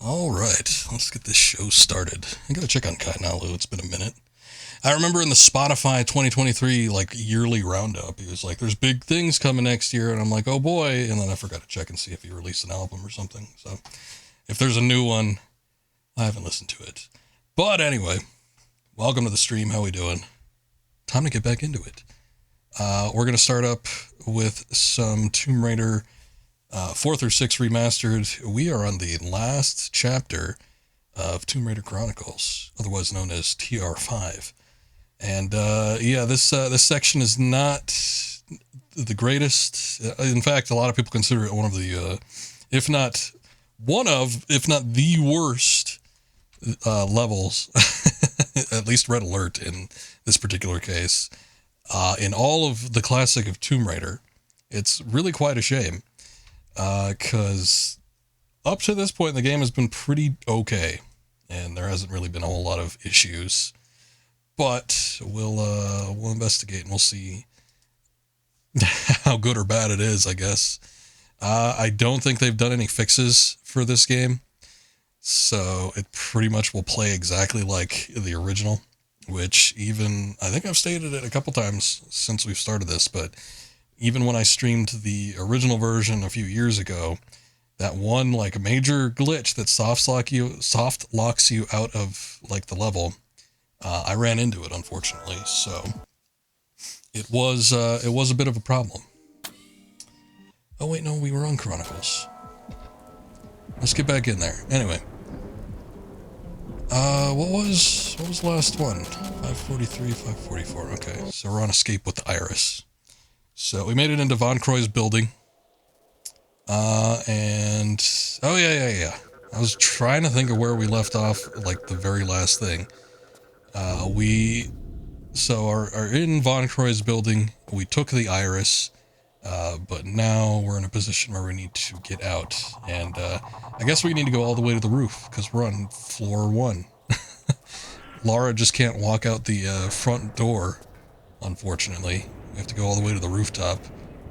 Alright, let's get this show started. I gotta check on Kainalu, it's been a minute. I remember in the Spotify 2023, yearly roundup, he was like, there's big things coming next year, and I'm like, oh boy, and then I forgot to check and see if he released an album or something, so if there's a new one, I haven't listened to it. But anyway, welcome to the stream, how we doing? Time to get back into it. We're gonna start up with some Tomb Raider 4 through 6 Remastered. We are on the last chapter of Tomb Raider Chronicles, otherwise known as TR5. And this section is not the greatest. In fact, a lot of people consider it one of the, if not the worst levels, at least Red Alert in this particular case. In all of the classic of Tomb Raider, it's really quite a shame. Because up to this point, the game has been pretty okay, and there hasn't really been a whole lot of issues. But we'll investigate and we'll see how good or bad it is, I guess. I don't think they've done any fixes for this game, so it pretty much will play exactly like the original, which I think I've stated it a couple times since we've started this, but even when I streamed the original version a few years ago, that one major glitch that soft locks you out of the level, I ran into it, unfortunately. So it was a bit of a problem. Oh wait, no, we were on Chronicles. Let's get back in there. Anyway, what was the last one? 543, 544. Okay, so we're on escape with the Iris. So we made it into Von Croy's building. And oh yeah. I was trying to think of where we left off, the very last thing. We are in Von Croy's building. We took the Iris, but now we're in a position where we need to get out. And I guess we need to go all the way to the roof because we're on floor 1. Lara just can't walk out the front door, unfortunately. We have to go all the way to the rooftop,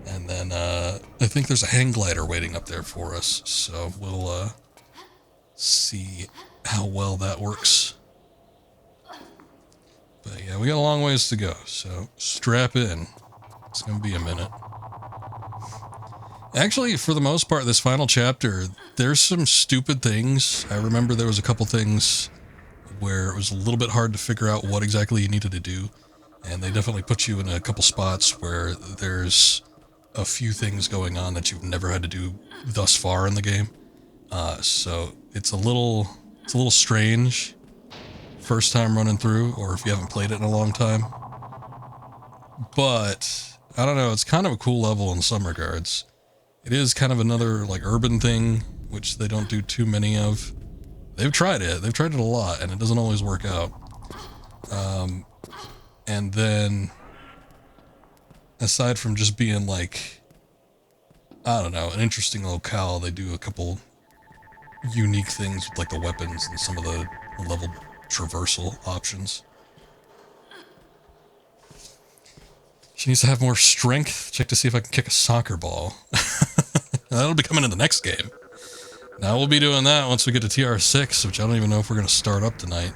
and then I think there's a hang glider waiting up there for us, so we'll see how well that works. But yeah, we got a long ways to go, so strap in. It's going to be a minute. Actually, for the most part, this final chapter, there's some stupid things. I remember there was a couple things where it was a little bit hard to figure out what exactly you needed to do. And they definitely put you in a couple spots where there's a few things going on that you've never had to do thus far in the game. So it's a little strange first time running through, or if you haven't played it in a long time. But I don't know, it's kind of a cool level in some regards. It is kind of another urban thing, which they don't do too many of. They've tried it a lot, and it doesn't always work out. And then, aside from just being I don't know, an interesting locale, they do a couple unique things with the weapons and some of the level traversal options. She needs to have more strength. Check to see if I can kick a soccer ball. That'll be coming in the next game. Now we'll be doing that once we get to TR6, which I don't even know if we're going to start up tonight.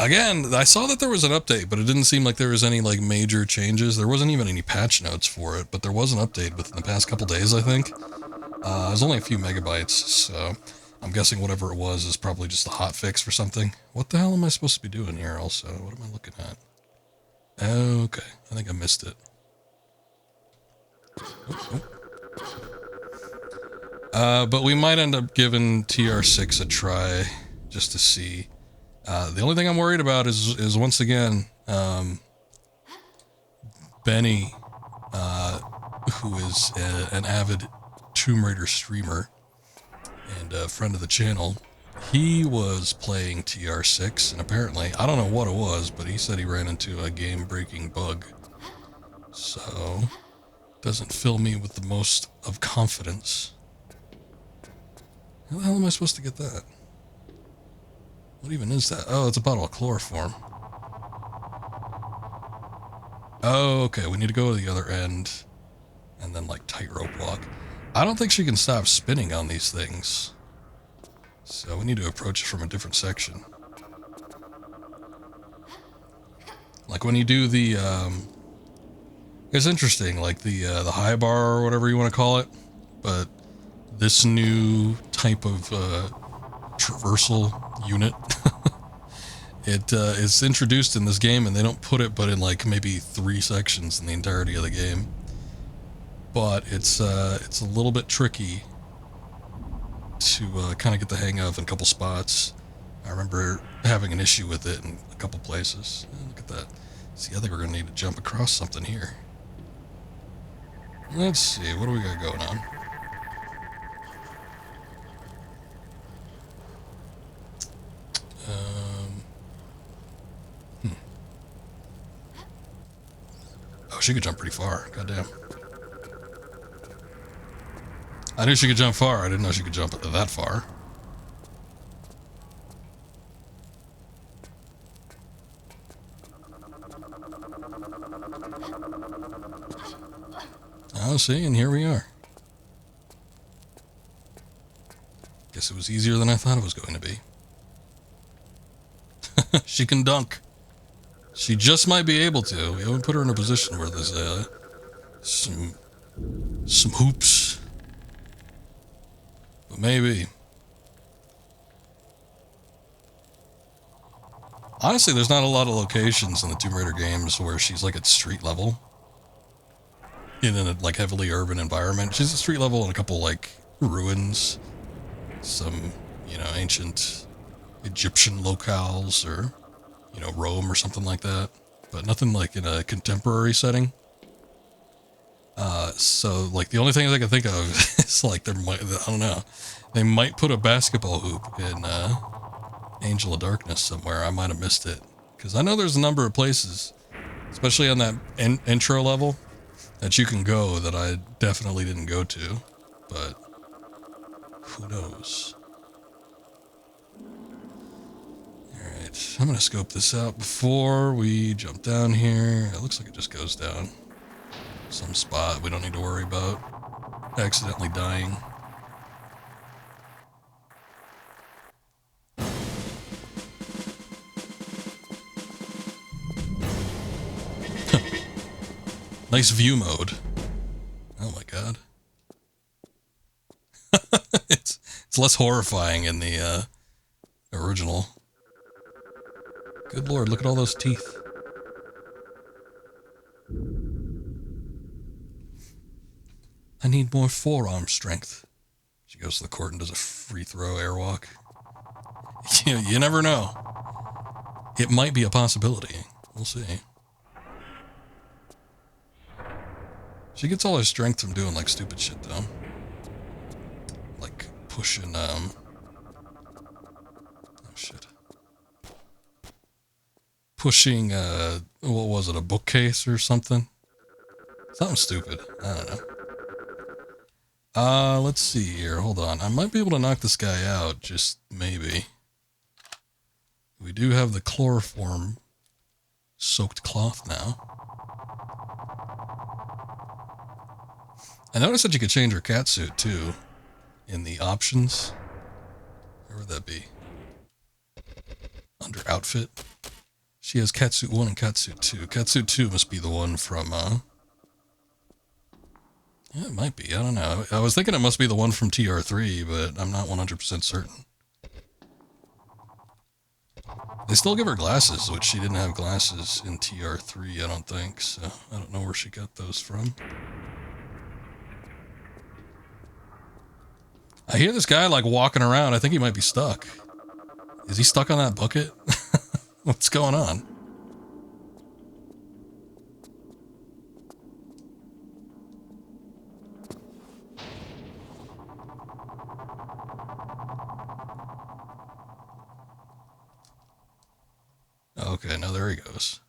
Again, I saw that there was an update, but it didn't seem like there was any major changes. There wasn't even any patch notes for it, but there was an update within the past couple days, I think. It was only a few megabytes, so I'm guessing whatever it was is probably just a hot fix for something. What the hell am I supposed to be doing here also? What am I looking at? Okay, I think I missed it. But we might end up giving TR6 a try just to see. The only thing I'm worried about is once again, Benny, who is an avid Tomb Raider streamer and a friend of the channel. He was playing TR6, and apparently, I don't know what it was, but he said he ran into a game-breaking bug. So, doesn't fill me with the most of confidence. How the hell am I supposed to get that? What even is that? Oh, it's a bottle of chloroform. Oh, okay, we need to go to the other end and then, like, tightrope walk. I don't think she can stop spinning on these things. So we need to approach it from a different section. Like when you do the, it's interesting, like the high bar or whatever you want to call it, but this new type of traversal unit, it is introduced in this game, and they don't put it but in like maybe 3 sections in the entirety of the game. But it's a little bit tricky to kind of get the hang of in a couple spots. I remember having an issue with it in a couple places. Look at that. See, I think we're going to need to jump across something here. Let's see, what do we got going on? Oh, she could jump pretty far. Goddamn. I knew she could jump far. I didn't know she could jump that far. Oh, see, and here we are. Guess it was easier than I thought it was going to be. She can dunk. She just might be able to. We haven't put her in a position where there's some hoops. But maybe. Honestly, there's not a lot of locations in the Tomb Raider games where she's like at street level. In a like heavily urban environment. She's at street level in a couple like ruins. Some, ancient Egyptian locales or, Rome or something like that. But nothing like in a contemporary setting. So like the only thing I can think of is like I don't know. They might put a basketball hoop in Angel of Darkness somewhere. I might have missed it. Because I know there's a number of places, especially on that intro level, that you can go that I definitely didn't go to. But who knows? Alright, I'm going to scope this out before we jump down here. It looks like it just goes down some spot we don't need to worry about accidentally dying. Nice view mode. Oh my god. It's less horrifying in the original. Good lord, look at all those teeth. I need more forearm strength. She goes to the court and does a free throw airwalk. You never know. It might be a possibility. We'll see. She gets all her strength from doing like stupid shit though. Like pushing oh shit. Pushing what was it, a bookcase or something? Something stupid. I don't know. Let's see here. Hold on. I might be able to knock this guy out, just maybe. We do have the chloroform soaked cloth now. I noticed that you could change her catsuit too in the options. Where would that be? Under outfit. She has catsuit 1 and catsuit 2. Catsuit 2 must be the one from yeah, it might be. I don't know. I was thinking it must be the one from TR3, but I'm not 100% certain. They still give her glasses, which she didn't have glasses in TR3, I don't think, so I don't know where she got those from. I hear this guy like walking around. I think he might be stuck. Is he stuck on that bucket? What's going on? Okay, now there he goes.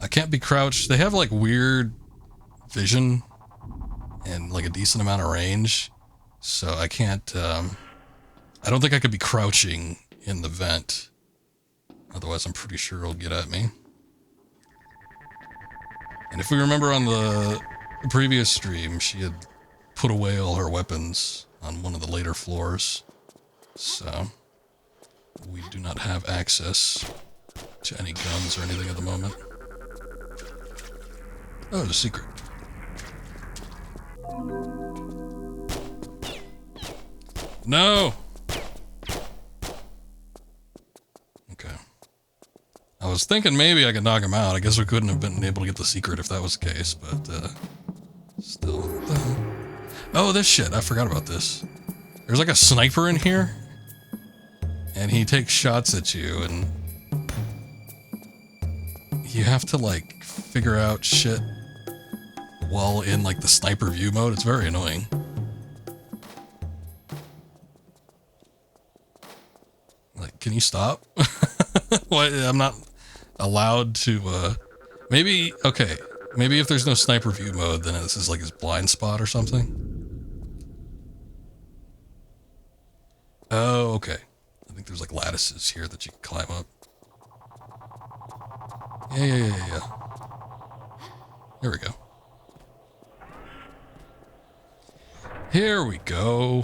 I can't be crouched. They have like weird vision and like a decent amount of range. So I can't, I don't think I could be crouching in the vent. Otherwise I'm pretty sure he'll get at me. And if we remember on the previous stream, she had put away all her weapons on one of the later floors. So we do not have access to any guns or anything at the moment. Oh, there's a secret. No! Okay. I was thinking maybe I could knock him out. I guess we couldn't have been able to get the secret if that was the case, but, still. Oh, this shit. I forgot about this. There's like a sniper in here, and he takes shots at you, and you have to, like, figure out shit while in, like, the sniper view mode. It's very annoying. Like, can you stop? What? I'm not allowed to, maybe, okay. Maybe if there's no sniper view mode, then this is like his blind spot or something. Oh, okay. I think there's like lattices here that you can climb up. Yeah. There we go. Here we go.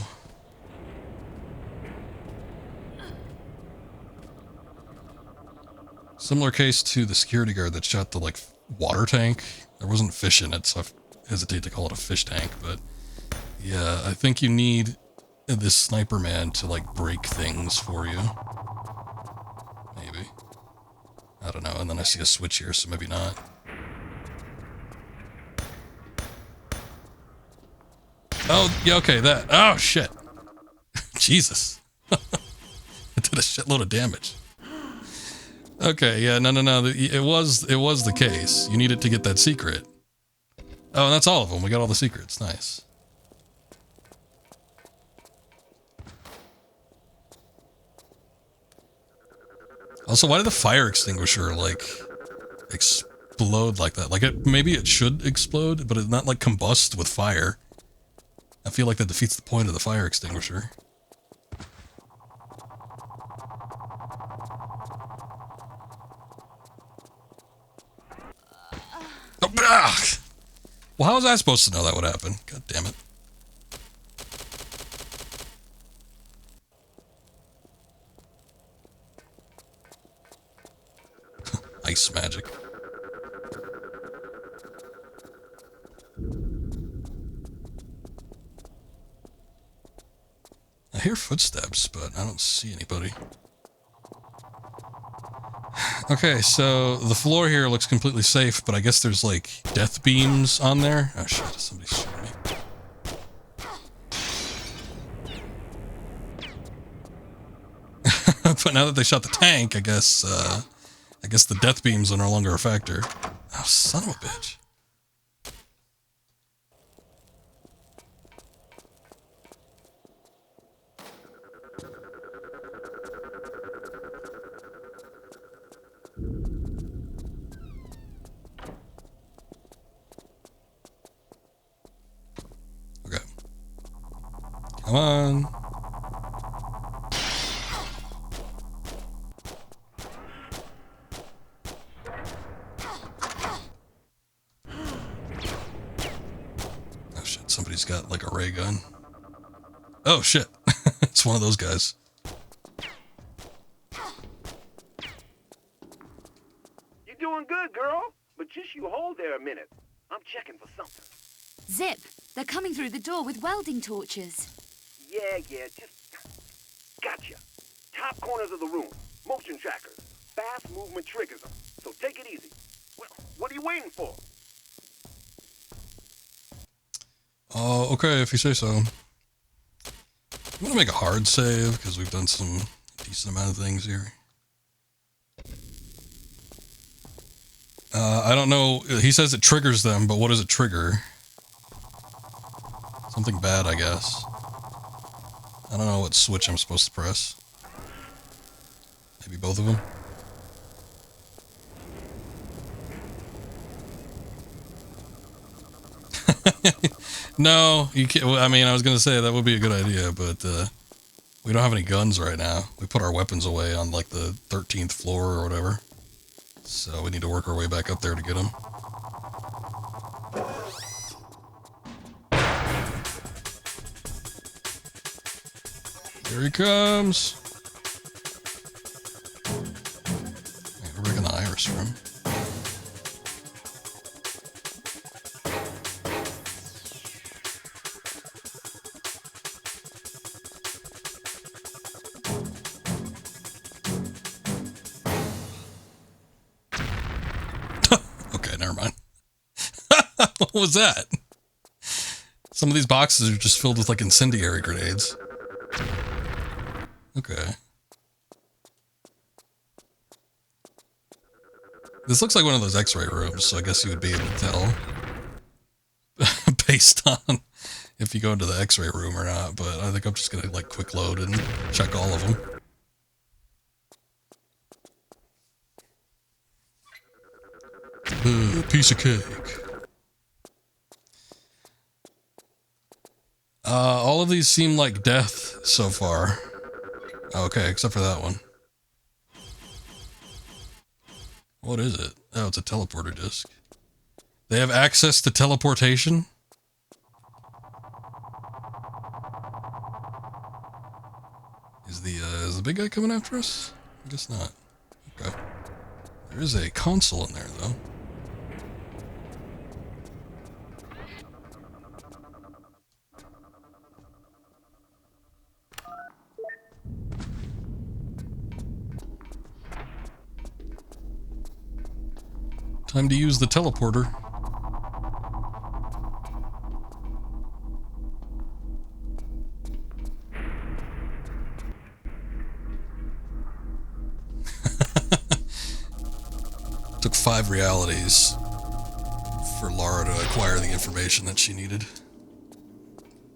Similar case to the security guard that shot the, like, water tank. There wasn't fish in it, so I hesitate to call it a fish tank, but yeah, I think you need this sniper man to, like, break things for you. Maybe. I don't know, and then I see a switch here, so maybe not. Oh, yeah, okay, that. Oh, shit. Jesus. It did a shitload of damage. Okay, yeah, no. It was the case. You needed to get that secret. Oh, and that's all of them. We got all the secrets. Nice. Also, why did the fire extinguisher, like, explode like that? Like, maybe it should explode, but it's not, like, combust with fire. I feel like that defeats the point of the fire extinguisher. Oh, ah! Well, how was I supposed to know that would happen? God damn it. Ice magic. I hear footsteps, but I don't see anybody. Okay, so the floor here looks completely safe, but I guess there's, like, death beams on there. Oh shit, somebody's shooting me. But now that they shot the tank, I guess the death beams are no longer a factor. Oh, son of a bitch. Okay. Come on. Oh shit, somebody's got like a ray gun. Oh shit, it's one of those guys. You're doing good, girl, but just you hold there a minute. I'm checking for something. Zip, they're coming through the door with welding torches. Yeah, just gotcha. Top corners of the room, motion trackers, fast movement triggers them. So take it easy. Well, what are you waiting for? Oh, okay, if you say so. I'm gonna make a hard save, because we've done some decent amount of things here. I don't know, he says it triggers them, but what does it trigger? Something bad, I guess. I don't know what switch I'm supposed to press. Maybe both of them? No, you can't. I mean, I was gonna say that would be a good idea, but we don't have any guns right now. We put our weapons away on like the 13th floor or whatever, so we need to work our way back up there to get them. Here he comes. Hey, we're breaking the iris for him. Okay, never mind. What was that? Some of these boxes are just filled with like incendiary grenades. Okay. This looks like one of those x-ray rooms, so I guess you would be able to tell based on if you go into the x-ray room or not, but I think I'm just gonna like quick load and check all of them. Piece of cake. All of these seem like death so far. Okay, except for that one. What is it? Oh, it's a teleporter disc. They have access to teleportation? Is the big guy coming after us? I guess not. Okay. There is a console in there, though. Time to use the teleporter. Took 5 realities for Lara to acquire the information that she needed.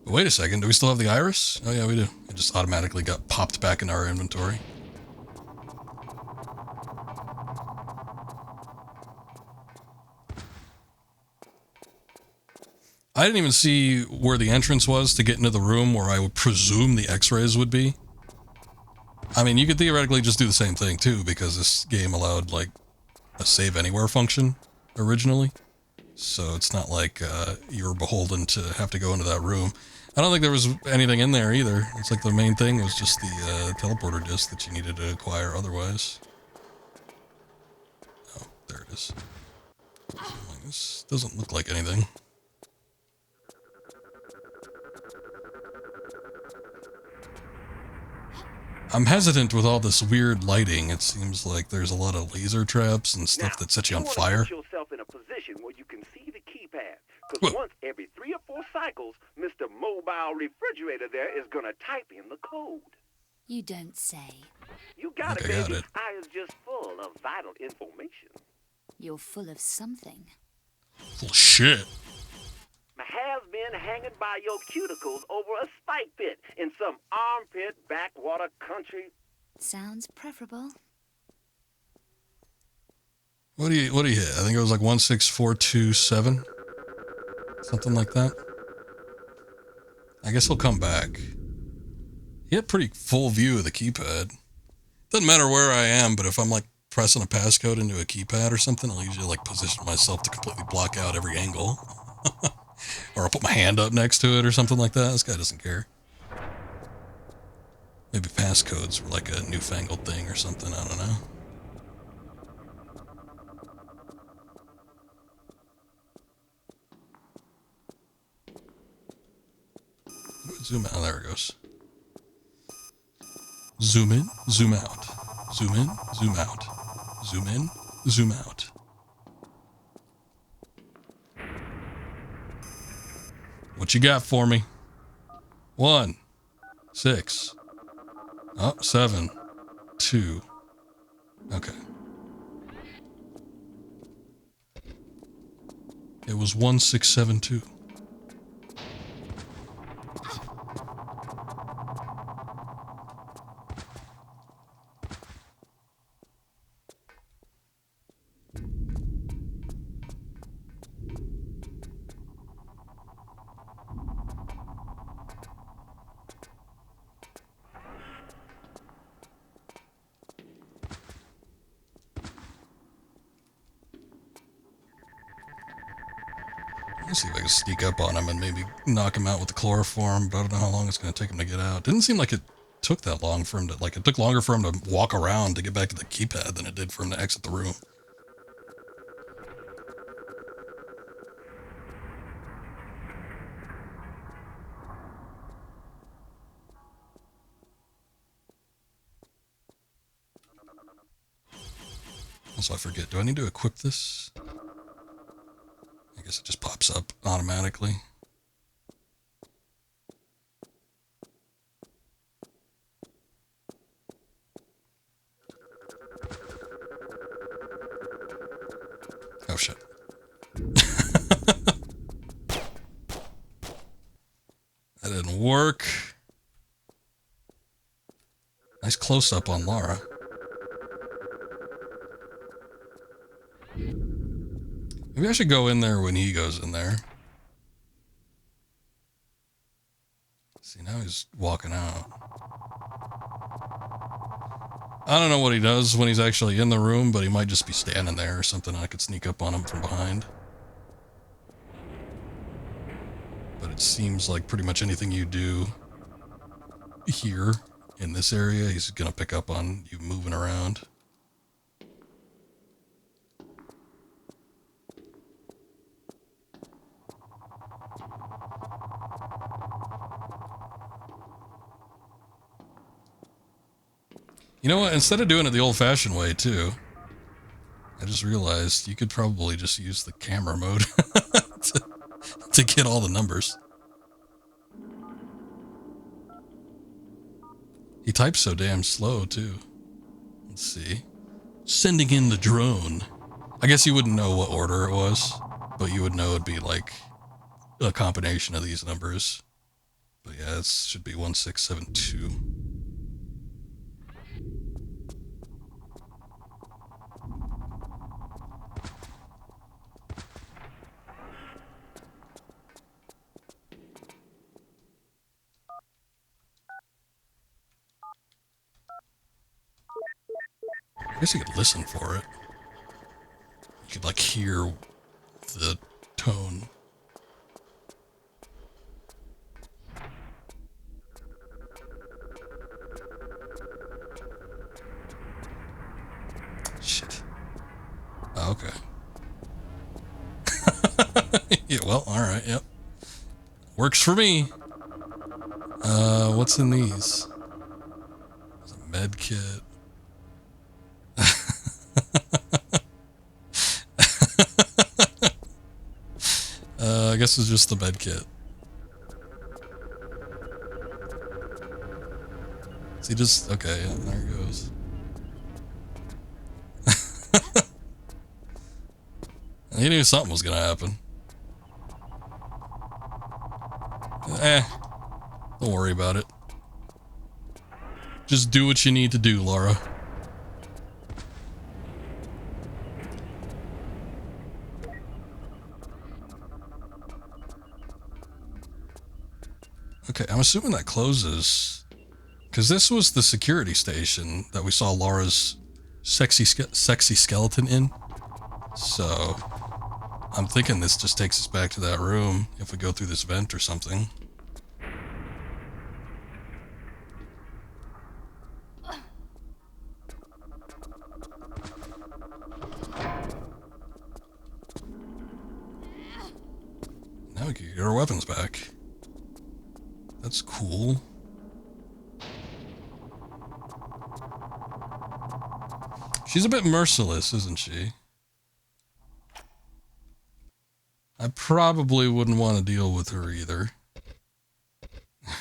But wait a second, do we still have the iris? Oh yeah, we do. It just automatically got popped back into our inventory. I didn't even see where the entrance was to get into the room where I would presume the x-rays would be. I mean, you could theoretically just do the same thing too, because this game allowed like a save anywhere function originally. So it's not like you were beholden to have to go into that room. I don't think there was anything in there either. It's like the main thing was just the teleporter disc that you needed to acquire otherwise. Oh, there it is. This doesn't look like anything. I'm hesitant with all this weird lighting. It seems like there's a lot of laser traps and stuff that set you on fire. Put yourself in a position where you can see the keypad. Because once every 3 or 4 cycles, Mr. Mobile Refrigerator there is going to type in the code. You don't say. You got it, baby. I is just full of vital information. You're full of something. Full of shit. Has been hanging by your cuticles over a spike pit in some armpit backwater country. Sounds preferable. What do you hit? I think it was like 16427. Something like that. I guess he'll come back. He had pretty full view of the keypad. Doesn't matter where I am, but if I'm like pressing a passcode into a keypad or something, I'll usually like position myself to completely block out every angle. Or I'll put my hand up next to it or something like that. This guy doesn't care. Maybe passcodes were like a newfangled thing or something. I don't know. Zoom out. There it goes. Zoom in, zoom out. Zoom in, zoom out. Zoom in, zoom out. What you got for me? 1, 6. Oh, 7, 2. Okay. It was 1672. Let's see if I can sneak up on him and maybe knock him out with the chloroform, but I don't know how long it's going to take him to get out. Didn't seem like it took that long for him to, like, it took longer for him to walk around to get back to the keypad than it did for him to exit the room. Also, I forget, do I need to equip this? I guess it just pops up automatically. Oh, shit. That didn't work. Nice close-up on Lara. Maybe I should go in there when he goes in there. See, now he's walking out. I don't know what he does when he's actually in the room, but he might just be standing there or something. I could sneak up on him from behind. But it seems like pretty much anything you do here in this area, he's gonna pick up on you moving around. You know what? Instead of doing it the old-fashioned way, too, I just realized you could probably just use the camera mode to get all the numbers. He types so damn slow, too. Let's see. Sending in the drone. I guess you wouldn't know what order it was, but you would know it'd be like a combination of these numbers. But yeah, it should be 1672. I guess you could listen for it. You could, like, hear the tone. Shit. Oh, okay. Yeah, well, alright, yep. Works for me. What's in these? There's a med kit. I guess it's just the med kit. See, just, okay, yeah, there it goes. He knew something was gonna happen. Don't worry about it. Just do what you need to do, Lara. Okay, I'm assuming that closes, because this was the security station that we saw Lara's sexy skeleton in. So, I'm thinking this just takes us back to that room if we go through this vent or something. Now we can get our weapons back. That's cool. She's a bit merciless, isn't she? I probably wouldn't want to deal with her either.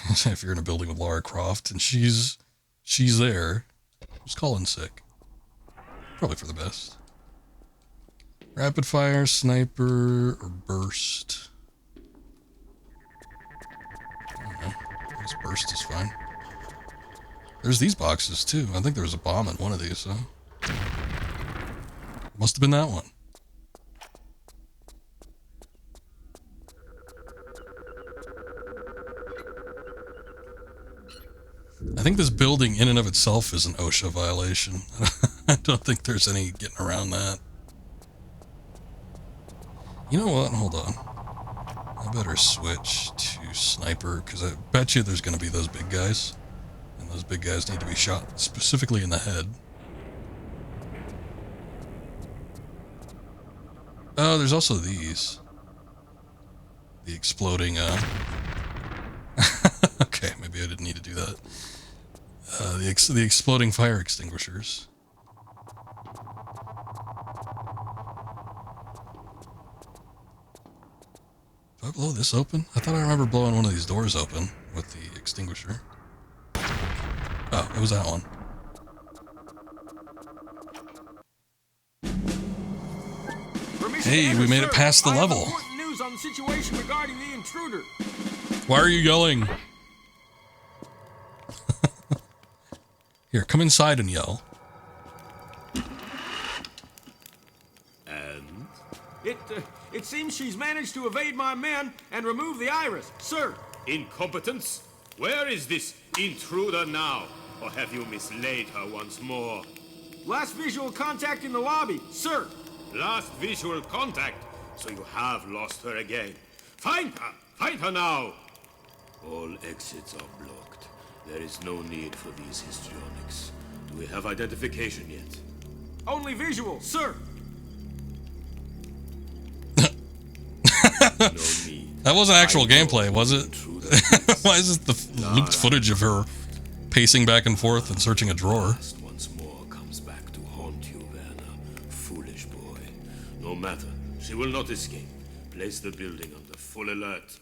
If you're in a building with Lara Croft and she's there. Just call in sick. Probably for the best. Rapid fire, sniper, or burst. I guess burst is fine. There's these boxes too. I think there was a bomb in one of these, so. Must have been that one. I think this building in and of itself is an OSHA violation. I don't think there's any getting around that. You know what? Hold on. I better switch to sniper, because I bet you there's going to be those big guys. And those big guys need to be shot specifically in the head. Oh, there's also these. The exploding, okay, maybe I didn't need to do that. The exploding fire extinguishers. Do I blow this open? I thought I remember blowing one of these doors open with the extinguisher. Oh, it was that one. Hey, we made it past the level. News on the situation regarding the intruder. Why are you yelling? Here, come inside and yell. And? It seems she's managed to evade my men and remove the iris, sir. Incompetence? Where is this intruder now? Or have you mislaid her once more? Last visual contact in the lobby, sir. Last visual contact? So you have lost her again. Find her! Find her now! All exits are blocked. There is no need for these histrionics. Do we have identification yet? Only visual, sir. No need. That wasn't actual gameplay, was it? Why is this the looped footage of her pacing back and forth and searching a drawer? Once more comes back to haunt you, Werner. Foolish boy. No matter. She will not escape. Place the building under full alert.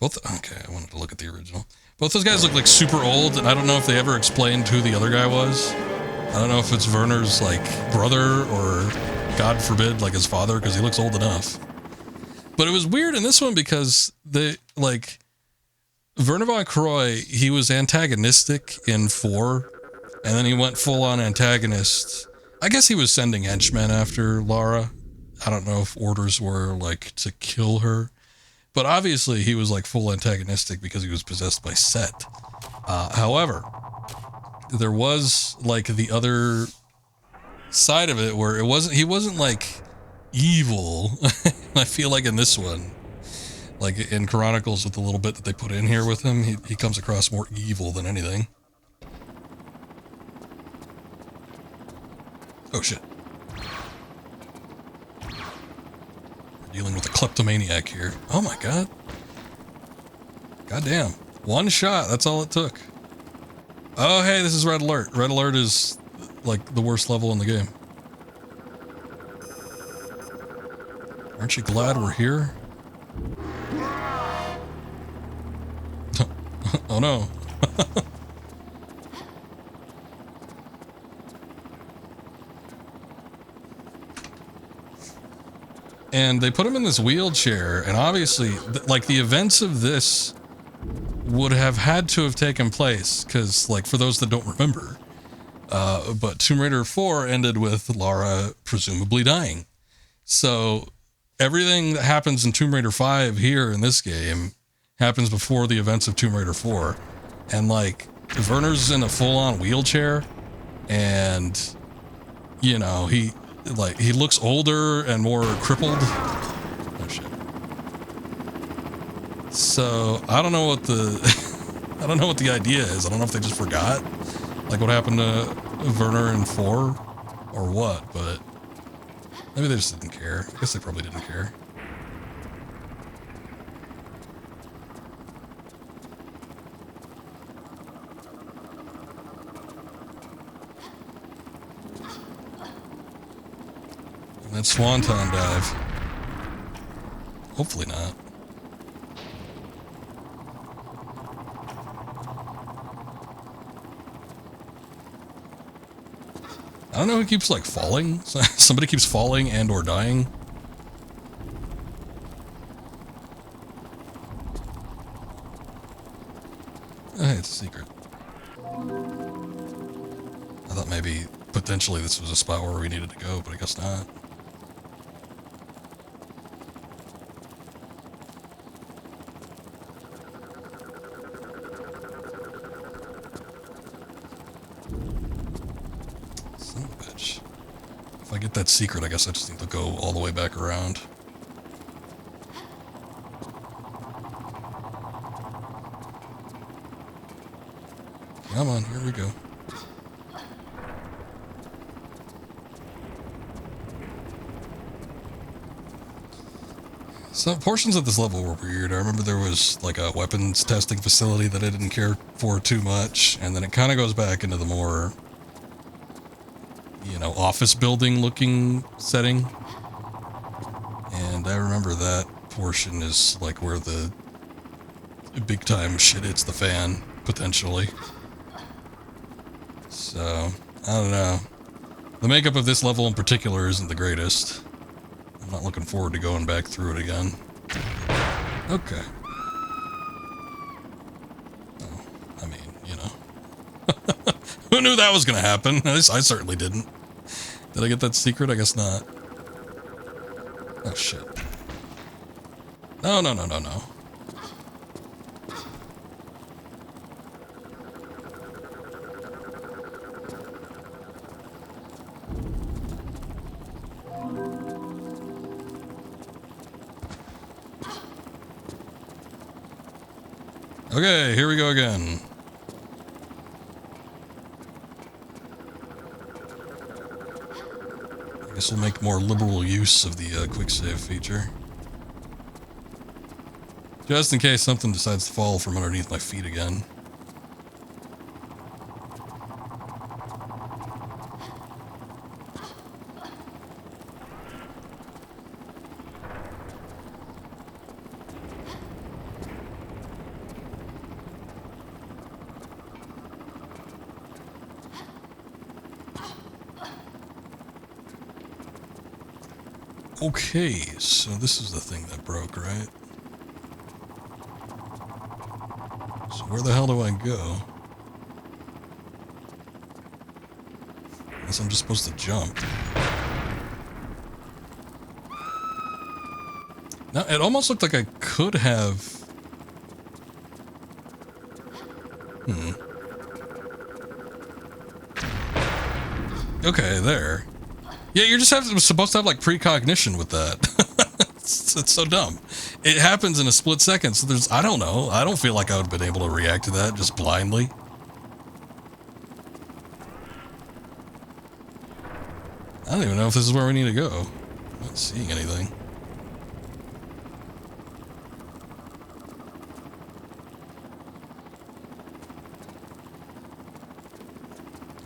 Okay, I wanted to look at the original. Both those guys look like super old, and I don't know if they ever explained who the other guy was. I don't know if it's Werner's, like, brother or, God forbid, like his father, because he looks old enough. But it was weird in this one because Werner von Croy, he was antagonistic in 4, and then he went full-on antagonist. I guess he was sending henchmen after Lara. I don't know if orders were, like, to kill her. But obviously he was, like, full antagonistic because he was possessed by Set. However, there was, like, the other side of it where he wasn't, like, evil. I feel like in this one, like in Chronicles with the little bit that they put in here with him, he comes across more evil than anything. Oh shit. We're dealing with a kleptomaniac here. Oh my god. God damn. One shot, that's all it took. Oh hey, this is Red Alert. Red Alert is like the worst level in the game. Aren't you glad we're here? Oh no. And they put him in this wheelchair, and obviously, like, the events of this would have had to have taken place, because, like, for those that don't remember, but Tomb Raider 4 ended with Lara presumably dying. So everything that happens in Tomb Raider 5 here in this game happens before the events of Tomb Raider 4. And, like, Werner's in a full-on wheelchair, and, you know, he looks older and more crippled. Oh, shit. So, I don't know what the idea is. I don't know if they just forgot, like, what happened to Werner in 4, or what, but maybe they just didn't care. I guess they probably didn't care. And that swanton dive. Hopefully not. I don't know who keeps, like, falling. Somebody keeps falling and or dying. Hey, it's a secret. I thought maybe potentially this was a spot where we needed to go, but I guess not. Son of a bitch. If I get that secret, I guess I just need to go all the way back around. Come on, here we go. Some portions of this level were weird. I remember there was like a weapons testing facility that I didn't care for too much, and then it kind of goes back into the more, you know, office building looking setting. And I remember that portion is like where the big time shit hits the fan, potentially. So, I don't know. The makeup of this level in particular isn't the greatest. I'm not looking forward to going back through it again. Okay. Oh, I mean, you know. Who knew that was going to happen? I certainly didn't. Did I get that secret? I guess not. Oh, shit. No, no, no, no, no. Okay, here we go again. I guess we'll make more liberal use of the quick save feature. Just in case something decides to fall from underneath my feet again. Okay, so this is the thing that broke, right? So where the hell do I go? Unless I'm just supposed to jump. Now, it almost looked like I could have... Okay, there. Yeah, you're just supposed to have, like, precognition with that. it's so dumb. It happens in a split second, so there's... I don't know. I don't feel like I would have been able to react to that just blindly. I don't even know if this is where we need to go. I'm not seeing anything.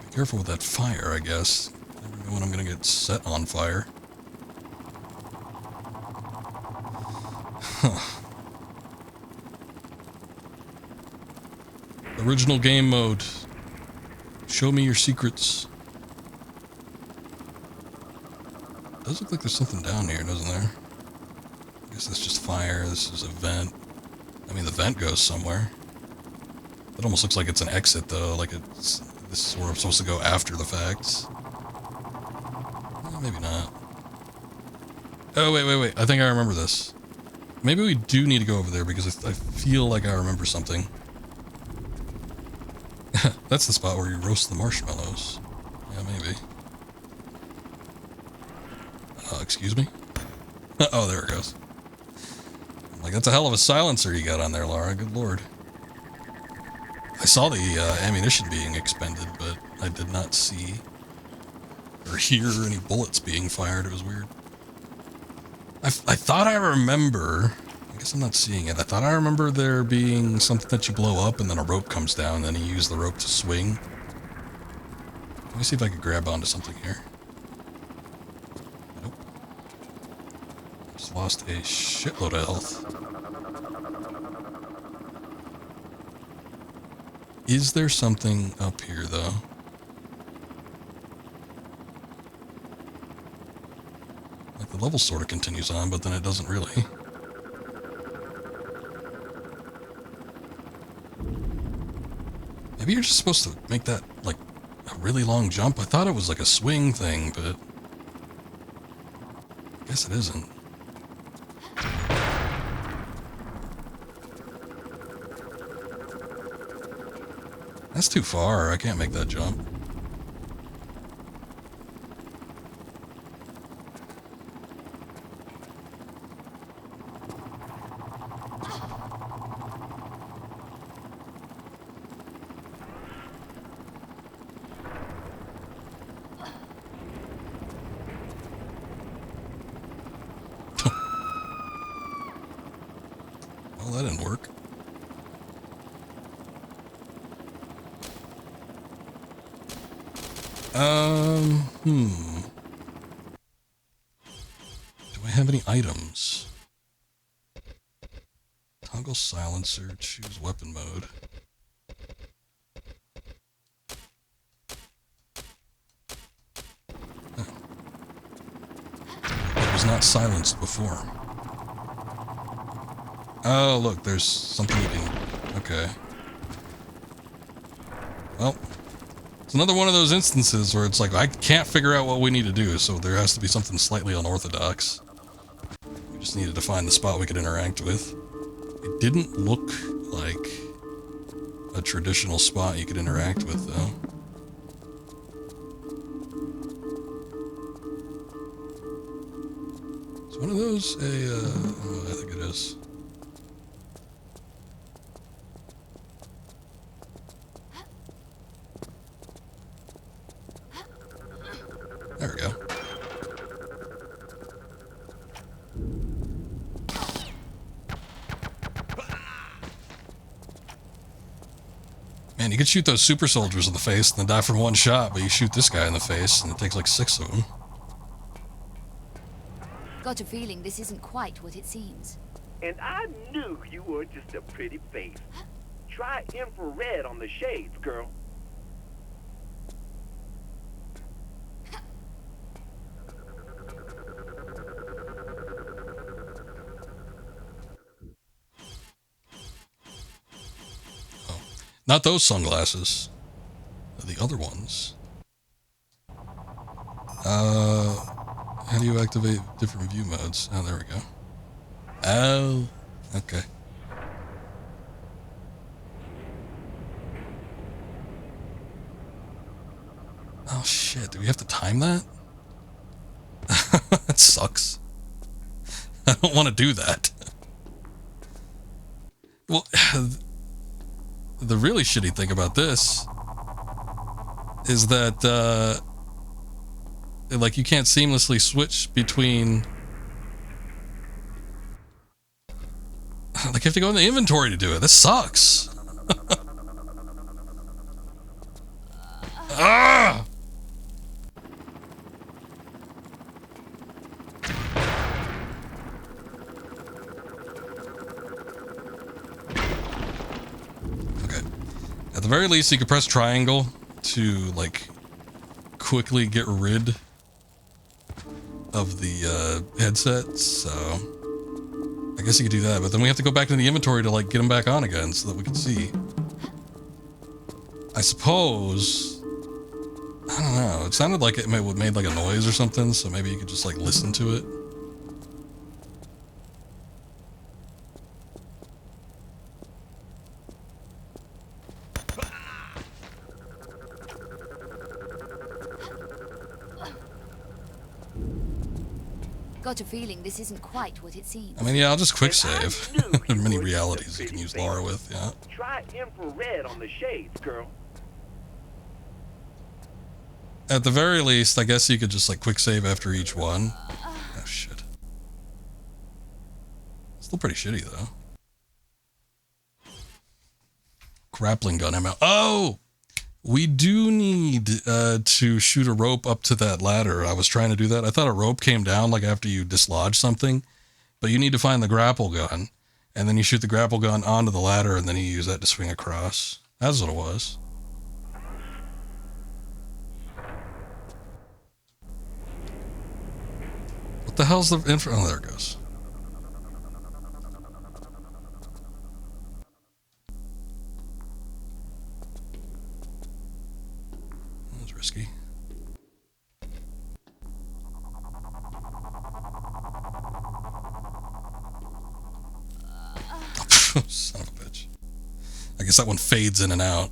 Be careful with that fire, I guess. Never know when I'm gonna get set on fire. Huh. Original game mode. Show me your secrets. Does look like there's something down here, doesn't there? I guess that's just fire. This is a vent. I mean, the vent goes somewhere. It almost looks like it's an exit, though. Like it's... This is where I'm supposed to go after the facts. Maybe not. Oh, wait. I think I remember this. Maybe we do need to go over there because I feel like I remember something. That's the spot where you roast the marshmallows. Yeah, maybe. Excuse me? Oh, there it goes. I'm like, that's a hell of a silencer you got on there, Laura. Good lord. I saw the ammunition being expended, but I did not see or hear any bullets being fired. It was weird. I thought I remember... I guess I'm not seeing it. I thought I remember there being something that you blow up and then a rope comes down and then you use the rope to swing. Let me see if I can grab onto something here. Nope. Just lost a shitload of health. Is there something up here, though? Like, the level sort of continues on, but then it doesn't really. Maybe you're just supposed to make that, like, a really long jump. I thought it was like a swing thing, but... I guess it isn't. That's too far. I can't make that jump. Well, that didn't work. Do I have any items? Toggle silencer, choose weapon mode. It was not silenced before. Oh, look, there's something you can... Okay. Well, it's another one of those instances where it's like, I can't figure out what we need to do, so there has to be something slightly unorthodox. We just needed to find the spot we could interact with. It didn't look like a traditional spot you could interact with, though. Is one of those a, oh, I think it is. There we go. Man, you could shoot those super soldiers in the face and then die from one shot, but you shoot this guy in the face and it takes like 6 of them. Got a feeling this isn't quite what it seems. And I knew you were just a pretty face. Try infrared on the shades, girl. Not those sunglasses. The other ones. How do you activate different view modes? Oh, there we go. Oh, okay. Oh shit, do we have to time that? That sucks. I don't want to do that. Well, the really shitty thing about this is that, like, you can't seamlessly switch between... Like, you have to go in the inventory to do it. This sucks. Ah! At the very least, you could press triangle to, like, quickly get rid of the headset, so I guess you could do that, but then we have to go back to the inventory to, like, get them back on again so that we can see. I suppose, I don't know, it sounded like it made like a noise or something, so maybe you could just, like, listen to it. Got a feeling this isn't quite what it seems. I mean, yeah, I'll just quick save. There are many realities you can use Laura with, yeah. Try infrared on the shades, girl. At the very least, I guess you could just, like, quick save after each one. Oh, shit. Still pretty shitty, though. Grappling gun ammo. Oh! We do need to shoot a rope up to that ladder. I was trying to do that. I thought a rope came down, like, after you dislodge something. But you need to find the grapple gun. And then you shoot the grapple gun onto the ladder, and then you use that to swing across. That's what it was. What the hell's the info? Oh, there it goes. That was risky. Son of a bitch. I guess that one fades in and out.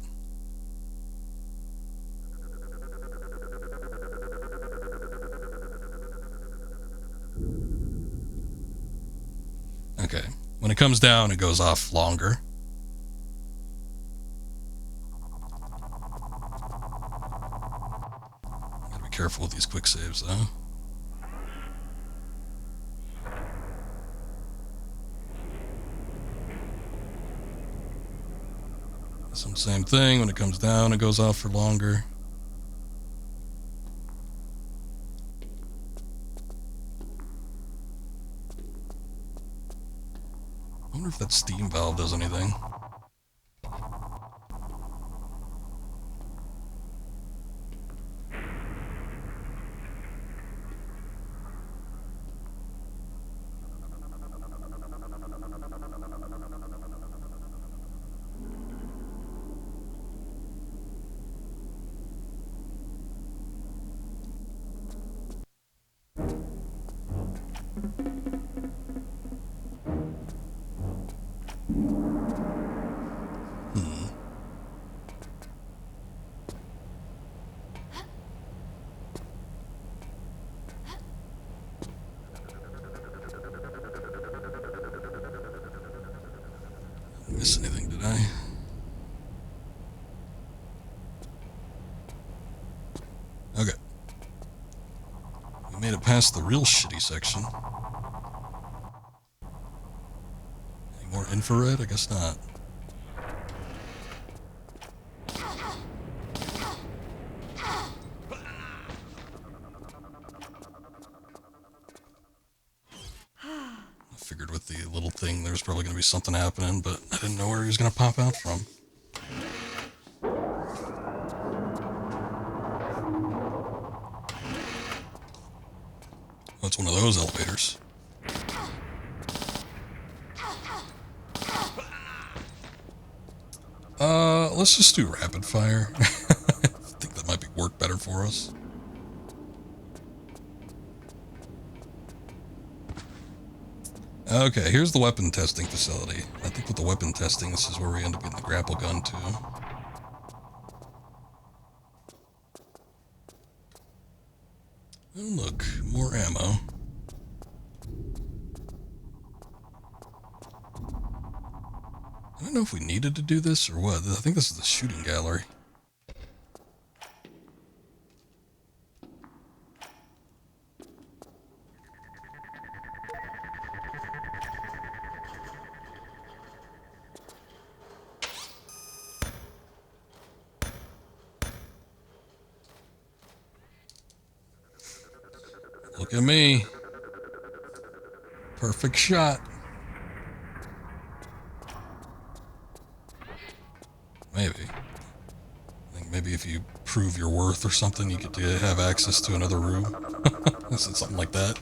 Okay. When it comes down, it goes off longer. Gotta be careful with these quick saves, though. Same thing. When it comes down, it goes off for longer. I wonder if that steam valve does anything. Miss anything, did I? Okay. We made it past the real shitty section. Any more infrared? I guess not. I figured with the little thing there was probably going to be something happening, but I didn't know where he was going to pop out from. Oh, it's one of those elevators. Let's just do rapid fire. I think that might work better for us. Okay, here's the weapon testing facility. I think with the weapon testing, this is where we end up getting the grapple gun too. And look, more ammo. I don't know if we needed to do this or what. I think this is the shooting gallery. Look at me. Perfect shot. Maybe. I think maybe if you prove your worth or something, you get to have access to another room. Something like that.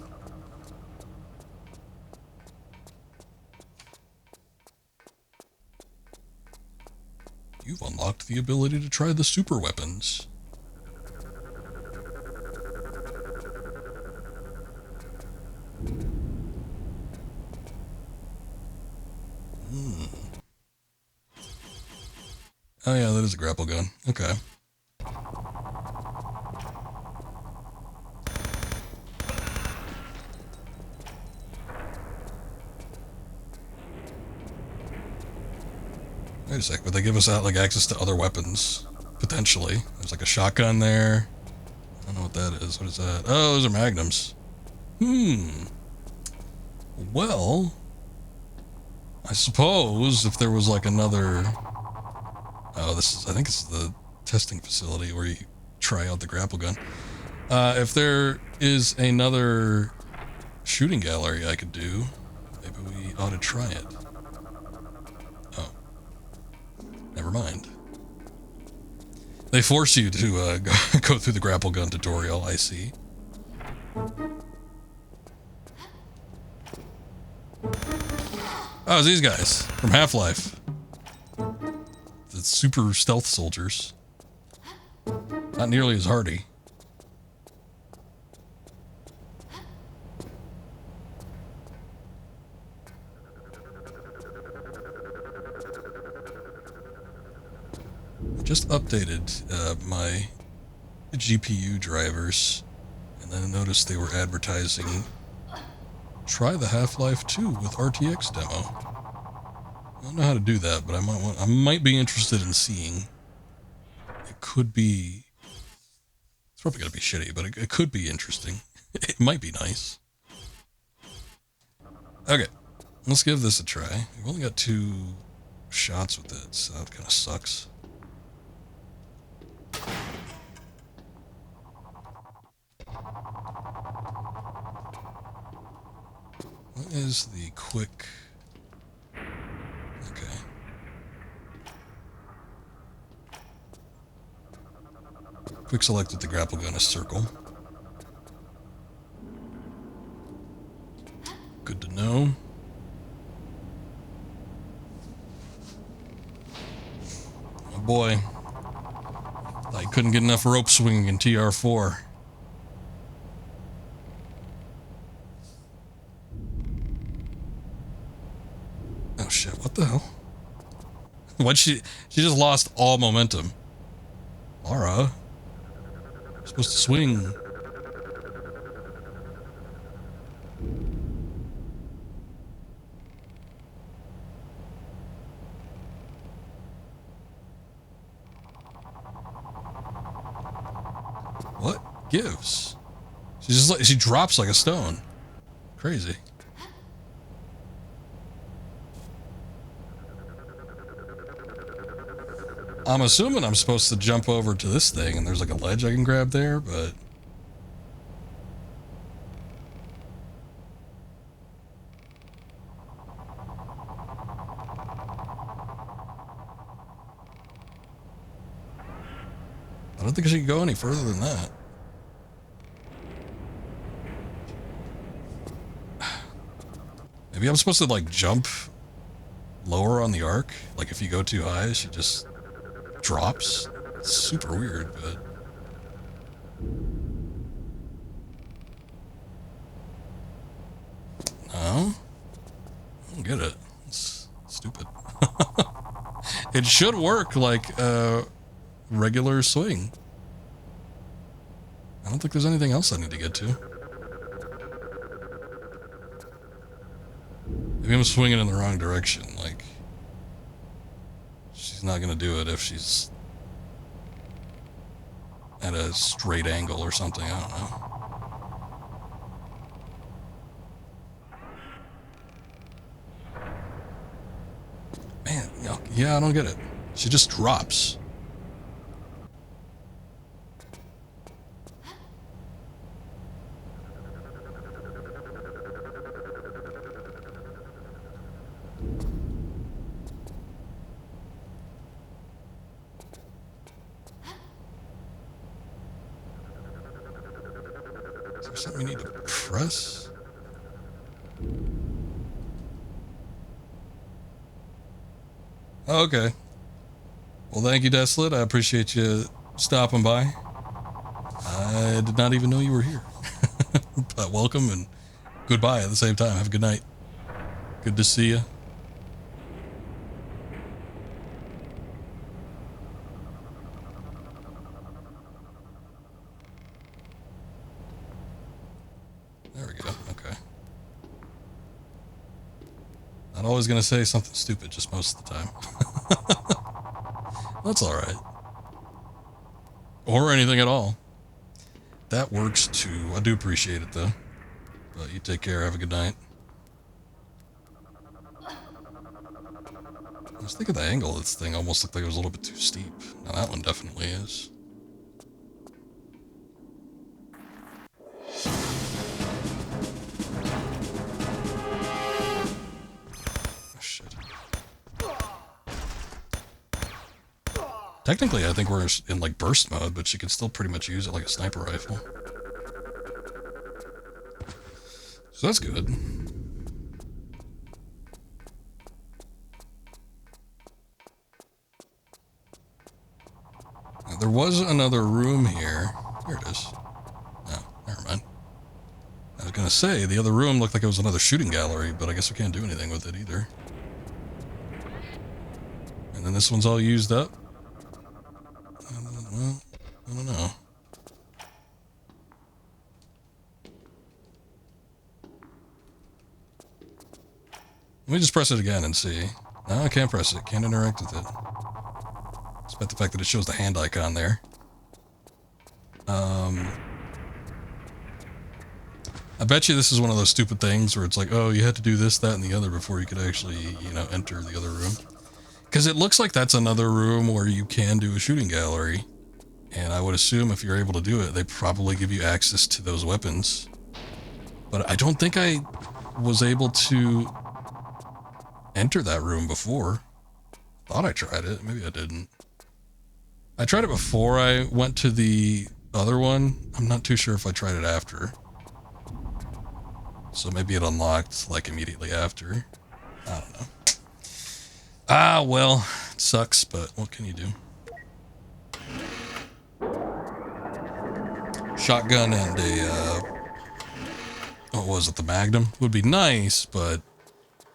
You've unlocked the ability to try the super weapons. Oh yeah, that is a grapple gun. Okay. Wait a sec, but they give us out like access to other weapons, potentially. There's like a shotgun there. I don't know what that is. What is that? Oh, those are magnums. Well, I suppose if there was like another... Oh, this is, I think it's the testing facility where you try out the grapple gun. If there is another shooting gallery I could do, maybe we ought to try it. Oh. Never mind. They force you to go through the grapple gun tutorial, I see. Oh, it's these guys from Half-Life. The super stealth soldiers. Not nearly as hardy. Just updated my GPU drivers, and then I noticed they were advertising try the Half-Life 2 with RTX demo. I don't know how to do that, but I might be interested in seeing. It could be... It's probably going to be shitty, but it could be interesting. It might be nice. Okay, let's give this a try. We've only got 2 shots with it, so that kind of sucks. What is the quick... Okay. Quick select with the grapple gun is circle. Good to know. Oh boy. I couldn't get enough rope swinging in TR4. Oh shit, what the hell? What she just lost all momentum. Laura. You're supposed to swing. What gives? She's just like, she drops like a stone. Crazy. I'm assuming I'm supposed to jump over to this thing and there's like a ledge I can grab there, but... I don't think she can go any further than that. Maybe I'm supposed to like jump lower on the arc? Like if you go too high, she just drops? It's super weird, but... No? I don't get it. It's stupid. It should work like a regular swing. I don't think there's anything else I need to get to. Maybe I'm swinging in the wrong direction, like... She's not gonna do it if she's at a straight angle or something, I don't know. Man, yeah, I don't get it. She just drops. Is there something we need to press? Oh, okay. Well, thank you, Desolate. I appreciate you stopping by. I did not even know you were here. But welcome and goodbye at the same time. Have a good night. Good to see you. There we go. Okay. Not always going to say something stupid, just most of the time. That's alright. Or anything at all. That works too. I do appreciate it though. But you take care. Have a good night. I was thinking the angle of this thing almost looked like it was a little bit too steep. Now that one definitely is. Oh, shit. Technically, I think we're in like burst mode, but she can still pretty much use it like a sniper rifle. So that's good. Now, there was another room here. Here it is. No, never mind. I was gonna say, the other room looked like it was another shooting gallery, but I guess we can't do anything with it either. And then this one's all used up. Well, I don't know. Let me just press it again and see. No, I can't press it. Can't interact with it. Despite the fact that it shows the hand icon there. I bet you this is one of those stupid things where it's like, oh, you had to do this, that, and the other before you could actually, you know, enter the other room. Because it looks like that's another room where you can do a shooting gallery. And I would assume if you're able to do it, they probably give you access to those weapons. But I don't think I was able to enter that room before. Thought I tried it. Maybe I didn't. I tried it before I went to the other one. I'm not too sure if I tried it after. So maybe it unlocked like immediately after. I don't know. Ah, well, it sucks, but what can you do? Shotgun and a, what was it, the Magnum? Would be nice, but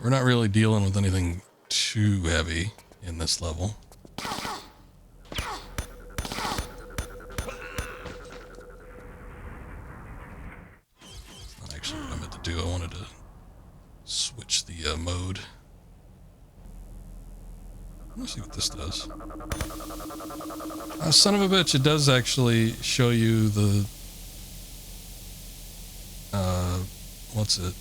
we're not really dealing with anything too heavy in this level. Not actually what I meant to do. I wanted to switch the mode. Let's see what this does. Son of a bitch, it does actually show you the, what's it?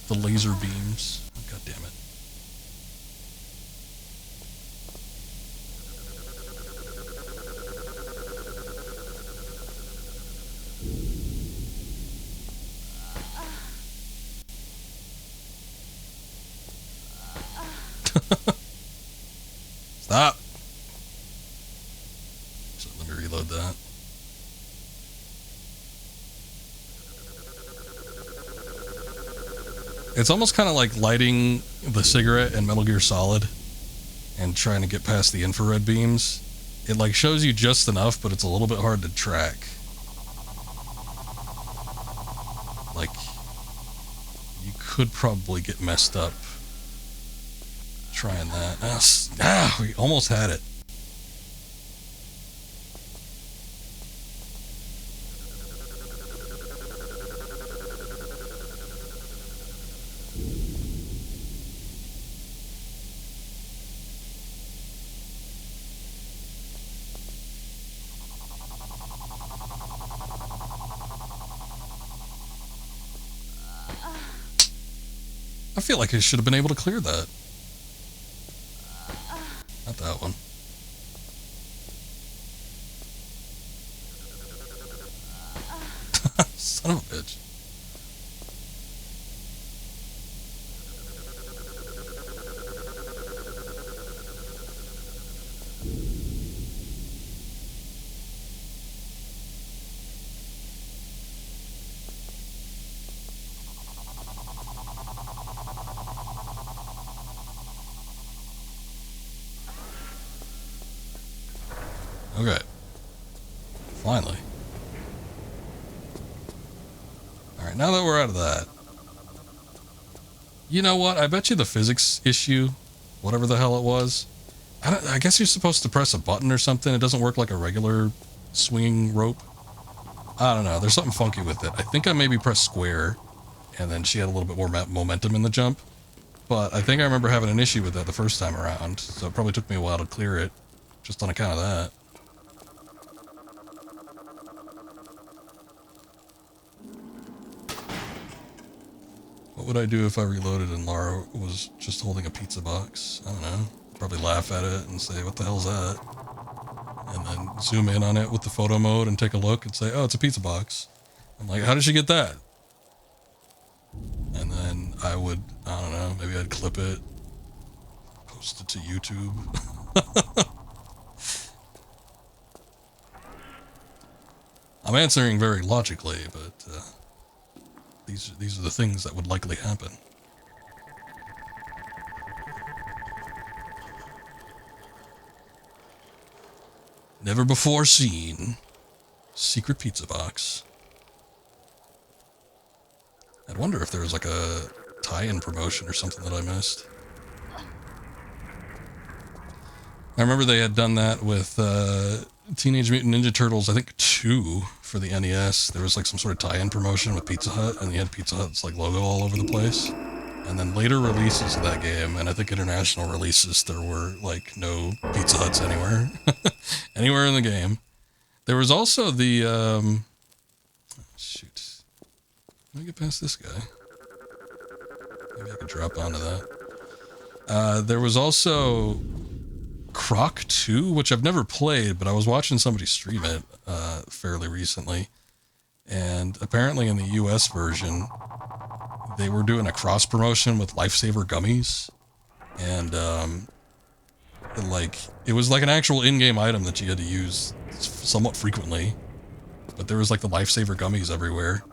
The laser beams. Oh, God damn it. Stop. So let me reload that. It's almost kind of like lighting the cigarette in Metal Gear Solid and trying to get past the infrared beams. It like shows you just enough, but it's a little bit hard to track. Like, you could probably get messed up trying that. We almost had it. I feel like I should have been able to clear that. Not that one. Son of a bitch. Okay. Finally. Alright, now that we're out of that. You know what? I bet you the physics issue, whatever the hell it was, I guess you're supposed to press a button or something. It doesn't work like a regular swinging rope. I don't know. There's something funky with it. I think I maybe pressed square, and then she had a little bit more momentum in the jump. But I think I remember having an issue with that the first time around, so it probably took me a while to clear it, just on account of that. What would I do if I reloaded and Lara was just holding a pizza box? I don't know. Probably laugh at it and say, what the hell's that? And then zoom in on it with the photo mode and take a look and say, oh, it's a pizza box. I'm like, how did she get that? And then I would, I don't know, maybe I'd clip it, post it to YouTube. I'm answering very logically, but these are the things that would likely happen. Never before seen secret pizza box. I'd wonder if there was like a tie-in promotion or something that I missed. I remember they had done that with Teenage Mutant Ninja Turtles, I think 2 for the NES. There was like some sort of tie-in promotion with Pizza Hut, and you had Pizza Hut's like logo all over the place. And then later releases of that game, and I think international releases, there were like no Pizza Huts anywhere. Anywhere in the game. There was also the, shoot. Let me get past this guy. Maybe I could drop onto that. There was also Croc 2, which I've never played, but I was watching somebody stream it fairly recently. And apparently in the US version, they were doing a cross promotion with Lifesaver gummies. And it was like an actual in-game item that you had to use somewhat frequently. But there was like the Lifesaver gummies everywhere.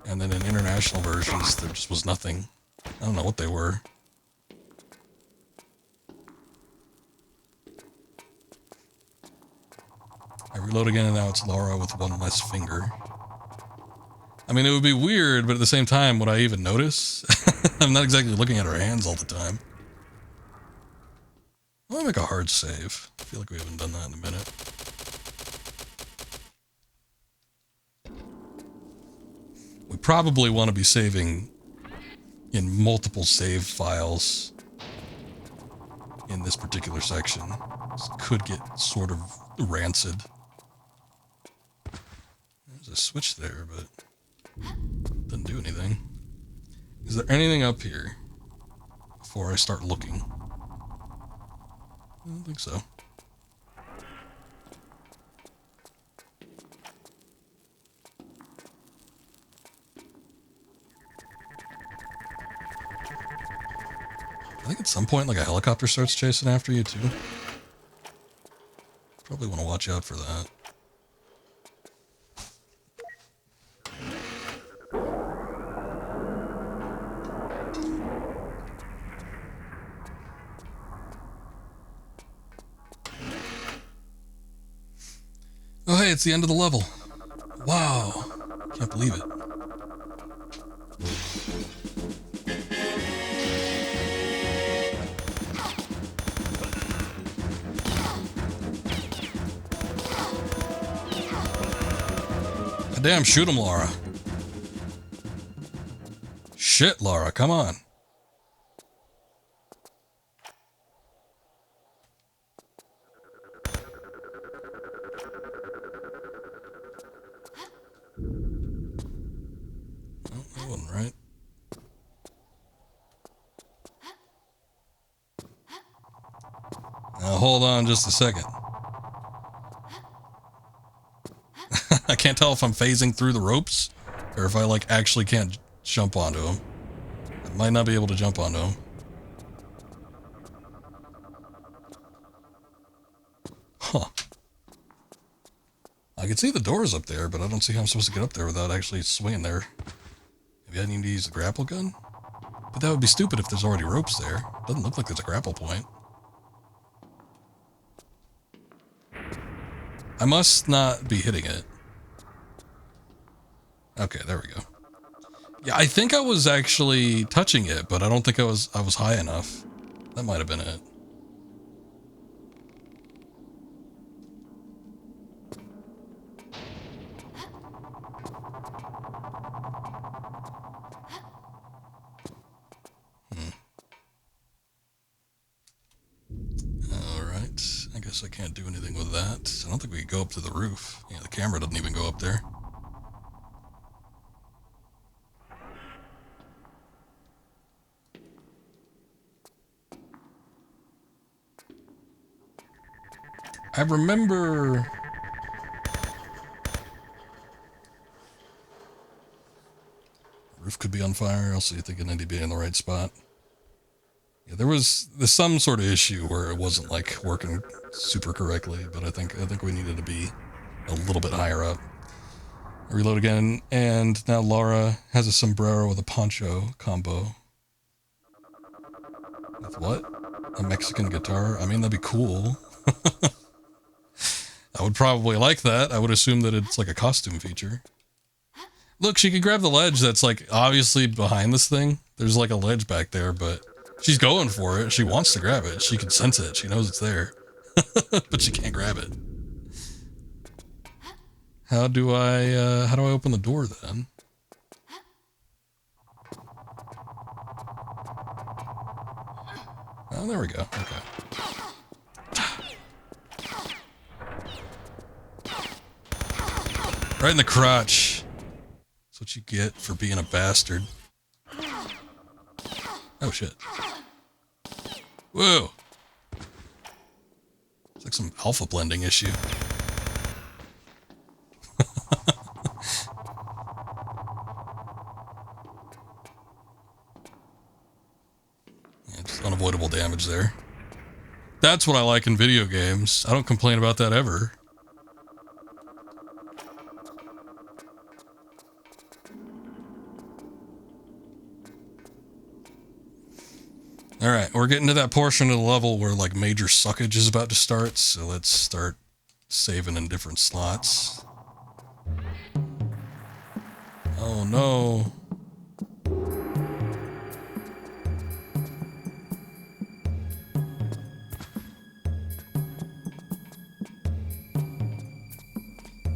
And then in international versions, there just was nothing. I don't know what they were. I reload again and now it's Laura with one less finger. I mean, it would be weird, but at the same time, would I even notice? I'm not exactly looking at her hands all the time. I'll make a hard save. I feel like we haven't done that in a minute. We probably want to be saving in multiple save files in this particular section. This could get sort of rancid. There's a switch there, but doesn't do anything. Is there anything up here before I start looking? I don't think so. I think at some point, like, a helicopter starts chasing after you, too. Probably want to watch out for that. Oh, hey, it's the end of the level. Wow. Can't believe it. Damn, shoot him, Laura. Shit, Laura, come on. Oh, that wasn't right. Now, hold on just a second. I can't tell if I'm phasing through the ropes or if I, like, actually can't jump onto him. I might not be able to jump onto him. Huh. I can see the doors up there, but I don't see how I'm supposed to get up there without actually swinging there. Maybe I need to use the grapple gun? But that would be stupid if there's already ropes there. Doesn't look like there's a grapple point. I must not be hitting it. Okay, there we go. Yeah, I think I was actually touching it, but I don't think I was high enough. That might have been it. Alright, I guess I can't do anything with that. I don't think we can go up to the roof. Yeah, the camera doesn't even go up there. I remember... Roof could be on fire, also you think it need to be in the right spot. Yeah, there's some sort of issue where it wasn't, like, working super correctly, but I think we needed to be a little bit higher up. I reload again, and now Laura has a sombrero with a poncho combo. With what? A Mexican guitar? I mean, that'd be cool. I would probably like that. I would assume that it's like a costume feature. Look, she can grab the ledge that's like obviously behind this thing. There's like a ledge back there, but she's going for it. She wants to grab it. She can sense it. She knows it's there. But she can't grab it. How do I open the door then? Oh, there we go. Okay. Right in the crotch. That's what you get for being a bastard. Oh, shit. Whoa. It's like some alpha blending issue. Yeah, just unavoidable damage there. That's what I like in video games. I don't complain about that ever. Alright, we're getting to that portion of the level where like major suckage is about to start, so let's start saving in different slots. Oh no.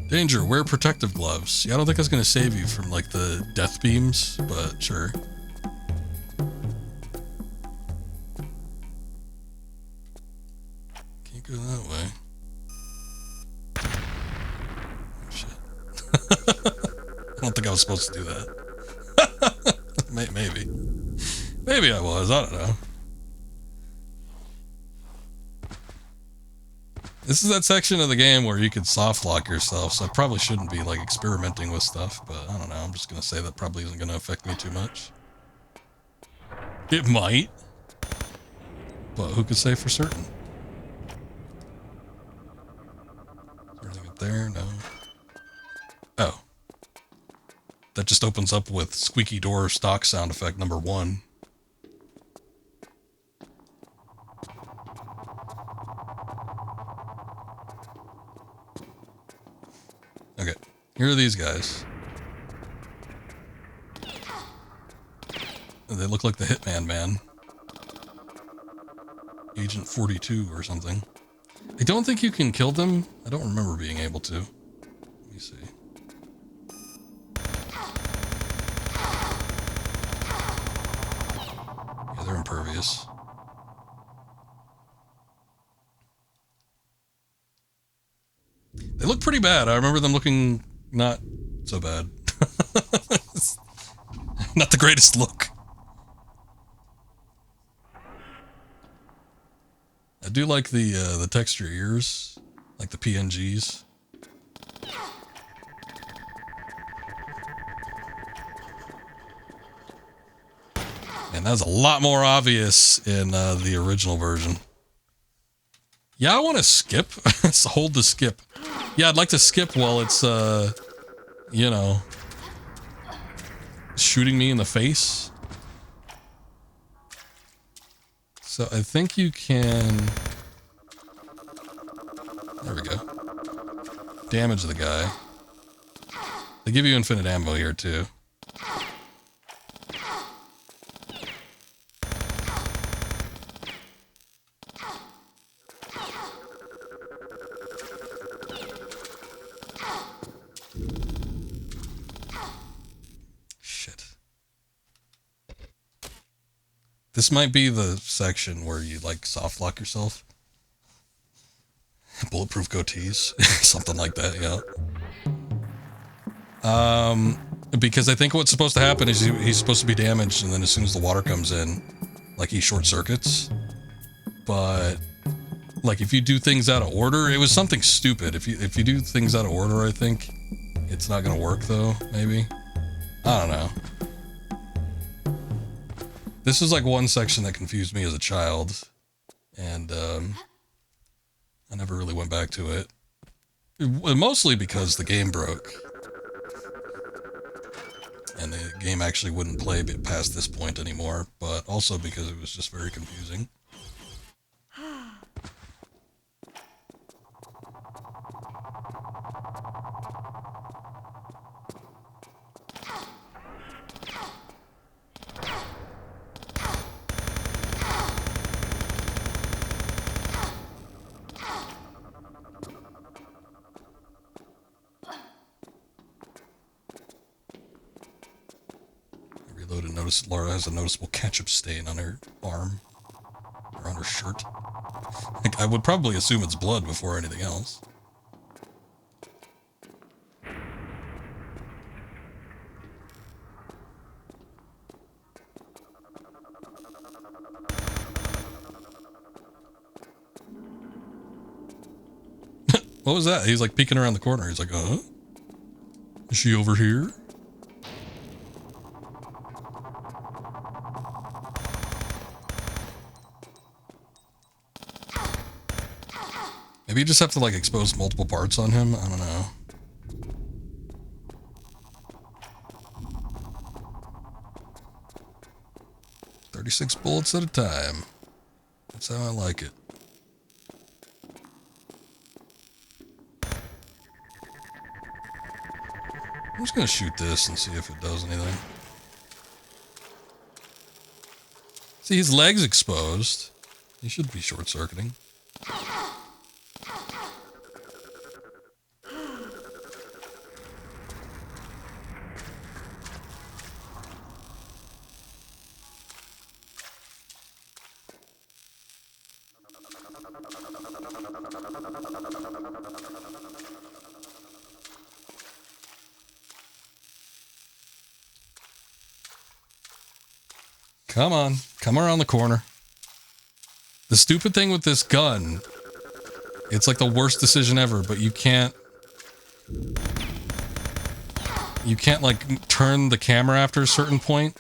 Danger, wear protective gloves. Yeah, I don't think that's gonna save you from like the death beams, but sure. Can't go that way. Oh, shit. I don't think I was supposed to do that. Maybe. Maybe I was, I don't know. This is that section of the game where you could soft lock yourself, so I probably shouldn't be like experimenting with stuff, but I don't know, I'm just gonna say that probably isn't gonna affect me too much. It might, but who could say for certain? Is there anything up there? No. Oh. That just opens up with squeaky door stock sound effect number 1. Okay, here are these guys. They look like the Hitman man. Agent 42 or something. I don't think you can kill them. I don't remember being able to. Let me see. Yeah, they're impervious. They look pretty bad. I remember them looking not so bad. Not the greatest look. I do like the texture ears, like the PNGs. And that was a lot more obvious in the original version. Yeah, I want to skip. So hold the skip. Yeah, I'd like to skip while it's, you know, shooting me in the face. So I think you can... There we go. Damage the guy. They give you infinite ammo here, too. This might be the section where you, like, soft lock yourself. Bulletproof goatees. Something like that, yeah. Because I think what's supposed to happen is he's supposed to be damaged, and then as soon as the water comes in, like, he short circuits. But, like, if you do things out of order, it was something stupid. If you do things out of order, I think it's not gonna work, though, maybe. I don't know. This is like one section that confused me as a child, and I never really went back to it. Mostly because the game broke, and the game actually wouldn't play past this point anymore, but also because it was just very confusing. Laura has a noticeable ketchup stain on her arm, or on her shirt. Like, I would probably assume it's blood before anything else. What was that? He's like peeking around the corner. He's like, is she over here? Maybe you just have to like expose multiple parts on him. I don't know. "36 bullets at a time. That's how I like it." I'm just gonna shoot this and see if it does anything. See, his leg's exposed. He should be short-circuiting. Come on, come around the corner. The stupid thing with this gun, it's like the worst decision ever, but you can't like turn the camera after a certain point.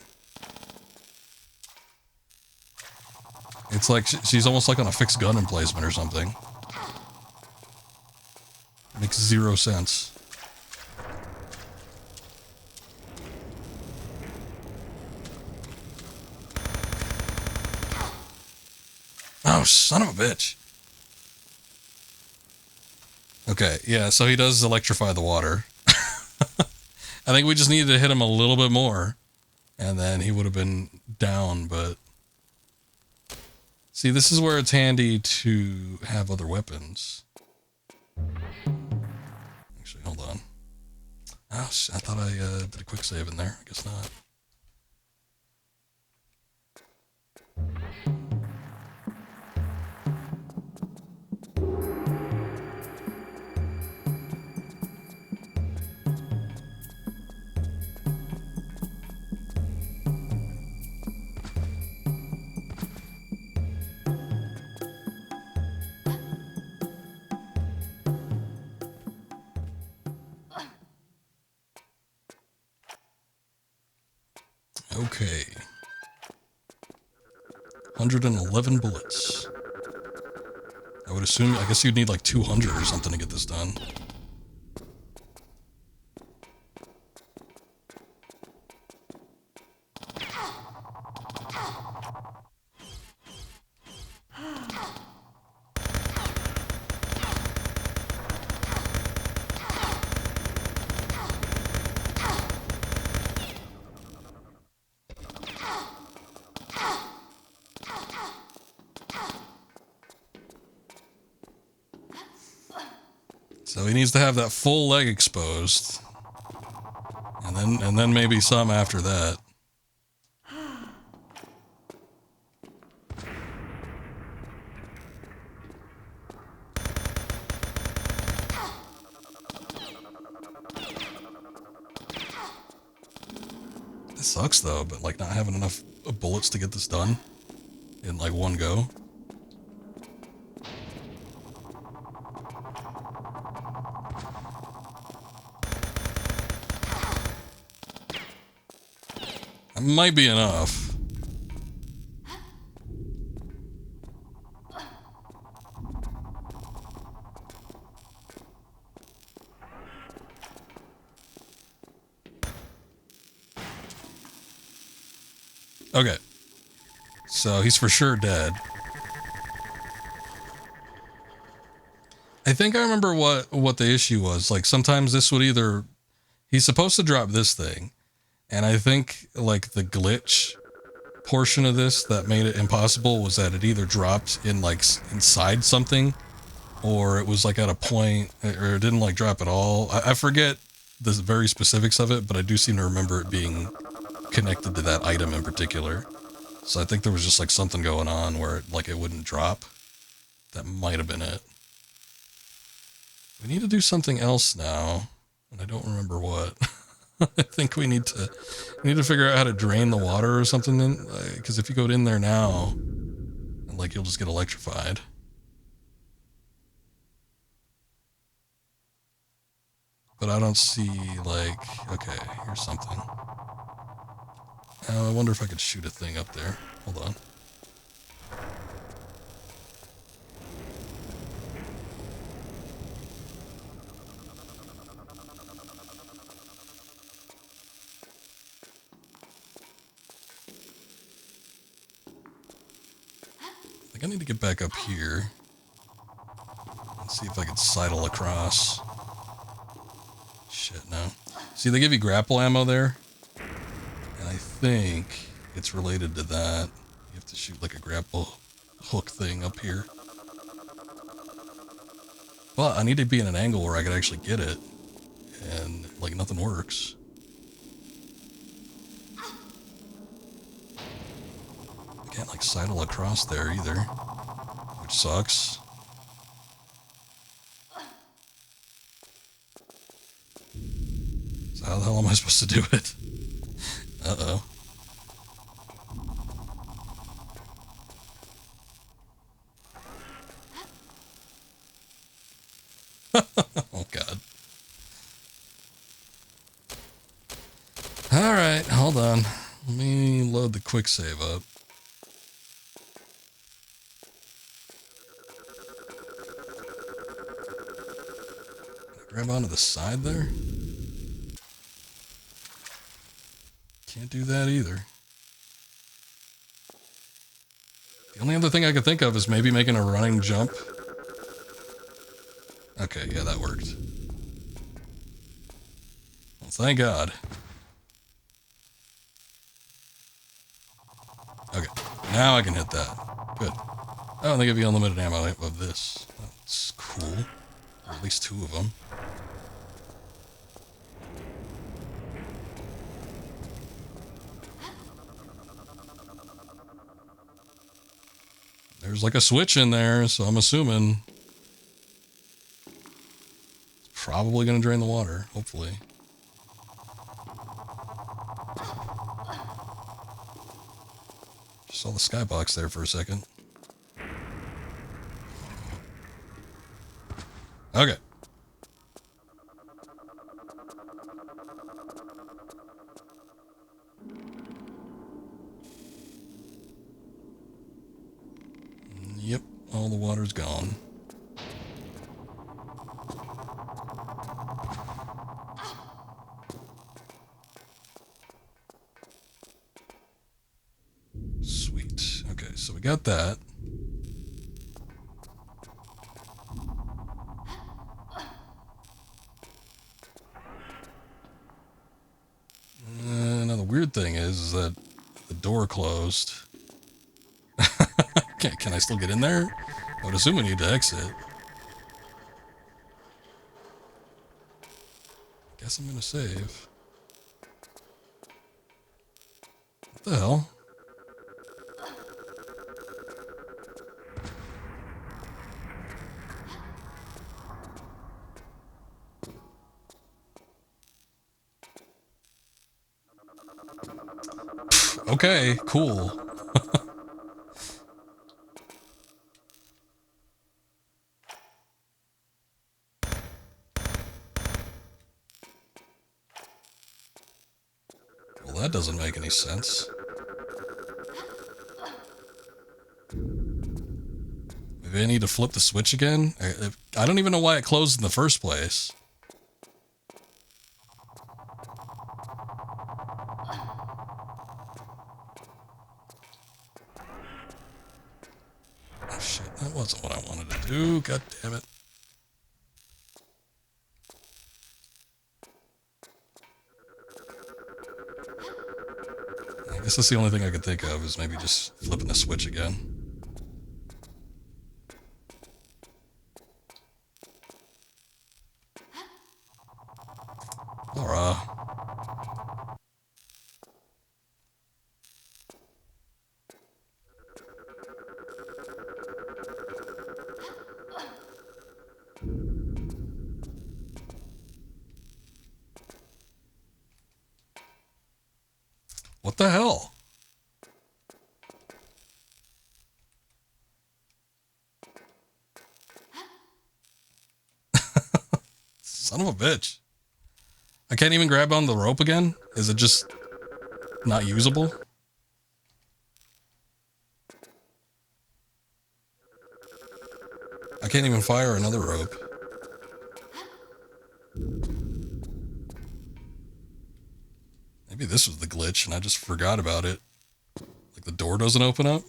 It's like she's almost like on a fixed gun emplacement or something. Makes zero sense. Oh, son of a bitch. Okay, yeah, so he does electrify the water. I think we just needed to hit him a little bit more, and then he would have been down, but... See, this is where it's handy to have other weapons. Actually, hold on. Oh, I thought I did a quick save in there. I guess not. Okay. 111 bullets. I would assume, I guess you'd need like 200 or something to get this done. So he needs to have that full leg exposed. And then maybe some after that. This sucks though, but like not having enough bullets to get this done in like one go. That might be enough. Okay. So he's for sure dead. I think I remember what the issue was. Like sometimes this would either... He's supposed to drop this thing. And I think like the glitch portion of this that made it impossible was that it either dropped in like inside something, or it was like at a point, or it didn't like drop at all. I forget the very specifics of it, but I do seem to remember it being connected to that item in particular. So I think there was just like something going on where it wouldn't drop. That might have been it. We need to do something else now, and I don't remember what. I think we need to figure out how to drain the water or something, because if you go in there now, like you'll just get electrified. But I don't see, like... Okay, here's something. I wonder if I could shoot a thing up there. Hold on. I think I need to get back up here. And see if I can sidle across. Shit, no. See, they give you grapple ammo there. And I think it's related to that. You have to shoot like a grapple hook thing up here. But I need to be in an angle where I could actually get it. And, like, nothing works. I can't, like, sidle across there either. Which sucks. So how the hell am I supposed to do it? Uh-oh. Oh, God. Alright, hold on. Let me load the quick save up. Grab onto the side there? Can't do that either. The only other thing I could think of is maybe making a running jump. Okay, yeah, that worked. Well, thank God. Okay, now I can hit that. Good. Oh, and they give you unlimited ammo of this. That's cool. Or at least 2 of them. There's like a switch in there, so I'm assuming it's probably going to drain the water, hopefully. Just saw the skybox there for a second. Okay. Yep, all the water's gone. Sweet. Okay, so we got that. Now the weird thing is that the door closed. Can I still get in there? I would assume we need to exit. Guess I'm gonna save. What the hell? Okay, cool. Well, that doesn't make any sense. Maybe I need to flip the switch again? I don't even know why it closed in the first place. Oh shit, that wasn't what I wanted to do. God damn it. I guess that's the only thing I could think of is maybe just flipping the switch again. Alright. What the hell? Son of a bitch. I can't even grab on the rope again? Is it just not usable? I can't even fire another rope. Maybe this was the glitch and I just forgot about it. Like the door doesn't open up?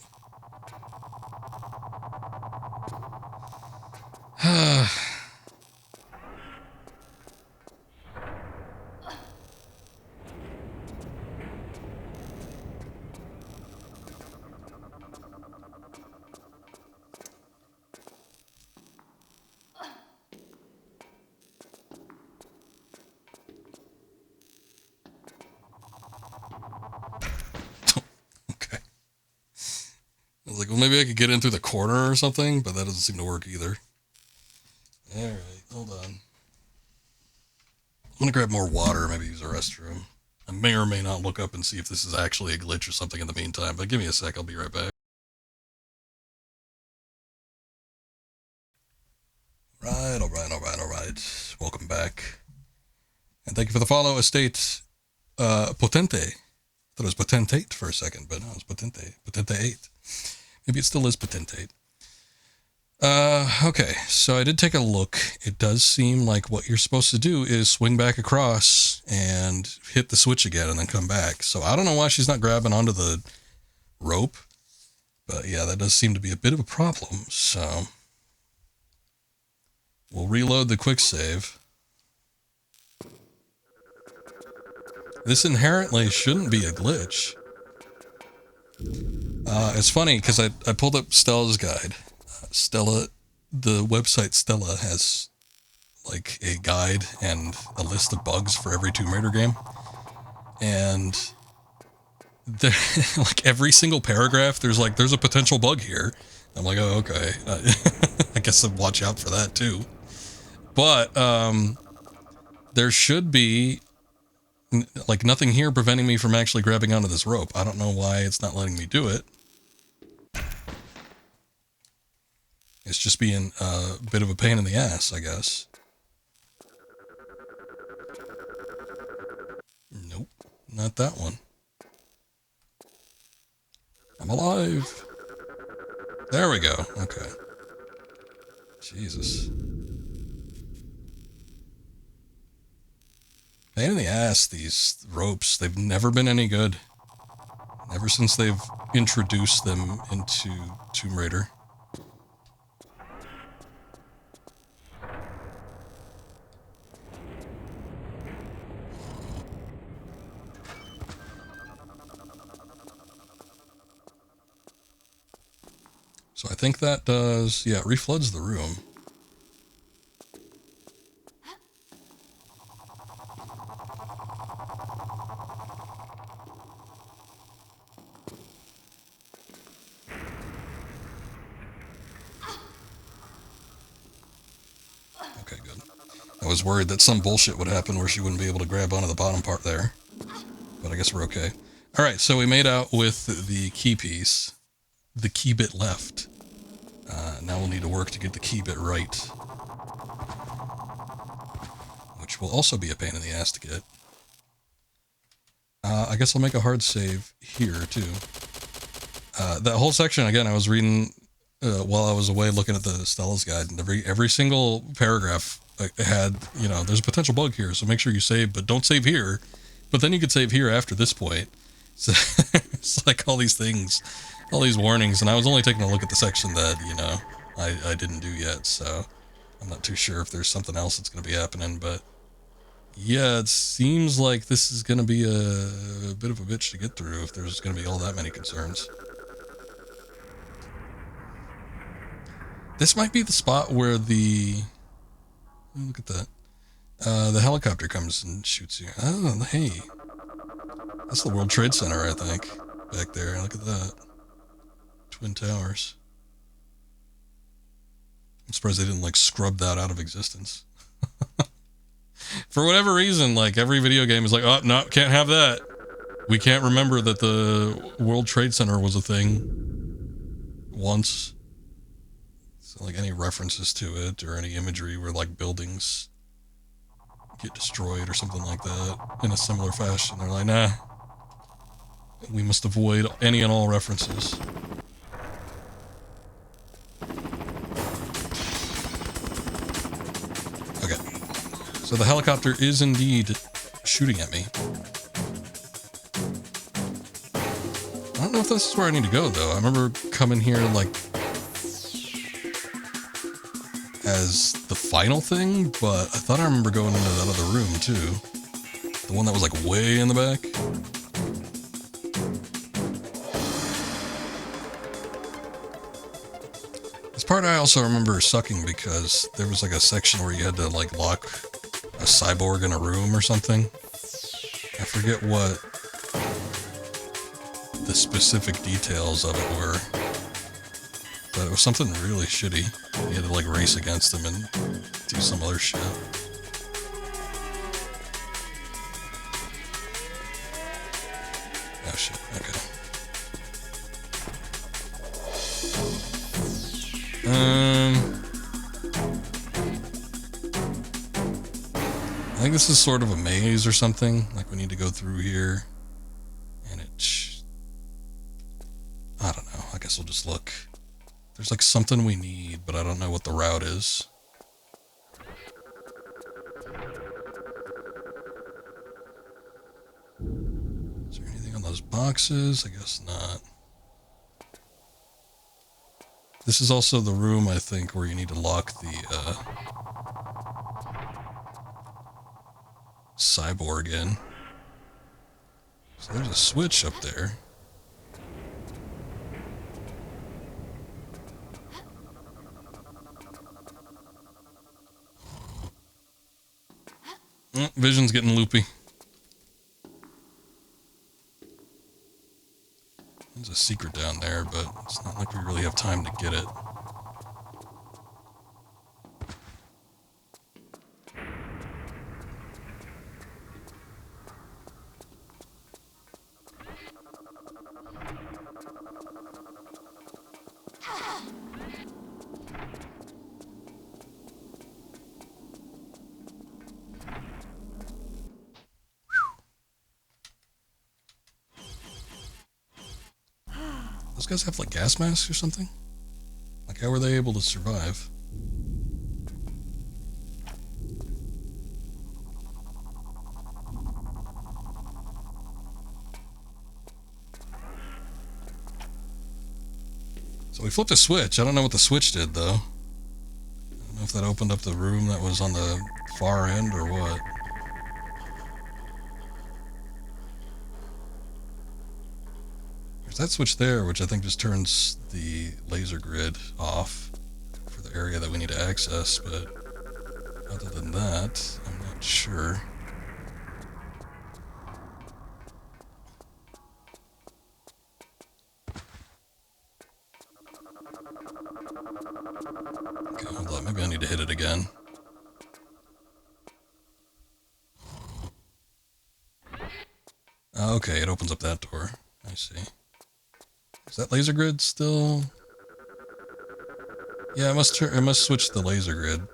Okay. I was like, well, maybe I could get in through the corner or something, but that doesn't seem to work either. Alright, hold on. I'm gonna grab more water, maybe use the restroom. I may or may not look up and see if this is actually a glitch or something in the meantime, but give me a sec, I'll be right back. Alright. Welcome back. And thank you for the follow, Estate Potente. I thought it was Potentate for a second, but no, it's Potente. Potente8. Maybe it still is Potentate. Okay, so I did take a look. It does seem like what you're supposed to do is swing back across and hit the switch again and then come back. So I don't know why she's not grabbing onto the rope. But yeah, that does seem to be a bit of a problem. So we'll reload the quick save. This inherently shouldn't be a glitch. It's funny because I pulled up Stella's guide. Stella, the website Stella has like a guide and a list of bugs for every Tomb Raider game. And there, like every single paragraph, there's a potential bug here. I'm like, oh, okay. I guess I'll watch out for that too. But there should be like nothing here preventing me from actually grabbing onto this rope. I don't know why it's not letting me do it. It's just being a bit of a pain in the ass, I guess. Nope, not that one. I'm alive. There we go. Okay. Jesus. Pain in the ass, these ropes. They've never been any good. Ever since they've introduced them into Tomb Raider. So I think that does, yeah, it refloods the room. Okay, good. I was worried that some bullshit would happen where she wouldn't be able to grab onto the bottom part there. But I guess we're okay. Alright, so we made out with the key piece. The key bit left. Now we'll need to work to get the key bit right. Which will also be a pain in the ass to get. I guess I'll make a hard save here, too. That whole section, again, I was reading while I was away looking at the Stella's guide, and every single paragraph had, you know, there's a potential bug here, so make sure you save, but don't save here. But then you could save here after this point. So it's like all these things, all these warnings, and I was only taking a look at the section that, you know, I didn't do yet, so I'm not too sure if there's something else that's going to be happening, but yeah, it seems like this is going to be a bit of a bitch to get through if there's going to be all that many concerns. This might be the spot where look at that. The helicopter comes and shoots you. Oh, hey. That's the World Trade Center, I think. Back there. Look at that. Twin Towers. I'm surprised they didn't, like, scrub that out of existence. For whatever reason, like, every video game is like, oh, no, can't have that. We can't remember that the World Trade Center was a thing once. So, like, any references to it or any imagery where, like, buildings get destroyed or something like that in a similar fashion. They're like, nah, we must avoid any and all references. Okay, so the helicopter is indeed shooting at me. I don't know if this is where I need to go, though. I remember coming here, like, as the final thing, but I thought I remember going into that other room, too. The one that was, like, way in the back. This part I also remember sucking because there was, like, a section where you had to, like, lock a cyborg in a room or something. I forget what the specific details of it were, but it was something really shitty. You had to like race against them and do some other shit. Oh shit, okay. I think this is sort of a maze or something, like we need to go through here. I don't know. I guess we'll just look. There's like something we need, but I don't know what the route is. Is there anything on those boxes? I guess not. This is also the room, I think, where you need to lock the cyborg in. So there's a switch up there. Vision's getting loopy. There's a secret down there, but it's not like we really have time to get it. Those guys have like gas masks or something? Like how were they able to survive? So we flipped a switch. I don't know what the switch did though. I don't know if that opened up the room that was on the far end or what. There's that switch there, which I think just turns the laser grid off for the area that we need to access, but other than that, I'm not sure. Okay, hold on, maybe I need to hit it again. Okay, it opens up that door. I see. Is that laser grid still? Yeah, it must switch the laser grid.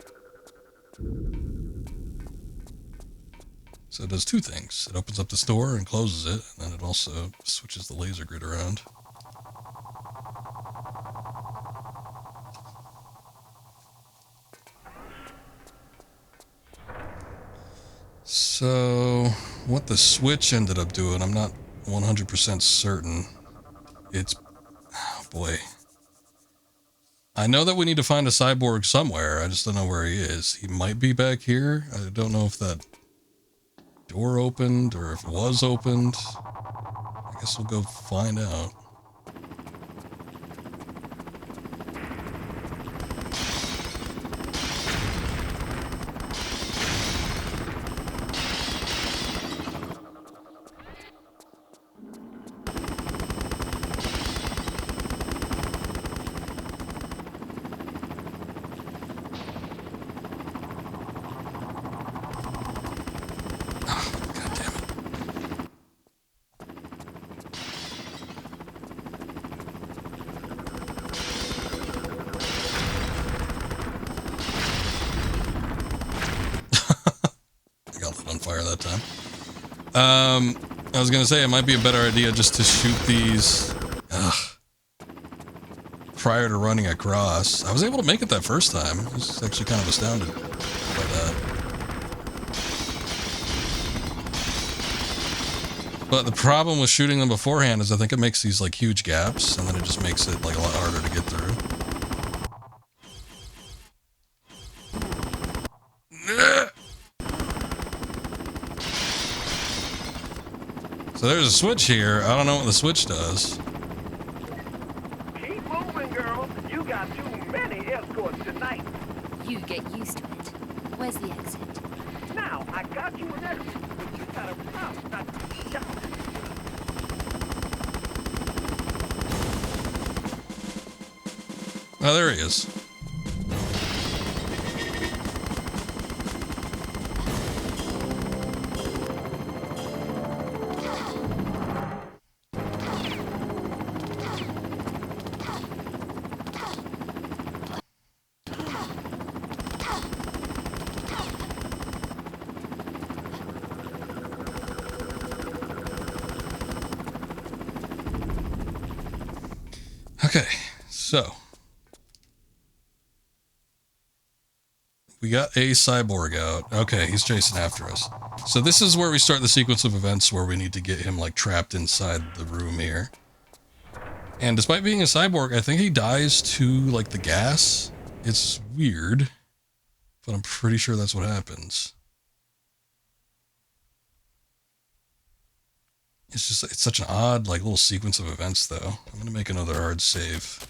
So it does two things. It opens up this door and closes it, and then it also switches the laser grid around. So what the switch ended up doing, I'm not 100% certain. It's... oh boy. I know that we need to find a cyborg somewhere. I just don't know where he is. He might be back here. I don't know if that door opened or if it was opened. I guess we'll go find out. I was gonna say it might be a better idea just to shoot these prior to running across. I was able to make it that first time. I was actually kind of astounded by that. But the problem with shooting them beforehand is I think it makes these like huge gaps, and then it just makes it like a lot harder to get through. So there's a switch here. I don't know what the switch does. Keep moving, girl. You got too many escorts tonight. You get used to it. Where's the exit? Now, I got you an exit, but you gotta promise not to shout. Oh, there he is. Okay, so we got a cyborg out. Okay, he's chasing after us. So this is where we start the sequence of events where we need to get him like trapped inside the room here. And despite being a cyborg, I think he dies to like the gas. It's weird, but I'm pretty sure that's what happens. It's just, it's such an odd, like, little sequence of events, though. I'm gonna make another hard save.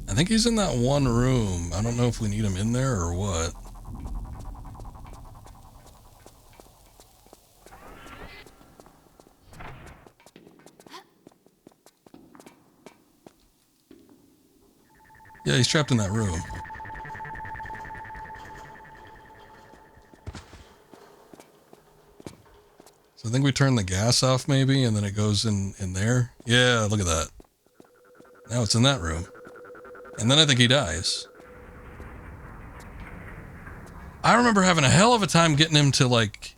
I think he's in that one room. I don't know if we need him in there or what. Yeah, he's trapped in that room. So I think we turn the gas off maybe, and then it goes in there. Yeah, look at that. Now it's in that room. And then I think he dies. I remember having a hell of a time getting him to, like,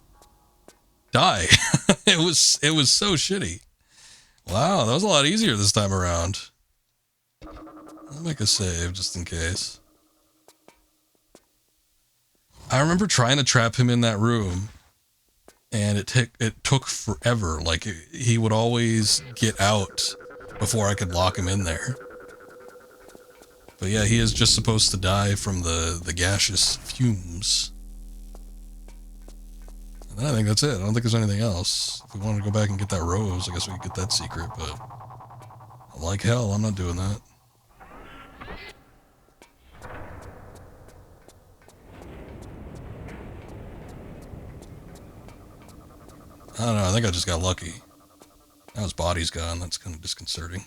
die. It was so shitty. Wow, that was a lot easier this time around. I'll make a save just in case. I remember trying to trap him in that room, and it took forever. Like, he would always get out before I could lock him in there. But yeah, he is just supposed to die from the gaseous fumes. And then I think that's it. I don't think there's anything else. If we wanted to go back and get that rose, I guess we could get that secret, but like hell, I'm not doing that. I don't know, I think I just got lucky. Now his body's gone, that's kind of disconcerting.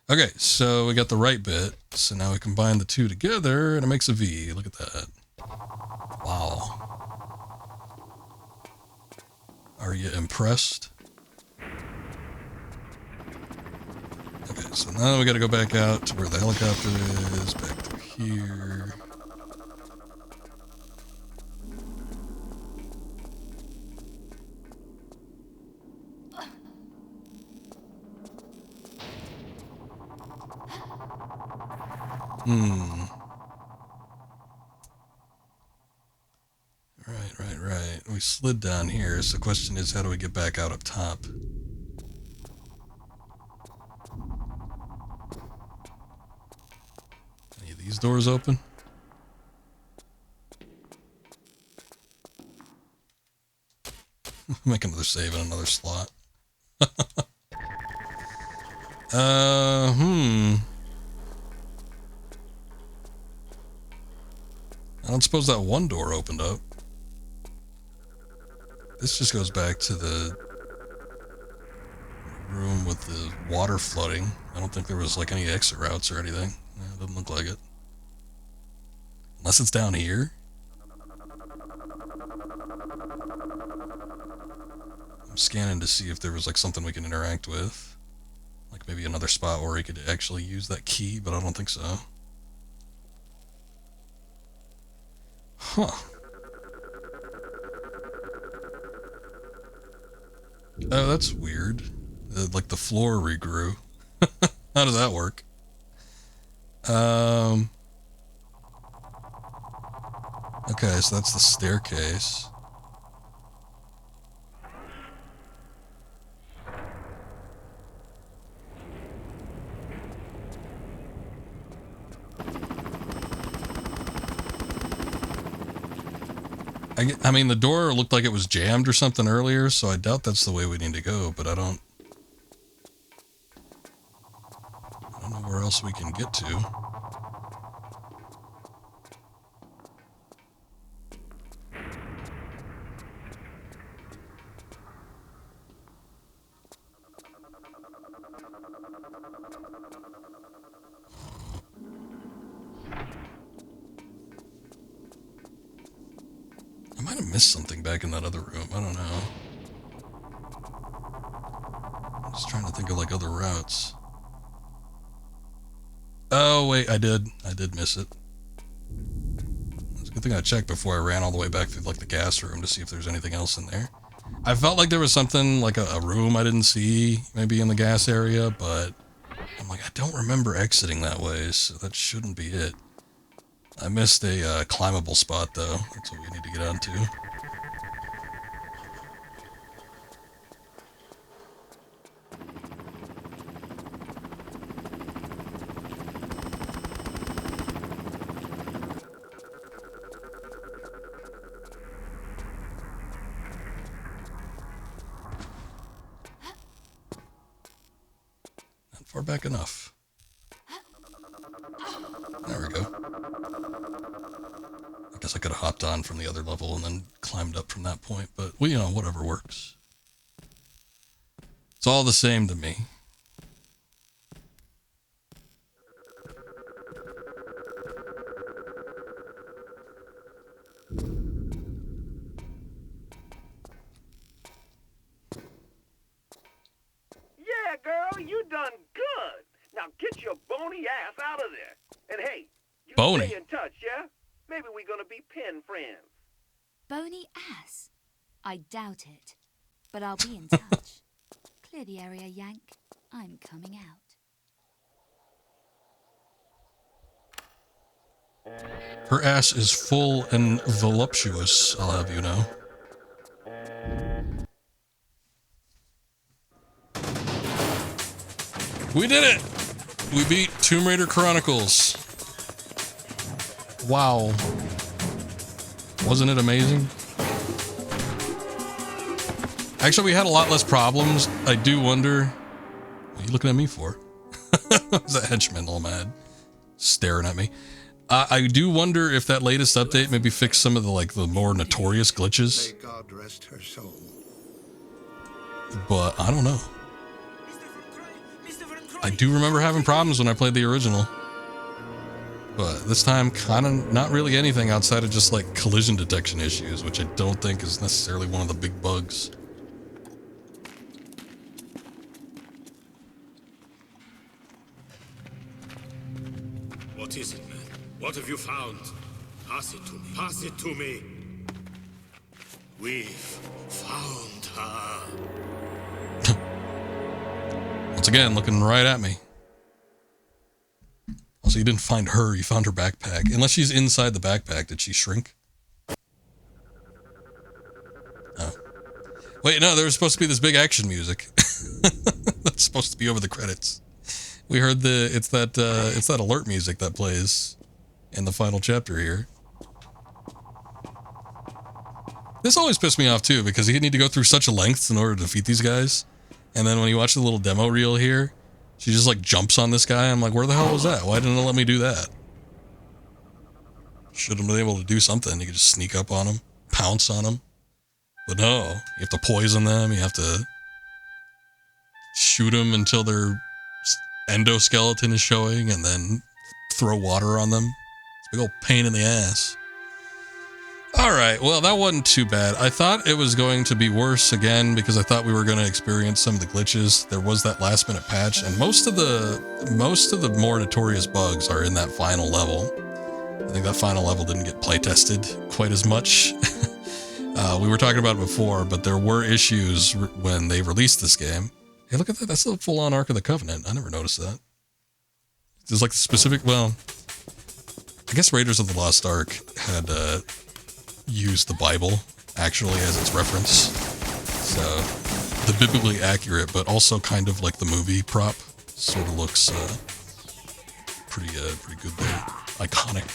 Okay, so we got the right bit, so now we combine the two together, and it makes a V. Look at that. Wow. Are you impressed? Okay, so now we gotta go back out to where the helicopter is, back through here. Right. We slid down here, so the question is, how do we get back out up top? Any of these doors open? Make another save in another slot. don't suppose that one door opened up. This just goes back to the room with the water flooding. I don't think there was like any exit routes or anything. It doesn't look like it. Unless it's down here. I'm scanning to see if there was like something we can interact with. Like maybe another spot where we could actually use that key, but I don't think so. Huh. Oh, that's weird. Like the floor regrew. How does that work? Okay, so that's the staircase. I mean, the door looked like it was jammed or something earlier, so I doubt that's the way we need to go, but I don't know where else we can get to. I might have missed something back in that other room. I don't know. I'm just trying to think of like other routes. Oh, wait, I did miss it. It's a good thing I checked before I ran all the way back through like the gas room to see if there's anything else in there. I felt like there was something like a room I didn't see maybe in the gas area, but I'm like, I don't remember exiting that way, so that shouldn't be it. I missed a climbable spot, though. That's what we need to get onto. Not far back enough. There we go. I guess I could have hopped on from the other level and then climbed up from that point, but, well, you know, whatever works. It's all the same to me. Yeah, girl, you done good. Now get your bony ass out of there. And hey, you Bony? stay in touch, yeah? Maybe we're gonna be pen friends. Bony ass? I doubt it. But I'll be in touch. Clear the area, Yank. I'm coming out. Her ass is full and voluptuous, I'll have you know. We did it! We beat Tomb Raider Chronicles. Wow. Wasn't it amazing? Actually, we had a lot less problems. I do wonder... What are you looking at me for? Is that henchman all mad? Staring at me. I do wonder if that latest update maybe fixed some of the more notorious glitches. May God rest her soul. But I don't know. I do remember having problems when I played the original. But this time, kind of not really anything outside of just like collision detection issues, which I don't think is necessarily one of the big bugs. What is it, man? What have you found? Pass it to me. Pass it to me. We've found her. Once again, looking right at me. Also, you didn't find her, you found her backpack. Unless she's inside the backpack. Did she shrink? Oh. Wait, no, there was supposed to be this big action music. That's supposed to be over the credits. We heard it's that alert music that plays in the final chapter here. This always pissed me off too, because you need to go through such lengths in order to defeat these guys. And then when you watch the little demo reel here, she just like jumps on this guy. I'm like, where the hell was that? Why didn't it let me do that? Should have been able to do something. You could just sneak up on them, pounce on them. But no, you have to poison them. You have to shoot them until their endoskeleton is showing and then throw water on them. It's a big old pain in the ass. Alright, well, that wasn't too bad. I thought it was going to be worse again because I thought we were going to experience some of the glitches. There was that last minute patch, and most of the more notorious bugs are in that final level. I think that final level didn't get play tested quite as much. We were talking about it before, but there were issues when they released this game. Hey, look at that. That's the full-on Ark of the Covenant. I never noticed that. There's like the specific, well, I guess Raiders of the Lost Ark had used the Bible actually as its reference. So the biblically accurate, but also kind of like the movie prop sort of looks pretty good there. Iconic.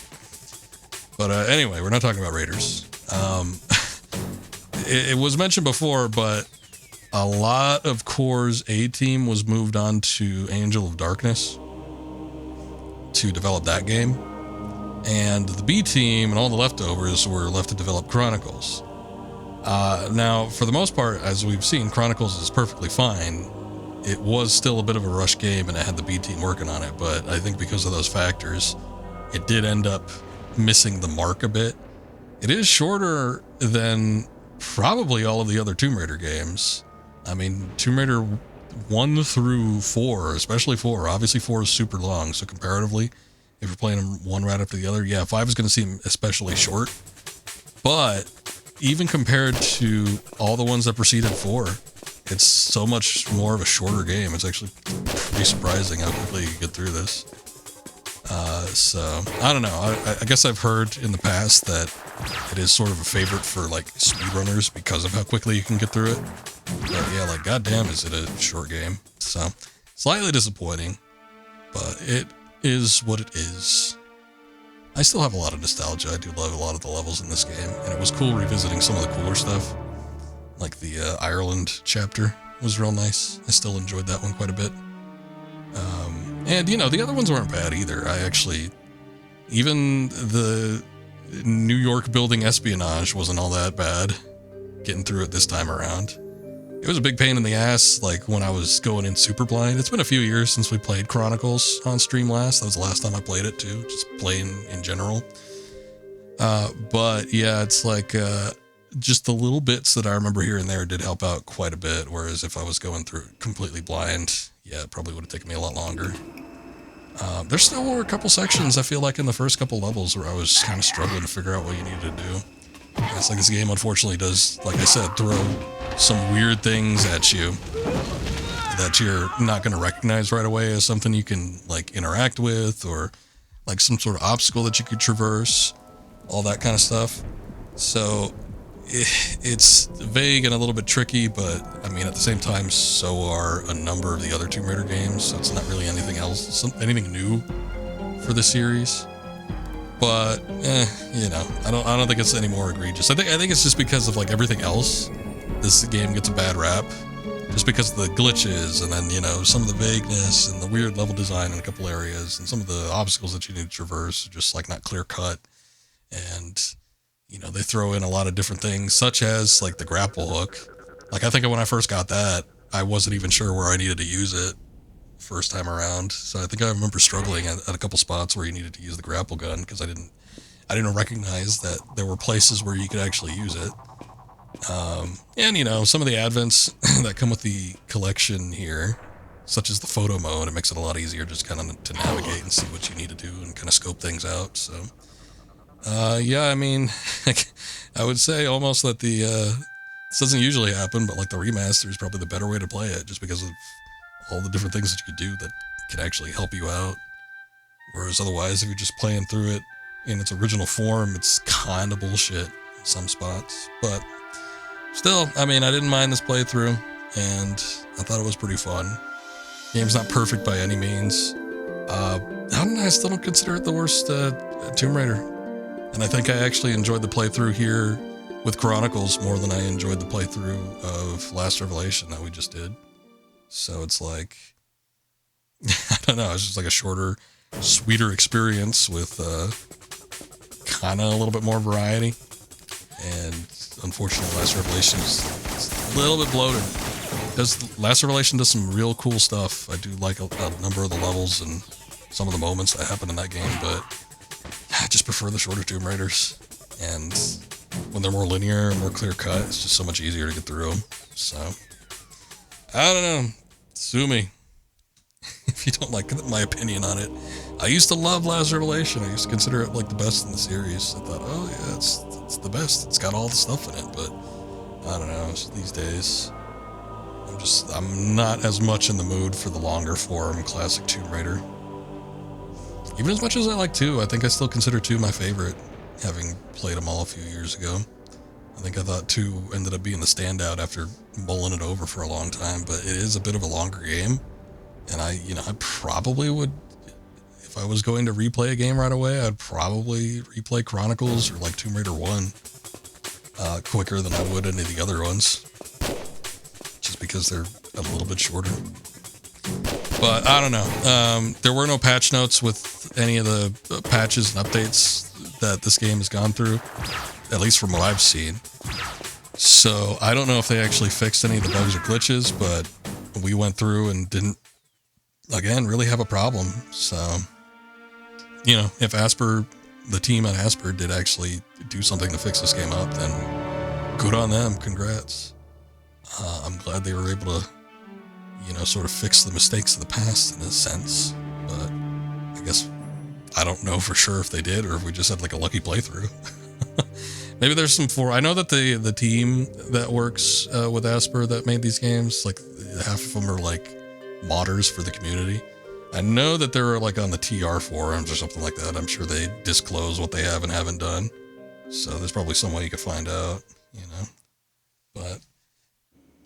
But anyway, we're not talking about Raiders. It was mentioned before, but a lot of Core's A team was moved on to Angel of Darkness to develop that game. And the B team and all the leftovers were left to develop Chronicles. Now, for the most part, as we've seen, Chronicles is perfectly fine. It was still a bit of a rush game and it had the B team working on it, but I think because of those factors, it did end up missing the mark a bit. It is shorter than probably all of the other Tomb Raider games. I mean, Tomb Raider 1 through 4, especially 4, obviously 4 is super long, so comparatively, if you're playing them one right after the other, yeah, 5 is going to seem especially short. But even compared to all the ones that preceded 4, it's so much more of a shorter game. It's actually pretty surprising how quickly you get through this. So, I don't know. I guess I've heard in the past that it is sort of a favorite for, like, speedrunners because of how quickly you can get through it. But yeah, like, goddamn, is it a short game. So, slightly disappointing, but it is what it is. I still have a lot of nostalgia. I do love a lot of the levels in this game, and it was cool revisiting some of the cooler stuff. Like the Ireland chapter was real nice. I still enjoyed that one quite a bit. And, you know, the other ones weren't bad either. I actually, even the New York building espionage wasn't all that bad getting through it this time around. It was a big pain in the ass, like when I was going in super blind. It's been a few years since we played Chronicles on stream last. That was the last time I played it too, just playing in general. But yeah, it's like just the little bits that I remember here and there did help out quite a bit. Whereas if I was going through it completely blind, yeah, it probably would have taken me a lot longer. There still were a couple sections, I feel like, in the first couple levels where I was kind of struggling to figure out what you needed to do. It's like this game, unfortunately, does, like I said, throw some weird things at you that you're not going to recognize right away as something you can, like, interact with or, like, some sort of obstacle that you could traverse, all that kind of stuff. So it's vague and a little bit tricky, but I mean, at the same time, so are a number of the other Tomb Raider games, so it's not really anything else, anything new for the series. But, you know, I don't think it's any more egregious. I think it's just because of, like, everything else, this game gets a bad rap. Just because of the glitches, and then, you know, some of the vagueness, and the weird level design in a couple areas, and some of the obstacles that you need to traverse are just, like, not clear-cut. And, you know, they throw in a lot of different things, such as, like, the grapple hook. Like, I think when I first got that, I wasn't even sure where I needed to use it first time around. So I think I remember struggling at a couple spots where you needed to use the grapple gun because I didn't recognize that there were places where you could actually use it. And, you know, some of the advents that come with the collection here, such as the photo mode, it makes it a lot easier just kind of to navigate and see what you need to do and kind of scope things out. So, yeah, I mean, I would say almost that this doesn't usually happen, but like the remaster is probably the better way to play it just because of all the different things that you could do that can actually help you out. Whereas otherwise, if you're just playing through it in its original form, it's kind of bullshit in some spots. But still, I mean, I didn't mind this playthrough, and I thought it was pretty fun. Game's not perfect by any means. I don't know, I still don't consider it the worst Tomb Raider. And I think I actually enjoyed the playthrough here with Chronicles more than I enjoyed the playthrough of Last Revelation that we just did. So it's like, I don't know, it's just like a shorter, sweeter experience with kind of a little bit more variety. And unfortunately, Last Revelation is a little bit bloated. Last Revelation does some real cool stuff. I do like a number of the levels and some of the moments that happen in that game, but I just prefer the shorter Tomb Raiders. And when they're more linear and more clear cut, it's just so much easier to get through them. So, I don't know. Sue me if you don't like my opinion on it. I used to love Last Revelation. I used to consider it like the best in the series. I thought, oh yeah, it's the best. It's got all the stuff in it, but I don't know. These days, I'm not as much in the mood for the longer form classic Tomb Raider. Even as much as I like 2, I think I still consider 2 my favorite, having played them all a few years ago. I thought 2 ended up being the standout after mulling it over for a long time, but it is a bit of a longer game. And I probably would, if I was going to replay a game right away, I'd probably replay Chronicles or like Tomb Raider 1 quicker than I would any of the other ones. Just because they're a little bit shorter. But I don't know. There were no patch notes with any of the patches and updates that this game has gone through, at least from what I've seen. So I don't know if they actually fixed any of the bugs or glitches, but we went through and didn't, again, really have a problem. So, if the team at Asper did actually do something to fix this game up, then good on them. Congrats. I'm glad they were able to, sort of fix the mistakes of the past in a sense. But I guess I don't know for sure if they did or if we just had like a lucky playthrough. Maybe there's some I know that the team that works with Asper that made these games, like half of them are like modders for the community. I know that they're like on the TR forums or something like that. I'm sure they disclose what they have and haven't done. So there's probably some way you could find out, But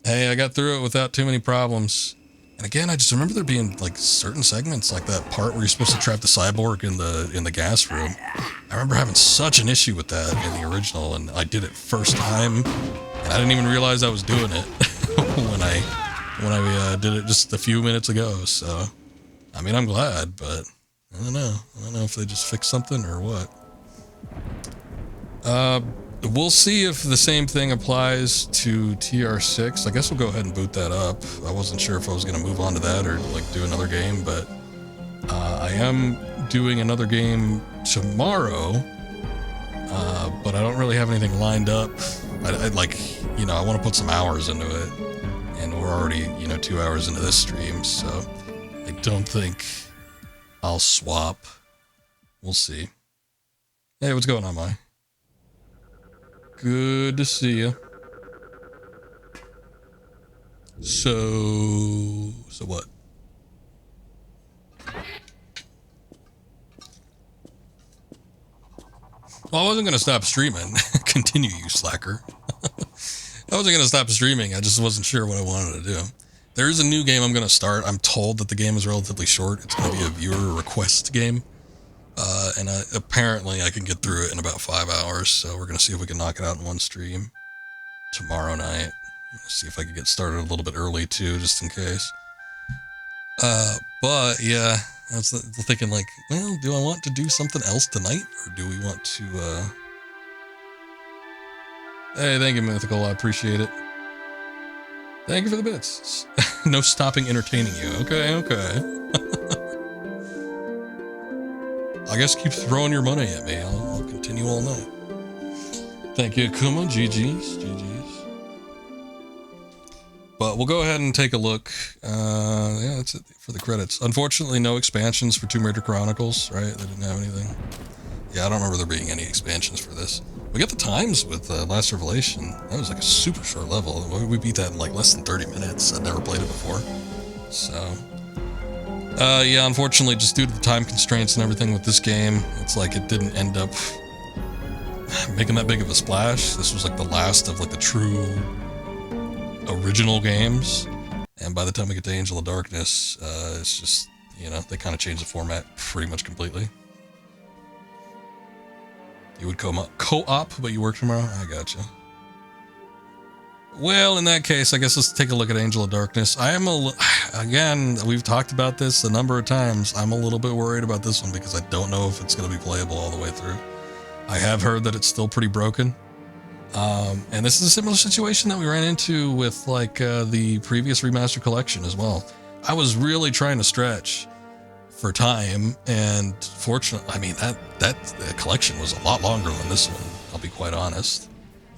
hey, I got through it without too many problems. And again, I just remember there being like certain segments, like that part where you're supposed to trap the cyborg in the gas room. I remember having such an issue with that in the original, and I did it first time, and I didn't even realize I was doing it when I did it just a few minutes ago. So, I mean, I'm glad, but I don't know. I don't know if they just fixed something or what. We'll see if the same thing applies to TR6. I guess we'll go ahead and boot that up. I wasn't sure if I was going to move on to that or like do another game, but I am doing another game tomorrow, but I don't really have anything lined up. I want to put some hours into it, and we're already, 2 hours into this stream, so I don't think I'll swap. We'll see. Hey, what's going on, Mai? Good to see you. So what? Well, I wasn't going to stop streaming. Continue, you slacker. I wasn't going to stop streaming. I just wasn't sure what I wanted to do. There is a new game I'm going to start. I'm told that the game is relatively short. It's going to be a viewer request game. And apparently I can get through it in about 5 hours, so we're going to see if we can knock it out in one stream tomorrow night. See if I can get started a little bit early, too, just in case. But, yeah, I was thinking, like, well, do I want to do something else tonight, or do we want to, Hey, thank you, Mythical, I appreciate it. Thank you for the bits. No stopping entertaining you. Okay. I guess keep throwing your money at me. I'll continue all night. Thank you, Akuma. GG's. But we'll go ahead and take a look. Yeah, that's it for the credits. Unfortunately, no expansions for Tomb Raider Chronicles, right? They didn't have anything. Yeah, I don't remember there being any expansions for this. We got the times with Last Revelation. That was like a super short level. We beat that in like less than 30 minutes. I'd never played it before. So... yeah, unfortunately, just due to the time constraints and everything with this game, it's like it didn't end up making that big of a splash. This was like the last of like the true original games. And by the time we get to Angel of Darkness, it's just, they kind of changed the format pretty much completely. You would co-op, but you work tomorrow? I gotcha. Well, in that case, I guess let's take a look at Angel of Darkness. Again, we've talked about this a number of times. I'm a little bit worried about this one because I don't know if it's going to be playable all the way through. I have heard that it's still pretty broken. And this is a similar situation that we ran into with like the previous Remastered collection as well. I was really trying to stretch for time, and fortunately, I mean, that collection was a lot longer than this one, I'll be quite honest.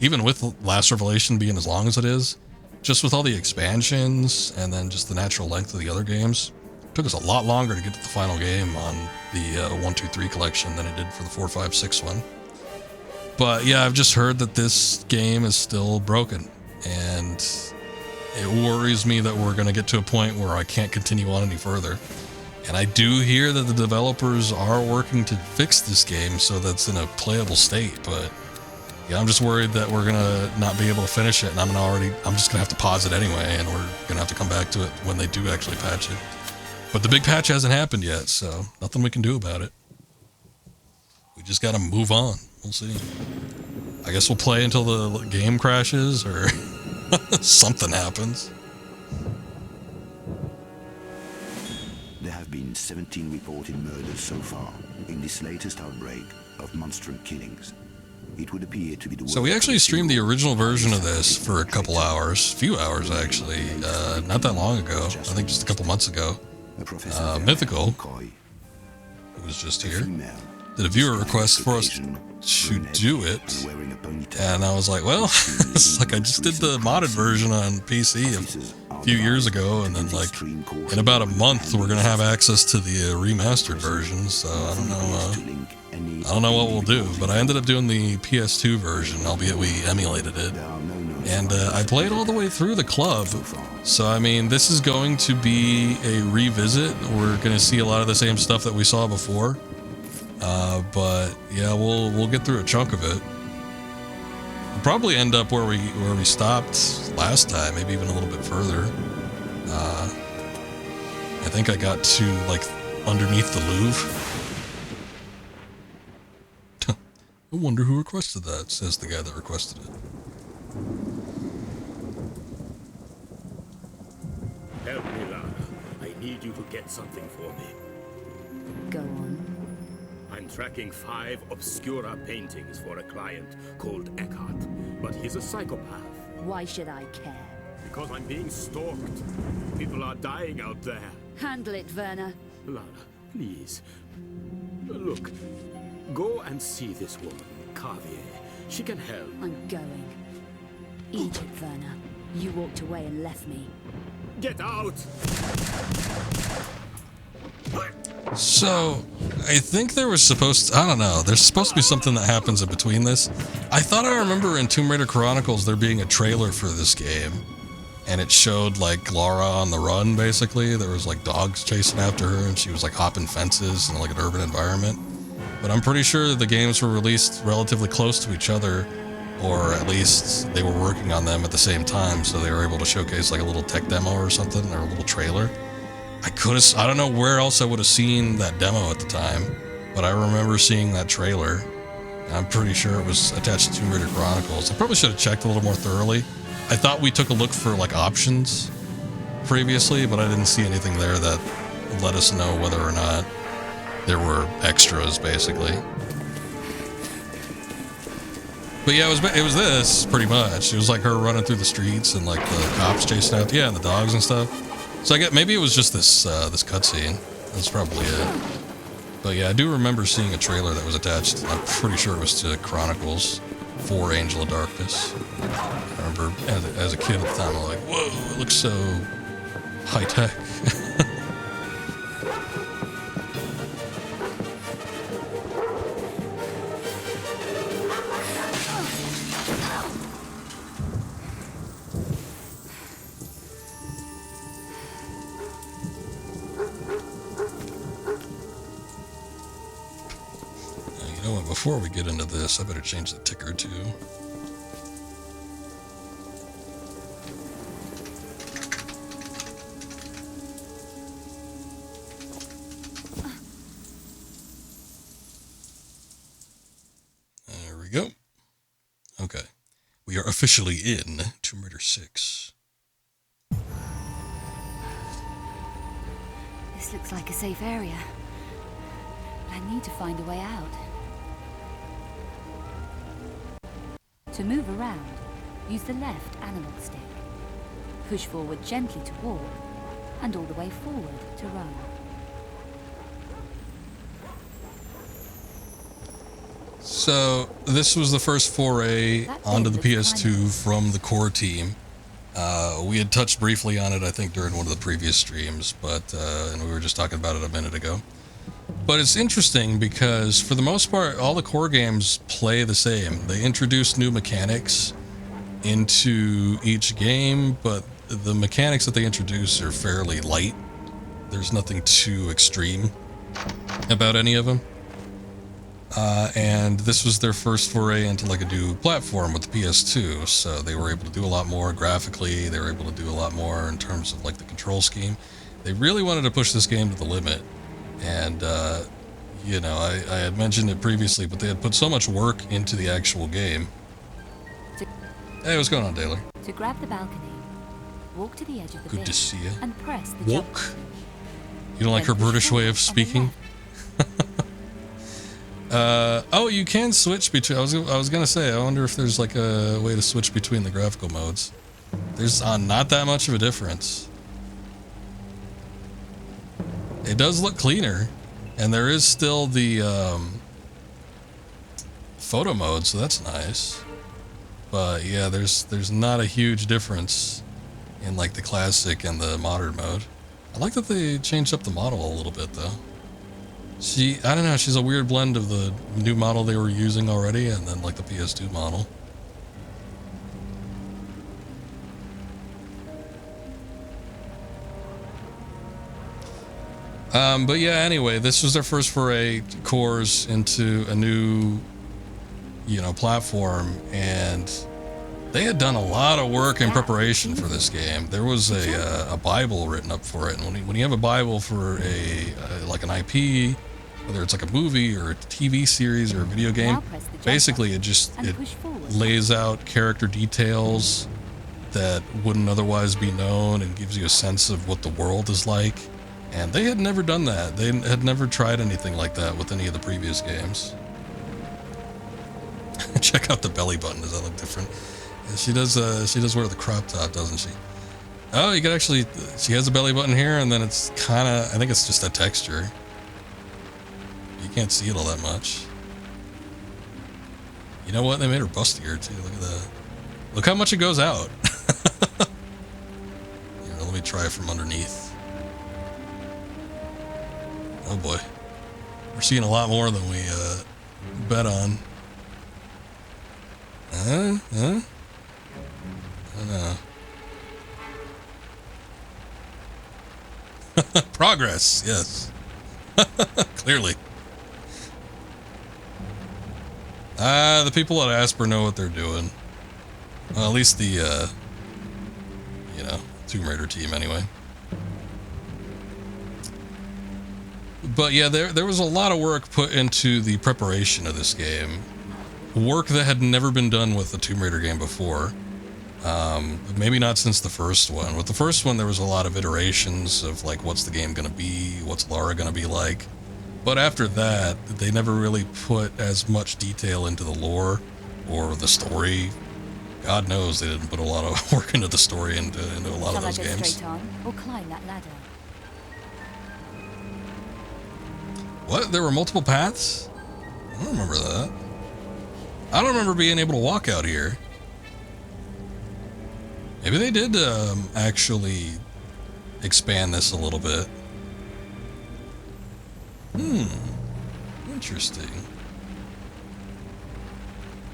Even with Last Revelation being as long as it is, just with all the expansions and then just the natural length of the other games, it took us a lot longer to get to the final game on the 1, 2, 3 collection than it did for the 4, 5, 6 one. But yeah, I've just heard that this game is still broken, and it worries me that we're going to get to a point where I can't continue on any further. And I do hear that the developers are working to fix this game so that it's in a playable state, but yeah, I'm just worried that we're gonna not be able to finish it, and I'm just gonna have to pause it anyway, and we're gonna have to come back to it when they do actually patch it. But the big patch hasn't happened yet, so nothing we can do about it. We just gotta move on. We'll see. I guess we'll play until the game crashes or something happens. There have been 17 reported murders so far in this latest outbreak of monstrous killings. It would appear to be the So we actually streamed the original version of this for a couple hours, few hours actually, not that long ago, I think just a couple months ago. Mythical, who was just here, did a viewer request for us to do it, and I was like, well, it's like I just did the modded version on PC a few years ago, and then like in about a month we're gonna have access to the remastered version, so I don't know what we'll do, but I ended up doing the PS2 version, albeit we emulated it, and I played all the way through the club. So I mean, this is going to be a revisit. We're gonna see a lot of the same stuff that we saw before. But yeah, we'll get through a chunk of it. We'll probably end up where we stopped last time, maybe even a little bit further. I think I got to like underneath the Louvre. I wonder who requested that, says the guy that requested it. Help me, Lara. I need you to get something for me. Go on. I'm tracking 5 obscura paintings for a client called Eckhart, but he's a psychopath. Why should I care? Because I'm being stalked. People are dying out there. Handle it, Werner. Lara, please. Look, go and see this woman, Carvier. She can help. I'm going. Eat it, Werner. You walked away and left me. Get out! So, I think there was supposed to, I don't know, there's supposed to be something that happens in between this. I thought I remember in Tomb Raider Chronicles there being a trailer for this game, and it showed like Lara on the run, basically. There was like dogs chasing after her, and she was like hopping fences in like an urban environment. But I'm pretty sure the games were released relatively close to each other, or at least they were working on them at the same time, so they were able to showcase like a little tech demo or something, or a little trailer. I don't know where else I would have seen that demo at the time, but I remember seeing that trailer, and I'm pretty sure it was attached to Tomb Raider Chronicles. I probably should have checked a little more thoroughly. I thought we took a look for like options previously, but I didn't see anything there that let us know whether or not there were extras, basically. But yeah, it was this, pretty much. It was like her running through the streets and like the cops chasing out, yeah, and the dogs and stuff. So I get, maybe it was just this this cutscene. That's probably it. But yeah, I do remember seeing a trailer that was attached. I'm pretty sure it was to Chronicles 4 Angel of Darkness. I remember as a kid at the time, I was like, whoa, it looks so high-tech. Before we get into this, I better change the ticker too. There we go. Okay. We are officially in Tomb Raider 6. This looks like a safe area. But I need to find a way out. To move around, use the left analog stick. Push forward gently to walk, and all the way forward to run. So this was the first foray onto the PS2 from the core team. We had touched briefly on it, I think, during one of the previous streams, but and we were just talking about it a minute ago. But it's interesting because, for the most part, all the core games play the same. They introduce new mechanics into each game, but the mechanics that they introduce are fairly light. There's nothing too extreme about any of them. And this was their first foray into like a new platform with the PS2, so they were able to do a lot more graphically. They were able to do a lot more in terms of like the control scheme. They really wanted to push this game to the limit, and you know, I had mentioned it previously, but they had put so much work into the actual game. Hey, what's going on, Taylor? To grab the balcony, walk to the edge of the Good bin to see you. and press the jump Walk? button. You don't like her Then push British way forward of and speaking? left. Oh, you can switch between. I was gonna say, I wonder if there's like a way to switch between the graphical modes. There's not that much of a difference. It does look cleaner, and there is still the photo mode, so that's nice. But yeah, there's not a huge difference in like the classic and the modern mode. I like that they changed up the model a little bit though. I don't know, she's a weird blend of the new model they were using already and then like the PS2 model. But yeah, anyway, this was their first foray, cores, into a new, you know, platform, and they had done a lot of work in preparation for this game. There was a Bible written up for it, and when you have a Bible for like an IP, whether it's like a movie or a TV series or a video game, basically it lays out character details that wouldn't otherwise be known and gives you a sense of what the world is like. And they had never done that. They had never tried anything like that with any of the previous games. Check out the belly button. Does that look different? Yeah, she does wear the crop top, doesn't she? Oh, you could actually, she has a belly button here, and then it's kind of, I think it's just a texture. You can't see it all that much. You know what? They made her bustier too. Look at that. Look how much it goes out. Here, let me try it from underneath. Oh boy. We're seeing a lot more than we bet on. I don't know. Progress, yes. Clearly. The people at Asper know what they're doing. Well, at least the, you know, Tomb Raider team anyway. But yeah, there was a lot of work put into the preparation of this game. Work that had never been done with a Tomb Raider game before. Maybe not since the first one. With the first one, there was a lot of iterations of like, what's the game going to be? What's Lara going to be like? But after that, they never really put as much detail into the lore or the story. God knows they didn't put a lot of work into the story and into a lot of those games. Straight on or climb that ladder. What? There were multiple paths? I don't remember that. I don't remember being able to walk out here. Maybe they did actually expand this a little bit. Interesting.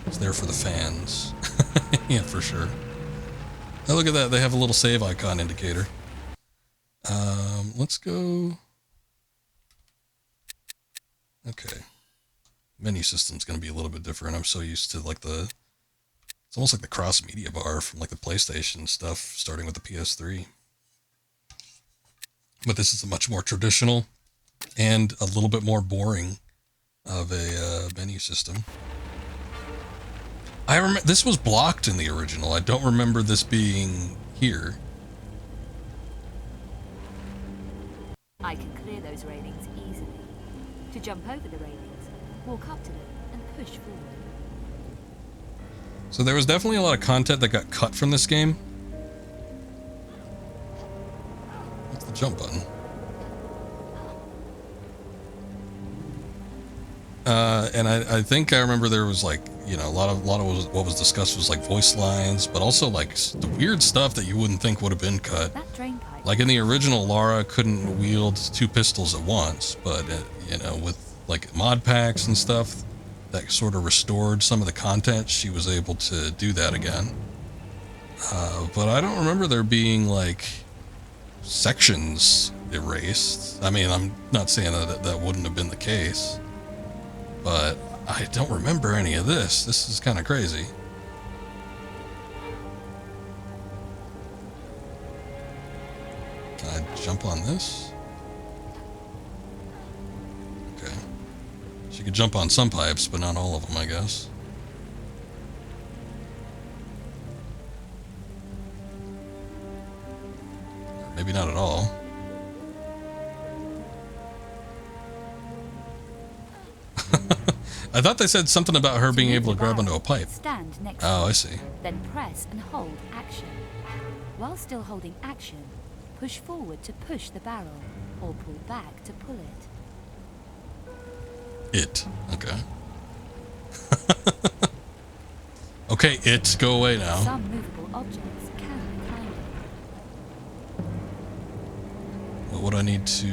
It's there for the fans. Yeah, for sure. Oh, look at that. They have a little save icon indicator. Let's go. Okay. Menu system's going to be a little bit different. I'm so used to like it's almost like the cross media bar from like the PlayStation stuff, starting with the PS3. But this is a much more traditional and a little bit more boring of a menu system. I remember this was blocked in the original. I don't remember this being here. I can clear those railings easily. To jump over the railings, walk up to them and push forward. So there was definitely a lot of content that got cut from this game. What's the jump button? And I think I remember there was like, you know, a lot of what was discussed was like voice lines, but also like the weird stuff that you wouldn't think would have been cut. That drain pipe. Like in the original, Lara couldn't wield 2 pistols at once, but you know, with like mod packs and stuff that sort of restored some of the content, she was able to do that again. But I don't remember there being like sections erased. I mean, I'm not saying that wouldn't have been the case, but I don't remember any of this. This is kind of crazy. Can I jump on this? Okay. She could jump on some pipes, but not all of them, I guess. Or maybe not at all. I thought they said something about her being able to grab onto a pipe. Stand next Oh, to I it, see. then press and hold action. While still holding action, push forward to push the barrel, or pull back to pull it. Okay. Okay, go away now. Some movable objects can be climbed. What would I need to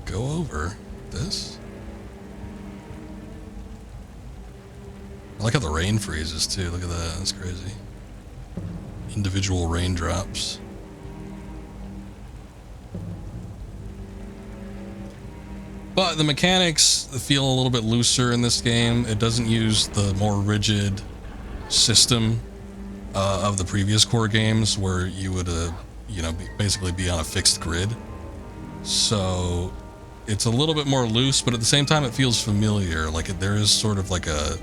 go over? This? I like how the rain freezes too. Look at that. That's crazy. Individual raindrops. But the mechanics feel a little bit looser in this game. It doesn't use the more rigid system of the previous core games where you would, you know, basically be on a fixed grid. So it's a little bit more loose, but at the same time it feels familiar. Like there is sort of like a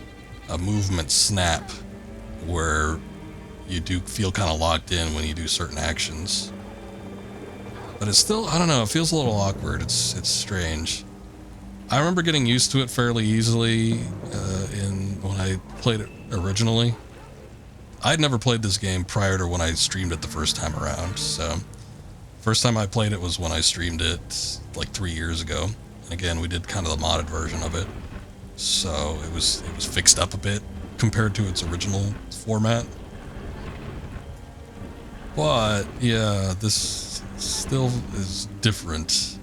movement snap where you do feel kind of locked in when you do certain actions. But it's still, I don't know, it feels a little awkward. It's strange. I remember getting used to it fairly easily when I played it originally. I'd never played this game prior to when I streamed it the first time around, so first time I played it was when I streamed it like 3 years ago. And again, we did kind of the modded version of it, so it was fixed up a bit compared to its original format. But yeah, this still is different,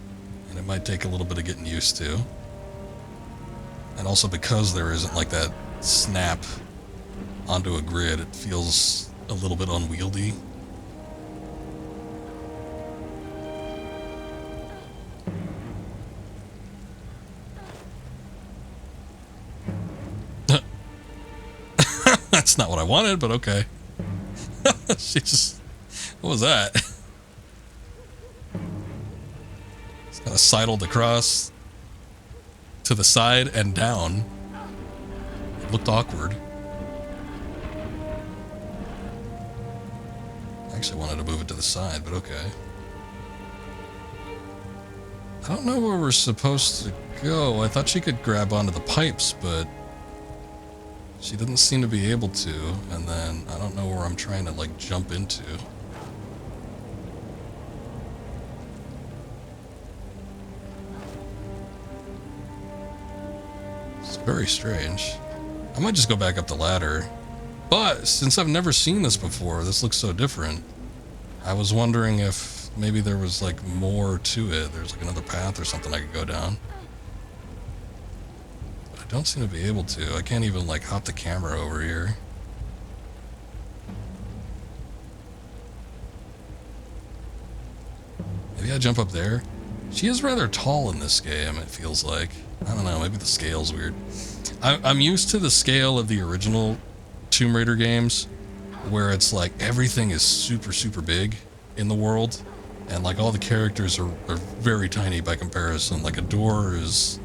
and it might take a little bit of getting used to. And also because there isn't like that snap onto a grid, it feels a little bit unwieldy. That's not what I wanted, but okay. She just... What was that? It's kind of sidled across to the side and down. It looked awkward. I actually wanted to move it to the side, but okay. I don't know where we're supposed to go. I thought she could grab onto the pipes, but she didn't seem to be able to. And then I don't know where I'm trying to like jump into. It's very strange. I might just go back up the ladder. But since I've never seen this before, this looks so different. I was wondering if maybe there was like more to it. There's like another path or something I could go down. But I don't seem to be able to. I can't even like hop the camera over here. Maybe I jump up there. She is rather tall in this game, it feels like. I don't know, maybe the scale's weird. I'm used to the scale of the original Tomb Raider games, where it's like everything is super, super big in the world, and like all the characters are very tiny by comparison. Like a door is,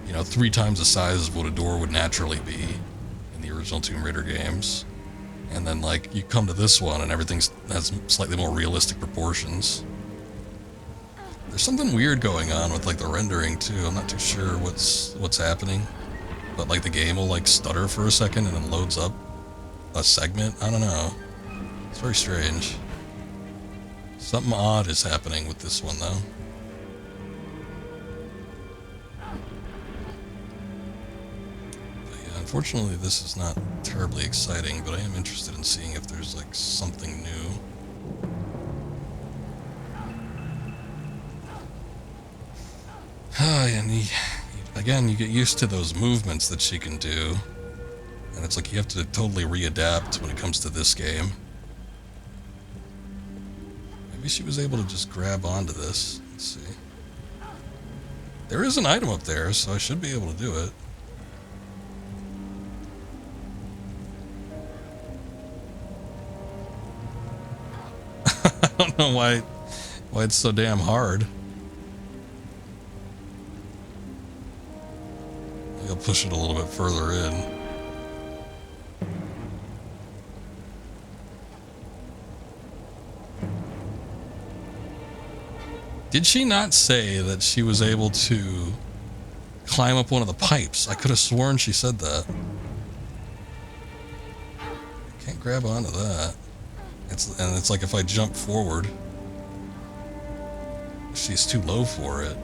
you know, 3 times the size of what a door would naturally be in the original Tomb Raider games. And then like you come to this one and everything has slightly more realistic proportions. There's something weird going on with like the rendering too. I'm not too sure what's happening. but like the game will like stutter for a second and then loads up a segment. I don't know. It's very strange. Something odd is happening with this one though. But yeah, unfortunately this is not terribly exciting, but I am interested in seeing if there's like something new. And again, you get used to those movements that she can do. And it's like you have to totally readapt when it comes to this game. Maybe she was able to just grab onto this. Let's see. There is an item up there, so I should be able to do it. I don't know why it's so damn hard. Maybe I'll push it a little bit further in. Did she not say that she was able to climb up one of the pipes? I could have sworn she said that. Can't grab onto that. It's like if I jump forward, she's too low for it.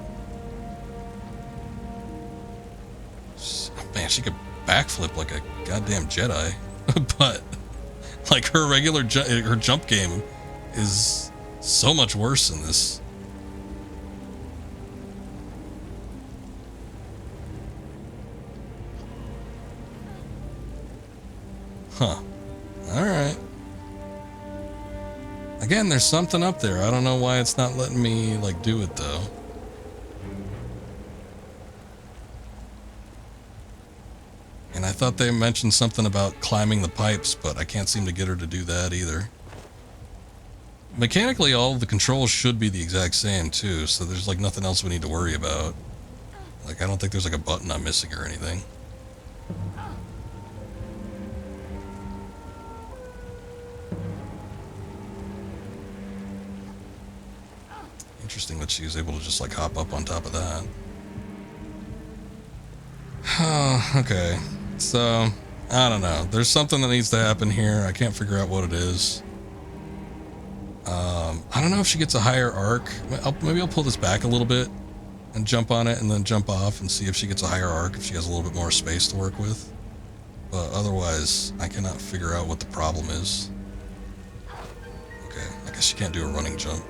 Man, she could backflip like a goddamn Jedi, but like her jump game is so much worse than this. Huh. Alright. Again, there's something up there. I don't know why it's not letting me, like, do it, though. And I thought they mentioned something about climbing the pipes, but I can't seem to get her to do that either. Mechanically, all of the controls should be the exact same, too, so there's, like, nothing else we need to worry about. Like, I don't think there's, like, a button I'm missing or anything. Interesting that she was able to just like hop up on top of that. Okay, so I don't know. There's something that needs to happen here. I can't figure out what it is. I don't know if she gets a higher arc. Maybe I'll pull this back a little bit and jump on it and then jump off and see if she gets a higher arc, if she has a little bit more space to work with. But otherwise, I cannot figure out what the problem is. Okay, I guess she can't do a running jump.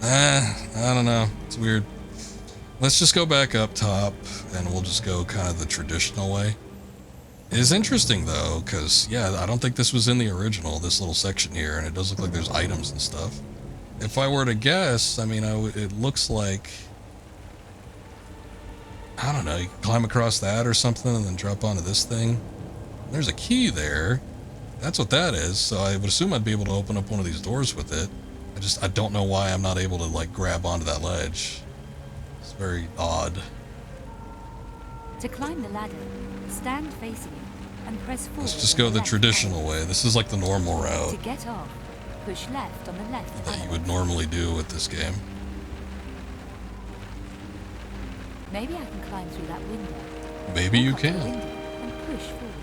I don't know. It's weird. Let's just go back up top, and we'll just go kind of the traditional way. It is interesting, though, because, yeah, I don't think this was in the original, this little section here, and it does look like there's items and stuff. If I were to guess, I mean, it looks like... I don't know, you can climb across that or something and then drop onto this thing. There's a key there. That's what that is, so I would assume I'd be able to open up one of these doors with it. I don't know why I'm not able to, like, grab onto that ledge. It's very odd. To climb the ladder, stand facing it and press forward. Let's just go the traditional way. This is like the normal route To get off, push left on the left that you panel. would normally do with this game. Maybe I can climb through that window. Maybe you Walk up the can. window and push forwards.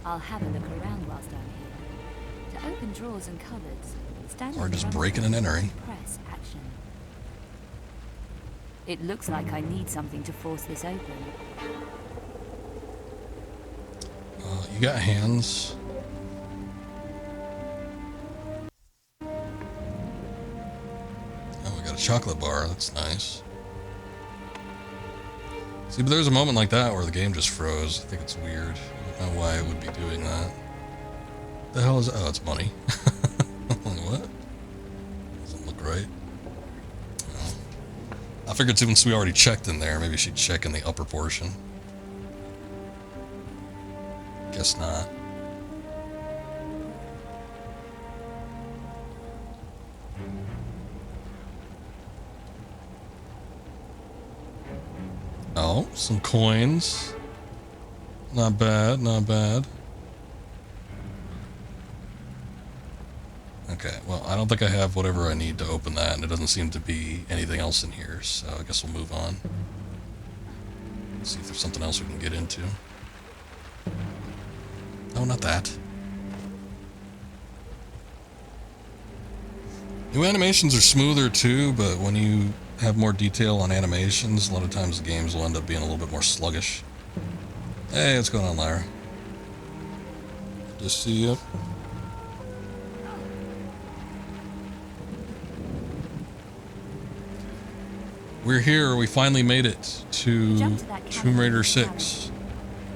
I'll have a look around whilst I'm here. To open drawers and cupboards, stand Or on the just rubber breaking and entering. press action. It looks like I need something to force this open. You got hands. Oh, we got a chocolate bar. That's nice. See, but there's a moment like that where the game just froze. I think it's weird. I don't know why it would be doing that. The hell is it? Oh, it's money. I'm like, what? Doesn't look right. Well, I figured since we already checked in there, maybe she'd check in the upper portion. Guess not. Oh, some coins. Not bad, not bad. Okay, well, I don't think I have whatever I need to open that, and it doesn't seem to be anything else in here, so I guess we'll move on. See if there's something else we can get into. Oh, not that. New animations are smoother too, but when you have more detail on animations, a lot of times the games will end up being a little bit more sluggish. Hey, what's going on, Lyra? Good to see you. We're here. We finally made it to Tomb Raider 6.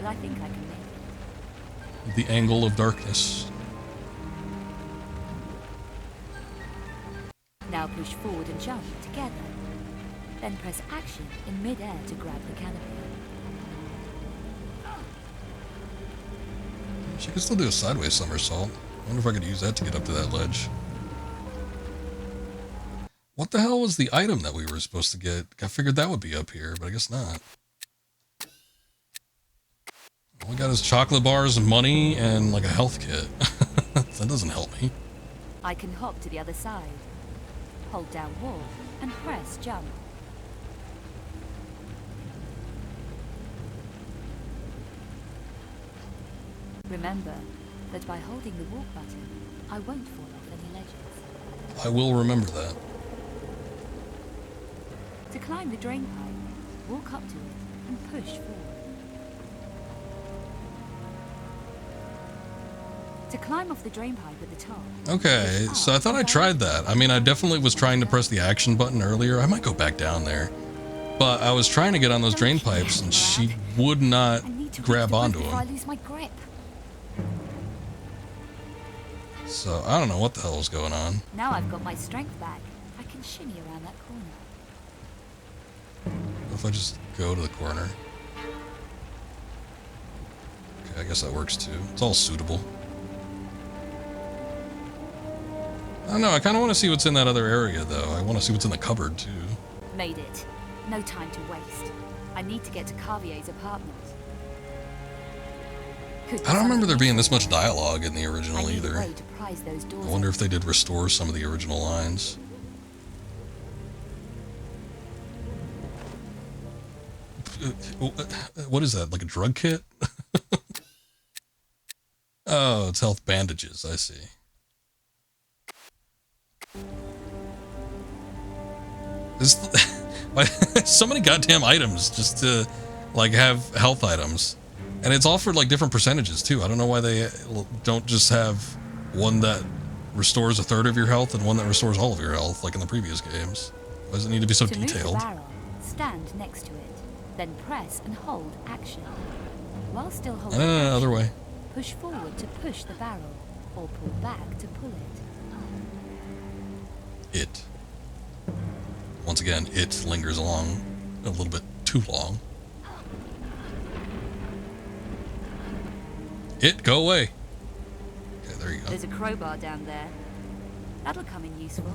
But I think I can make The Angle of Darkness. it. Now push forward and jump together. Then press action in mid-air to grab the canopy. She could still do a sideways somersault. I wonder if I could use that to get up to that ledge. What the hell was the item that we were supposed to get? I figured that would be up here, but I guess not. All we got is chocolate bars and money and like a health kit. That doesn't help me. I can hop to the other side. Hold down wall and press jump. Remember that by holding the walk button, I won't fall off any ledges. I will remember that. To climb the drain pipe, walk up to it and push forward. To climb off the drain pipe at the top. Okay, so I thought I tried that. I mean, I definitely was trying to press the action button earlier. I might go back down there. But I was trying to get on those drain pipes and she would not grab onto Before I them. lose my grip. So I don't know what the hell is going on. Now I've got my strength back. I can shimmy around that corner. What if I just go to the corner? Okay, I guess that works too. It's all suitable. I don't know, I kind of want to see what's in that other area though. I want to see what's in the cupboard too. Made it. No time to waste. I need to get to Carvier's apartment. I don't remember there being this much dialogue in the I original need a either. way to prise those doors I wonder if open. they did restore some of the original lines. What is that, like a drug kit? Oh, it's health bandages, I see. This, so many goddamn items just to like have health items. And it's all for like different percentages too. I don't know why they don't just have one that restores a third of your health and one that restores all of your health like in the previous games. Why does it need to be so To move detailed? the barrel, stand next to it, then press and hold action. While still holding action, Other way. push forward to push the barrel, or pull back to pull it. It. Once again, it lingers along a little bit too long. It, go away. Okay, there you go. There's a crowbar down there. That'll come in useful.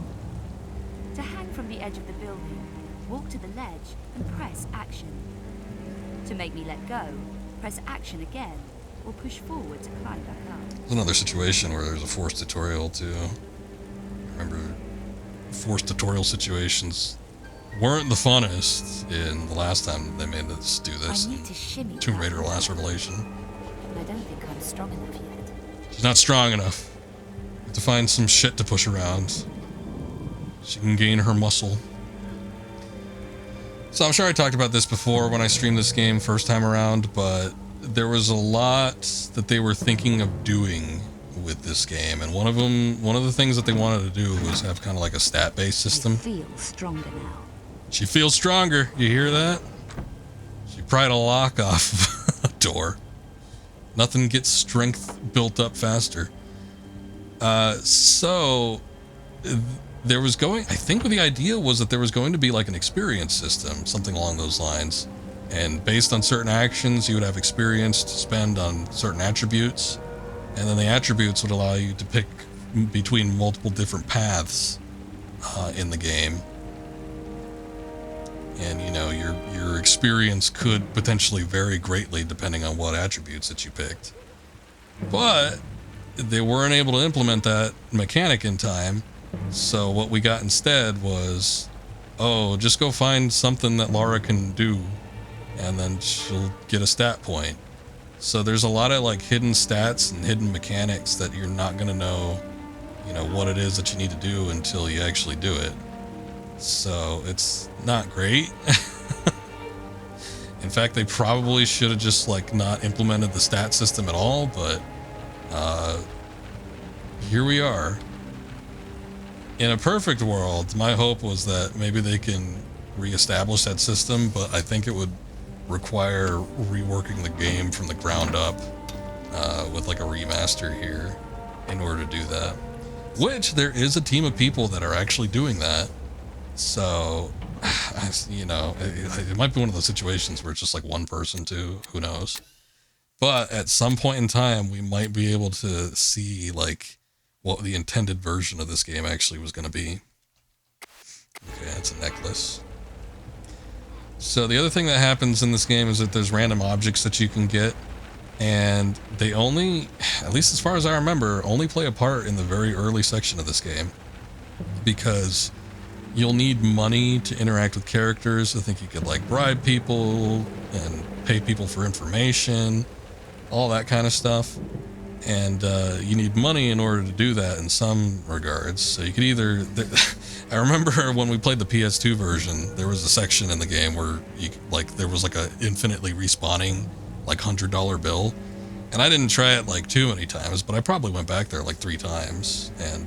To hang from the edge of the building, walk to the ledge and press action. To make me let go, press action again, or push forward to climb back up. There's another situation where there's a forced tutorial too. Remember, forced tutorial situations weren't the funnest in the last time they made us do this. I need to shimmy Tomb back Raider and Last forth. Revelation. I don't think I'm strong enough yet. She's not strong enough. You have to find some shit to push around. She can gain her muscle. So I'm sure I talked about this before when I streamed this game first time around, but there was a lot that they were thinking of doing with this game, and one of the things that they wanted to do was have kind of like a stat-based system. I feel stronger now. She feels stronger. You hear that? She pried a lock off a door. Nothing gets strength built up faster. So there was going, I think the idea was that there was going to be like an experience system, something along those lines. And based on certain actions, you would have experience to spend on certain attributes. And then the attributes would allow you to pick between multiple different paths in the game. And, you know, your experience could potentially vary greatly depending on what attributes that you picked. But they weren't able to implement that mechanic in time. So what we got instead was, oh, just go find something that Lara can do, and then she'll get a stat point. So there's a lot of like hidden stats and hidden mechanics that you're not going to know, you know, what it is that you need to do until you actually do it. So it's not great. In fact, they probably should have just like not implemented the stat system at all, but here we are. In a perfect world, my hope was that maybe they can reestablish that system, but I think it would require reworking the game from the ground up with like a remaster here in order to do that. Which there is a team of people that are actually doing that. So, you know, it might be one of those situations where it's just like one person too, who knows. But at some point in time, we might be able to see like what the intended version of this game actually was going to be. Okay, it's a necklace. So the other thing that happens in this game is that there's random objects that you can get, and they only, at least as far as I remember, only play a part in the very early section of this game, because you'll need money to interact with characters. I think you could like bribe people and pay people for information, all that kind of stuff. And you need money in order to do that in some regards. So you could either, I remember when we played the PS2 version, there was a section in the game where you like there was like a infinitely respawning like $100 bill, and I didn't try it like too many times, but I probably went back there like 3 times, and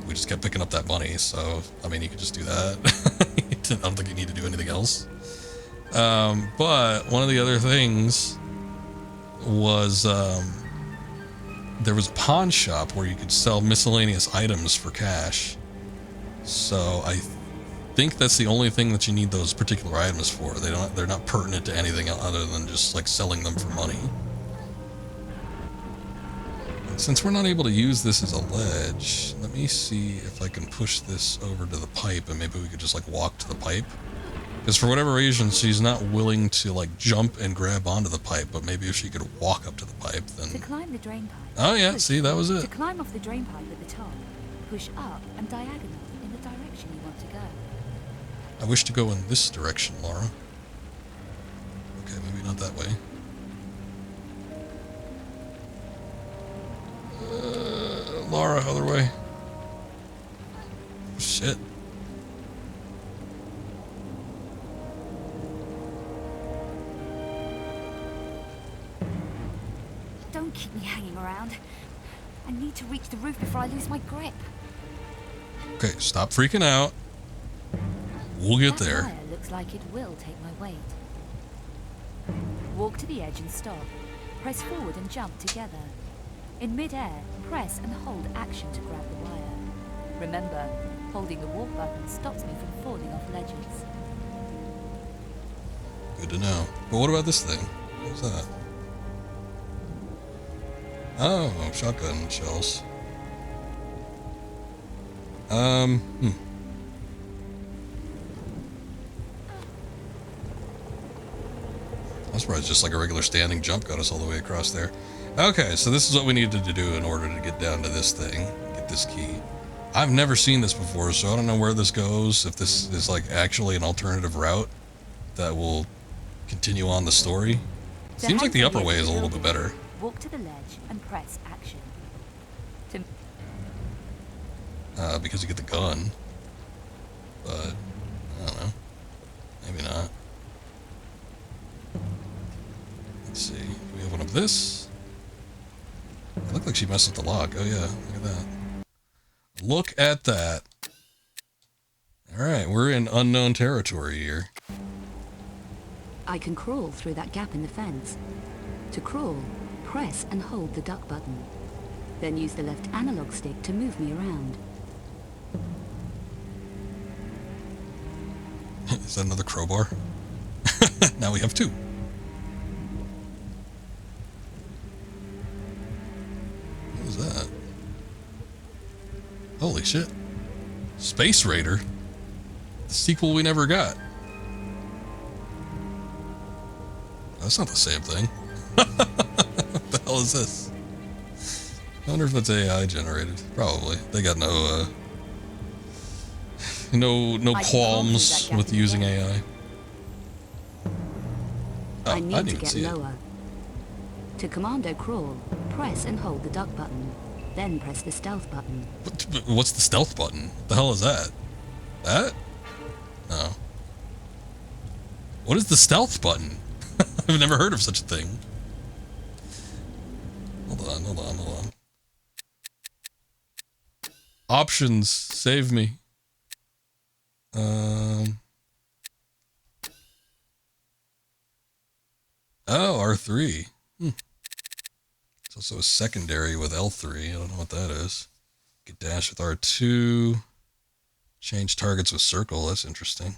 we just kept picking up that money. So I mean, you could just do that. I don't think you need to do anything else. But one of the other things was there was a pawn shop where you could sell miscellaneous items for cash. So I think that's the only thing that you need those particular items for. They're not pertinent to anything other than just like selling them for money. And since we're not able to use this as a ledge, let me see if I can push this over to the pipe, and maybe we could just like walk to the pipe. Because for whatever reason, she's not willing to like jump and grab onto the pipe, but maybe if she could walk up to the pipe, then... To climb the drain pipe. Oh yeah, see, that was it. To climb off the drain pipe at the top, push up and diagonal in the direction you want to go. I wish to go in this direction, Laura. Okay, maybe not that way. Laura, other way. Shit. Don't keep me hanging around. I need to reach the roof before I lose my grip. Okay, stop freaking out. We'll get That there. wire looks like it will take my weight. Walk to the edge and stop. Press forward and jump together. In mid-air, press and hold action to grab the wire. Remember, holding the walk button stops me from falling off ledges. Good to know. But what about this thing? What's that? Oh, shotgun shells. I'm surprised just like a regular standing jump got us all the way across there. Okay, so this is what we needed to do in order to get down to this thing, get this key. I've never seen this before, so I don't know where this goes, if this is like actually an alternative route that will continue on the story. Seems like the upper way is a little bit better. Walk to the ledge and press action. Because you get the gun. But, I don't know. Maybe not. Let's see. Do we open up this? It looked like she messed with the lock. Oh yeah, look at that. Look at that. Alright, we're in unknown territory here. I can crawl through that gap in the fence. To crawl, press and hold the duck button. Then use the left analog stick to move me around. Is that another crowbar? Now we have 2. What was that? Holy shit. Space Raider? The sequel we never got. That's not the same thing. What the hell is this? I wonder if that's AI generated. Probably. They got no no qualms with using AI. Oh, I need to didn't get see it. lower. To commando crawl, press and hold the duck button, then press the stealth button. What's the stealth button? What the hell is that? That? No. What is the stealth button? I've never heard of such a thing. Hold on. Options, save me. Oh, R3. It's also a secondary with L3. I don't know what that is. Get dash with R2. Change targets with circle. That's interesting.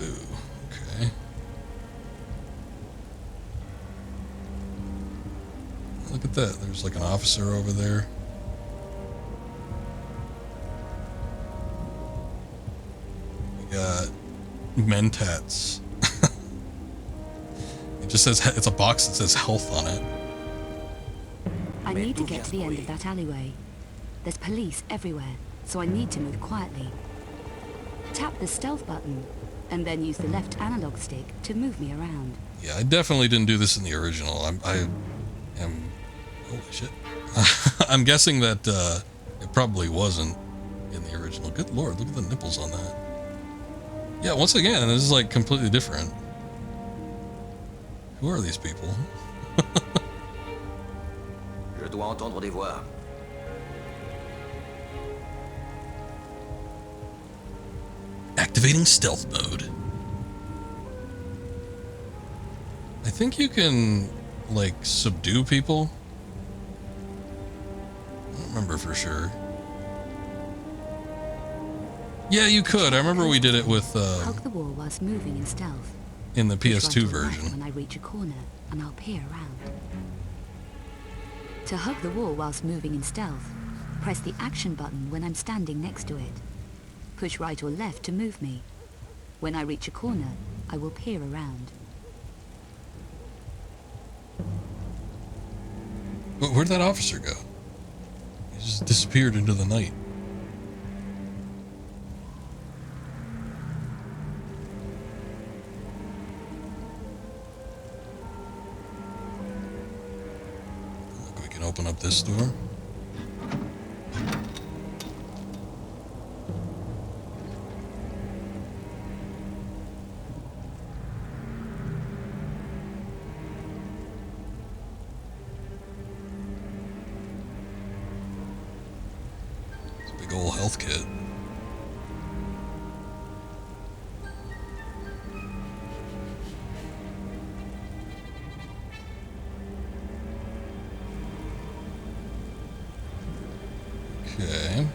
Ooh, okay. Look at that. There's like an officer over there. We got Mentats. It just says, it's a box that says health on it. I need to get to the end of that alleyway. There's police everywhere, so I need to move quietly. Tap the stealth button, and then use the left analog stick to move me around. Yeah, I definitely didn't do this in the original. I am... Holy shit. I'm guessing that it probably wasn't in the original. Good lord, look at the nipples on that. Yeah, once again, this is like completely different. Who are these people? Je dois entendre des voix. Activating stealth mode. I think you can, like, subdue people. I don't remember for sure. Yeah, you could. I remember we did it with, Hug the wall whilst moving in stealth. in the Push PS2 right or left version. when I reach a corner, and I'll peer around. To hug the wall whilst moving in stealth, press the action button when I'm standing next to it. Push right or left to move me. When I reach a corner, I will peer around. Where'd that officer go? He just disappeared into the night. Look, we can open up this door. Big old health kit. Okay.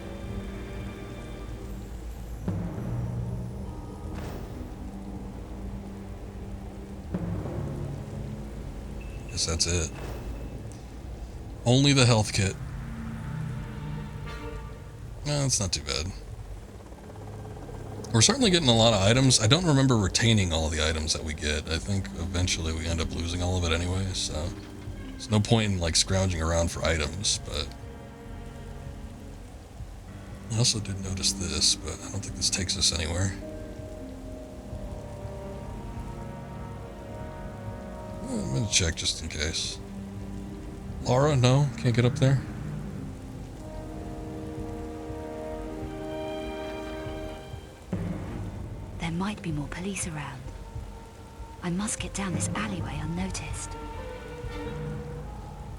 Guess that's it. Only the health kit. No, it's not too bad. We're certainly getting a lot of items. I don't remember retaining all the items that we get. I think eventually we end up losing all of it anyway, so there's no point in like scrounging around for items, but I also did notice this, but I don't think this takes us anywhere. I'm gonna check just in case. Laura, no? Can't get up there? There might be more police around. I must get down this alleyway unnoticed.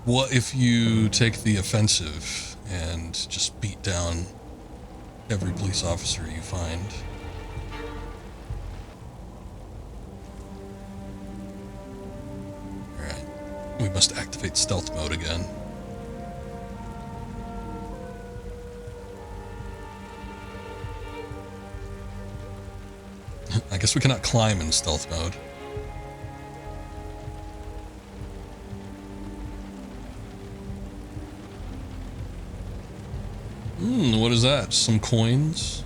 What if you take the offensive and just beat down every police officer you find? Alright. We must activate stealth mode again. I guess we cannot climb in stealth mode. What is that? Some coins?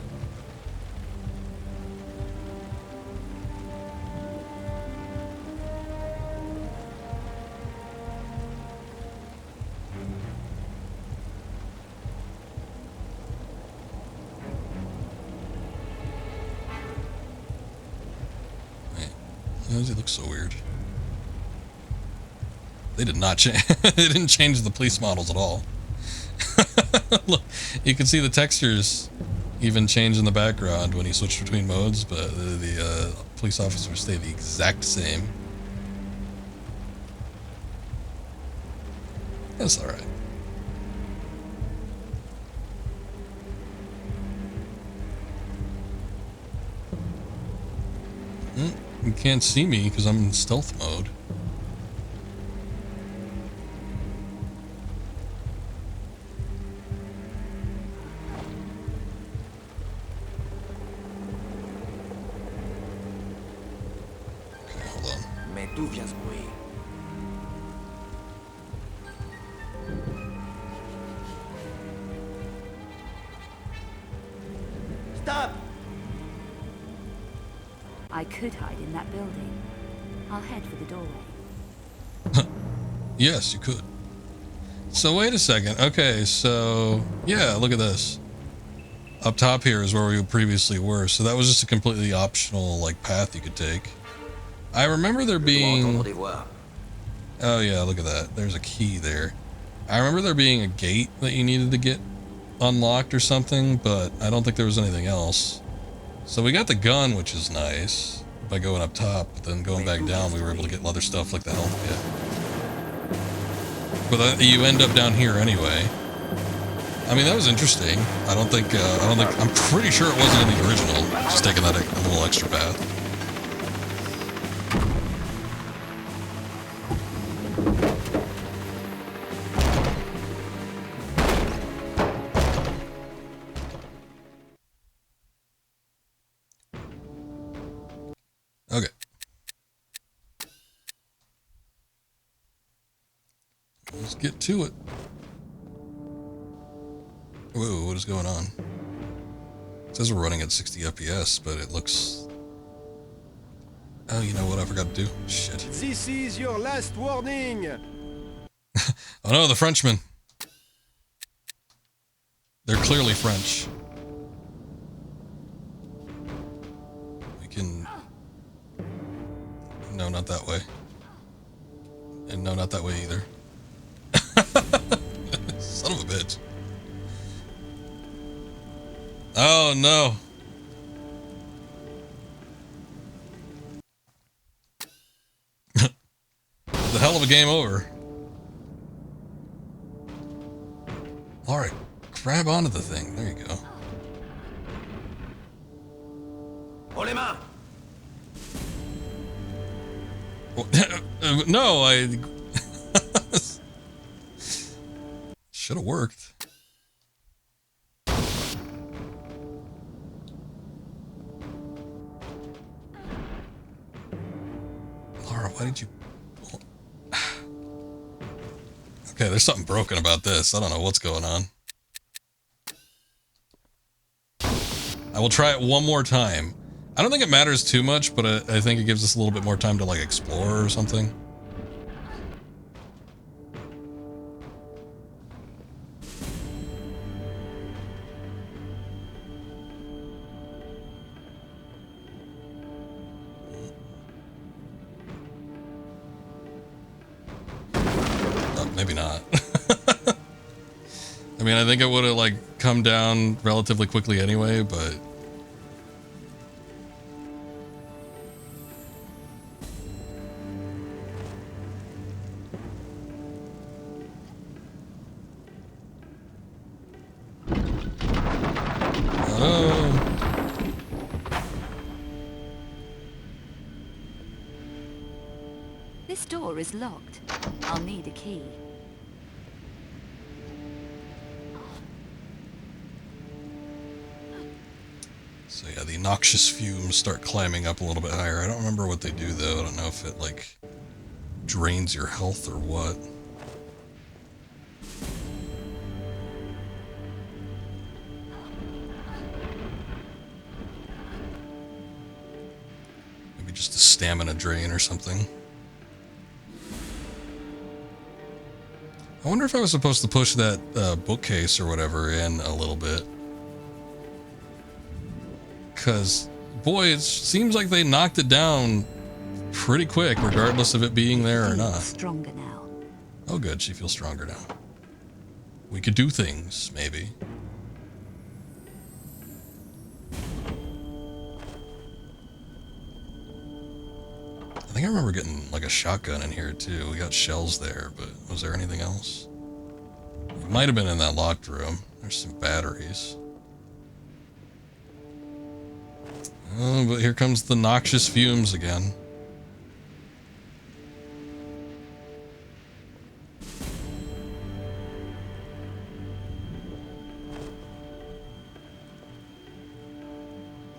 Why does he look so weird? They did not change. They didn't change the police models at all. Look, you can see the textures even change in the background when you switch between modes, but the police officers stay the exact same. That's all right. You can't see me because I'm in stealth mode. Okay, hold on. Mais d'où vient ce bruit? Stop! I could hide in that building. I'll head for the doorway. Yes, you could. So wait a second. Okay, so yeah, look at this. Up top here is where we previously were. So that was just a completely optional like path you could take. I remember there being. Oh yeah, look at that. There's a key there. I remember there being a gate that you needed to get unlocked or something, but I don't think there was anything else. So we got the gun, which is nice, by going up top, but then going back down, we were able to get other stuff like the health kit. But you end up down here anyway. I mean, that was interesting. I'm pretty sure it wasn't in the original, just taking that a little extra path. Okay. Let's get to it. Whoa, what is going on? It says we're running at 60 FPS, but it looks... Oh, you know what I forgot to do? Shit. This is your last warning! Oh no, the Frenchmen. They're clearly French. We can... No, not that way. And no, not that way either. Son of a bitch. Oh no. The hell of a game over. Alright, grab onto the thing. There you go. Pour les mains! No, I... Should have worked. Laura, why did you... Okay, there's something broken about this. I don't know what's going on. I will try it one more time. I don't think it matters too much, but I think it gives us a little bit more time to, like, explore or something. Maybe not. I mean, I think it would have, like, come down relatively quickly anyway, but... This door is locked. I'll need a key. So yeah, the noxious fumes start climbing up a little bit higher. I don't remember what they do though. I don't know if it like drains your health or what. Maybe just a stamina drain or something. I wonder if I was supposed to push that bookcase or whatever in a little bit. Because, boy, it seems like they knocked it down pretty quick, regardless of it being there or not. Stronger now. Oh good, she feels stronger now. We could do things, maybe. I think I remember getting like a shotgun in here too. We got shells there, but was there anything else? It might have been in that locked room. There's some batteries. Oh, but here comes the noxious fumes again.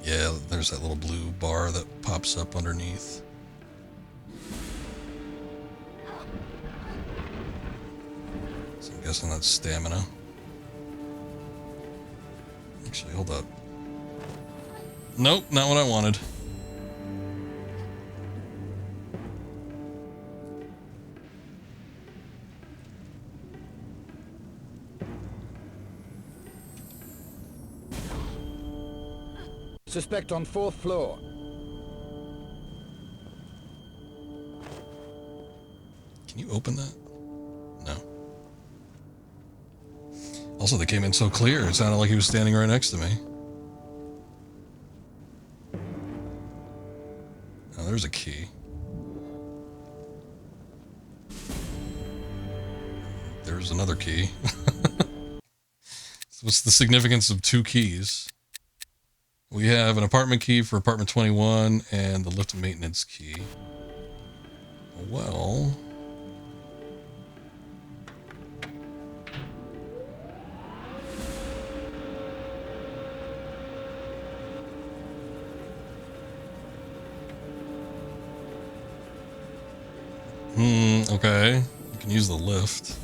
Yeah, there's that little blue bar that pops up underneath. So I'm guessing that's stamina. Actually, hold up. Nope, not what I wanted. Suspect on 4th floor. Can you open that? No. Also, they came in so clear, it sounded like he was standing right next to me. Oh, there's a key. There's another key. What's the significance of 2 keys? We have an apartment key for apartment 21 and the lift maintenance key. Well... okay. You can use the lift.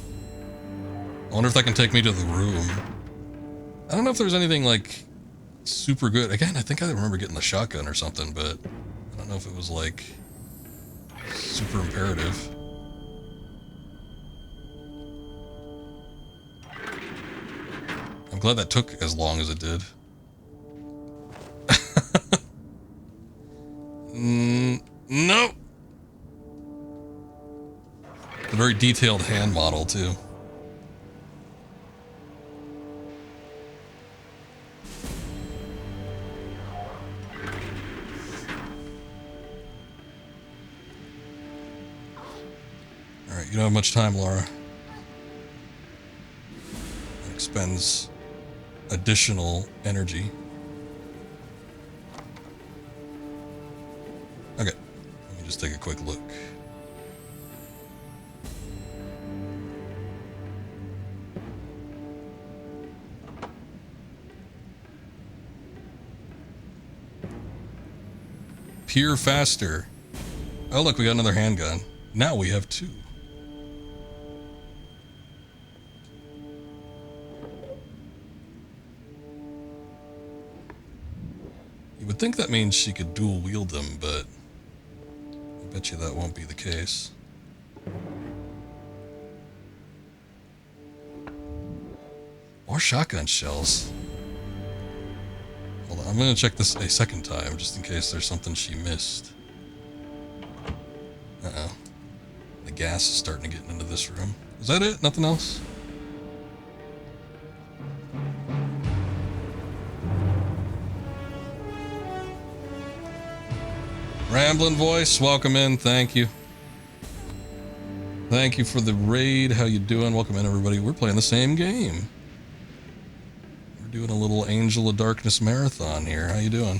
I wonder if that can take me to the room. I don't know if there's anything, like, super good. Again, I think I remember getting the shotgun or something, but I don't know if it was, like, super imperative. I'm glad that took as long as it did. Nope. A very detailed hand model, too. Alright, you don't have much time, Laura. That expends additional energy. Okay, let me just take a quick look. Peer faster. Oh, look, we got another handgun. Now we have 2. You would think that means she could dual wield them, but I bet you that won't be the case. More shotgun shells. Hold on, I'm gonna check this a second time, just in case there's something she missed. Uh-oh. The gas is starting to get into this room. Is that it? Nothing else? Ramblin' Voice, welcome in. Thank you. Thank you for the raid. How you doing? Welcome in, everybody. We're playing the same game. We're doing a little Angel of Darkness marathon here. How you doing?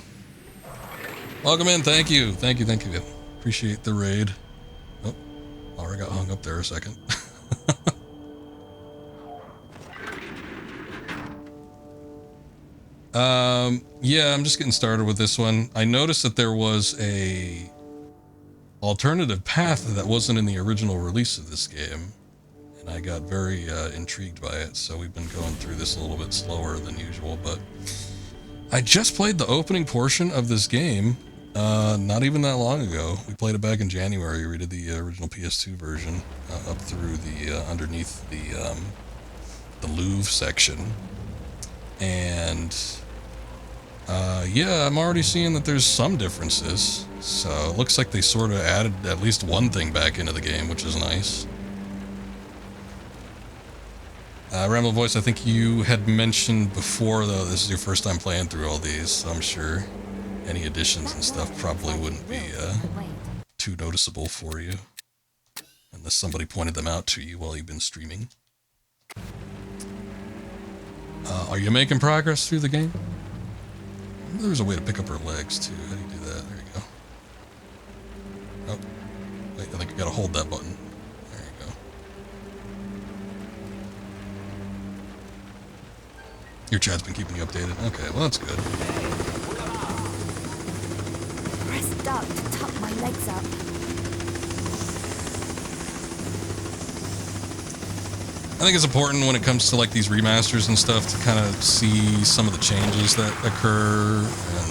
Welcome in. Thank you. Thank you. Thank you. Appreciate the raid. Oh, Laura got hung up there a second. Yeah, I'm just getting started with this one. I noticed that there was a alternative path that wasn't in the original release of this game, and I got very intrigued by it, so we've been going through this a little bit slower than usual, but I just played the opening portion of this game not even that long ago. We played it back in January. We did the original PS2 version up through the underneath the Louvre section, and Yeah, I'm already seeing that there's some differences. So it looks like they sort of added at least one thing back into the game, which is nice. Ramble Voice, I think you had mentioned before, though, this is your first time playing through all these, so I'm sure any additions and stuff probably wouldn't be too noticeable for you. Unless somebody pointed them out to you while you've been streaming. Are you making progress through the game? There's a way to pick up her legs, too. How do you do that? There you go. Oh, wait, I think you gotta hold that button. There you go. Your chat's been keeping you updated. Okay, well, that's good. Press duck to tuck my legs up. I think it's important when it comes to like these remasters and stuff to kind of see some of the changes that occur and,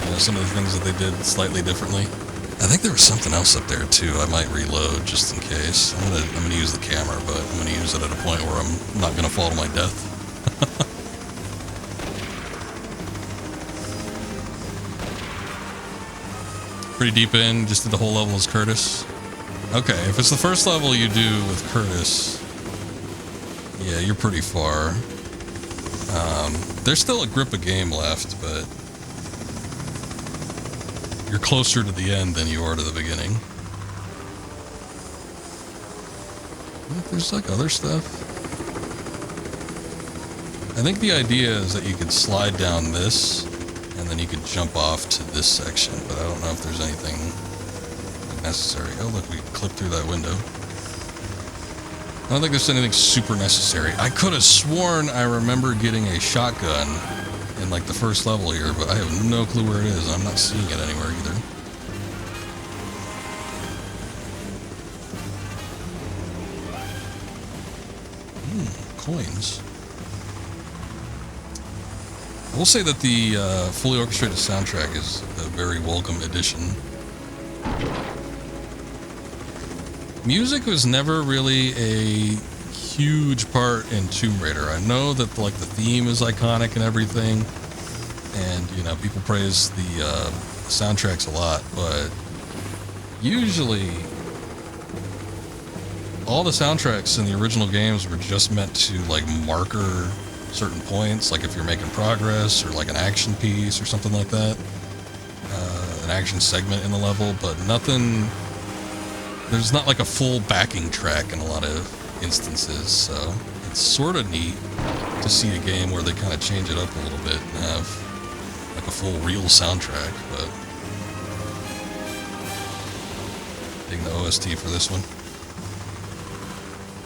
you know, some of the things that they did slightly differently. I think there was something else up there too. I might reload just in case. I'm gonna use the camera, but I'm gonna use it at a point where I'm not gonna fall to my death. Pretty deep in, just did the whole level as Curtis. Okay, if it's the first level you do with Curtis, yeah, you're pretty far. There's still a grip of game left, but you're closer to the end than you are to the beginning. There's like other stuff. I think the idea is that you could slide down this, and then you could jump off to this section, but I don't know if there's anything necessary. Oh, look, we clipped through that window. I don't think there's anything super necessary. I could have sworn I remember getting a shotgun in like the first level here, but I have no clue where it is. I'm not seeing it anywhere either. Coins. I will say that the fully orchestrated soundtrack is a very welcome addition. Music was never really a huge part in Tomb Raider. I know that like the theme is iconic and everything, and you know people praise the soundtracks a lot, but usually all the soundtracks in the original games were just meant to like marker certain points, like if you're making progress or like an action piece or something like that, an action segment in the level, but nothing. There's not like a full backing track in a lot of instances, so it's sort of neat to see a game where they kind of change it up a little bit and have like a full real soundtrack, but digging the OST for this one.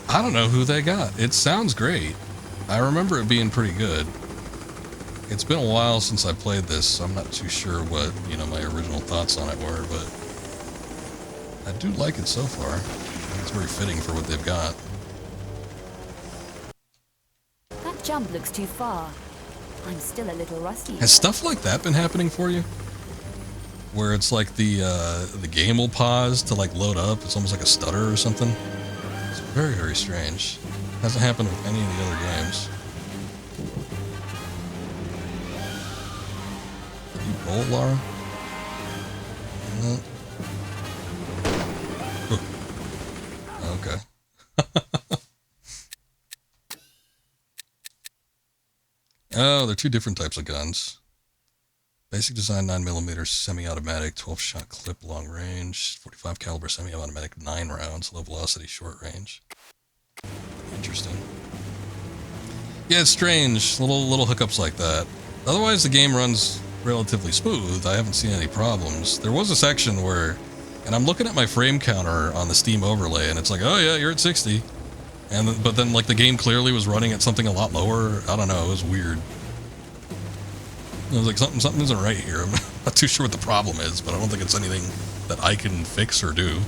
I don't know who they got. It sounds great. I remember it being pretty good. It's been a while since I played this, so I'm not too sure what, you know, my original thoughts on it were, but I do like it so far. I think it's very fitting for what they've got. That jump looks too far. I'm still a little rusty. Has stuff like that been happening for you? Where it's like the game will pause to like load up. It's almost like a stutter or something. It's very, very strange. Hasn't happened with any of the other games. Did you roll, Laura? No. Okay. Oh, they're two different types of guns. Basic design 9mm semi-automatic 12-shot clip long range, 45 caliber semi-automatic 9 rounds, low velocity short range. Interesting. Yeah, it's strange. Little hookups like that. Otherwise, the game runs relatively smooth. I haven't seen any problems. There was a section where, and I'm looking at my frame counter on the Steam overlay, and it's like, oh yeah, you're at 60. But then like the game clearly was running at something a lot lower. I don't know, it was weird. I was like, something isn't right here. I'm not too sure what the problem is, but I don't think it's anything that I can fix or do.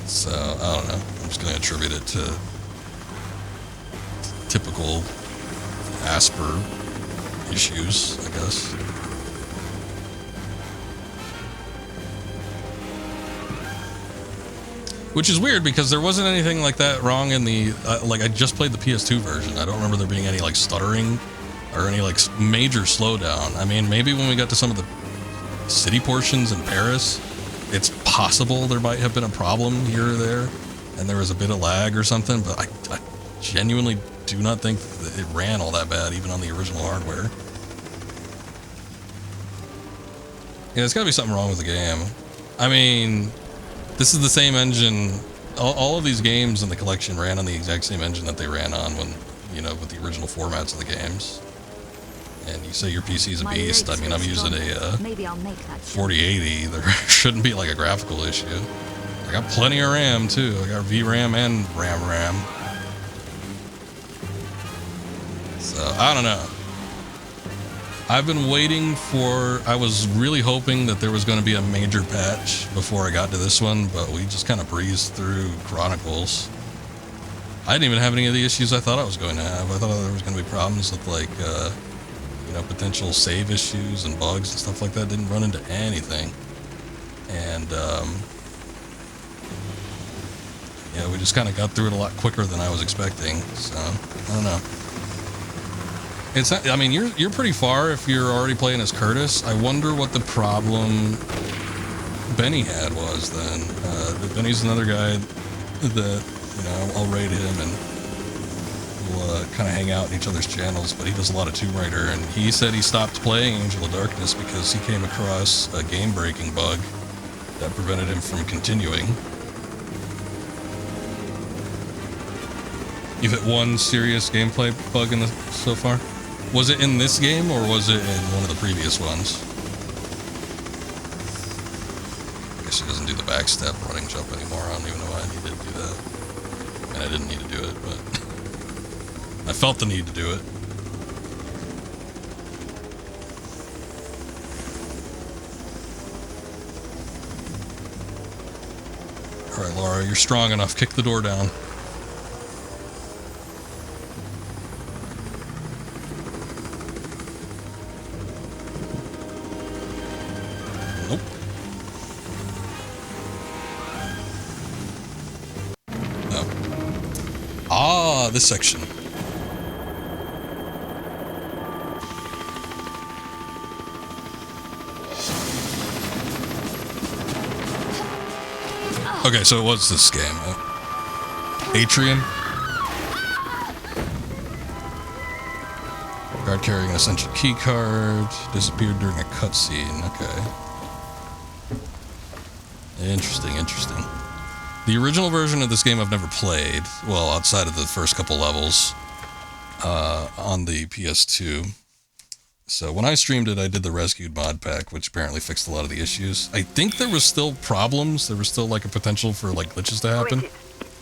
So, I don't know. I'm just going to attribute it to typical Asper issues, I guess. Which is weird because there wasn't anything like that wrong in the, like I just played the PS2 version. I don't remember there being any like stuttering or any like major slowdown. I mean, maybe when we got to some of the city portions in Paris, it's possible there might have been a problem here or there, and there was a bit of lag or something, but I genuinely do not think that it ran all that bad, even on the original hardware. Yeah, there's gotta be something wrong with the game. I mean, this is the same engine. All of these games in the collection ran on the exact same engine that they ran on when, you know, with the original formats of the games. And you say your PC's a beast. I mean, I'm using a 4080. There shouldn't be like a graphical issue. I got plenty of RAM too. I got VRAM and RAM. So, I don't know. I've been waiting for... I was really hoping that there was going to be a major patch before I got to this one, but we just kind of breezed through Chronicles. I didn't even have any of the issues I thought I was going to have. I thought there was going to be problems with, like, you know, potential save issues and bugs and stuff like that. Didn't run into anything. And, yeah, we just kind of got through it a lot quicker than I was expecting, so, I don't know. It's not, I mean, you're pretty far if you're already playing as Curtis. I wonder what the problem Benny had was then. Benny's another guy that, you know, I'll raid him and we'll kind of hang out in each other's channels, but he does a lot of Tomb Raider, and he said he stopped playing Angel of Darkness because he came across a game-breaking bug that prevented him from continuing. You've hit one serious gameplay bug in the so far? Was it in this game, or was it in one of the previous ones? I guess he doesn't do the backstep running jump anymore. I don't even know why I needed to do that. And I didn't need to do it, but I felt the need to do it. Alright, Laura, you're strong enough. Kick the door down. This section. Okay, so it was this game. Atrium. Guard carrying an essential key card. Disappeared during a cutscene. Okay. Interesting. The original version of this game I've never played, well, outside of the first couple levels, on the PS2. So when I streamed it, I did the Rescued mod pack, which apparently fixed a lot of the issues. I think there was still problems. There was still, like, a potential for, like, glitches to happen.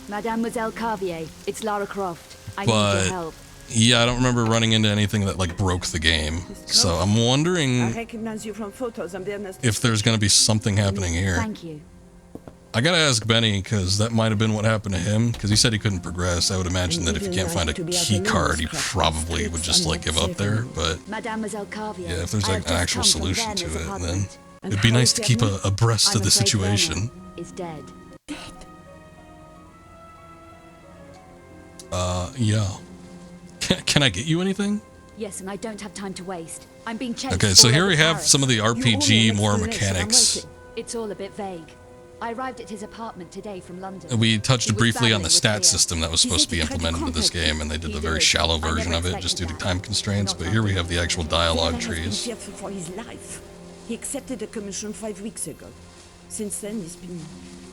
Mademoiselle Carvier, it's Lara Croft. I need your help. Yeah, I don't remember running into anything that, like, broke the game. So I'm wondering if there's going to be something happening here. Thank you. I gotta ask Benny, because that might have been what happened to him, because he said he couldn't progress. I would imagine that if you can't find a key card, he probably would just, like, give up there, but yeah, if there's, like, an actual solution to it, then it'd be nice to keep abreast of the situation. Yeah. Can I get you anything? Yes, and I don't have time to waste. I'm being chased. Okay, so here we have some of the RPG more mechanics. It's all a bit vague. I arrived at his apartment today from London. We touched briefly on the stat system that was supposed to be implemented in this game, and they did the very shallow version of it just due to time constraints, but here we have the actual dialogue trees. For his life. He accepted a commission 5 weeks ago. Since then, he's been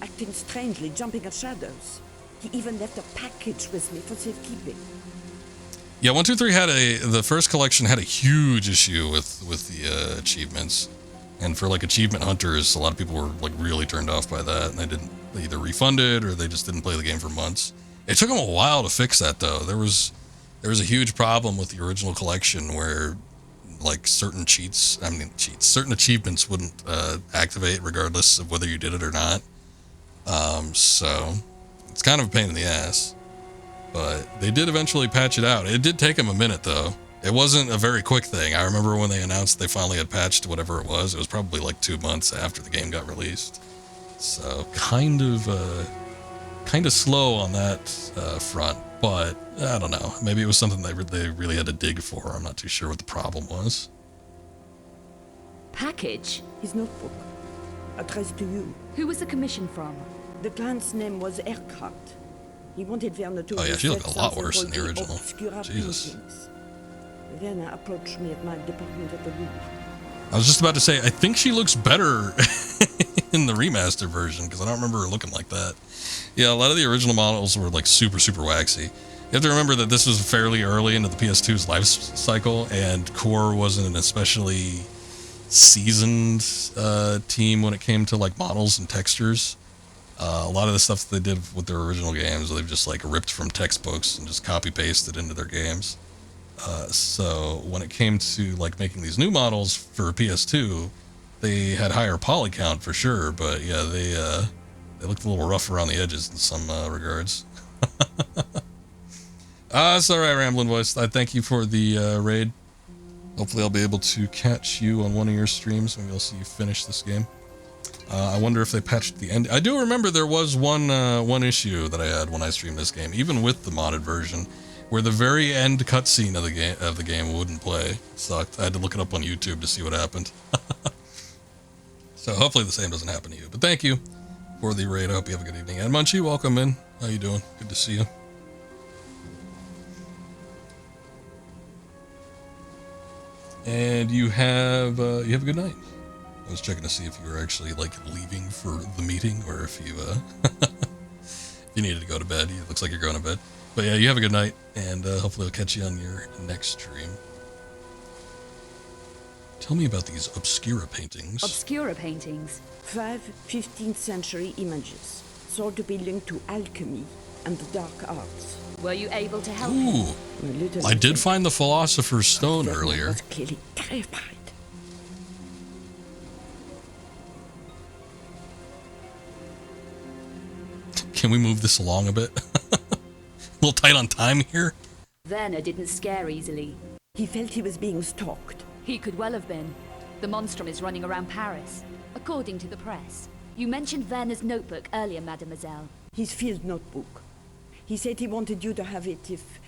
acting strangely, jumping at shadows. He even left a package with me for safekeeping. Yeah, 123 had the first collection had a huge issue with the achievements. And for, like, achievement hunters, a lot of people were, like, really turned off by that, and they either refunded or they just didn't play the game for months. It took them a while to fix that, though. There was a huge problem with the original collection where, like, certain achievements wouldn't activate regardless of whether you did it or not. So it's kind of a pain in the ass, but they did eventually patch it out. It did take them a minute, though. It wasn't a very quick thing. I remember when they announced they finally had patched whatever it was probably like 2 months after the game got released. So kind of kind of slow on that front, but I don't know. Maybe it was something they really had to dig for. I'm not too sure what the problem was. Package? His notebook, addressed to you. Who was the commission from? The client's name was Erkrat. He wanted Werner to... Oh yeah, she looked a lot something worse than called the original. obscura Jesus. paintings. Werner approached me at my department at the Louvre. I was just about to say, I think she looks better in the remaster version, because I don't remember her looking like that. Yeah, a lot of the original models were like super, super waxy. You have to remember that this was fairly early into the PS2's life cycle, and Core wasn't an especially seasoned team when it came to like models and textures. A lot of the stuff that they did with their original games, they've just like ripped from textbooks and just copy pasted into their games. So when it came to like making these new models for PS2, they had higher poly count for sure, but yeah, they looked a little rough around the edges in some regards. It's all right, Rambling Voice. I thank you for the raid. Hopefully I'll be able to catch you on one of your streams. Maybe I'll see you finish this game. I wonder if they patched the end. I do remember there was one issue that I had when I streamed this game, even with the modded version, where the very end cutscene of the game wouldn't play. It sucked. I had to look it up on YouTube to see what happened. So hopefully the same doesn't happen to you. But thank you for the raid. I hope you have a good evening. And Munchie, welcome in. How you doing? Good to see you. And you have a good night. I was checking to see if you were actually like leaving for the meeting, or if you if you needed to go to bed. It looks like you're going to bed. But yeah, you have a good night, and hopefully I'll catch you on your next stream. Tell me about these obscura paintings. Obscura paintings? 5 15th century images, thought to be linked to alchemy and the dark arts. Were you able to help? Ooh, I did find the Philosopher's Stone earlier. Was clearly terrified. Can we move this along a bit? A little tight on time here. Werner didn't scare easily. He felt he was being stalked. He could well have been. The monstrum is running around Paris, according to the press. You mentioned Werner's notebook earlier, mademoiselle. His field notebook. He said he wanted you to have it if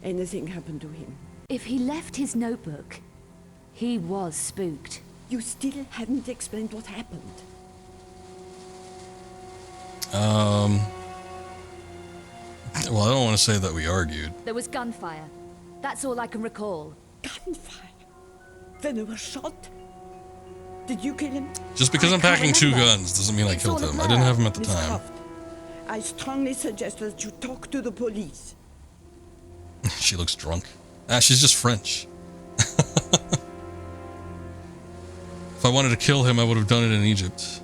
anything happened to him. If he left his notebook, he was spooked. You still haven't explained what happened. Well, I don't want to say that we argued. There was gunfire. That's all I can recall. Gunfire? Then he was shot? Did you kill him? Just because I'm packing 2 guns doesn't mean I killed him. I didn't have him at the Miss time. Croft, I strongly suggest that you talk to the police. She looks drunk. She's just French. If I wanted to kill him, I would have done it in Egypt.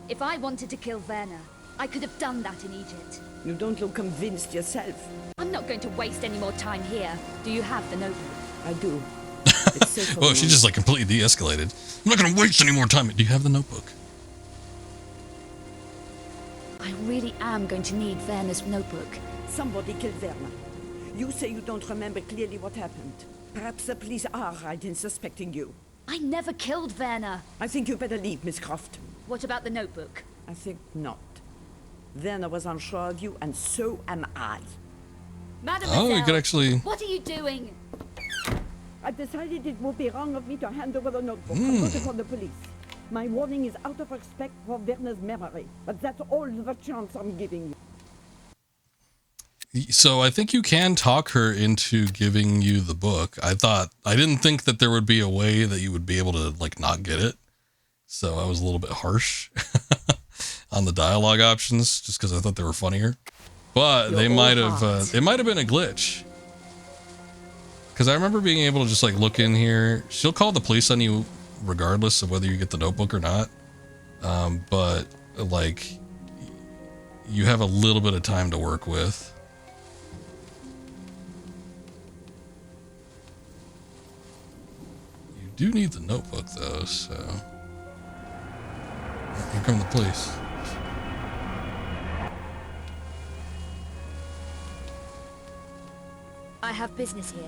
If I wanted to kill Werner, I could have done that in Egypt. You don't look convinced yourself. I'm not going to waste any more time here. Do you have the notebook? I do. It's safe for Whoa, the she moment. just like completely de-escalated. I'm not going to waste any more time. Do you have the notebook? I really am going to need Werner's notebook. Somebody killed Werner. You say you don't remember clearly what happened. Perhaps the police are right in suspecting you. I never killed Werner. I think you better leave, Miss Croft. What about the notebook? I think not. Werner was unsure of you, and so am I. Mademoiselle, Oh, you could actually... what are you doing? I've decided it would be wrong of me to hand over the notebook. I'm going to call the police. My warning is out of respect for Werner's memory, but that's all the chance I'm giving you. So I think you can talk her into giving you the book. I didn't think that there would be a way that you would be able to like not get it. So I was a little bit harsh on the dialogue options just because I thought they were funnier. But they might have, it might have been a glitch. Because I remember being able to just like look in here. She'll call the police on you regardless of whether you get the notebook or not. But like you have a little bit of time to work with. You do need the notebook though, so. Here come the police. I have business here.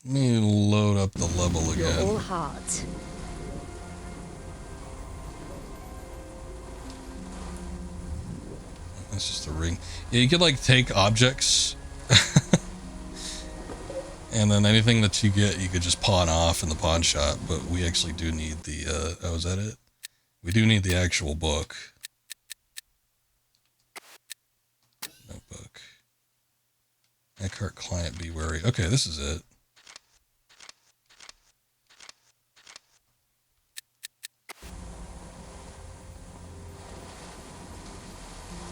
Let me load up the level You're again. all heart. That's just a ring. Yeah, you could like take objects and then anything that you get, you could just pawn off in the pawn shop. But we actually do need the, oh, is that it? We do need the actual book. Notebook. Eckhart client, be wary. Okay, this is it.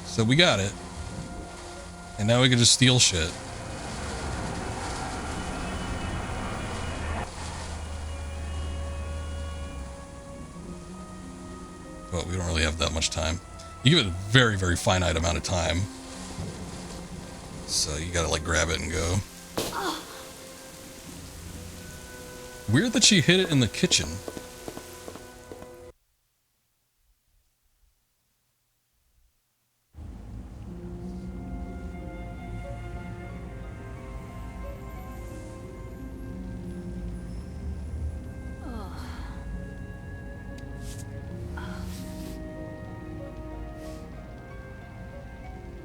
So we got it. And now we can just steal shit. But we don't really have that much time. You give it a very, very finite amount of time. So you gotta like grab it and go. Weird that she hid it in the kitchen.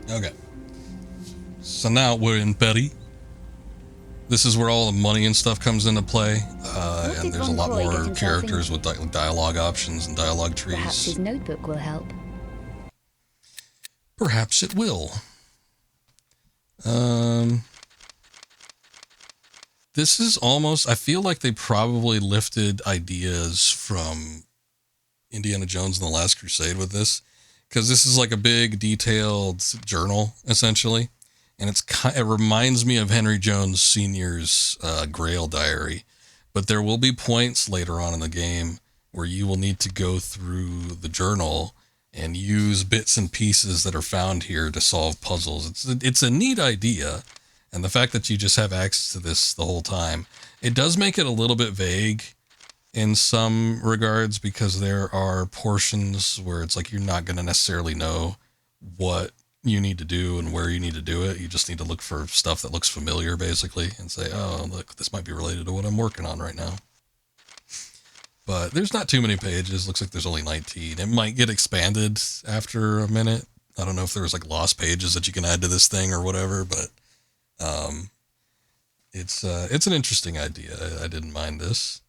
Okay. So now we're in Betty. This is where all the money and stuff comes into play. And there's a lot more characters with dialogue options and dialogue trees. Perhaps his notebook will help. Perhaps it will. This is almost, I feel like they probably lifted ideas from Indiana Jones and the Last Crusade with this. Because this is like a big detailed journal, essentially. And it reminds me of Henry Jones Sr.'s Grail Diary. But there will be points later on in the game where you will need to go through the journal and use bits and pieces that are found here to solve puzzles. It's a neat idea. And the fact that you just have access to this the whole time, it does make it a little bit vague in some regards, because there are portions where it's like you're not going to necessarily know what you need to do and where you need to do it. You just need to look for stuff that looks familiar, basically, and say, oh, look, this might be related to what I'm working on right now. But there's not too many pages. Looks like there's only 19. It might get expanded after a minute. I don't know if there's like lost pages that you can add to this thing or whatever, but it's an interesting idea. I didn't mind this.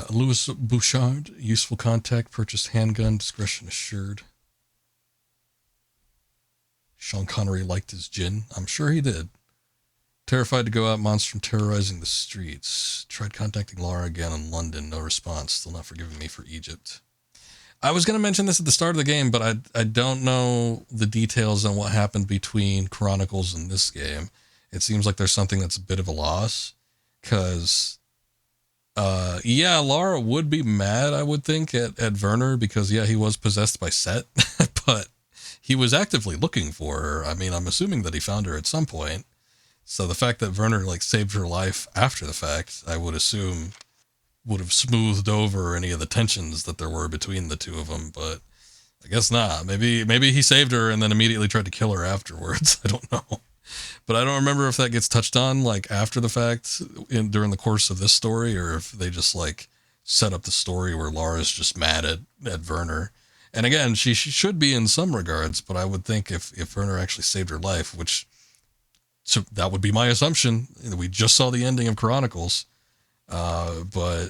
Louis Bouchard, useful contact, purchased handgun, discretion assured. Sean Connery liked his gin. I'm sure he did. Terrified to go out, monster terrorizing the streets. Tried contacting Laura again in London, no response. Still not forgiving me for Egypt. I was going to mention this at the start of the game, but I don't know the details on what happened between Chronicles and this game. It seems like there's something that's a bit of a loss, because yeah, Laura would be mad, I would think, at Werner, because yeah, he was possessed by Set, but he was actively looking for her. I mean, I'm assuming that he found her at some point. So the fact that Werner like saved her life after the fact, I would assume would have smoothed over any of the tensions that there were between the two of them, but I guess not. Maybe he saved her and then immediately tried to kill her afterwards. I don't know. But I don't remember if that gets touched on like after the fact during the course of this story, or if they just like set up the story where Laura's just mad at Werner. And again, she should be in some regards, but I would think if Werner actually saved her life, so that would be my assumption. We just saw the ending of Chronicles. But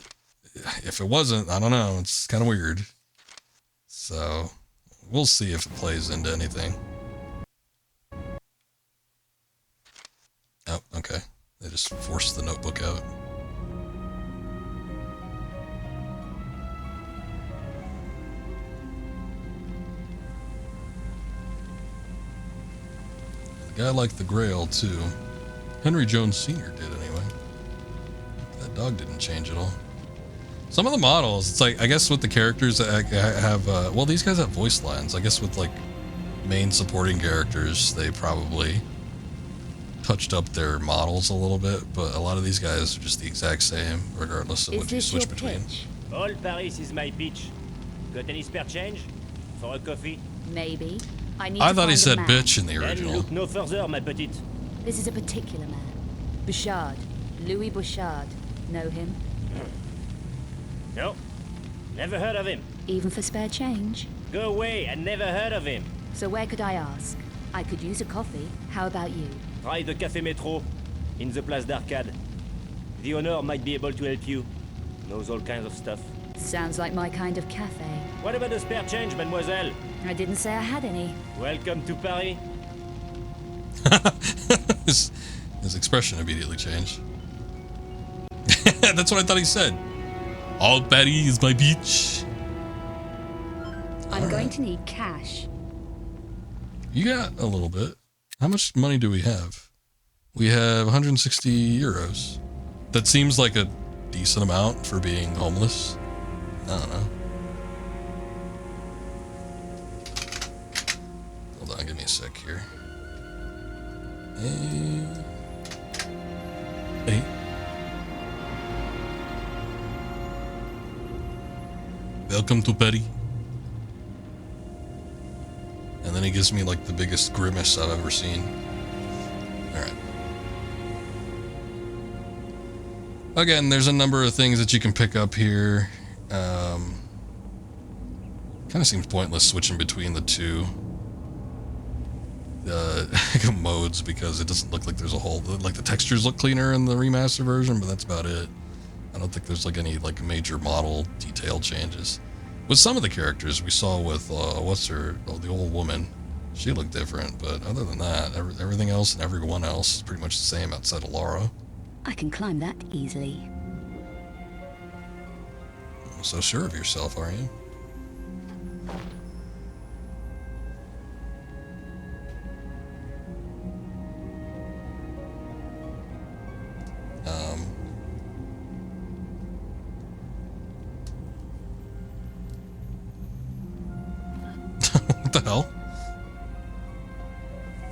if it wasn't, I don't know. It's kind of weird. So we'll see if it plays into anything. Oh, okay. They just forced the notebook out. The guy liked the Grail, too. Henry Jones Sr. did, anyway. That dog didn't change at all. Some of the models, it's like, I guess with the characters that have, well, these guys have voice lines. I guess with, like, main supporting characters, they probably touched up their models a little bit, but a lot of these guys are just the exact same, regardless of what you switch between. All Paris is my pitch. Got any spare change? For a coffee? Maybe. I thought he said bitch in the original. Then look no further, my petite. This is a particular man. Bouchard. Louis Bouchard. Know him? No. Never heard of him. Even for spare change? Go away, I never heard of him. So where could I ask? I could use a coffee. How about you? Try the Café Métro, in the Place d'Arcade. The owner might be able to help you. Knows all kinds of stuff. Sounds like my kind of cafe. What about the spare change, mademoiselle? I didn't say I had any. Welcome to Paris. his expression immediately changed. That's what I thought he said. All Paris is my beach. I'm going to need cash. You got a little bit. How much money do we have? We have 160 euros. That seems like a decent amount for being homeless. I don't know. Hold on, give me a sec here. Hey. Welcome to Paris. And then he gives me like the biggest grimace I've ever seen. Alright. Again, there's a number of things that you can pick up here. Kind of seems pointless switching between the two modes because it doesn't look like there's a whole, like the textures look cleaner in the remastered version, but that's about it. I don't think there's like any like major model detail changes. With some of the characters we saw with the old woman, she looked different, but other than that, everything else and everyone else is pretty much the same outside of Lara. I can climb that easily. So sure of yourself, are you? What the hell?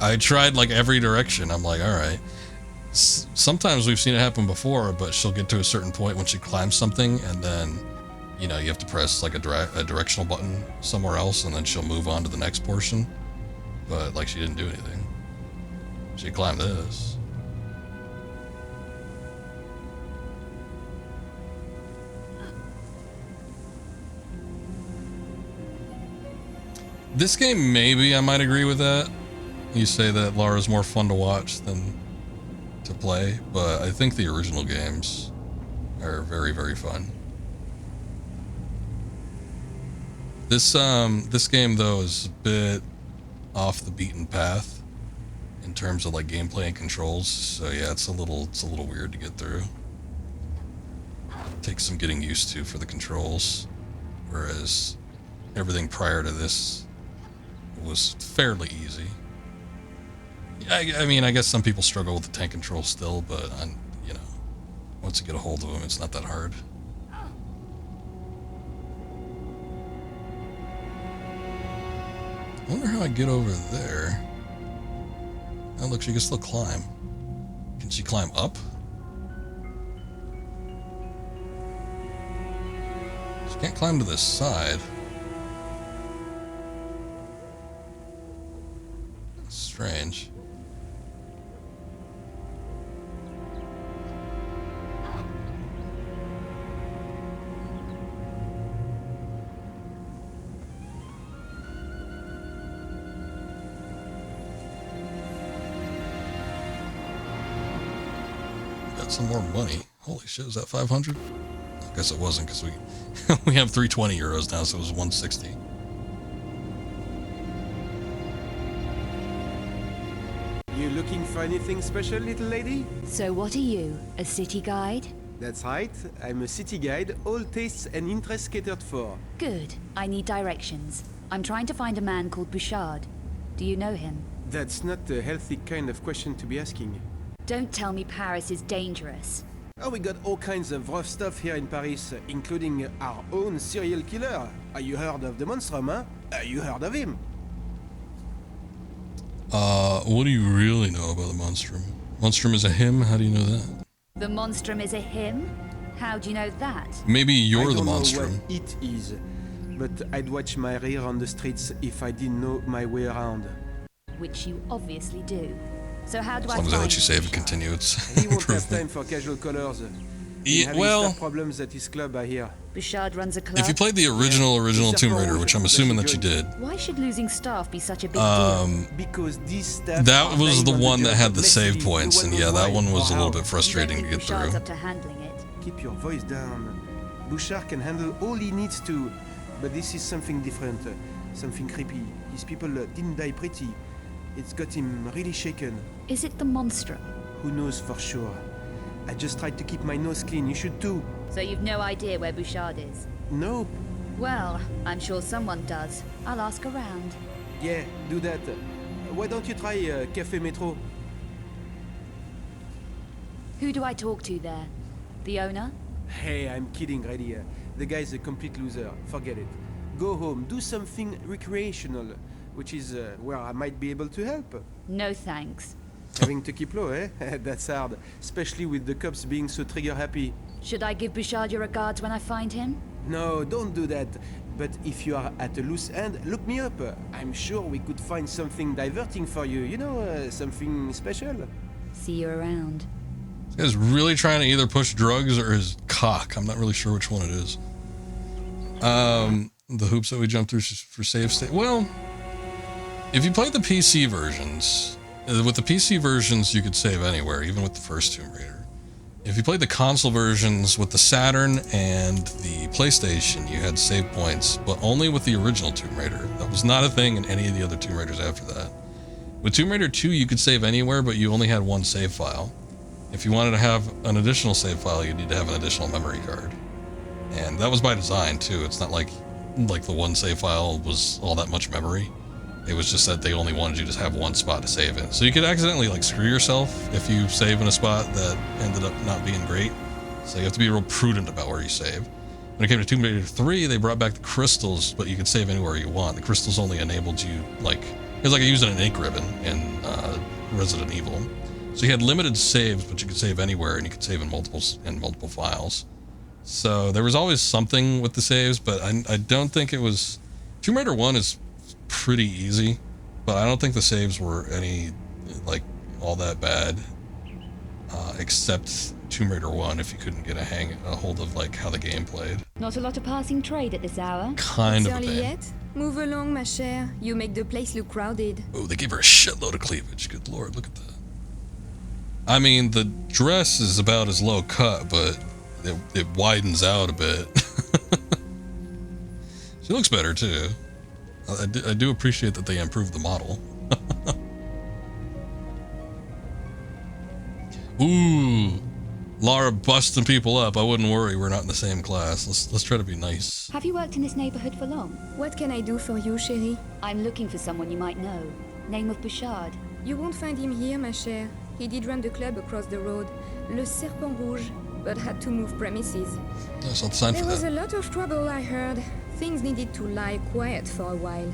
I tried like every direction. I'm like, all right. Sometimes we've seen it happen before, but she'll get to a certain point when she climbs something, and then, you know, you have to press like a directional button somewhere else, and then she'll move on to the next portion. But like, she didn't do anything. She climbed this. This game, maybe I might agree with that. You say that Lara's more fun to watch than to play, but I think the original games are very, very fun. This game though is a bit off the beaten path in terms of like gameplay and controls. So yeah, it's a little weird to get through. Takes some getting used to for the controls, whereas everything prior to this was fairly easy. I mean, I guess some people struggle with the tank control still, but you know, once you get a hold of them, it's not that hard. I wonder how I get over there. Oh, look, she can still climb. Can she climb up? She can't climb to this side. That's strange. Some more money. Holy shit, is that 500? I guess it wasn't, because we have 320 euros now, so it was 160. You looking for anything special, little lady? So what are you, a city guide? That's right, I'm a city guide, all tastes and interests catered for. Good. I need directions. I'm trying to find a man called Bouchard. Do you know him? That's not a healthy kind of question to be asking. Don't tell me Paris is dangerous. Oh, we got all kinds of rough stuff here in Paris, including our own serial killer. Are you heard of the Monstrum, huh? Are you heard of him? What do you really know about the Monstrum? Monstrum is a him? How do you know that? The Monstrum is a him? How do you know that? Maybe you're the I don't Monstrum. know what it is, but I'd watch my rear on the streets if I didn't know my way around. Which you obviously do. So how do As I long as I find let you save and continue, it's He won't have time improvement. for casual colors. Yeah, having well, staff problems at his club, I hear. Bouchard runs a club. if you played the original Tomb Raider, which I'm assuming that you did, Why should losing staff be such a big deal? Because these staff that are was lying the on one that job had the save messily. points, No and one yeah, knows that why one was or a little how. bit frustrating to get Bouchard's through. up to handling it. Keep your voice down. Bouchard can handle all he needs to, but this is something different, something creepy. His people didn't die pretty. It's got him really shaken. Is it the monstrum? Who knows for sure? I just tried to keep my nose clean. You should too. So you've no idea where Bouchard is? Nope. Well, I'm sure someone does. I'll ask around. Yeah, do that. Why don't you try Café Metro? Who do I talk to there? The owner? Hey, I'm kidding, really. The guy's a complete loser. Forget it. Go home, do something recreational, which is where I might be able to help. No thanks. Having to keep low, eh? That's hard, especially with the cops being so trigger happy. Should I give Bouchard your regards when I find him? No, don't do that. But if you are at a loose end, look me up. I'm sure we could find something diverting for you. You know, something special. See you around. This guy's really trying to either push drugs or his cock. I'm not really sure which one it is. The hoops that we jumped through for save state. Well, if you played the PC versions, with the PC versions, you could save anywhere, even with the first Tomb Raider. If you played the console versions with the Saturn and the PlayStation, you had save points, but only with the original Tomb Raider. That was not a thing in any of the other Tomb Raiders after that. With Tomb Raider 2, you could save anywhere, but you only had one save file. If you wanted to have an additional save file, you need to have an additional memory card. And that was by design, too. It's not like the one save file was all that much memory. It was just that they only wanted you to have one spot to save in. So you could accidentally screw yourself if you save in a spot that ended up not being great. So you have to be real prudent about where you save. When it came to Tomb Raider 3, they brought back the crystals, but you could save anywhere you want. The crystals only enabled you, it was like using an ink ribbon in Resident Evil. So you had limited saves, but you could save anywhere, and you could save in multiple files. So there was always something with the saves, but I don't think it was... Tomb Raider 1 is pretty easy, but I don't think the saves were any all that bad, except Tomb Raider 1 if you couldn't get a hold of how the game played. Not a lot of passing trade at this hour. Kind of a Early pain. yet? Move along, ma chère. You make the place look crowded. Oh, they gave her a shitload of cleavage. Good lord, look at that. I mean, the dress is about as low cut, but it widens out a bit. She looks better too. I do appreciate that they improved the model. Ooh, Lara busting people up. I wouldn't worry. We're not in the same class. Let's try to be nice. Have you worked in this neighborhood for long? What can I do for you, chérie? I'm looking for someone you might know. Name of Bouchard. You won't find him here, ma chère. He did run the club across the road, Le Serpent Rouge, but had to move premises. That's not the sign There for was that. a lot of trouble, I heard. Things needed to lie quiet for a while.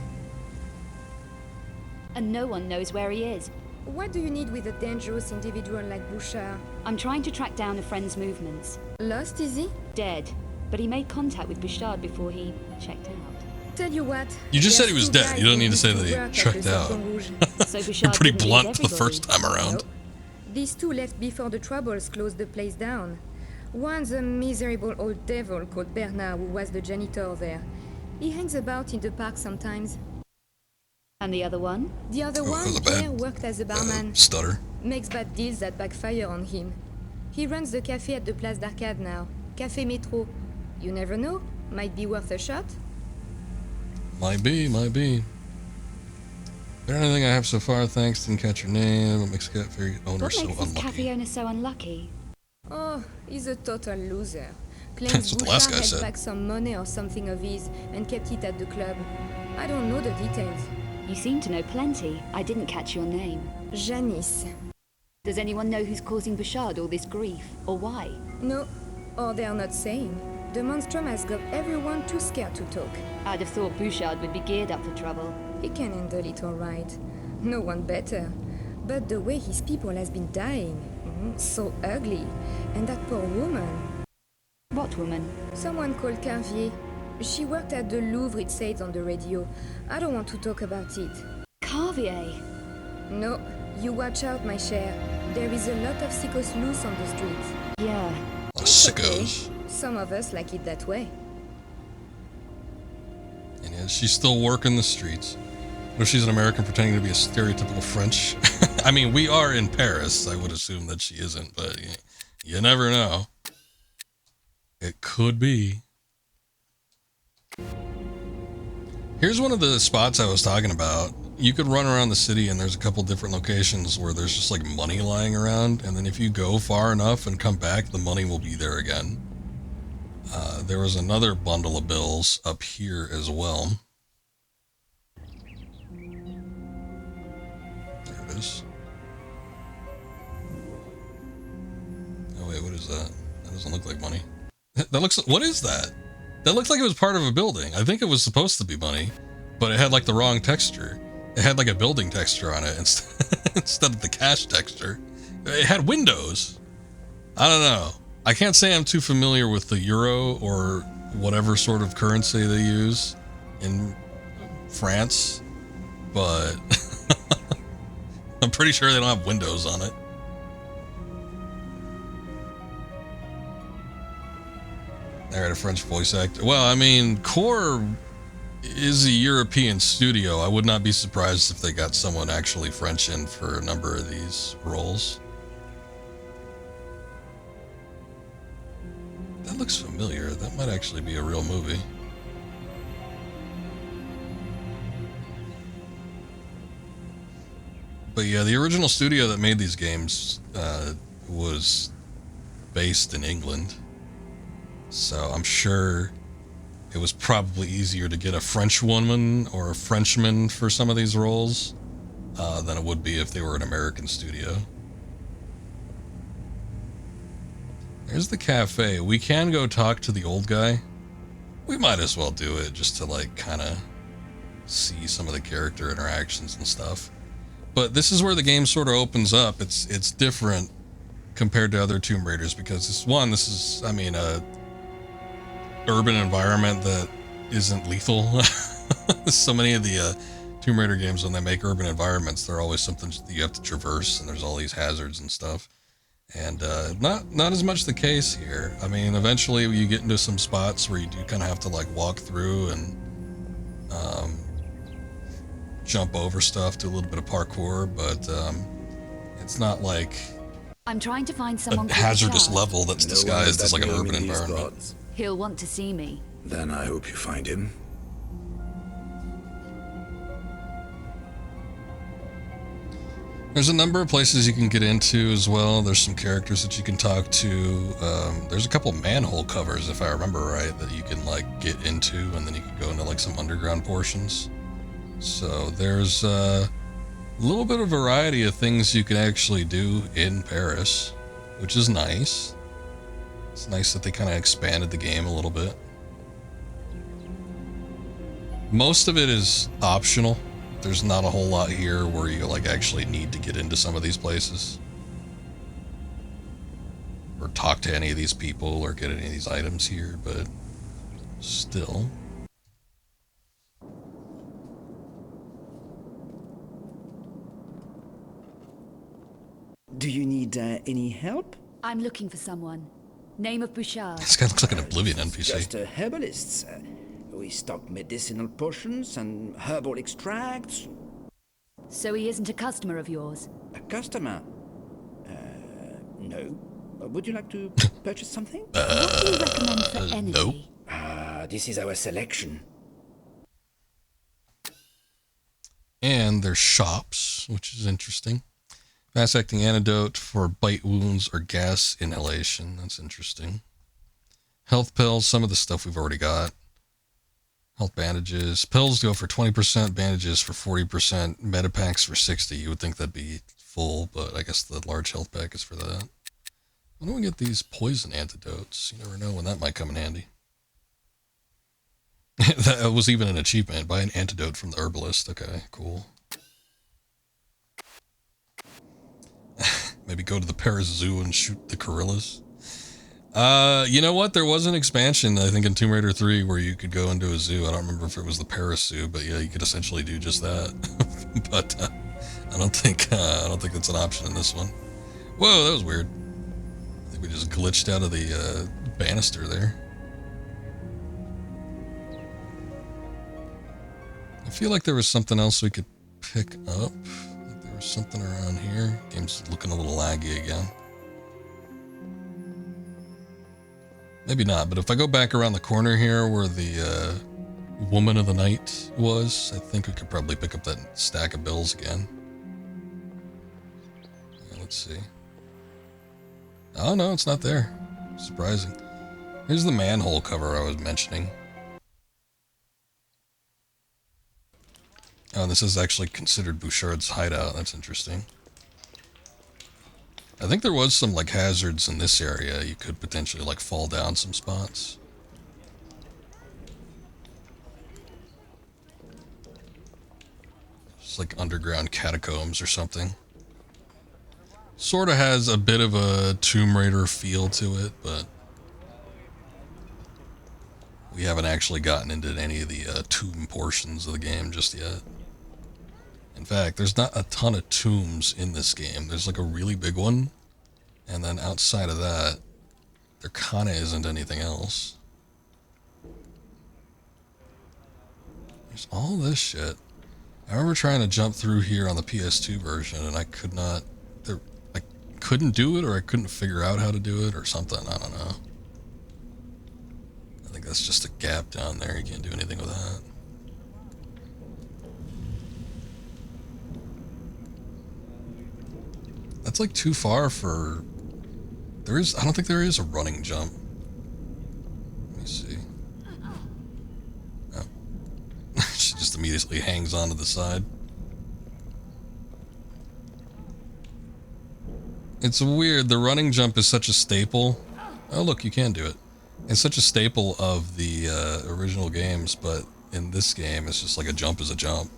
And no one knows where he is. What do you need with a dangerous individual like Bouchard? I'm trying to track down a friend's movements. Lost, is he? Dead. But he made contact with Bouchard before he checked out. Tell you what. You just said he there's was two dead. guys You don't who need to used say that work he at checked the out. Serpent Rouge. So You're Bouchard pretty didn't blunt leave the first everybody. time around. Nope. These two left before the troubles closed the place down. One's a miserable old devil called Bernard, who was the janitor there. He hangs about in the park sometimes. And the other one? The other Oh, one, that was a bad, Pierre, worked as a barman. Stutter. Makes bad deals that backfire on him. He runs the cafe at the Place d'Arcade now. Café Metro. You never know. Might be worth a shot. Might be. There anything I have so far? Thanks. Didn't catch your name. What makes the cafe owner What so makes this unlucky? cafe owner so unlucky? Oh, he's a total loser. That's Claims what the last Bouchard guy had said. back some money or something of his and kept it at the club. I don't know the details. You seem to know plenty. I didn't catch your name. Janice. Does anyone know who's causing Bouchard all this grief, or why? No, or they are not saying. The monstrum has got everyone too scared to talk. I'd have thought Bouchard would be geared up for trouble. He can handle it all right. No one better. But the way his people has been dying, so ugly. And that poor woman. What woman? Someone called Carvier. She worked at the Louvre, it says on the radio. I don't want to talk about it. Carvier? No, you watch out, my chère. There is a lot of sickos loose on the streets. Yeah. A It's sickos. Some of us like it that way. And yeah, she's still working the streets. What if she's an American pretending to be a stereotypical French? I mean, we are in Paris. I would assume that she isn't, but you never know. It could be. Here's one of the spots I was talking about. You could run around the city and there's a couple different locations where there's just like money lying around, and then if you go far enough and come back, the money will be there again. There was another bundle of bills up here as well. There it is. Oh wait, what is that? That doesn't look like money. That looks, what is that? That looked like it was part of a building. I think it was supposed to be money, but it had like the wrong texture. It had like a building texture on it instead of the cash texture. It had windows. I don't know. I can't say I'm too familiar with the euro or whatever sort of currency they use in France, but I'm pretty sure they don't have windows on it. They had a French voice actor. Well, I mean, Core is a European studio. I would not be surprised if they got someone actually French in for a number of these roles. That looks familiar. That might actually be a real movie. But yeah, the original studio that made these games was based in England. So I'm sure it was probably easier to get a French woman or a Frenchman for some of these roles than it would be if they were an American studio. There's the cafe. We can go talk to the old guy. We might as well do it just to like kind of see some of the character interactions and stuff. But this is where the game sort of opens up. It's different compared to other Tomb Raiders because this is, I mean, a urban environment that isn't lethal. So many of the Tomb Raider games, when they make urban environments, they're always something that you have to traverse, and there's all these hazards and stuff. And not as much the case here. I mean, eventually you get into some spots where you do kind of have to like walk through and jump over stuff, do a little bit of parkour, but it's not like I'm trying to find someone a hazardous level that's disguised as like an urban environment. He'll want to see me. Then I hope you find him. There's a number of places you can get into as well. There's some characters that you can talk to. There's a couple manhole covers, if I remember right, that you can like get into, and then you can go into like some underground portions. So there's a little bit of variety of things you can actually do in Paris, which is nice. It's nice that they kind of expanded the game a little bit. Most of it is optional. There's not a whole lot here where you like actually need to get into some of these places or talk to any of these people or get any of these items here, but still. Do you need any help? I'm looking for someone. Name of Bouchard. This guy looks like an Oblivion NPC. Just herbalists. We stock medicinal potions and herbal extracts. So he isn't a customer of yours? A customer? No. Would you like to purchase something? What do you recommend for energy? No. This is our selection. And there's shops, which is interesting. Fast-acting antidote for bite wounds or gas inhalation. That's interesting. Health pills, some of the stuff we've already got. Health bandages. Pills go for 20%, bandages for 40%, medipacks for 60%. You would think that'd be full, but I guess the large health pack is for that. When do we get these poison antidotes? You never know when that might come in handy. That was even an achievement. Buy an antidote from the herbalist. Okay, cool. Maybe go to the Paris Zoo and shoot the gorillas. You know what? There was an expansion, I think, in Tomb Raider 3 where you could go into a zoo. I don't remember if it was the Paris Zoo, but yeah, you could essentially do just that. But I don't think that's an option in this one. Whoa, that was weird. They We just glitched out of the banister there. I feel like there was something else we could pick up. Like there was something around here. Game's looking a little laggy again. Maybe not, but if I go back around the corner here where the Woman of the Night was, I think we could probably pick up that stack of bills again. Let's see. Oh no, it's not there. Surprising. Here's the manhole cover I was mentioning. Oh, this is actually considered Bouchard's hideout. That's interesting. I think there was some, like, hazards in this area. You could potentially, like, fall down some spots. It's like underground catacombs or something. Sort of has a bit of a Tomb Raider feel to it, but we haven't actually gotten into any of the tomb portions of the game just yet. In fact, there's not a ton of tombs in this game. There's like a really big one, and then outside of that, there kind of isn't anything else. There's all this shit. I remember trying to jump through here on the PS2 version, and I could not. I couldn't do it, or I couldn't figure out how to do it, or something. I don't know. I think that's just a gap down there. You can't do anything with that. That's like too far for... I don't think there is a running jump. Let me see. Oh. She just immediately hangs onto the side. It's weird. The running jump is such a staple. Oh, look, you can do it. It's such a staple of the original games, but in this game, it's just like a jump is a jump.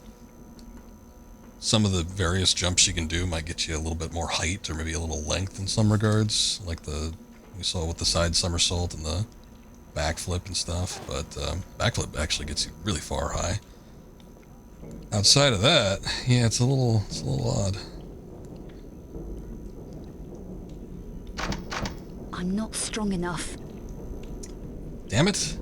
Some of the various jumps you can do might get you a little bit more height or maybe a little length in some regards, like we saw with the side somersault and the backflip and stuff, but backflip actually gets you really far high. Outside of that, yeah, it's a little odd. I'm not strong enough. Damn it.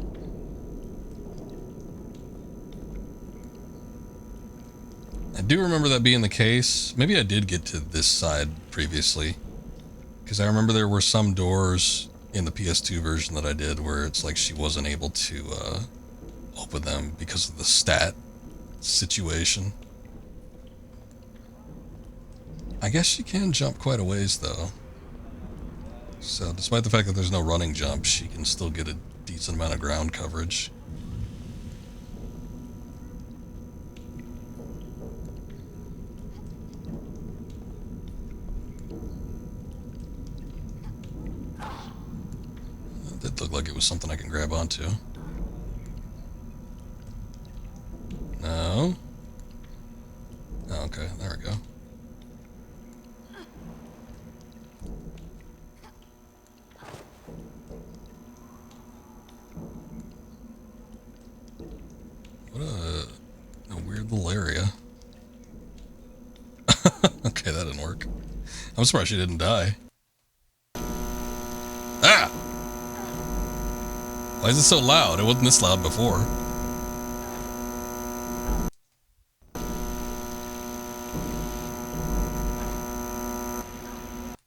I do remember that being the case. Maybe I did get to this side previously, because I remember there were some doors in the PS2 version that I did where it's like she wasn't able to open them because of the stat situation. I guess she can jump quite a ways though. So despite the fact that there's no running jump, she can still get a decent amount of ground coverage. That did look like it was something I can grab onto. No. Oh, okay, there we go. What a weird little area. Okay, that didn't work. I'm surprised she didn't die. Ah! Why is it so loud? It wasn't this loud before.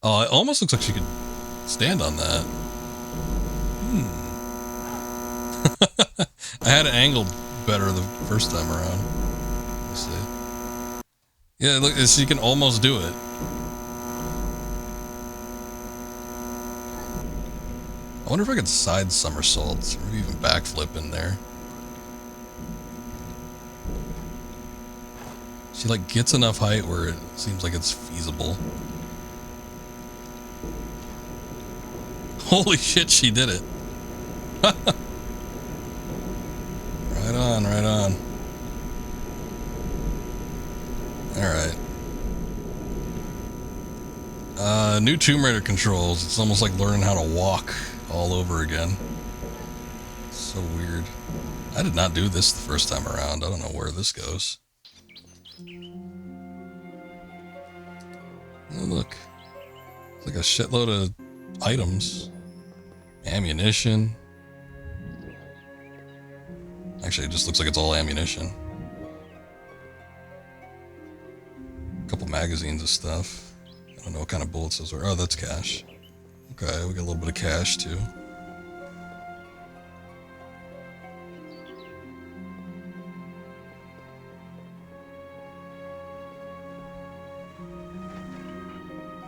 Oh, it almost looks like she could stand on that. I had it angled better the first time around. Let's see. Yeah, look, she can almost do it. I wonder if I could side somersaults, or maybe even backflip in there. She like gets enough height where it seems like it's feasible. Holy shit, she did it. Right on, right on. Alright. New Tomb Raider controls. It's almost like learning how to walk all over again. It's so weird. I did not do this the first time around. I don't know where this goes. Oh, look. It's like a shitload of items. Ammunition. Actually, it just looks like it's all ammunition. A couple magazines of stuff. I don't know what kind of bullets those are. Oh, that's cash. Okay, we got a little bit of cash too.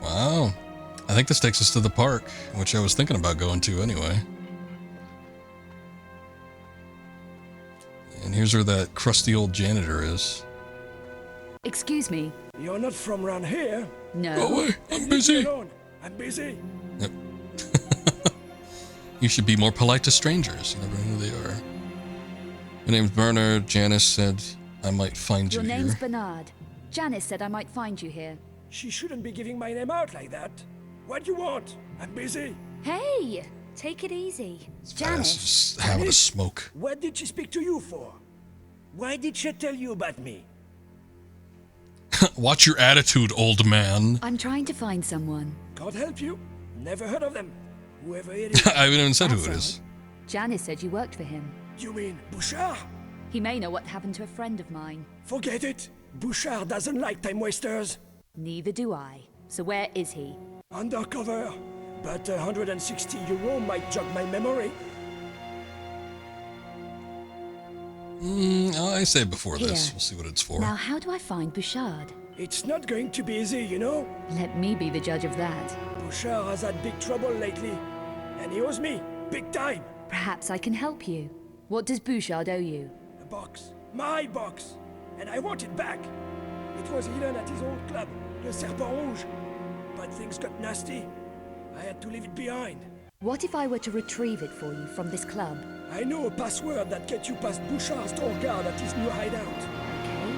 Wow. I think this takes us to the park, which I was thinking about going to anyway. And here's where that crusty old janitor is. Excuse me. You're not from around here? No. Go away. I'm busy. I'm busy. Yep. You should be more polite to strangers. You never know who they are. My name's Bernard. Janice said I might find you Your name's here. Bernard. Janice said I might find you here. She shouldn't be giving my name out like that. What do you want? I'm busy. Hey, take it easy. Janice. Just having a smoke. What did she speak to you for? Why did she tell you about me? Watch your attitude, old man. I'm trying to find someone. Can't help you. Never heard of them. Whoever it is. I haven't even said That's who it odd. is. Janice said you worked for him. You mean Bouchard? He may know what happened to a friend of mine. Forget it. Bouchard doesn't like time wasters. Neither do I. So where is he? Undercover. But 160 euro might jog my memory. I say before this. Here. We'll see what it's for. Now how do I find Bouchard? It's not going to be easy, you know? Let me be the judge of that. Bouchard has had big trouble lately. And he owes me. Big time. Perhaps I can help you. What does Bouchard owe you? A box. My box. And I want it back. It was hidden at his old club, Le Serpent Rouge. But things got nasty. I had to leave it behind. What if I were to retrieve it for you from this club? I know a password that gets you past Bouchard's door guard at his new hideout. Okay.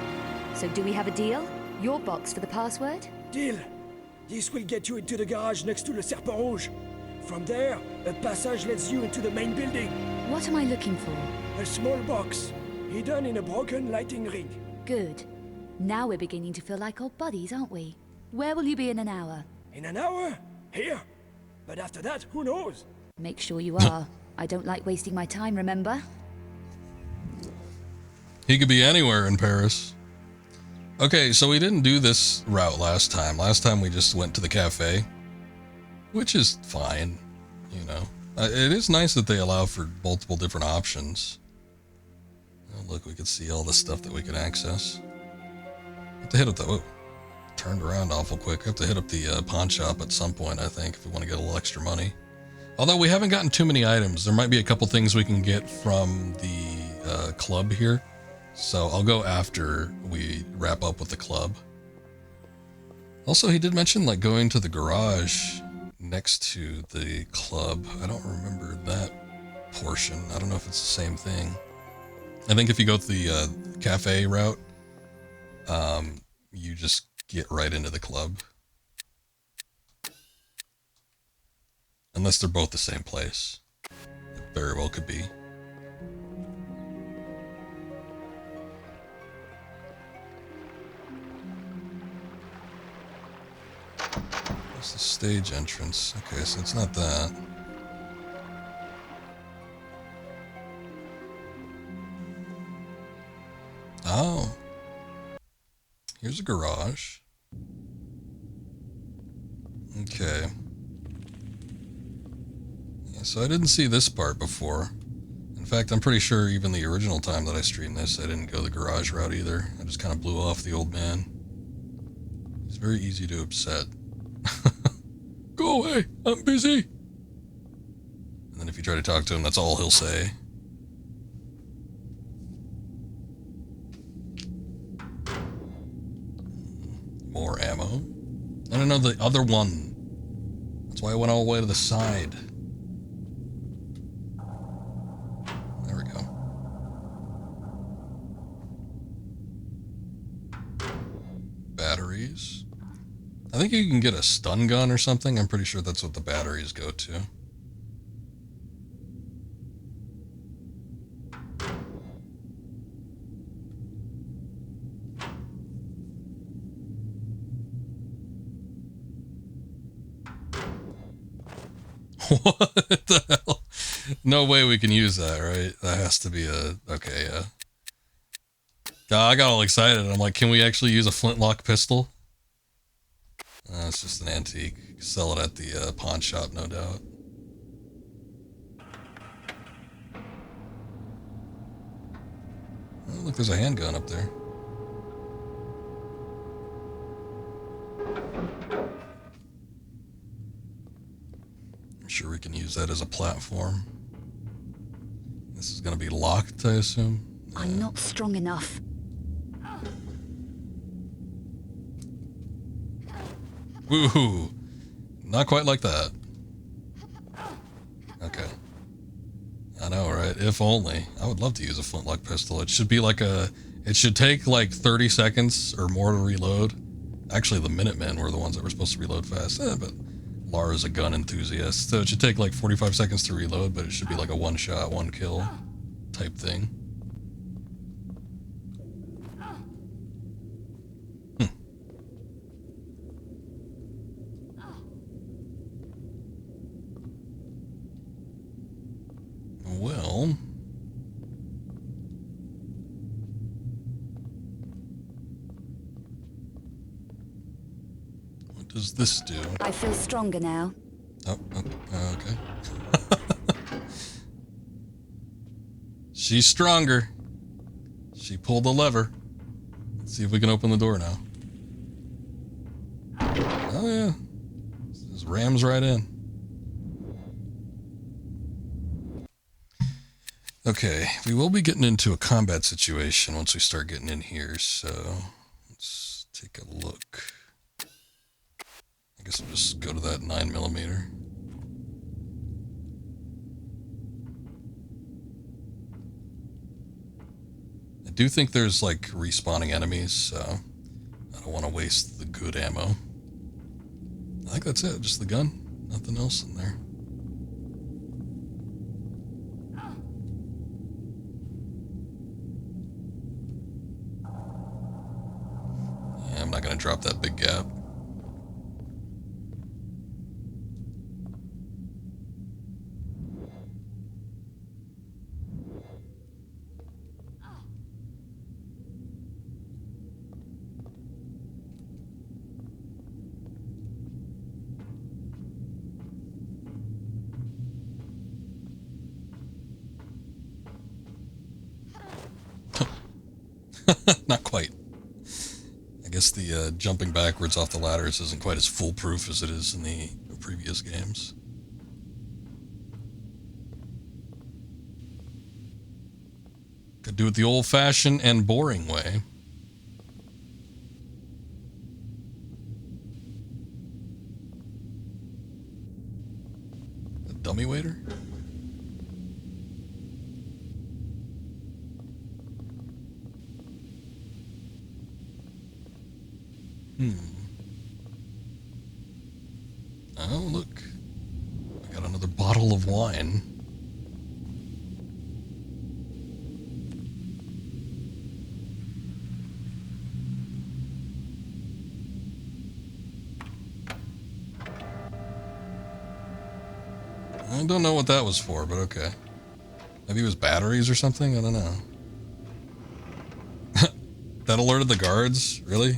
So do we have a deal? Your box for the password? Deal. This will get you into the garage next to Le Serpent Rouge. From there, a passage leads you into the main building. What am I looking for? A small box, hidden in a broken lighting rig. Good. Now we're beginning to feel like old buddies, aren't we? Where will you be in an hour? In an hour? Here. But after that, who knows? Make sure you are. I don't like wasting my time, remember? He could be anywhere in Paris. Okay, so we didn't do this route last time. Last time we just went to the cafe, which is fine, you know. It is nice that they allow for multiple different options. Oh, look, we can see all the stuff that we can access. Have to hit up the... Oh, turned around awful quick. Have to hit up the pawn shop at some point, I think, if we want to get a little extra money. Although we haven't gotten too many items. There might be a couple things we can get from the club here. So I'll go after we wrap up with the club. Also, he did mention like going to the garage next to the club. I don't remember that portion. I don't know if it's the same thing. I think if you go to the cafe route, you just get right into the club. Unless they're both the same place. It very well could be. That's the stage entrance. Okay, so it's not that. Oh. Here's a garage. Okay. Yeah, so I didn't see this part before. In fact, I'm pretty sure even the original time that I streamed this, I didn't go the garage route either. I just kind of blew off the old man. He's very easy to upset. Go away, I'm busy. And then if you try to talk to him, that's all he'll say. More ammo. I don't know the other one. That's why I went all the way to the side. There we go. Batteries. I think you can get a stun gun or something. I'm pretty sure that's what the batteries go to. What the hell? No way we can use that, right? That has to be a... Okay, yeah. I got all excited. I'm like, can we actually use a flintlock pistol? It's just an antique. Sell it at the pawn shop, no doubt. Oh, look, there's a handgun up there. I'm sure we can use that as a platform. This is going to be locked, I assume. I'm not strong enough. Woohoo! Not quite like that. Okay. I know, right? If only. I would love to use a flintlock pistol. It should be like a... It should take like 30 seconds or more to reload. Actually, the Minutemen were the ones that were supposed to reload fast. But Lara's a gun enthusiast, so it should take like 45 seconds to reload, but it should be like a one-shot, one-kill type thing. Well... What does this do? I feel stronger now. Oh, okay. She's stronger. She pulled the lever. Let's see if we can open the door now. Oh yeah. This rams right in. Okay, we will be getting into a combat situation once we start getting in here, so let's take a look. I guess we'll just go to that 9mm. I do think there's like respawning enemies, so I don't want to waste the good ammo. I think that's it, just the gun, nothing else in there. Yeah, I'm not going to drop that big gap. Not quite. I guess the jumping backwards off the ladders isn't quite as foolproof as it is in the previous games. Could do it the old-fashioned and boring way. A dummy waiter? Oh, look. I got another bottle of wine. I don't know what that was for, but okay. Maybe it was batteries or something? I don't know. That alerted the guards? Really?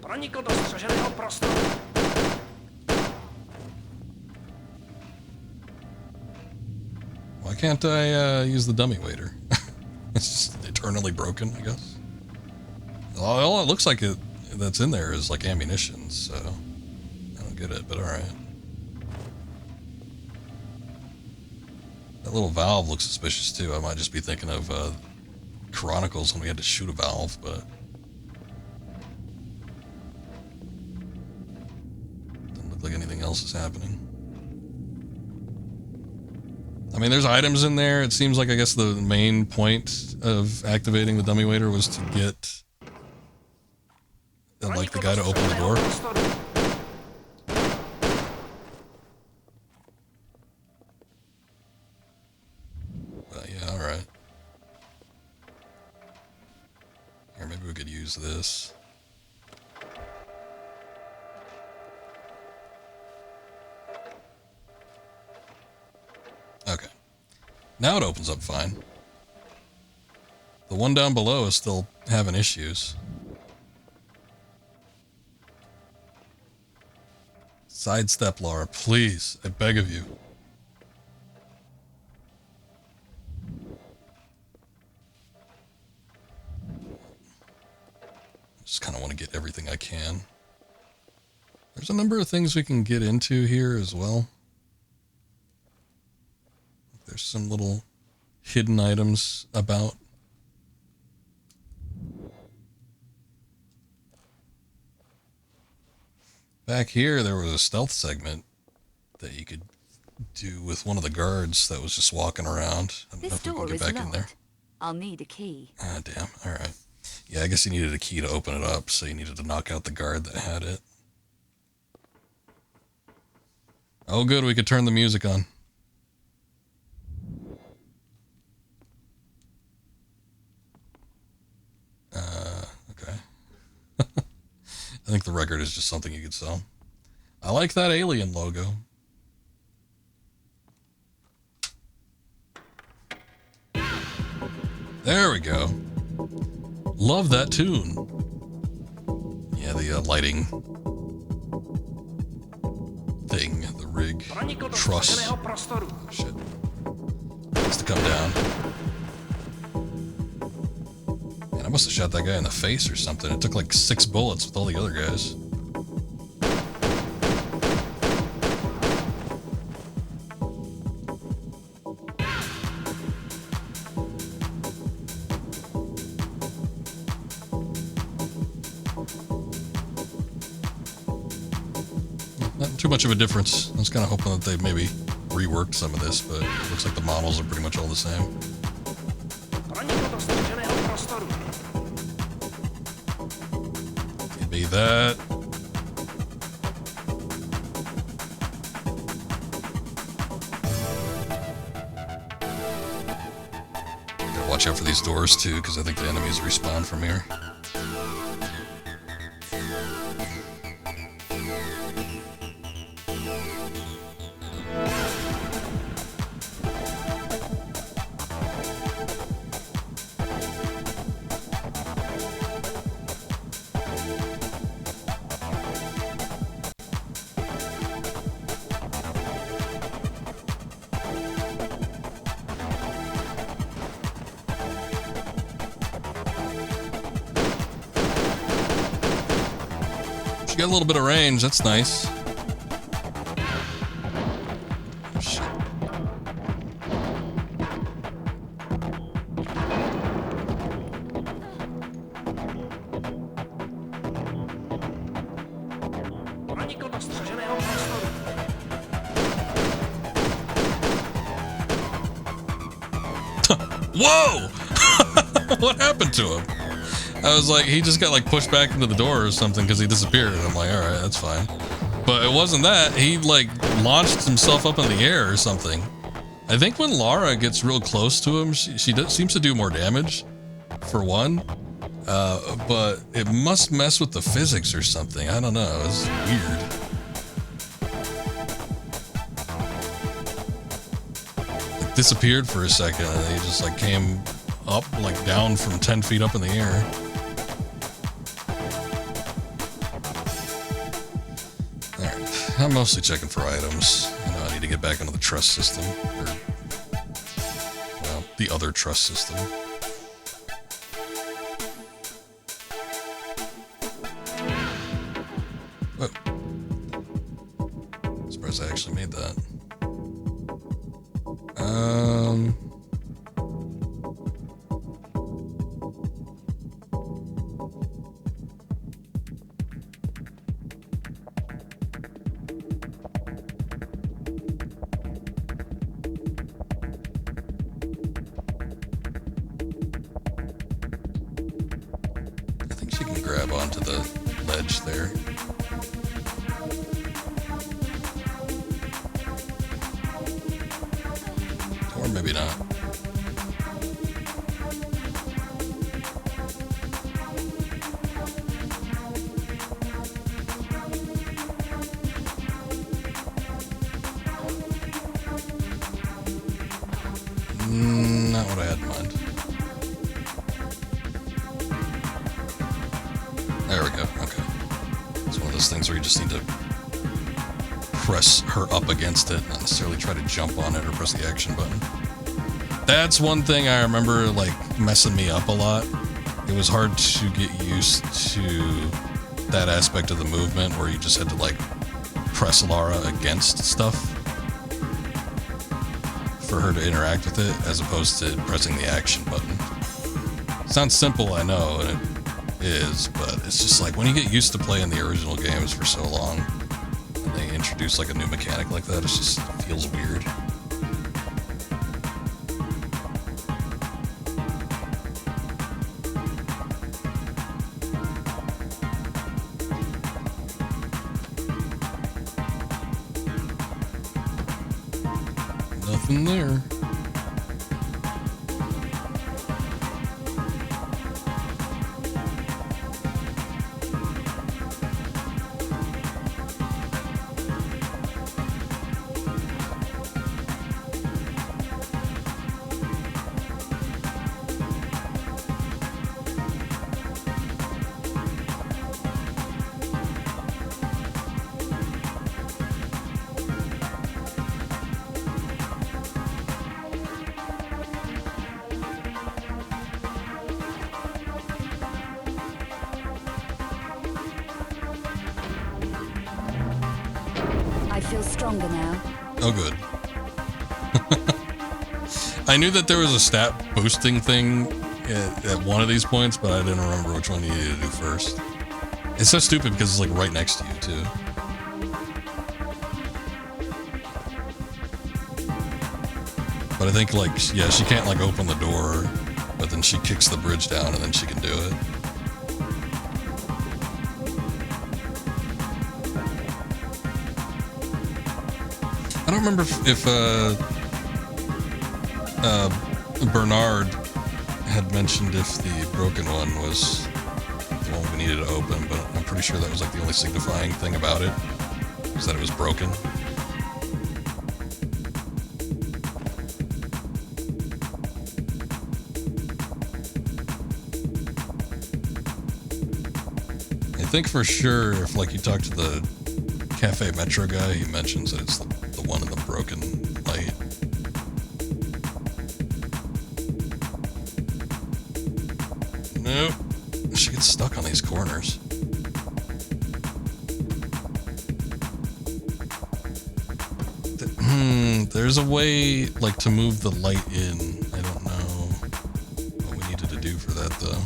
Pronikl do střeženého prostoru. Why can't I use the dummy waiter? It's just eternally broken, I guess. All it looks like that's in there is like ammunition, so I don't get it, but alright. That little valve looks suspicious too. I might just be thinking of Chronicles when we had to shoot a valve, but doesn't look like anything else is happening. I mean, there's items in there. It seems like, I guess, the main point of activating the dummy waiter was to get, like, the guy to open the door. could use this. Okay. Now it opens up fine. The one down below is still having issues. Sidestep, Laura, please. I beg of you. Just kind of want to get everything I can. There's a number of things we can get into here as well. There's some little hidden items about. Back here, there was a stealth segment that you could do with one of the guards that was just walking around. I don't know This if we can door get is back locked. in there. I'll need a key. Ah, damn. All right. Yeah, I guess you needed a key to open it up, so you needed to knock out the guard that had it. Oh, good. We could turn the music on. Okay. I think the record is just something you could sell. I like that alien logo. There we go. Love that tune. Yeah, the lighting thing, the rig, truss. Shit. Needs to come down. Man, I must have shot that guy in the face or something. It took like 6 bullets with all the other guys. Not too much of a difference. I was kind of hoping that they maybe reworked some of this, but it looks like the models are pretty much all the same. Give me that. Gotta watch out for these doors too, because I think the enemies respawn from here. She got a little bit of range, that's nice. Shit. Whoa! What happened to him? I was like, he just got like pushed back into the door or something because he disappeared. I'm like, all right, that's fine. But it wasn't that. He like launched himself up in the air or something. I think when Lara gets real close to him, she seems to do more damage, for one. But it must mess with the physics or something. I don't know. It's weird. Like, disappeared for a second and he just like came up, like down from 10 feet up in the air. Alright, I'm mostly checking for items. I know I need to get back into the trust system. Or, well, the other trust system. Whoa. Surprised I actually made that. I think she can grab onto the ledge there. Or maybe not. Not what I had in mind. There we go. Okay. It's one of those things where you just need to press her up against it, not necessarily try to jump on it or press the action button. That's one thing I remember, like, messing me up a lot. It was hard to get used to that aspect of the movement where you just had to, like, press Lara against stuff for her to interact with it, as opposed to pressing the action button. Sounds simple, I know, and it is, but it's just like, when you get used to playing the original games for so long, and they introduce, like, a new mechanic like that, it just feels weird. Nothing there. I feel stronger now. Oh, good. I knew that there was a stat boosting thing at one of these points, but I didn't remember which one you needed to do first. It's so stupid because it's like right next to you, too. But I think, like, yeah, she can't, like, open the door, but then she kicks the bridge down and then she can do it. I don't remember if Bernard had mentioned if the broken one was the one we needed to open, but I'm pretty sure that was like the only signifying thing about it, was that it was broken. I think for sure if, like, you talk to the Cafe Metro guy, he mentions that it's the one in the broken light. Nope. She gets stuck on these corners. There's a way, like, to move the light in. I don't know what we needed to do for that, though.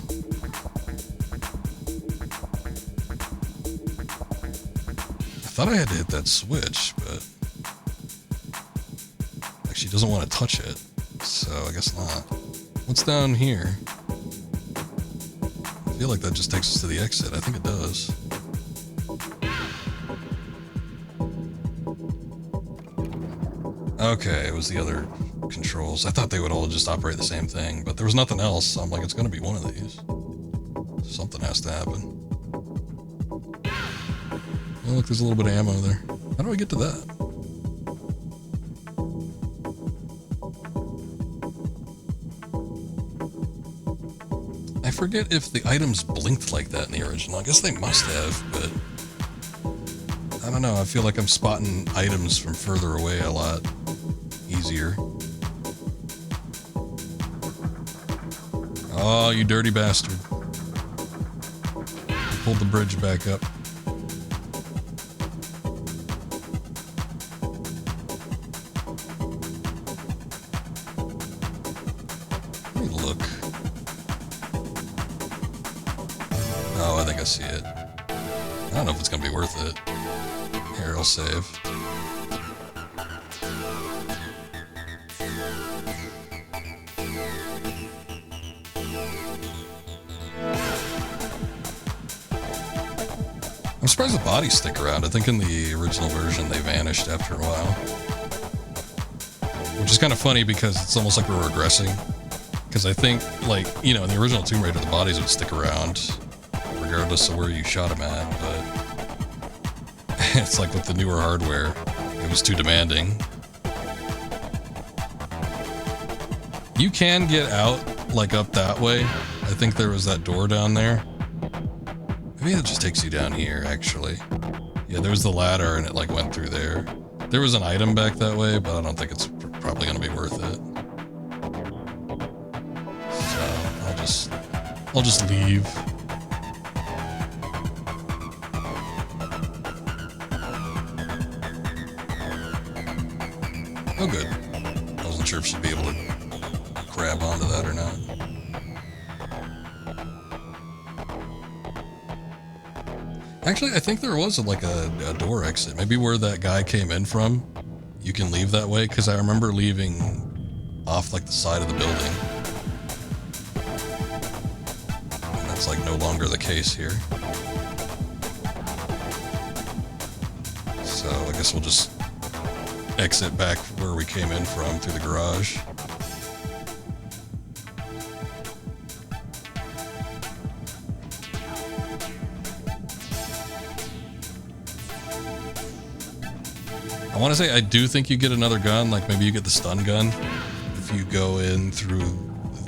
I thought I had to hit that switch, but like, she doesn't want to touch it, so I guess not. What's down here? I feel like that just takes us to the exit. I think it does. Okay, it was the other controls. I thought they would all just operate the same thing, but there was nothing else. So I'm like, it's gonna be one of these. Something has to happen. Oh, look, there's a little bit of ammo there. How do I get to that? I forget if the items blinked like that in the original. I guess they must have, but I don't know. I feel like I'm spotting items from further away a lot easier. Oh, you dirty bastard. You pulled the bridge back up. Let me look. Oh, I think I see it. I don't know if it's going to be worth it. Here, I'll save. I'm surprised the bodies stick around. I think in the original version they vanished after a while. Which is kind of funny because it's almost like we're regressing. Because I think, like, you know, in the original Tomb Raider, the bodies would stick around regardless of where you shot them at, but it's like with the newer hardware, it was too demanding. You can get out, like, up that way. I think there was that door down there. Maybe it just takes you down here, actually. Yeah, there's the ladder, and it, like, went through there. There was an item back that way, but I don't think it's probably going to be worth it. So, I'll just leave. Oh, good. I wasn't sure if she'd be able to grab onto that or not. Actually, I think there was like a door exit. Maybe where that guy came in from, you can leave that way, because I remember leaving off like the side of the building. And that's like no longer the case here. So I guess we'll just exit back where we came in from through the garage. I want to say I do think you get another gun, like maybe you get the stun gun if you go in through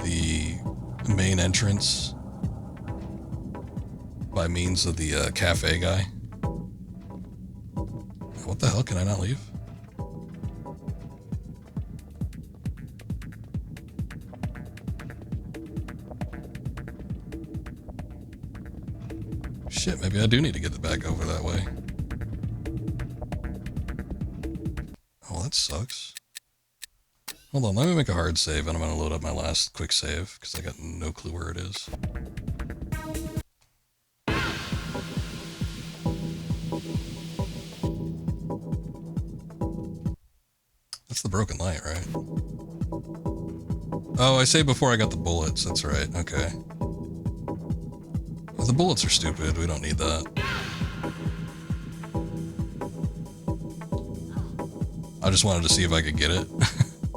the main entrance by means of the cafe guy. What the hell, can I not leave? Shit, maybe I do need to get the back over that way. Oh, that sucks. Hold on, let me make a hard save and I'm gonna load up my last quick save because I got no clue where it is. That's the broken light, right? Oh, I saved before I got the bullets, that's right, okay. Well, the bullets are stupid, we don't need that. I just wanted to see if I could get it,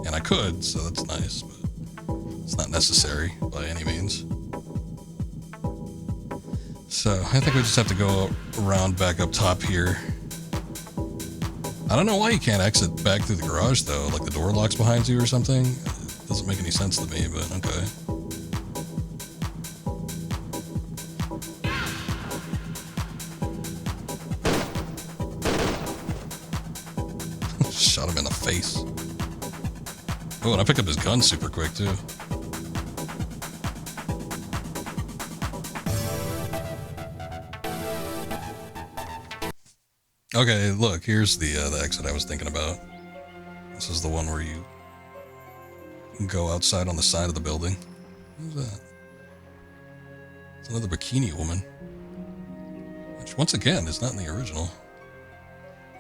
and I could, so that's nice, but it's not necessary by any means. So, I think we just have to go around back up top here. I don't know why you can't exit back through the garage, though, like the door locks behind you or something. It doesn't make any sense to me, but okay. Shot him in the face. Oh, and I picked up his gun super quick, too. Okay, look, here's the exit I was thinking about. This is the one where you go outside on the side of the building. Who's that? It's another bikini woman. Which, once again, is not in the original.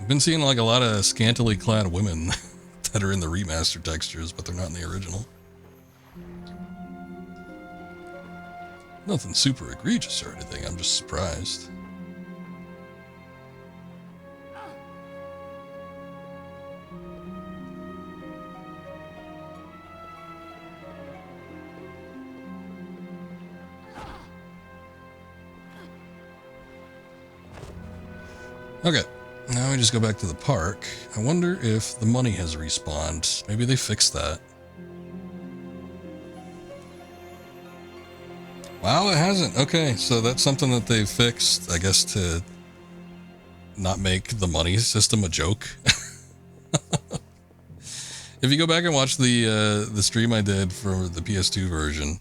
I've been seeing like a lot of scantily clad women that are in the remastered textures, but they're not in the original. Nothing super egregious or anything, I'm just surprised. Okay, now we just go back to the park. I wonder if the money has respawned. Maybe they fixed that. Wow, it hasn't. Okay, so that's something that they fixed, I guess, to not make the money system a joke. If you go back and watch the stream I did for the PS2 version,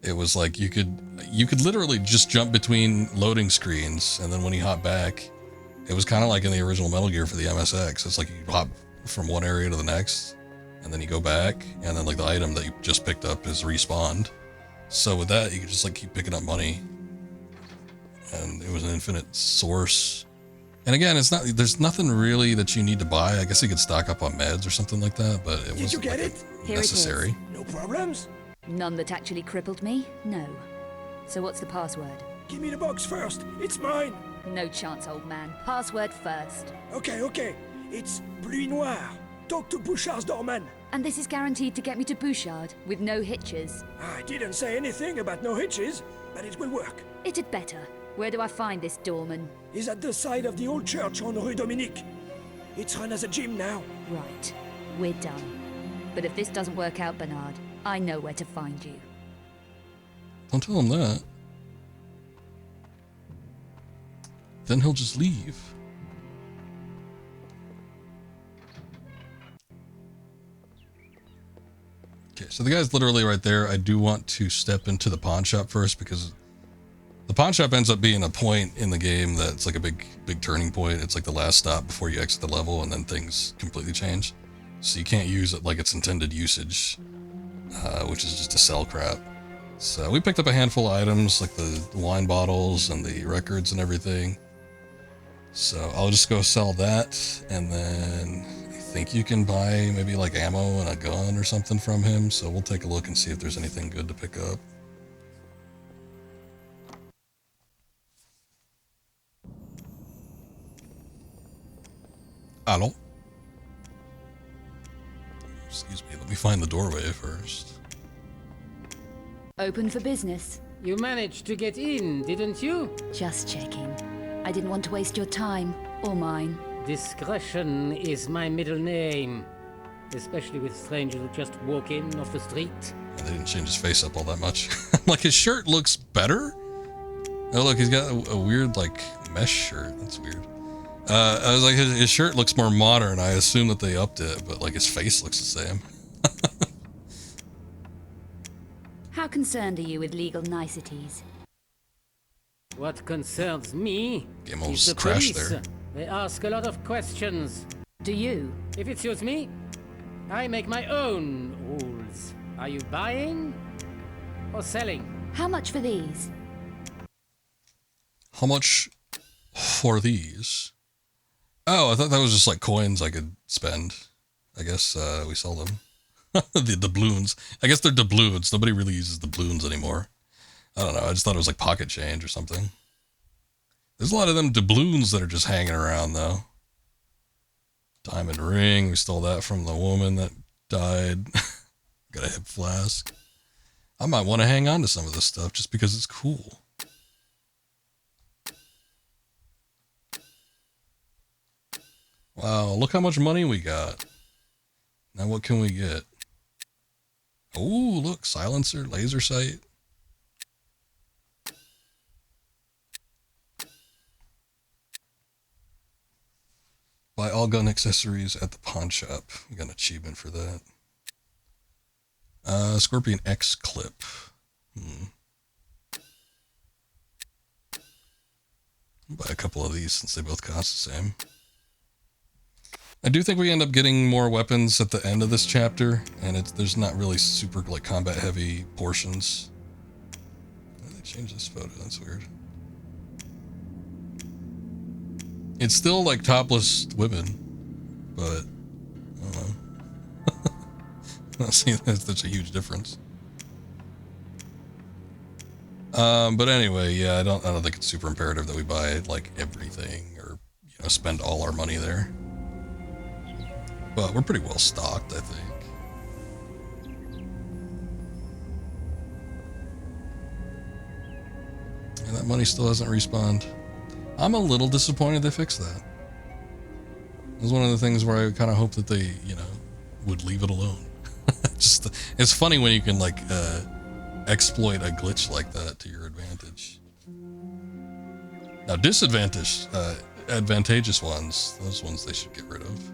it was like you could literally just jump between loading screens, and then when you hop back, it was kind of like in the original Metal Gear for the MSX. It's like you hop from one area to the next, and then you go back, and then like the item that you just picked up is respawned. So with that, you could just like keep picking up money, and it was an infinite source. And again, it's not. There's nothing really that you need to buy. I guess you could stock up on meds or something like that, but it wasn't like necessary. No problems? None that actually crippled me? No. So what's the password? Give me the box first. It's mine. No chance, old man. Password first. Okay. It's Pluie Noire. Talk to Bouchard's doorman. And this is guaranteed to get me to Bouchard, with no hitches. I didn't say anything about no hitches, but it will work. It had better. Where do I find this doorman? He's at the side of the old church on Rue Dominique. It's run as a gym now. Right. We're done. But if this doesn't work out, Bernard, I know where to find you. Don't tell him that. Then he'll just leave. Okay, so the guy's literally right there. I do want to step into the pawn shop first because the pawn shop ends up being a point in the game that's like a big turning point. It's like the last stop before you exit the level, and then things completely change. So you can't use it like its intended usage, which is just to sell crap. So we picked up a handful of items, like the wine bottles and the records and everything. So I'll just go sell that, and then I think you can buy maybe like ammo and a gun or something from him. So we'll take a look and see if there's anything good to pick up. Hello? Excuse me, let me find the doorway first. Open for business. You managed to get in, didn't you? Just checking. I didn't want to waste your time, or mine. Discretion is my middle name. Especially with strangers who just walk in off the street. They didn't change his face up all that much. Like, his shirt looks better? Oh, look, he's got a weird, like, mesh shirt. That's weird. I was like, his shirt looks more modern. I assume that they upped it, but, like, his face looks the same. How concerned are you with legal niceties? What concerns me Game is the crashed police. there. They ask a lot of questions. Do you? If it suits me, I make my own rules. Are you buying or selling? How much for these? How much for these? Oh, I thought that was just like coins I could spend. I guess we sell them. The doubloons. I guess they're doubloons. Nobody really uses doubloons anymore. I don't know. I just thought it was like pocket change or something. There's a lot of them doubloons that are just hanging around though. Diamond ring. We stole that from the woman that died. Got a hip flask. I might want to hang on to some of this stuff just because it's cool. Wow, look how much money we got. Now what can we get? Oh, look, silencer, laser sight. Buy all gun accessories at the pawn shop. We got an achievement for that. Scorpion X clip. I'll buy a couple of these since they both cost the same. I do think we end up getting more weapons at the end of this chapter, and there's not really super like combat heavy portions. Why did they change this photo? That's weird. It's still like topless women, but I don't know. See, that's a huge difference. But anyway, yeah, I don't think it's super imperative that we buy like everything or spend all our money there. But we're pretty well stocked, I think. And that money still hasn't respawned. I'm a little disappointed they fixed that. It was one of the things where I kind of hoped that they, would leave it alone. It's funny when you can like exploit a glitch like that to your advantage. Now advantageous ones, those ones they should get rid of.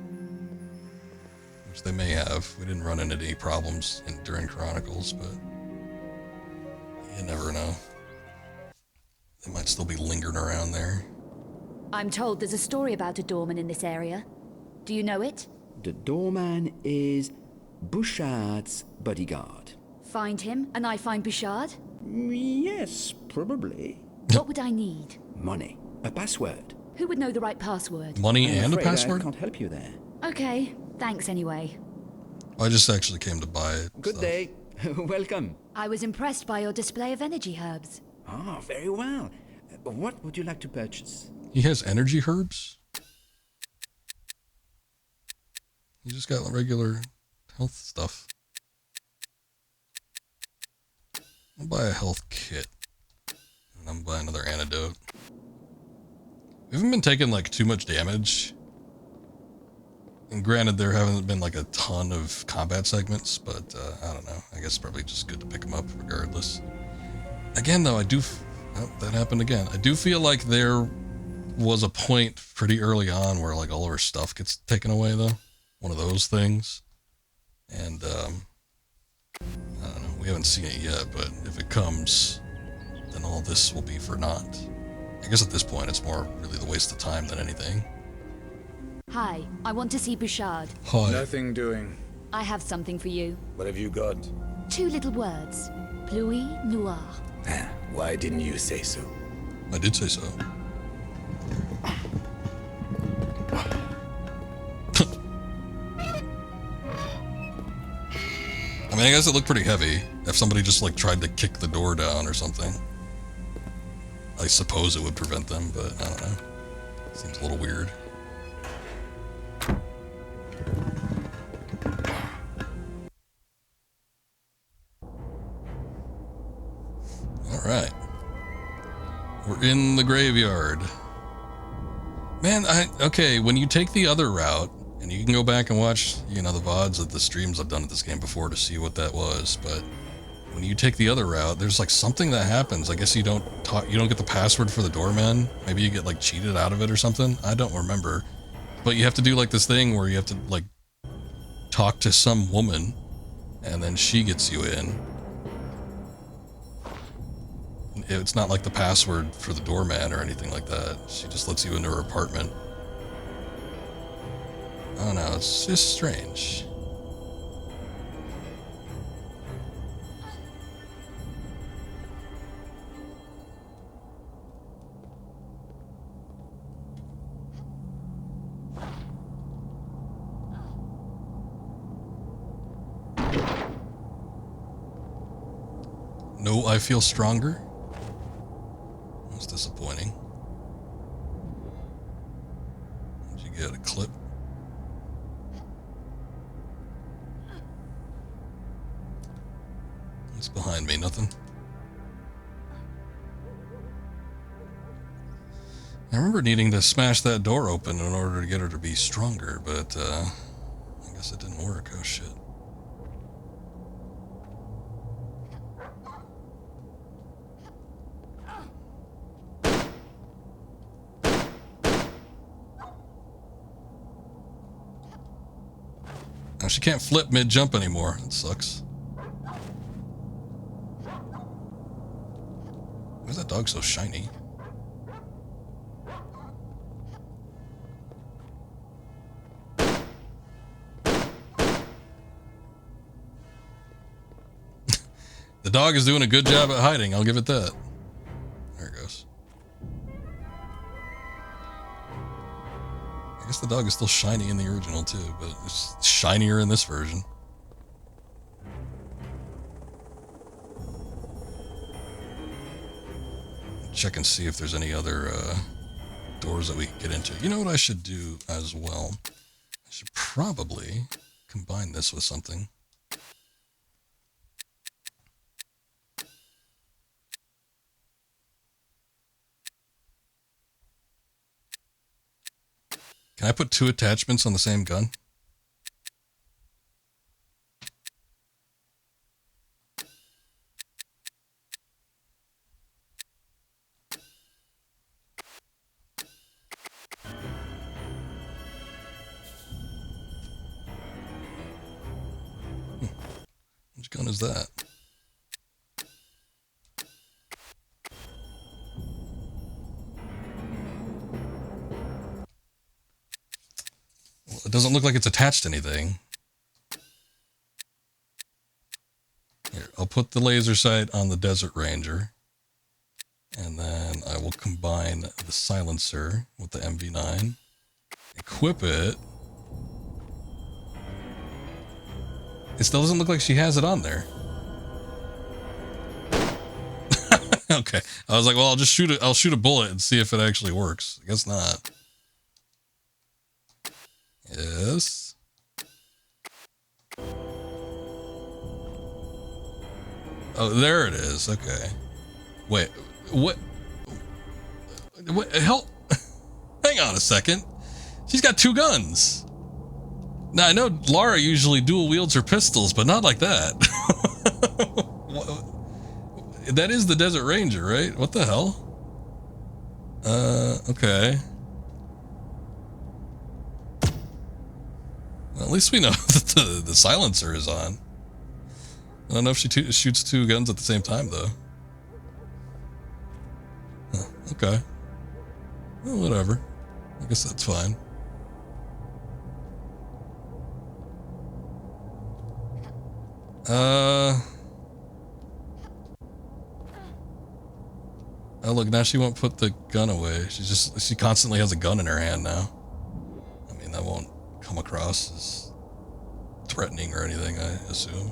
Which they may have. We didn't run into any problems during Chronicles, but you never know. They might still be lingering around there. I'm told there's a story about a doorman in this area. Do you know it? The doorman is Bouchard's bodyguard. Find him, and I find Bouchard? Yes, probably. What would I need? Money. A password. Who would know the right password? Money and a password? I can't help you there. Okay, thanks anyway. I just actually came to buy it. Good day. Welcome. I was impressed by your display of energy herbs. Ah, very well. What would you like to purchase? He has energy herbs? He just got regular health stuff. I'll buy a health kit. And I'm buying another antidote. We haven't been taking like too much damage. And granted, there haven't been like a ton of combat segments, but I don't know. I guess it's probably just good to pick them up regardless. Again, though, oh, that happened again. I do feel like there was a point pretty early on where like all of her stuff gets taken away, though. One of those things. And I don't know. We haven't seen it yet, but if it comes, then all this will be for naught. I guess at this point, it's more really the waste of time than anything. Hi, I want to see Bouchard. Hi. Nothing doing. I have something for you. What have you got? 2 little words. Pluie noir. Why didn't you say so? I did say so. I mean, I guess it looked pretty heavy. If somebody just like tried to kick the door down or something. I suppose it would prevent them, but I don't know. Seems a little weird. Alright. We're in the graveyard. Man, okay, when you take the other route, and you can go back and watch, you know, the VODs of the streams I've done at this game before to see what that was, but when you take the other route, there's like something that happens. I guess you don't get the password for the doorman. Maybe you get like cheated out of it or something. I don't remember. But you have to do like this thing where you have to like talk to some woman, and then she gets you in. It's not like the password for the doorman or anything like that. She just lets you into her apartment. I don't know, it's just strange. No, I feel stronger. That's disappointing. Did you get a clip? What's behind me? Nothing. I remember needing to smash that door open in order to get her to be stronger, but I guess it didn't work. Oh shit. Now she can't flip mid-jump anymore. That sucks. Why is that dog so shiny? The dog is doing a good job at hiding, I'll give it that. There it goes. I guess the dog is still shiny in the original too, but it's shinier in this version. Check and see if there's any other doors that we can get into. You know what I should do as well? I should probably combine this with something. Can I put 2 attachments on the same gun? Which gun is that? Well, it doesn't look like it's attached to anything. Here, I'll put the laser sight on the Desert Ranger. And then I will combine the silencer with the MV9. Equip it. It still doesn't look like she has it on there. Okay. I was like, well, I'll shoot a bullet and see if it actually works. I guess not. Yes. Oh, there it is. Okay. Wait, what? What? Help! Hang on a second. She's got 2 guns. Now, I know Lara usually dual wields her pistols, but not like that. That is the Desert Ranger, right? What the hell? Okay. Well, at least we know that the silencer is on. I don't know if she shoots two guns at the same time, though. Huh, okay. Well, whatever. I guess that's fine. Oh, look, now she won't put the gun away. She constantly has a gun in her hand now. I mean, that won't come across as threatening or anything, I assume.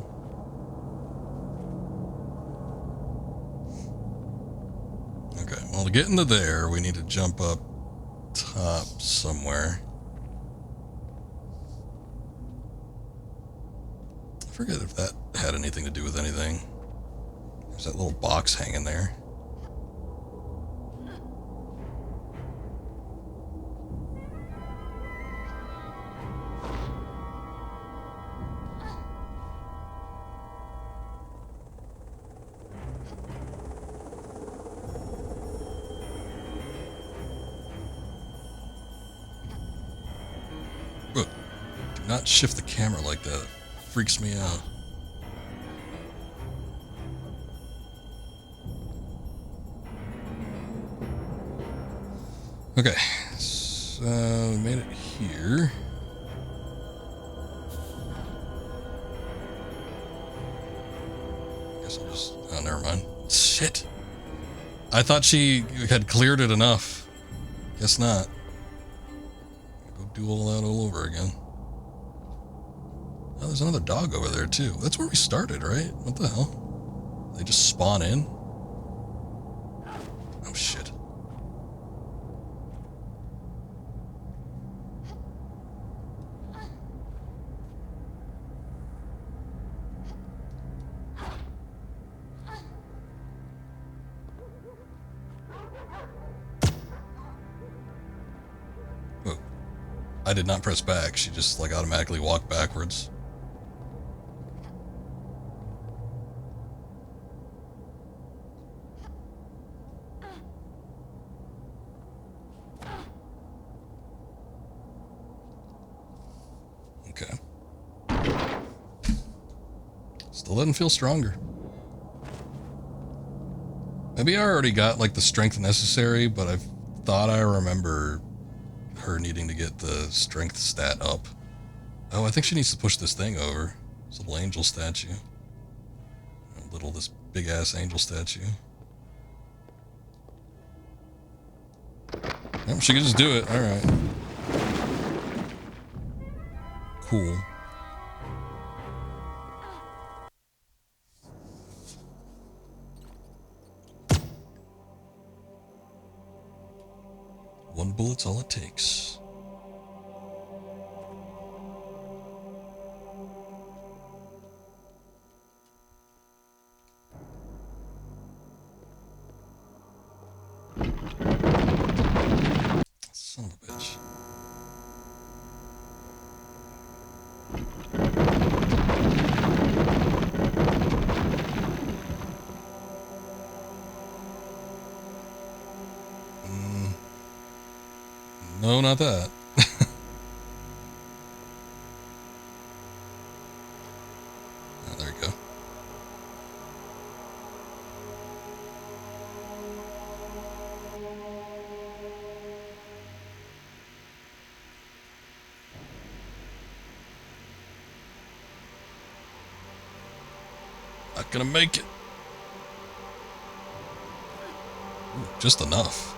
Okay, well, to get into there, we need to jump up top somewhere. I forget if that had anything to do with anything. There's that little box hanging there. Not shift the camera like that. Freaks me out. Okay, so we made it here. I guess I'll just... Oh, never mind. Shit. I thought she had cleared it enough. Guess not. Go do all that all over again. Oh, there's another dog over there, too. That's where we started, right? What the hell? They just spawn in? Oh, shit. Oh. I did not press back. She just, like, automatically walked backwards. Still doesn't feel stronger. Maybe I already got like the strength necessary, but I thought I remember her needing to get the strength stat up. Oh, I think she needs to push this thing over. This little angel statue. This big ass angel statue. Yep, she can just do it. Alright. Cool. One bullet's all it takes. Son of a bitch. No, not that. Oh, there you go. Not gonna make it. Ooh, just enough.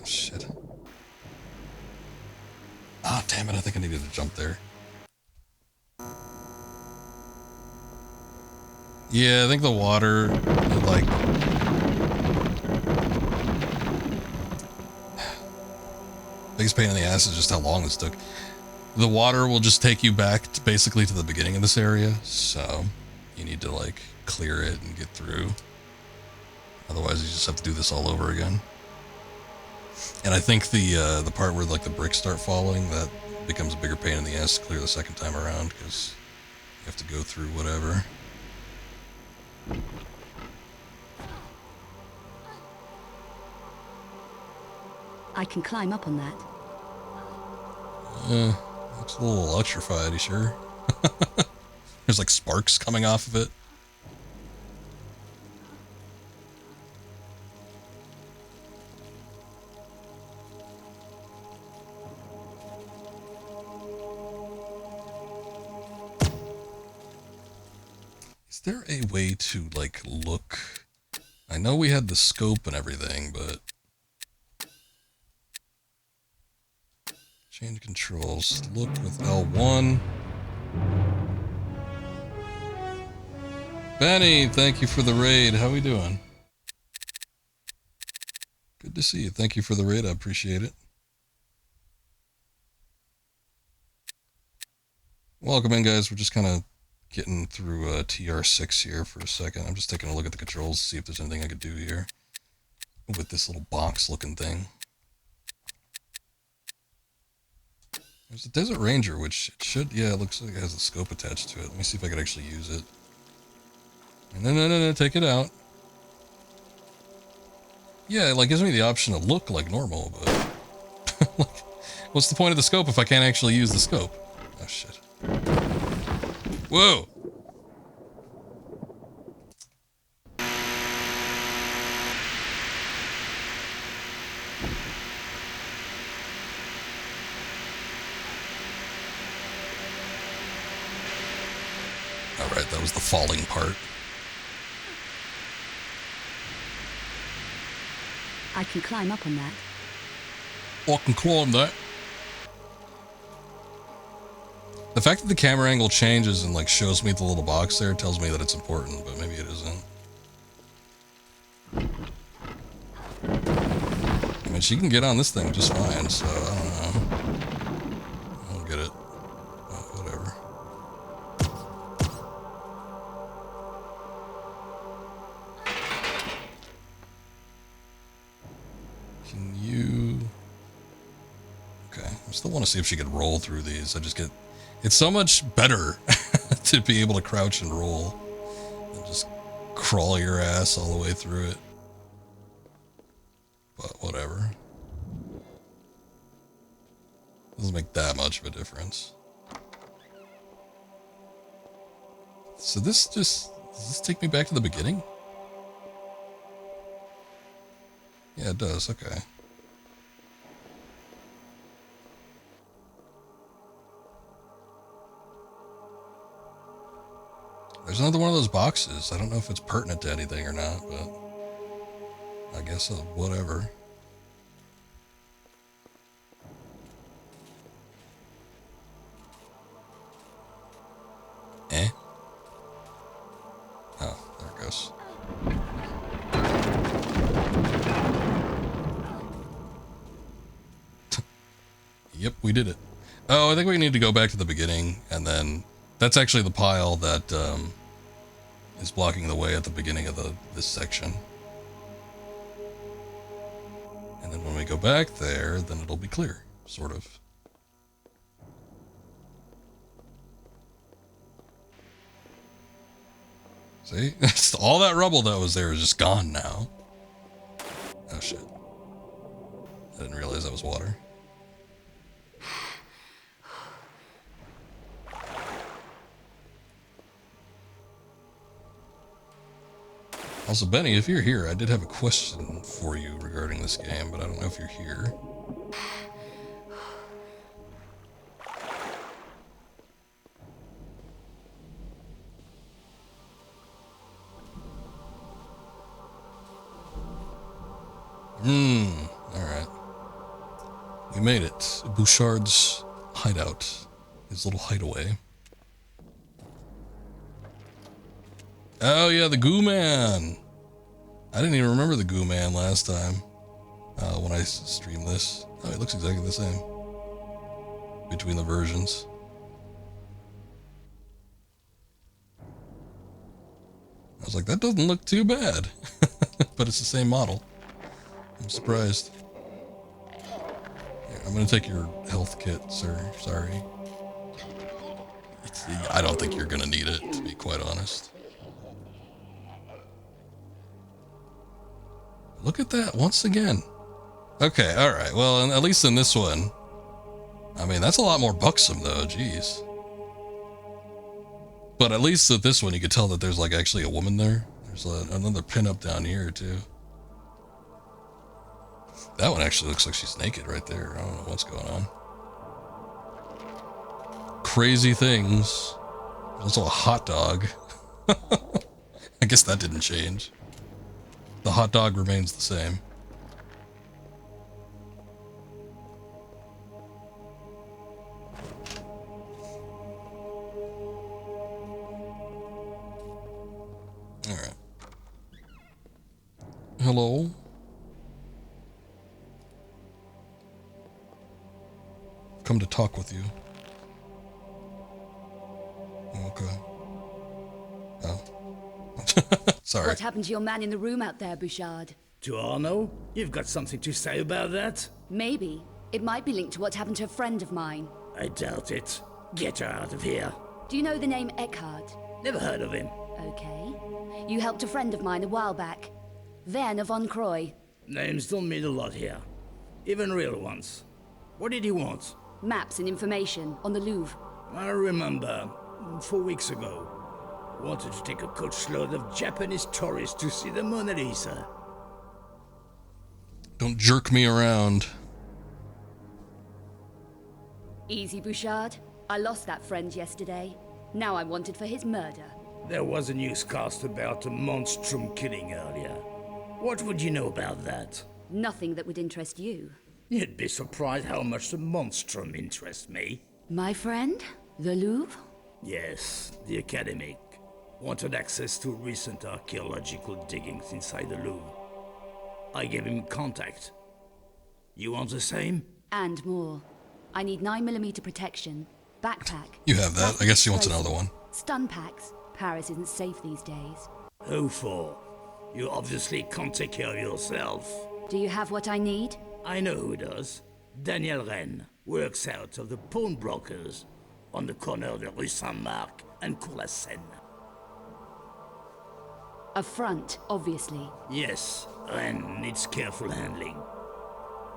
Shit. Ah, damn it, I think I needed to jump there. Yeah, I think the water, like... Biggest pain in the ass is just how long this took. The water will just take you back to basically to the beginning of this area, so you need to, like, clear it and get through. Otherwise, you just have to do this all over again. And I think the part where like the bricks start falling, that becomes a bigger pain in the ass to clear the second time around, because you have to go through whatever. I can climb up on that. Looks a little electrified, you sure? There's like sparks coming off of it. Is there a way to like look? I know we had the scope and everything, but change controls. Look with L1. Benny, thank you for the raid. How we doing? Good to see you. Thank you for the raid. I appreciate it. Welcome in, guys. We're just kind of getting through TR6 here for a second. I'm just taking a look at the controls to see if there's anything I could do here with this little box looking thing. There's a Desert Ranger, which it should, yeah, it looks like it has a scope attached to it. Let me see if I can actually use it. No, take it out. Yeah, it like gives me the option to look like normal, but like, what's the point of the scope if I can't actually use the scope? Oh shit. Whoa! Alright, that was the falling part. I can climb up on that. I can climb that. The fact that the camera angle changes and like shows me the little box there tells me that it's important, but maybe it isn't. I mean, she can get on this thing just fine, so I don't know. I don't get it. But whatever. Can you... Okay, I still want to see if she could roll through these. I just get... It's so much better to be able to crouch and roll and just crawl your ass all the way through it. But whatever. Doesn't make that much of a difference. So this just... Does this take me back to the beginning? Yeah, it does. Okay. There's another one of those boxes. I don't know if it's pertinent to anything or not, but I guess whatever. Eh? Oh, there it goes. Yep, we did it. Oh, I think we need to go back to the beginning, and then that's actually the pile that is blocking the way at the beginning of this section. And then when we go back there, then it'll be clear, sort of. See? All that rubble that was there is just gone now. Oh shit. I didn't realize that was water. Also, Benny, if you're here, I did have a question for you regarding this game, but I don't know if you're here. Alright. We made it. Bouchard's hideout. His little hideaway. Oh yeah, the Goo Man. I didn't even remember the Goo Man last time when I streamed this. Oh, it looks exactly the same between the versions. I was like, that doesn't look too bad, but it's the same model. I'm surprised. I'm gonna take your health kit, sir. Sorry. I don't think you're gonna need it, to be quite honest. Look at that once again. Okay, alright. Well, and at least in this one, I mean, that's a lot more buxom though, jeez. But at least with this one, you could tell that there's like actually a woman there. There's another pin-up down here too. That one actually looks like she's naked right there. I don't know what's going on. Crazy things. There's also a hot dog. I guess that didn't change. The hot dog remains the same. Alright. Hello? Come to talk with you. Okay. Oh. Sorry. What happened to your man in the room out there, Bouchard? To Arno? You've got something to say about that? Maybe. It might be linked to what happened to a friend of mine. I doubt it. Get her out of here. Do you know the name Eckhart? Never heard of him. Okay. You helped a friend of mine a while back. Werner von Croy. Names don't mean a lot here. Even real ones. What did he want? Maps and information on the Louvre. I remember, 4 weeks ago. Wanted to take a coachload of Japanese tourists to see the Mona Lisa. Don't jerk me around. Easy, Bouchard. I lost that friend yesterday. Now I'm wanted for his murder. There was a newscast about a monstrum killing earlier. What would you know about that? Nothing that would interest you. You'd be surprised how much the monstrum interests me. My friend? The Louvre? Yes, the academic. Wanted access to recent archaeological diggings inside the Louvre. I gave him contact. You want the same? And more. I need 9mm protection, backpack. You have that. I guess he wants another one. Stun packs. Paris isn't safe these days. Who for? You obviously can't take care of yourself. Do you have what I need? I know who does. Daniel Rennes works out of the pawnbrokers on the corner of the Rue Saint-Marc and Cour la Seine. A front, obviously. Yes, Rennes needs careful handling.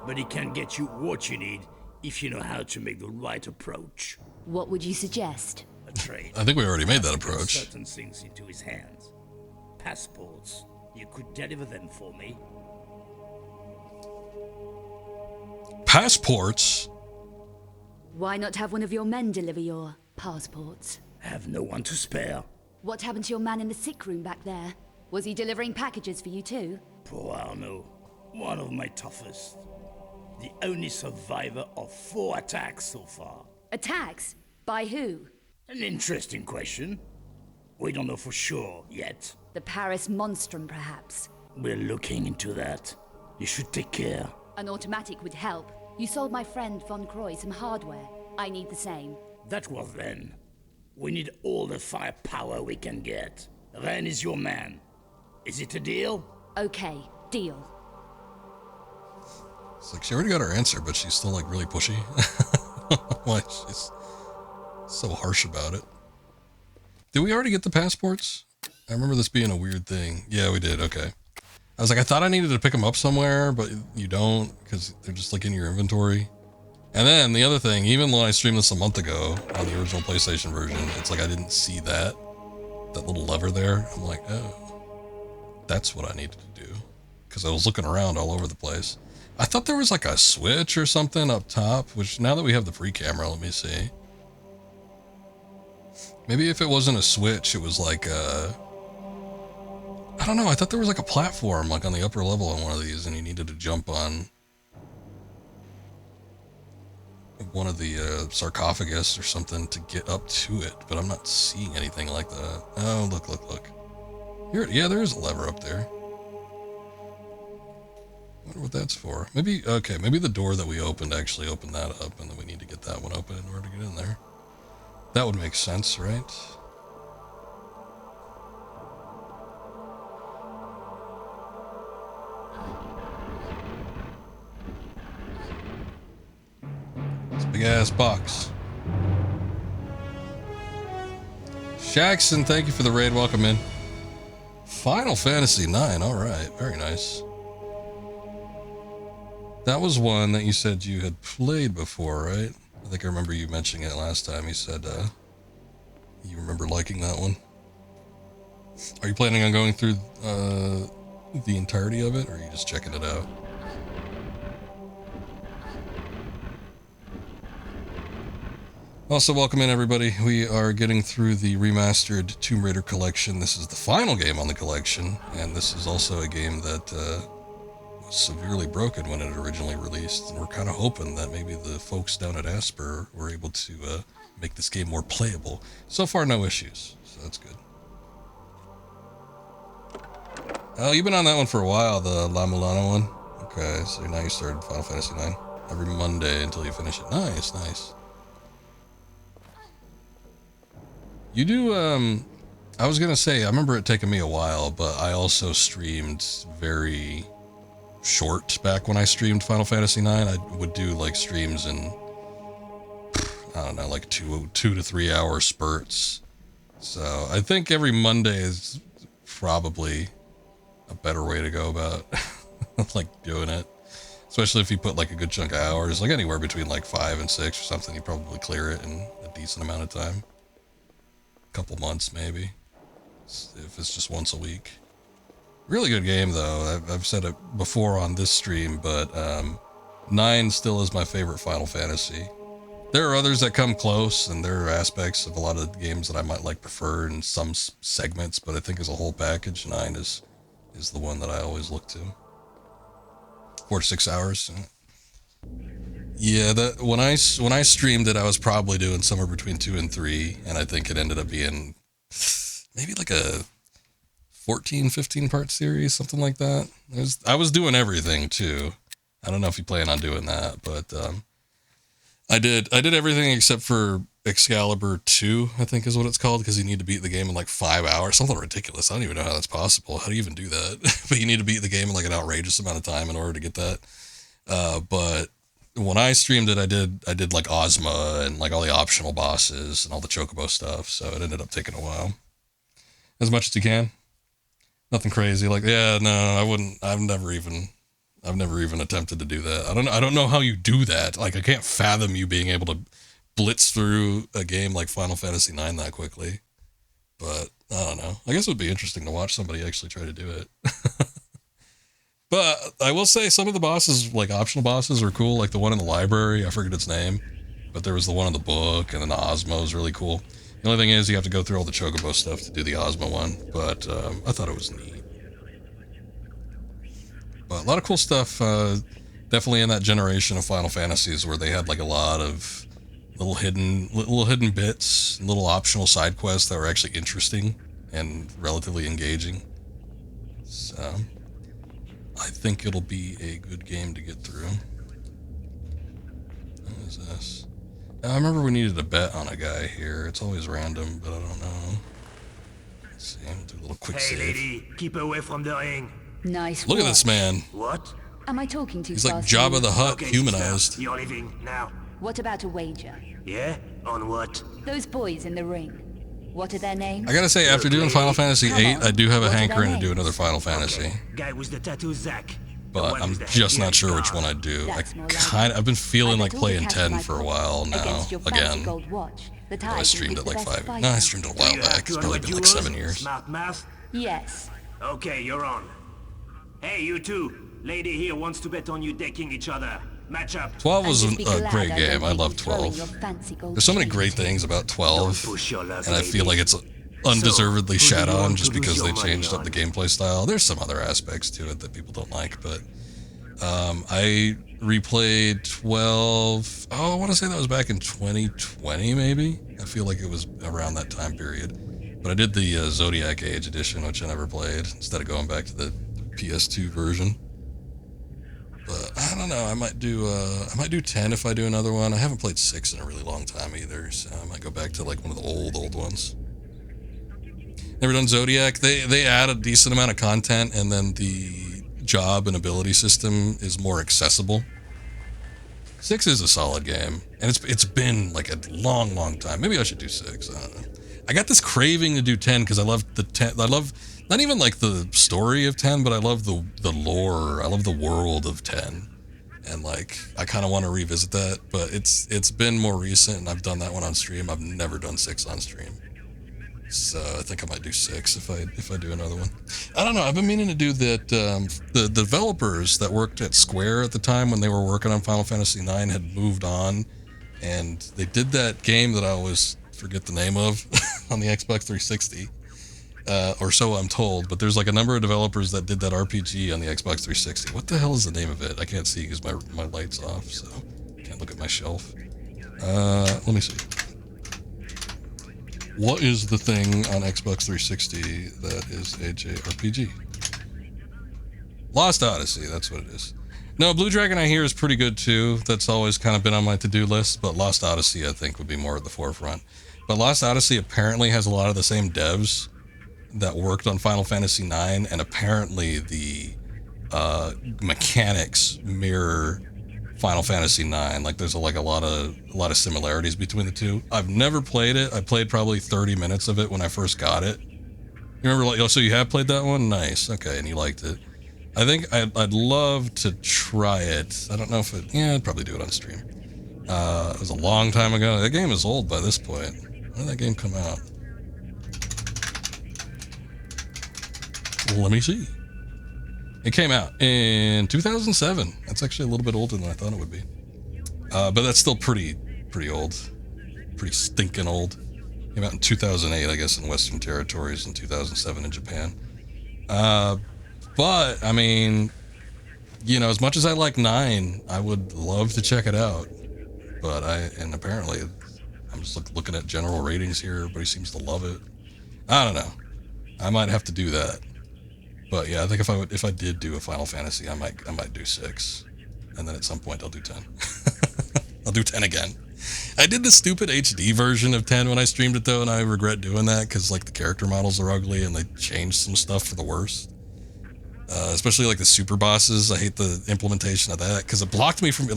But he can get you what you need if you know how to make the right approach. What would you suggest? A trade. I think we already made that approach. Certain things into his hands. Passports. You could deliver them for me. Passports? Why not have one of your men deliver your passports? Have no one to spare. What happened to your man in the sick room back there? Was he delivering packages for you too? Poor Arno. One of my toughest. The only survivor of 4 attacks so far. Attacks? By who? An interesting question. We don't know for sure yet. The Paris Monstrum, perhaps. We're looking into that. You should take care. An automatic would help. You sold my friend Von Croy some hardware. I need the same. That was then. We need all the firepower we can get. Rennes is your man. Is it a deal? Okay, deal. It's like she already got her answer, but she's still like really pushy. Why she's so harsh about it. Did we already get the passports? I remember this being a weird thing. Yeah, we did. Okay. I was like, I thought I needed to pick them up somewhere, but you don't because they're just like in your inventory. And then the other thing, even when I streamed this a month ago on the original PlayStation version, it's like I didn't see that little lever there. I'm like, oh, that's what I needed to do because I was looking around all over the place. I thought there was like a switch or something up top, which now that we have the free camera, let me see. Maybe if it wasn't a switch, it was like I don't know. I thought there was like a platform like on the upper level on one of these and you needed to jump on one of the sarcophagus or something to get up to it, but I'm not seeing anything like that. Oh, look. Here, yeah, there is a lever up there. I wonder what that's for. Maybe, okay, maybe the door that we opened actually opened that up and then we need to get that one open in order to get in there. That would make sense, right? ass box. Shaxson, thank you for the raid. Welcome in. Final Fantasy 9. All right, very nice. That was one that you said you had played before, right? I think I remember you mentioning it last time. You said you remember liking that one. Are you planning on going through the entirety of it, or are you just checking it out? Also, welcome in everybody. We are getting through the remastered Tomb Raider collection. This is the final game on the collection, and this is also a game that was severely broken when it originally released. And we're kind of hoping that maybe the folks down at Asper were able to make this game more playable. So far, no issues, so that's good. Oh, you've been on that one for a while, the La Mulana one. Okay, so now you started Final Fantasy 9 every Monday until you finish it. Nice, nice. You do, I was gonna say, I remember it taking me a while, but I also streamed very short back when I streamed Final Fantasy 9. I would do like streams in, I don't know, like two to 3 hour spurts. So I think every Monday is probably a better way to go about like doing it. Especially if you put like a good chunk of hours, like anywhere between like 5 and 6 or something, you probably clear it in a decent amount of time. Couple months maybe, if it's just once a week. Really good game though. I've said it before on this stream, but 9 still is my favorite Final Fantasy. There are others that come close, and there are aspects of a lot of games that I might like prefer in some segments, but I think as a whole package, 9 is the one that I always look to. 4 to 6 hours. Yeah, that when I streamed it, I was probably doing somewhere between 2 and 3, and I think it ended up being maybe like a 14, 15 part series, something like that. I was doing everything too. I don't know if you plan on doing that, but I did everything except for Excalibur 2, I think is what it's called, because you need to beat the game in like 5 hours. Something ridiculous. I don't even know how that's possible. How do you even do that? But you need to beat the game in like an outrageous amount of time in order to get that. But when I streamed it, I did like Ozma and like all the optional bosses and all the Chocobo stuff, so it ended up taking a while. As much as you can. Nothing crazy. Like, yeah, no, I wouldn't. I've never even attempted to do that. I don't know how you do that. Like, I can't fathom you being able to blitz through a game like Final Fantasy 9 that quickly. But I don't know. I guess it would be interesting to watch somebody actually try to do it. But I will say some of the bosses, like optional bosses, are cool. Like the one in the library, I forget its name, but there was the one in the book, and then the Ozma was really cool. The only thing is you have to go through all the Chocobo stuff to do the Ozma one, but I thought it was neat. But a lot of cool stuff, definitely in that generation of Final Fantasies where they had like a lot of little hidden bits, little optional side quests that were actually interesting and relatively engaging. So I think it'll be a good game to get through. What is this? I remember we needed a bet on a guy here. It's always random, but I don't know. Let's see, we'll do a little quick save. Hey lady, keep away from the ring. Nice. Look at this man. What? Am I talking too He's fast? like Jabba the Hutt, Okay, humanized. You're leaving now. What about a wager? Yeah? On what? Those boys in the ring. What are their names? I gotta say, after doing Final Fantasy VIII, I do have a hankering to do another Final Fantasy. Guy with the tattoo, Zach. But I'm just not sure which one I'd do. I've been feeling like playing 10 for a while now, again. I streamed it like 5. No, I streamed it a while back. It's probably been like 7 years. Smart math? Yes. Okay, you're on. Hey, you two. Lady here wants to bet on you decking each other. Match up. 12 was a great game. I love 12. There's so many great things about 12, and I feel like it's undeservedly shat on just because they changed up the gameplay style. There's some other aspects to it that people don't like, but I replayed 12. Oh, I want to say that was back in 2020, maybe. I feel like it was around that time period. But I did the Zodiac Age edition, which I never played, instead of going back to the PS2 version. But I don't know. I might do 10 if I do another one. I haven't played 6 in a really long time either, so I might go back to like one of the old ones. Never done Zodiac. They add a decent amount of content, and then the job and ability system is more accessible. 6 is a solid game, and it's been like a long time. Maybe I should do 6. I don't know. I got this craving to do 10 because I love the 10. I love not even like the story of 10, but I love the lore. I love the world of 10, and like I kind of want to revisit that. But it's been more recent, and I've done that one on stream. I've never done 6 on stream, so I think I might do 6 if I do another one. I don't know. I've been meaning to do that. The developers that worked at Square at the time when they were working on Final Fantasy IX had moved on, and they did that game that I always forget the name of on the Xbox 360, or so I'm told. But there's like a number of developers that did that RPG on the Xbox 360. What the hell is the name of it? I can't see because my light's off, so I can't look at my shelf. Let me see. What is the thing on Xbox 360 that is a JRPG? Lost Odyssey, that's what it is. No, Blue Dragon I hear is pretty good too. That's always kind of been on my to-do list, but Lost Odyssey I think would be more at the forefront. But Lost Odyssey apparently has a lot of the same devs that worked on Final Fantasy IX, and apparently the mechanics mirror Final Fantasy IX. Like there's a lot of similarities between the two. I've never played it. I played probably 30 minutes of it when I first got it. You remember? Like, oh, so you have played that one? Nice. Okay, and you liked it. I think I'd love to try it. I don't know if it. Yeah, I'd probably do it on stream. It was a long time ago. That game is old by this point. When did that game come out? Let me see. It came out in 2007. That's actually a little bit older than I thought it would be. But that's still pretty old. Pretty stinking old. Came out in 2008, I guess, in Western territories, and 2007 in Japan. But, I mean, you know, as much as I like 9, I would love to check it out. But and apparently, I'm just looking at general ratings here. Everybody seems to love it. I don't know. I might have to do that. But yeah, I think if I did do a Final Fantasy, I might do 6, and then at some point I'll do 10. I'll do 10 again. I did the stupid HD version of 10 when I streamed it though, and I regret doing that because like the character models are ugly and they changed some stuff for the worse. Especially like the super bosses. I hate the implementation of that because it blocked me from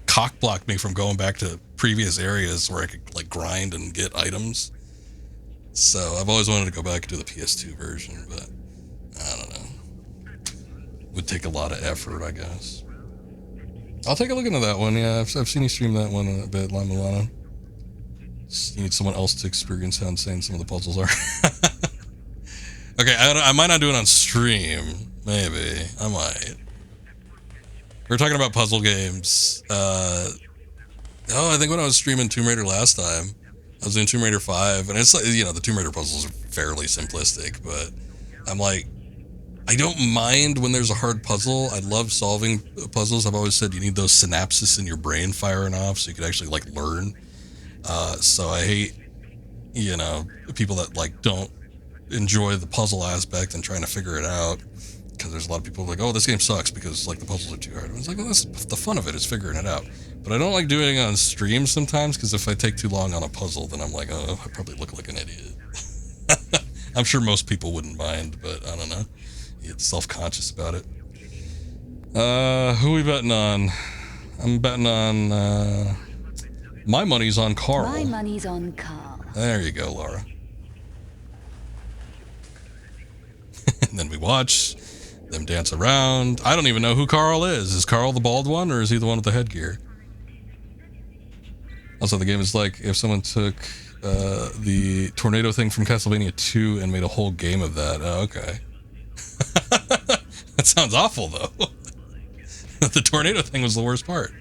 cock blocked me from going back to previous areas where I could like grind and get items. So I've always wanted to go back and do the PS2 version, but I don't know. Would take a lot of effort, I guess. I'll take a look into that one. Yeah, I've seen you stream that one a bit, La Milano. You need someone else to experience how insane some of the puzzles are. Okay, I might not do it on stream. Maybe. I might. We were talking about puzzle games. I think when I was streaming Tomb Raider last time, I was doing Tomb Raider 5, and it's like, you know, the Tomb Raider puzzles are fairly simplistic, but I'm like, I don't mind when there's a hard puzzle. I love solving puzzles. I've always said you need those synapses in your brain firing off so you can actually like learn. So I hate, you know, people that like don't enjoy the puzzle aspect and trying to figure it out, because there's a lot of people like, oh, this game sucks because like the puzzles are too hard. I was like, well, that's the fun of it, is figuring it out. But I don't like doing it on stream sometimes, because if I take too long on a puzzle, then I'm like, oh, I probably look like an idiot. I'm sure most people wouldn't mind, but I don't know. You get self-conscious about it. Who are we betting on? I'm betting on, my money's on Carl. My money's on Carl. There you go, Laura. And then we watch them dance around. I don't even know who Carl is. Is Carl the bald one, or is he the one with the headgear? Also, the game is like if someone took the tornado thing from Castlevania 2 and made a whole game of that. Oh, okay. That sounds awful, though. The tornado thing was the worst part.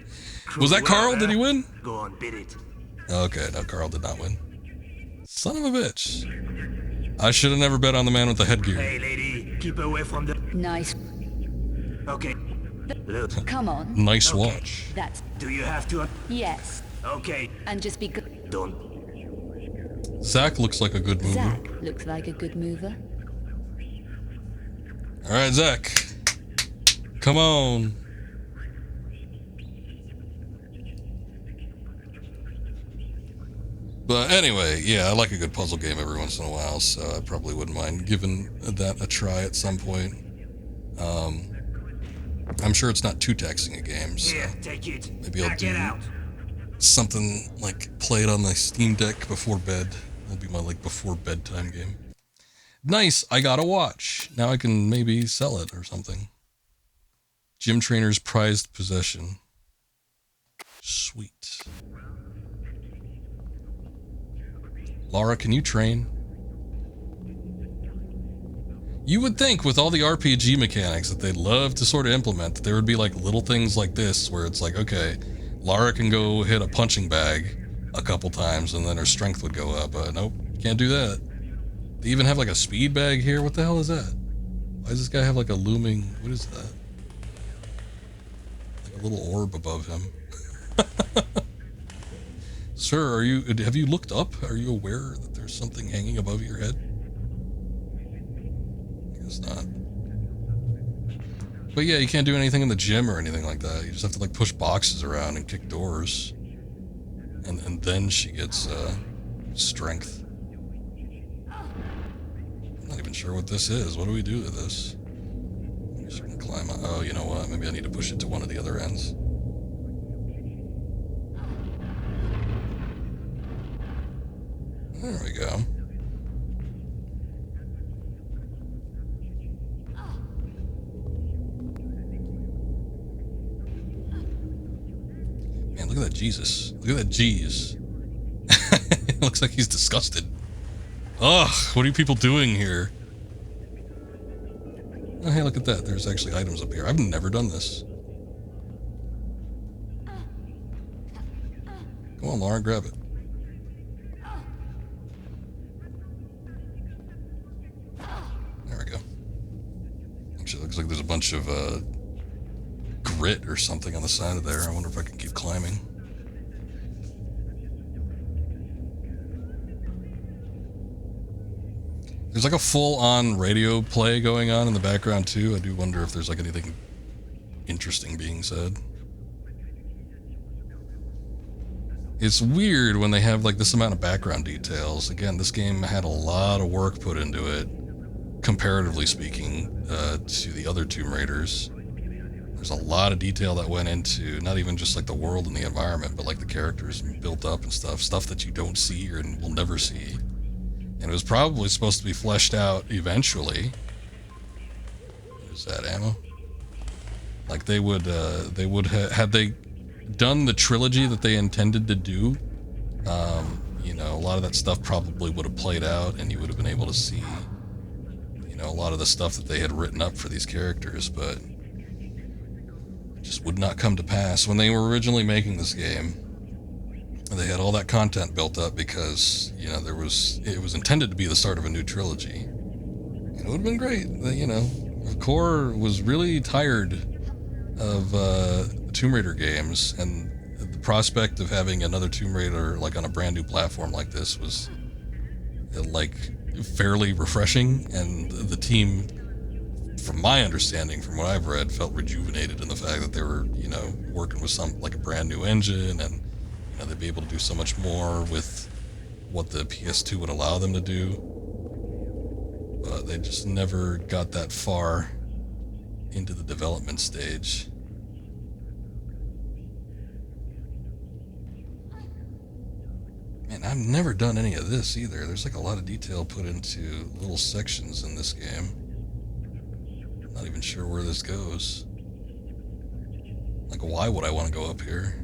Was that Carl? Did he win? Go on, beat it. Okay, no, Carl did not win. Son of a bitch. I should have never bet on the man with the headgear. Hey, lady, keep away from the... Nice. Okay. Look. Come on. Nice watch. That's... Do you have to... Yes. Okay. And just be good. Don't. Zach looks like a good mover. Zach looks like a good mover. All right, Zach. Come on. But anyway, yeah, I like a good puzzle game every once in a while, so I probably wouldn't mind giving that a try at some point. I'm sure it's not too taxing a game, so Here, take it. maybe Now I'll do get out. something like play it on my Steam Deck before bed. That'll be my like before bedtime game. Nice, I got a watch. Now I can maybe sell it or something. Gym trainer's prized possession. Sweet. Lara, can you train? You would think with all the RPG mechanics that they'd love to sort of implement, that there would be like little things like this where it's like, okay, Lara can go hit a punching bag a couple times and then her strength would go up. Nope, can't do that. They even have like a speed bag here. What the hell is that? Why does this guy have like a looming, what is that? Like a little orb above him. Sir, have you looked up? Are you aware that there's something hanging above your head? I guess not. But yeah, you can't do anything in the gym or anything like that. You just have to like push boxes around and kick doors. And then she gets strength. I'm not even sure what this is. What do we do with this? Maybe she can climb up. Oh, you know what? Maybe I need to push it to one of the other ends. There we go. Man, look at that Jesus. Look at that G's. Looks like he's disgusted. Ugh, what are you people doing here? Oh, hey, look at that. There's actually items up here. I've never done this. Come on, Lauren, grab it. There we go. Actually, looks like there's a bunch of grit or something on the side of there. I wonder if I can keep climbing. There's like a full-on radio play going on in the background too. I do wonder if there's like anything interesting being said. It's weird when they have like this amount of background details. Again, this game had a lot of work put into it, comparatively speaking, to the other Tomb Raiders. There's a lot of detail that went into not even just like the world and the environment, but like the characters built up and stuff that you don't see or will never see. And it was probably supposed to be fleshed out eventually. Is that ammo? Like they would had they done the trilogy that they intended to do, you know, a lot of that stuff probably would have played out and you would have been able to see, you know, a lot of the stuff that they had written up for these characters, but it just would not come to pass. When they were originally making this game, they had all that content built up because, you know, it was intended to be the start of a new trilogy. And it would have been great. You know, Core was really tired of Tomb Raider games, and the prospect of having another Tomb Raider like on a brand new platform like this was like fairly refreshing, and the team, from my understanding, from what I've read, felt rejuvenated in the fact that they were, you know, working with some like a brand new engine, and you know, they'd be able to do so much more with what the PS2 would allow them to do. But they just never got that far into the development stage. Man, I've never done any of this either. There's like a lot of detail put into little sections in this game. I'm not even sure where this goes. Like, why would I want to go up here?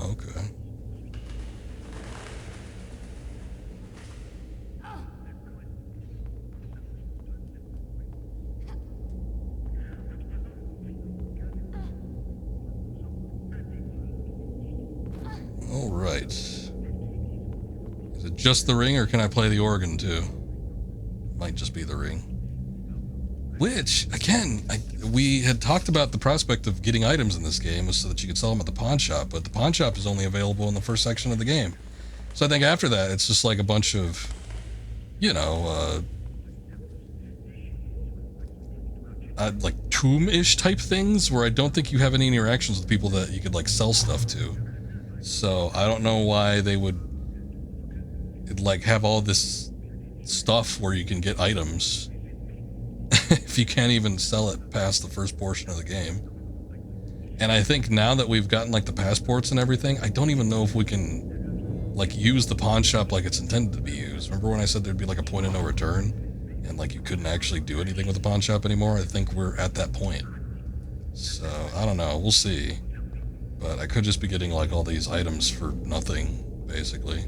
Okay. All right. Is it just the ring, or can I play the organ too? Might just be the ring. Which, again, we had talked about the prospect of getting items in this game so that you could sell them at the pawn shop, but the pawn shop is only available in the first section of the game. So I think after that, it's just like a bunch of, you know, like tomb-ish type things where I don't think you have any interactions with people that you could like sell stuff to. So I don't know why they would like have all this stuff where you can get items if you can't even sell it past the first portion of the game. And I think now that we've gotten like the passports and everything, I don't even know if we can like use the pawn shop like it's intended to be used. Remember when I said there'd be like a point of no return and like you couldn't actually do anything with the pawn shop anymore? I think we're at that point. So I don't know, we'll see. But I could just be getting like all these items for nothing, basically.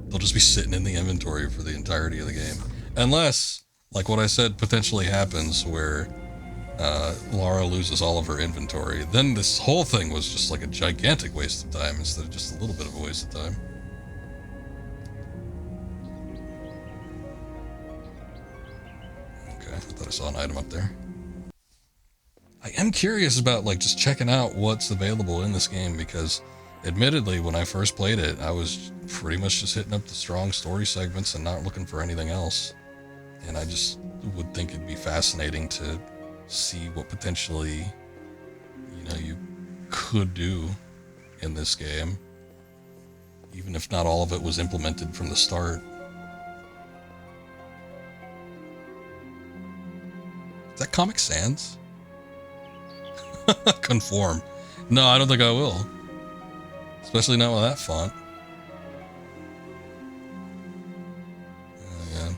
They'll just be sitting in the inventory for the entirety of the game. Unless, like what I said, potentially happens where Lara loses all of her inventory. Then this whole thing was just like a gigantic waste of time instead of just a little bit of a waste of time. Okay, I thought I saw an item up there. I am curious about like just checking out what's available in this game because admittedly when I first played it I was pretty much just hitting up the strong story segments and not looking for anything else, and I just would think it'd be fascinating to see what potentially you could do in this game, even if not all of it was implemented from the start. Is that Comic Sans? Conform. No, I don't think I will. Especially not with that font. Yeah.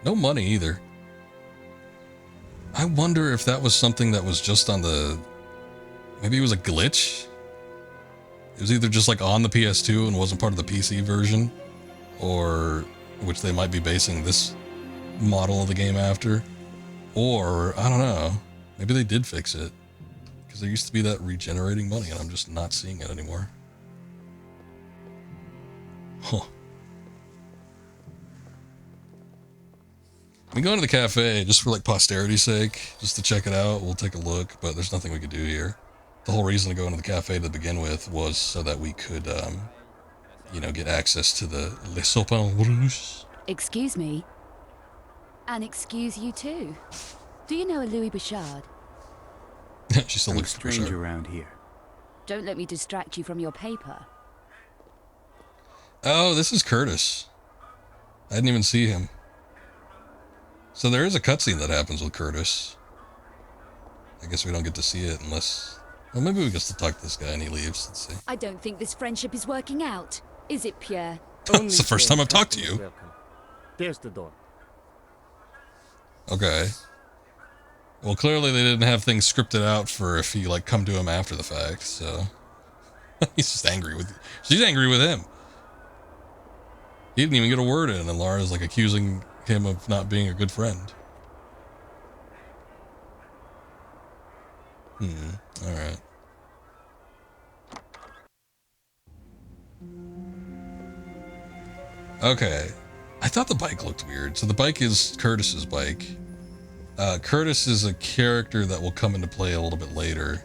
No money either. I wonder if that was something that was just on the... Maybe it was a glitch? It was either just like on the PS2 and wasn't part of the PC version, or which they might be basing this model of the game after, or I don't know, maybe they did fix it. Because there used to be that regenerating money, and I'm just not seeing it anymore. Huh. We go into the cafe just for like posterity's sake, just to check it out. We'll take a look, but there's nothing we could do here. The whole reason to go into the cafe to begin with was so that we could, get access to the Les Sopins Rouges. Excuse me. And excuse you too. Do you know a Louis Bouchard? She still looks strange around here. Don't let me distract you from your paper. Oh, this is Curtis. I didn't even see him. So there is a cutscene that happens with Curtis. I guess we don't get to see it unless... Well, maybe we get to talk to this guy and he leaves. Let's see. I don't think this friendship is working out. Is it, Pierre? It's the first time I've talked to you. Welcome. There's the door. Okay. Well, clearly they didn't have things scripted out for if you, like, come to him after the fact, so... He's just angry with... She's angry with him. He didn't even get a word in, and Lara's, like, accusing him of not being a good friend. Alright. Okay. I thought the bike looked weird. So the bike is Curtis's bike. Curtis is a character that will come into play a little bit later.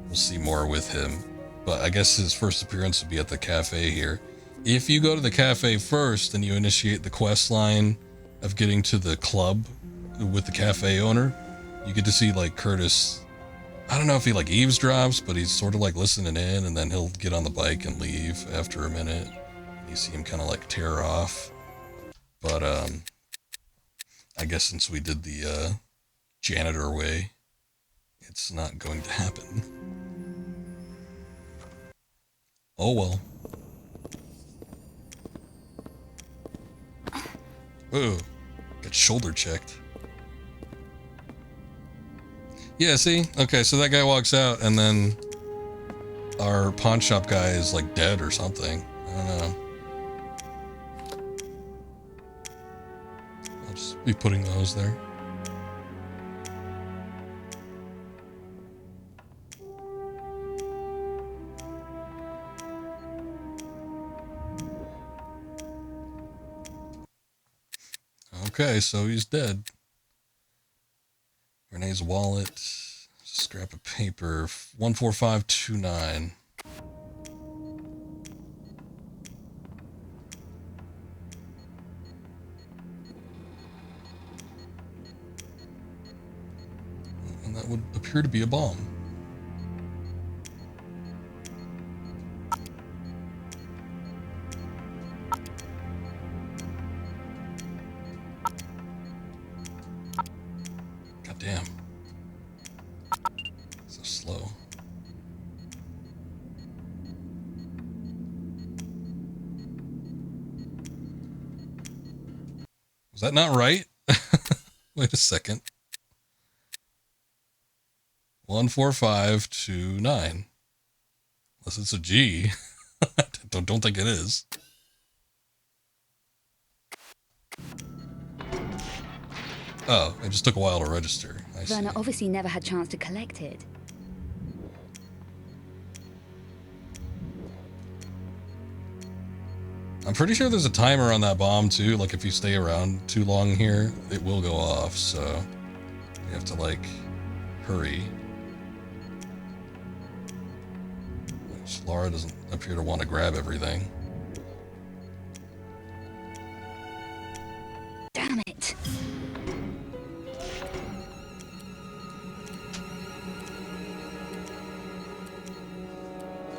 We'll see more with him. But I guess his first appearance would be at the cafe here. If you go to the cafe first and you initiate the quest line of getting to the club with the cafe owner, you get to see like Curtis. I don't know if he like eavesdrops, but he's sort of like listening in, and then he'll get on the bike and leave after a minute. You see him kind of like tear off. But I guess since we did the janitor way, it's not going to happen. Oh well. Ooh, got shoulder checked. Yeah, see? Okay, so that guy walks out and then our pawn shop guy is like dead or something. I don't know. I'll just be putting those there. Okay, so he's dead. Renee's wallet. Scrap of paper. 14529. And that would appear to be a bomb. Was that not right? Wait a second. 14529. Unless it's a G. don't think it is. Oh, it just took a while to register. I see. Werner obviously never had chance to collect it. I'm pretty sure there's a timer on that bomb too. Like if you stay around too long here, it will go off. So you have to like hurry. Which Laura doesn't appear to want to grab everything. Damn it.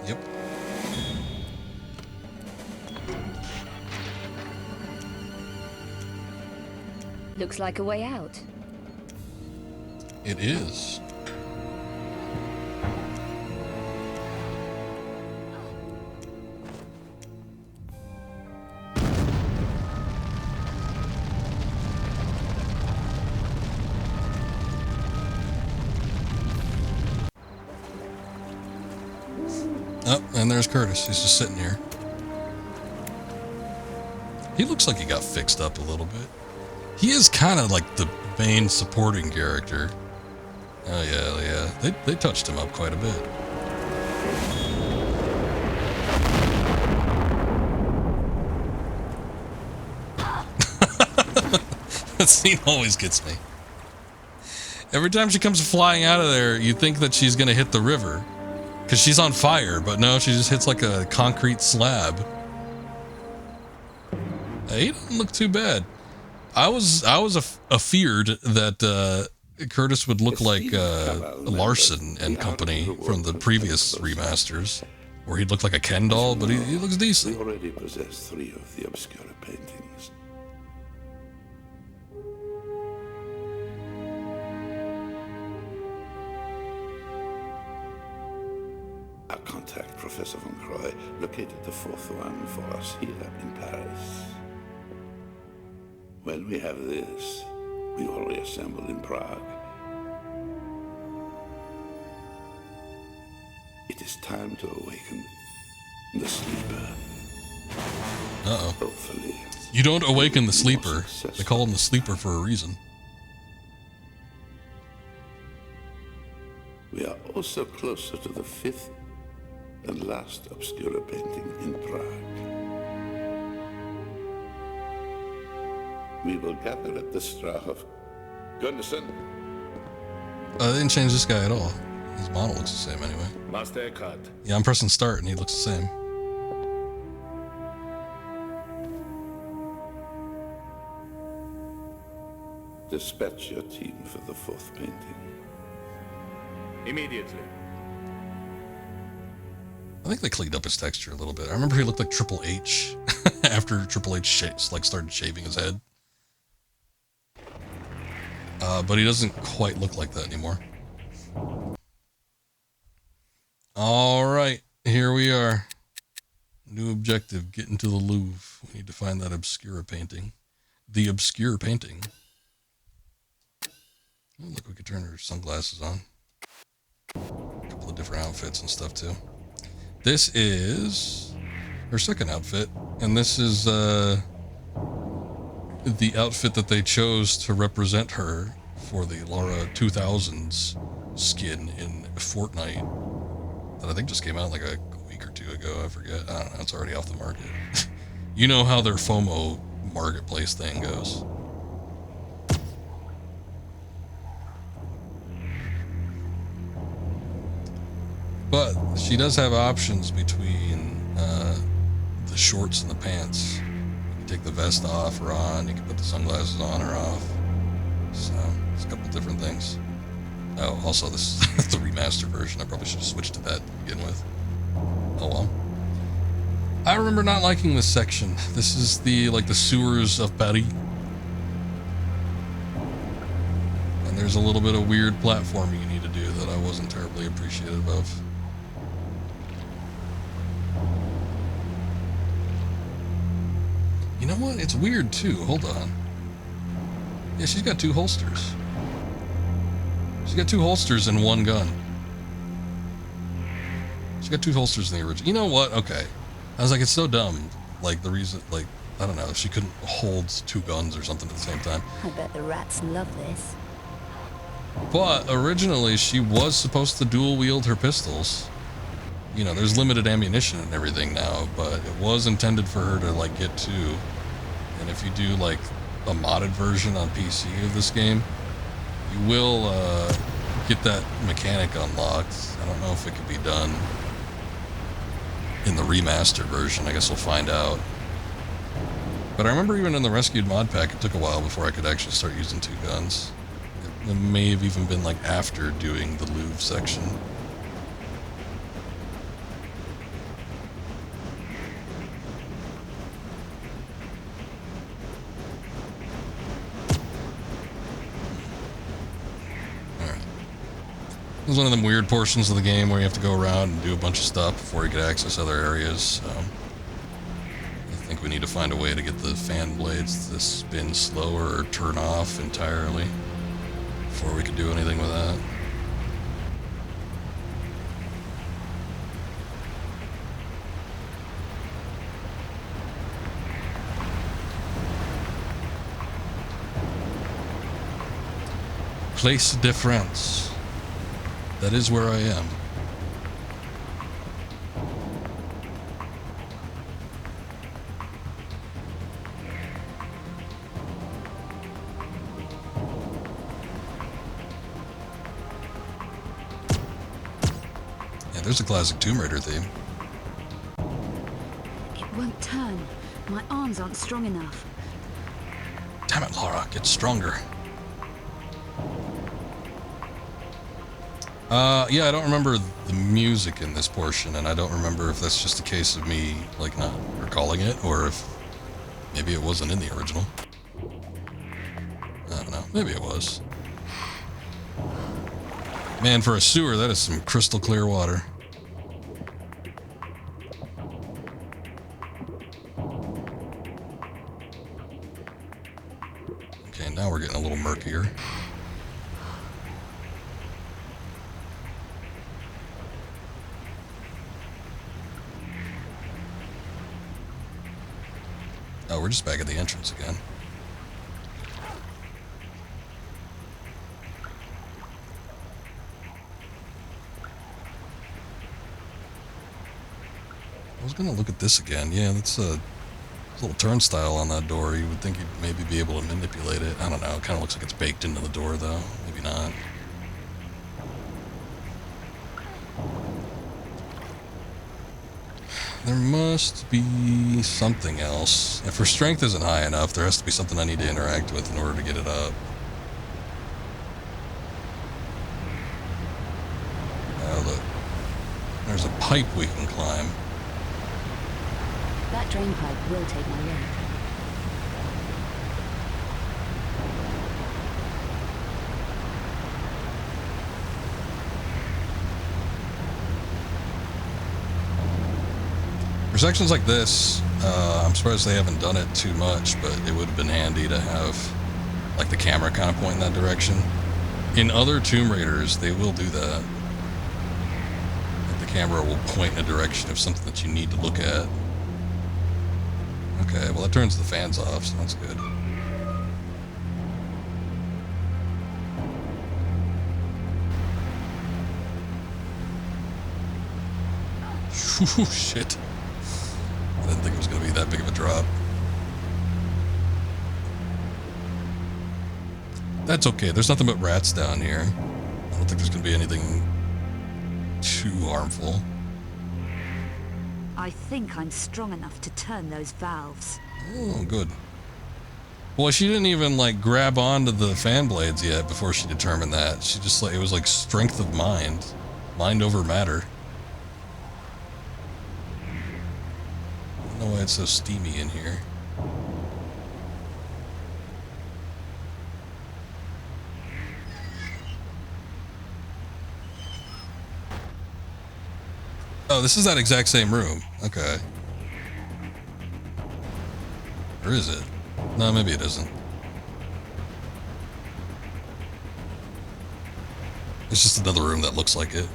Yep. Looks like a way out. It is. Oh, and there's Curtis. He's just sitting here. He looks like he got fixed up a little bit. He is kind of like the main supporting character. Oh yeah. They touched him up quite a bit. That scene always gets me. Every time she comes flying out of there, you think that she's gonna hit the river. Because she's on fire, but no, she just hits like a concrete slab. He doesn't look too bad. I was afeared that Curtis would look like Larson and company from the previous remasters, where he'd look like a Ken doll, but he looks decent. We already possess 3 of the obscure paintings. Our contact, Professor Von Croy, located the 4th one for us here in Paris. When we have this, we will reassemble in Prague. It is time to awaken the sleeper. Uh-oh. Hopefully. You don't awaken the sleeper. They call him the sleeper for a reason. We are also closer to the 5th and last obscura painting in Prague. We will gather at the Strahov. Gunderson? They didn't change this guy at all. His model looks the same anyway. Master cut. Yeah, I'm pressing start and he looks the same. Dispatch your team for the 4th painting. Immediately. I think they cleaned up his texture a little bit. I remember he looked like Triple H after Triple H started shaving his head. But he doesn't quite look like that anymore. All right, here we are. New objective, get into the Louvre. We need to find that obscura painting. The obscure painting. Oh, look, we could turn her sunglasses on. A couple of different outfits and stuff too. This is her second outfit, and this is the outfit that they chose to represent her for the Lara 2000s skin in Fortnite that I think just came out like a week or 2 ago. I forget. I don't know. It's already off the market. You know how their FOMO marketplace thing goes. But she does have options between the shorts and the pants. You can take the vest off or on. You can put the sunglasses on or off. So it's a couple different things. Oh, also this is the remastered version. I probably should have switched to that to begin with. Oh well. I remember not liking this section. This is the sewers of Paris. And there's a little bit of weird platforming you need to do that I wasn't terribly appreciative of. You know what? It's weird too. Hold on. Yeah, she's got 2 holsters. She's got 2 holsters and 1 gun. She got 2 holsters in the original. You know what? Okay. I was like, it's so dumb. Like, the reason, like, I don't know, she couldn't hold 2 guns or something at the same time. I bet the rats love this. But originally, she was supposed to dual wield her pistols. You know, there's limited ammunition and everything now, but it was intended for her to, like, get 2. And if you do, like, a modded version on PC of this game, you will get that mechanic unlocked. I don't know if it could be done in the remastered version. I guess we'll find out. But I remember even in the rescued mod pack, it took a while before I could actually start using 2 guns. It may have even been like after doing the Louvre section. Alright. This is one of them weird portions of the game where you have to go around and do a bunch of stuff before you can access other areas. So I think we need to find a way to get the fan blades to spin slower or turn off entirely before we can do anything with that. Place de France. That is where I am. Yeah, there's a classic Tomb Raider theme. It won't turn. My arms aren't strong enough. Damn it, Laura, get stronger. Yeah, I don't remember the music in this portion, and I don't remember if that's just a case of me, like, not recalling it, or if maybe it wasn't in the original. I don't know. Maybe it was. Man, for a sewer, that is some crystal clear water. Okay, now we're getting a little murkier. Oh, we're just back at the entrance again. I was gonna look at this again. Yeah, that's a little turnstile on that door. You would think you'd maybe be able to manipulate it. I don't know. It kind of looks like it's baked into the door, though. Maybe not. There must be something else. If her strength isn't high enough, there has to be something I need to interact with in order to get it up. Oh, look. There's a pipe we can climb. That drain pipe will take my load. For sections like this, I'm surprised they haven't done it too much, but it would have been handy to have, like, the camera kind of point in that direction. In other Tomb Raiders, they will do that. Like, the camera will point in a direction of something that you need to look at. Okay, well, that turns the fans off, so that's good. Ooh, shit. I didn't think it was going to be that big of a drop. That's okay. There's nothing but rats down here. I don't think there's going to be anything too harmful. I think I'm strong enough to turn those valves. Oh, good. Well, she didn't even, like, grab onto the fan blades yet before she determined that. She just, like, it was like strength of mind. Mind over matter. I don't know why it's so steamy in here. Oh, this is that exact same room. Okay. Or is it? No, maybe it isn't. It's just another room that looks like it.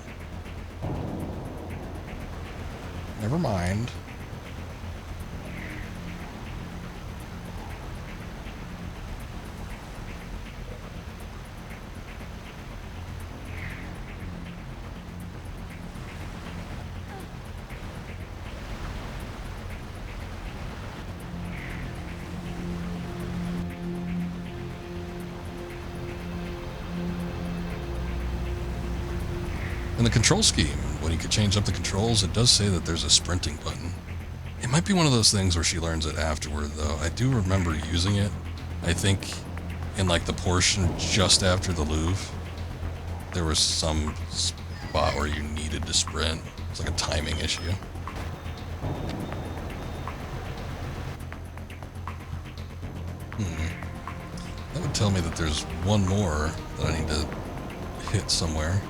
Never mind. In the control scheme, when you could change up the controls, it does say that there's a sprinting button. It might be one of those things where she learns it afterward, though. I do remember using it, I think, in like the portion just after the Louvre. There was some spot where you needed to sprint. It's like a timing issue. That would tell me that there's one more that I need to hit somewhere.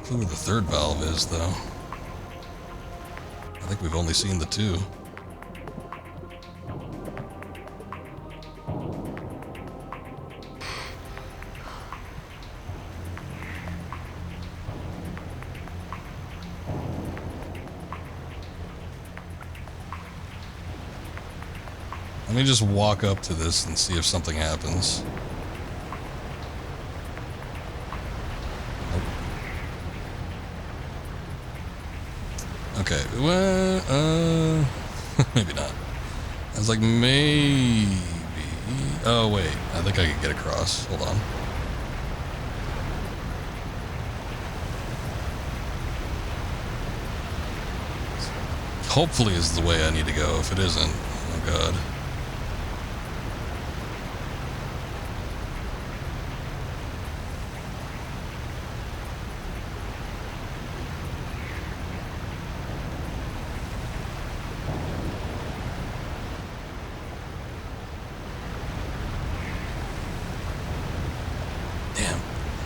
Who the third valve is, though. I think we've only seen the two. Let me just walk up to this and see if something happens. Okay, well, maybe not. I was like, maybe. Oh, wait. I think I could get across. Hold on. Hopefully is the way I need to go. If it isn't, oh god.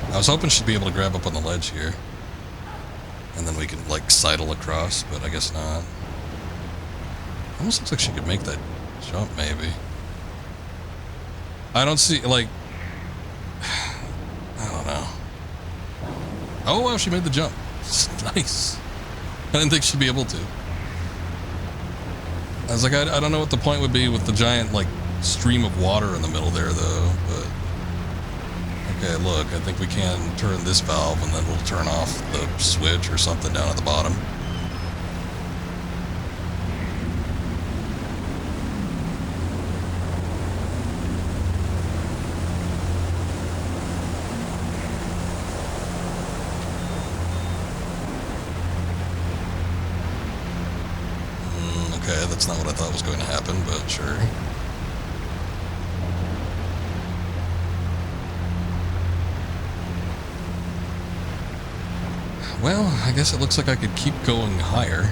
I was hoping she'd be able to grab up on the ledge here. And then we can, like, sidle across, but I guess not. Almost looks like she could make that jump, maybe. I don't see, like... I don't know. Oh, wow, she made the jump. Nice. I didn't think she'd be able to. I was like, I don't know what the point would be with the giant, like, stream of water in the middle there, though, but... Okay, look, I think we can turn this valve and then we'll turn off the switch or something down at the bottom. Okay, that's not what I thought was going to happen, but sure. Well, I guess it looks like I could keep going higher.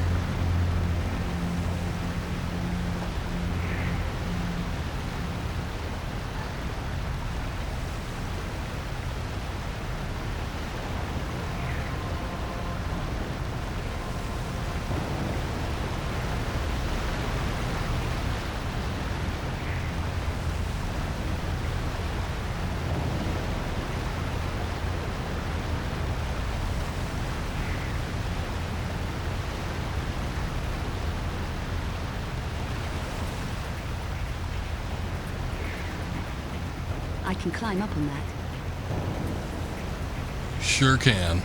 I can climb up on that. Sure can.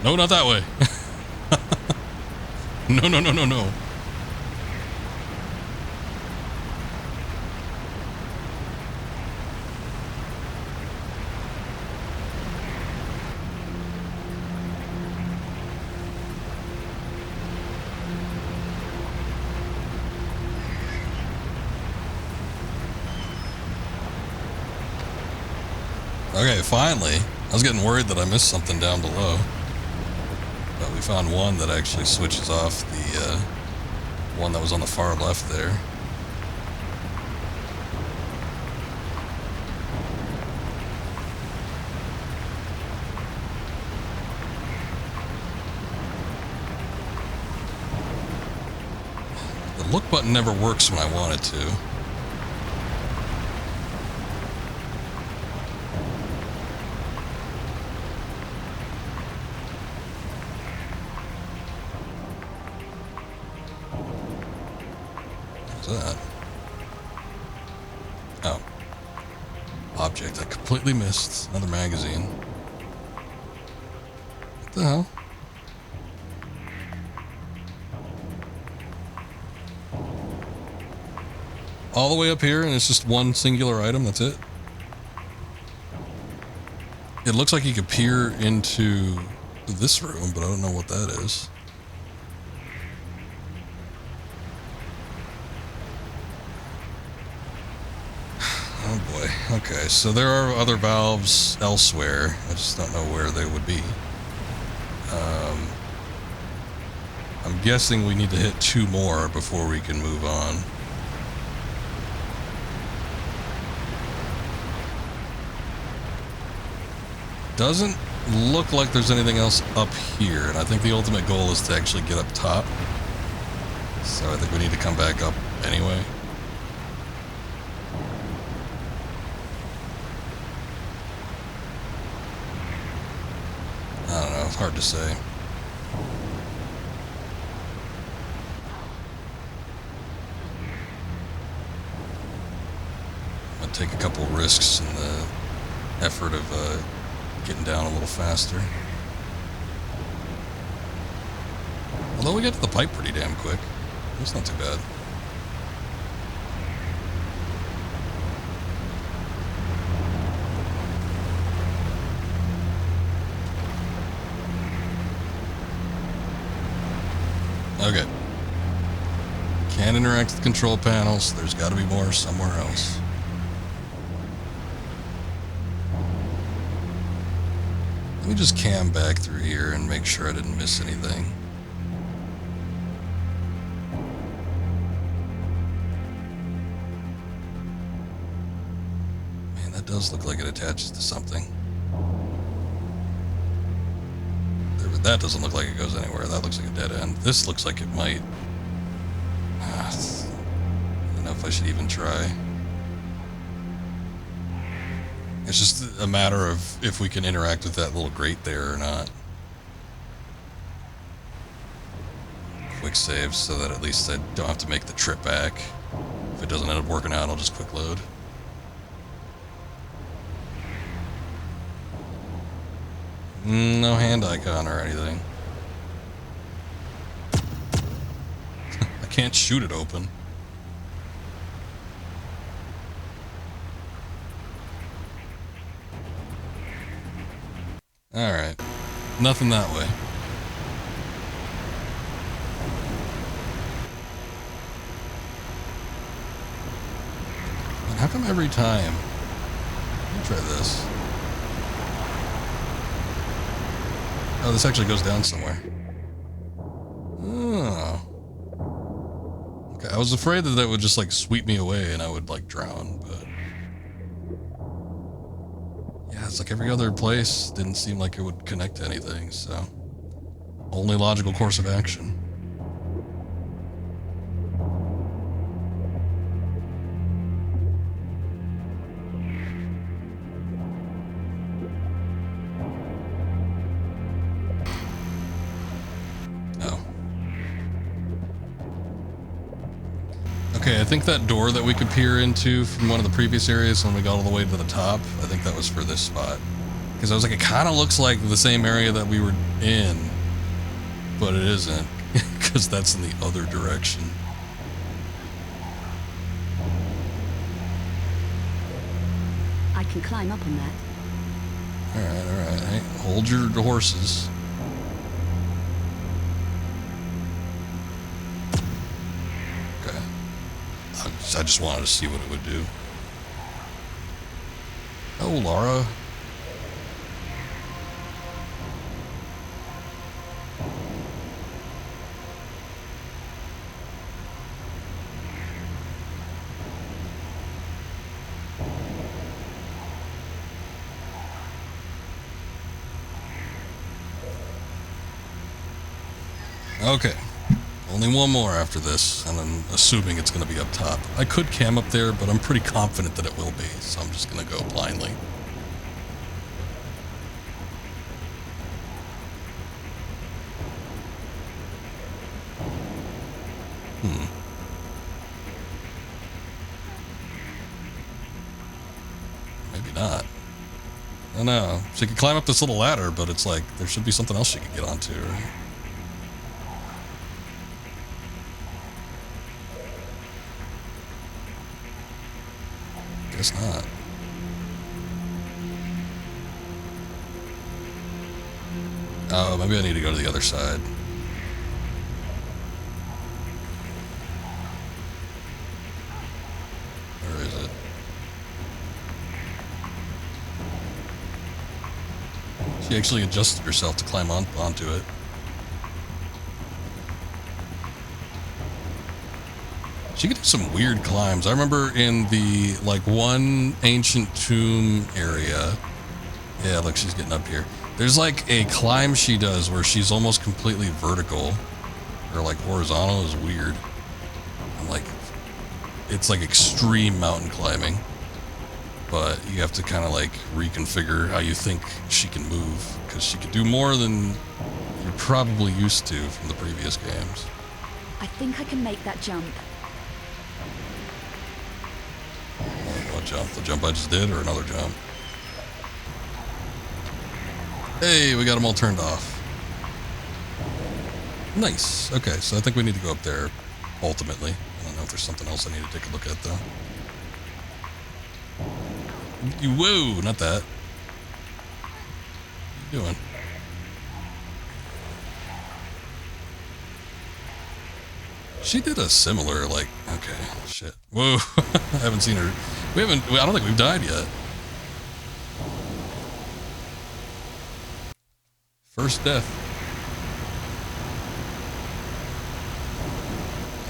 No, not that way. No, no, no, no, no. Okay, finally. I was getting worried that I missed something down below. But we found one that actually switches off the One that was on the far left there. The look button never works when I want it to. That? Oh. Object I completely missed. Another magazine. What the hell? All the way up here and it's just one singular item, that's it? It looks like you could peer into this room, but I don't know what that is. Oh boy. Okay, so there are other valves elsewhere. I just don't know where they would be. I'm guessing we need to hit 2 more before we can move on. Doesn't look like there's anything else up here, and I think the ultimate goal is to actually get up top. So I think we need to come back up anyway. I don't know, it's hard to say. I'm gonna take a couple risks in the effort of getting down a little faster. Although we got to the pipe pretty damn quick. It's not too bad. Okay. Can't interact with control panels. There's got to be more somewhere else. Let me just cam back through here and make sure I didn't miss anything. Man, that does look like it attaches to something. That doesn't look like it goes anywhere. That looks like a dead end. This looks like it might. I don't know if I should even try. It's just a matter of if we can interact with that little grate there or not. Quick save so that at least I don't have to make the trip back. If it doesn't end up working out, I'll just quick load. No hand icon or anything. I can't shoot it open. Alright. Nothing that way. And how come every time? Let me try this. Oh, this actually goes down somewhere. Oh. Okay, I was afraid that that would just like sweep me away and I would like drown, but... Yeah, it's like every other place didn't seem like it would connect to anything, so... Only logical course of action. Okay, I think that door that we could peer into from one of the previous areas when we got all the way to the top, I think that was for this spot. Because I was like, it kind of looks like the same area that we were in, but it isn't, because that's in the other direction. I can climb up on that. Alright. Hey, hold your horses. I just wanted to see what it would do. Oh, Laura. Okay. Only one more after this, and I'm assuming it's going to be up top. I could cam up there, but I'm pretty confident that it will be, so I'm just going to go blindly. Maybe not. I don't know. She could climb up this little ladder, but it's like, there should be something else she could get onto, right? Guess not. Oh, maybe I need to go to the other side. Where is it? She actually adjusted herself to climb onto it. She could do some weird climbs. I remember in the, like, one ancient tomb area. Yeah, look, she's getting up here. There's, like, a climb she does where she's almost completely vertical. Or, like, horizontal. Is weird. I'm like, it's, like, extreme mountain climbing. But you have to kind of, like, reconfigure how you think she can move. Because she could do more than you're probably used to from the previous games. I think I can make that jump. What jump? The jump I just did, or another jump? Hey, we got them all turned off. Nice. Okay, so I think we need to go up there, ultimately. I don't know if there's something else I need to take a look at, though. Whoa, not that. What are you doing? She did a similar, like, okay, shit. Whoa, I haven't seen her. I don't think we've died yet. First death.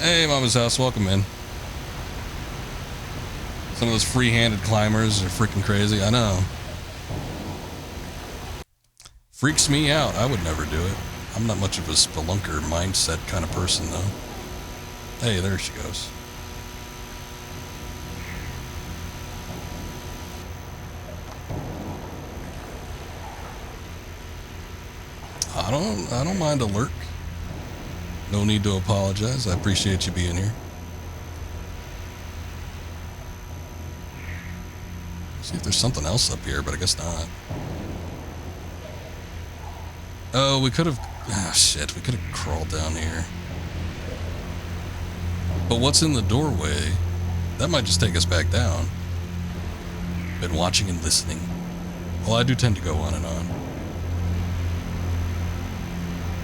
Hey, Mama's house, welcome in. Some of those free-handed climbers are freaking crazy, I know. Freaks me out, I would never do it. I'm not much of a spelunker mindset kind of person, though. Hey, there she goes. I don't mind a lurk. No need to apologize. I appreciate you being here. See if there's something else up here, but I guess not. Oh, we could have... Ah, shit. We could have crawled down here. But what's in the doorway? That might just take us back down. Been watching and listening. Well, I do tend to go on and on.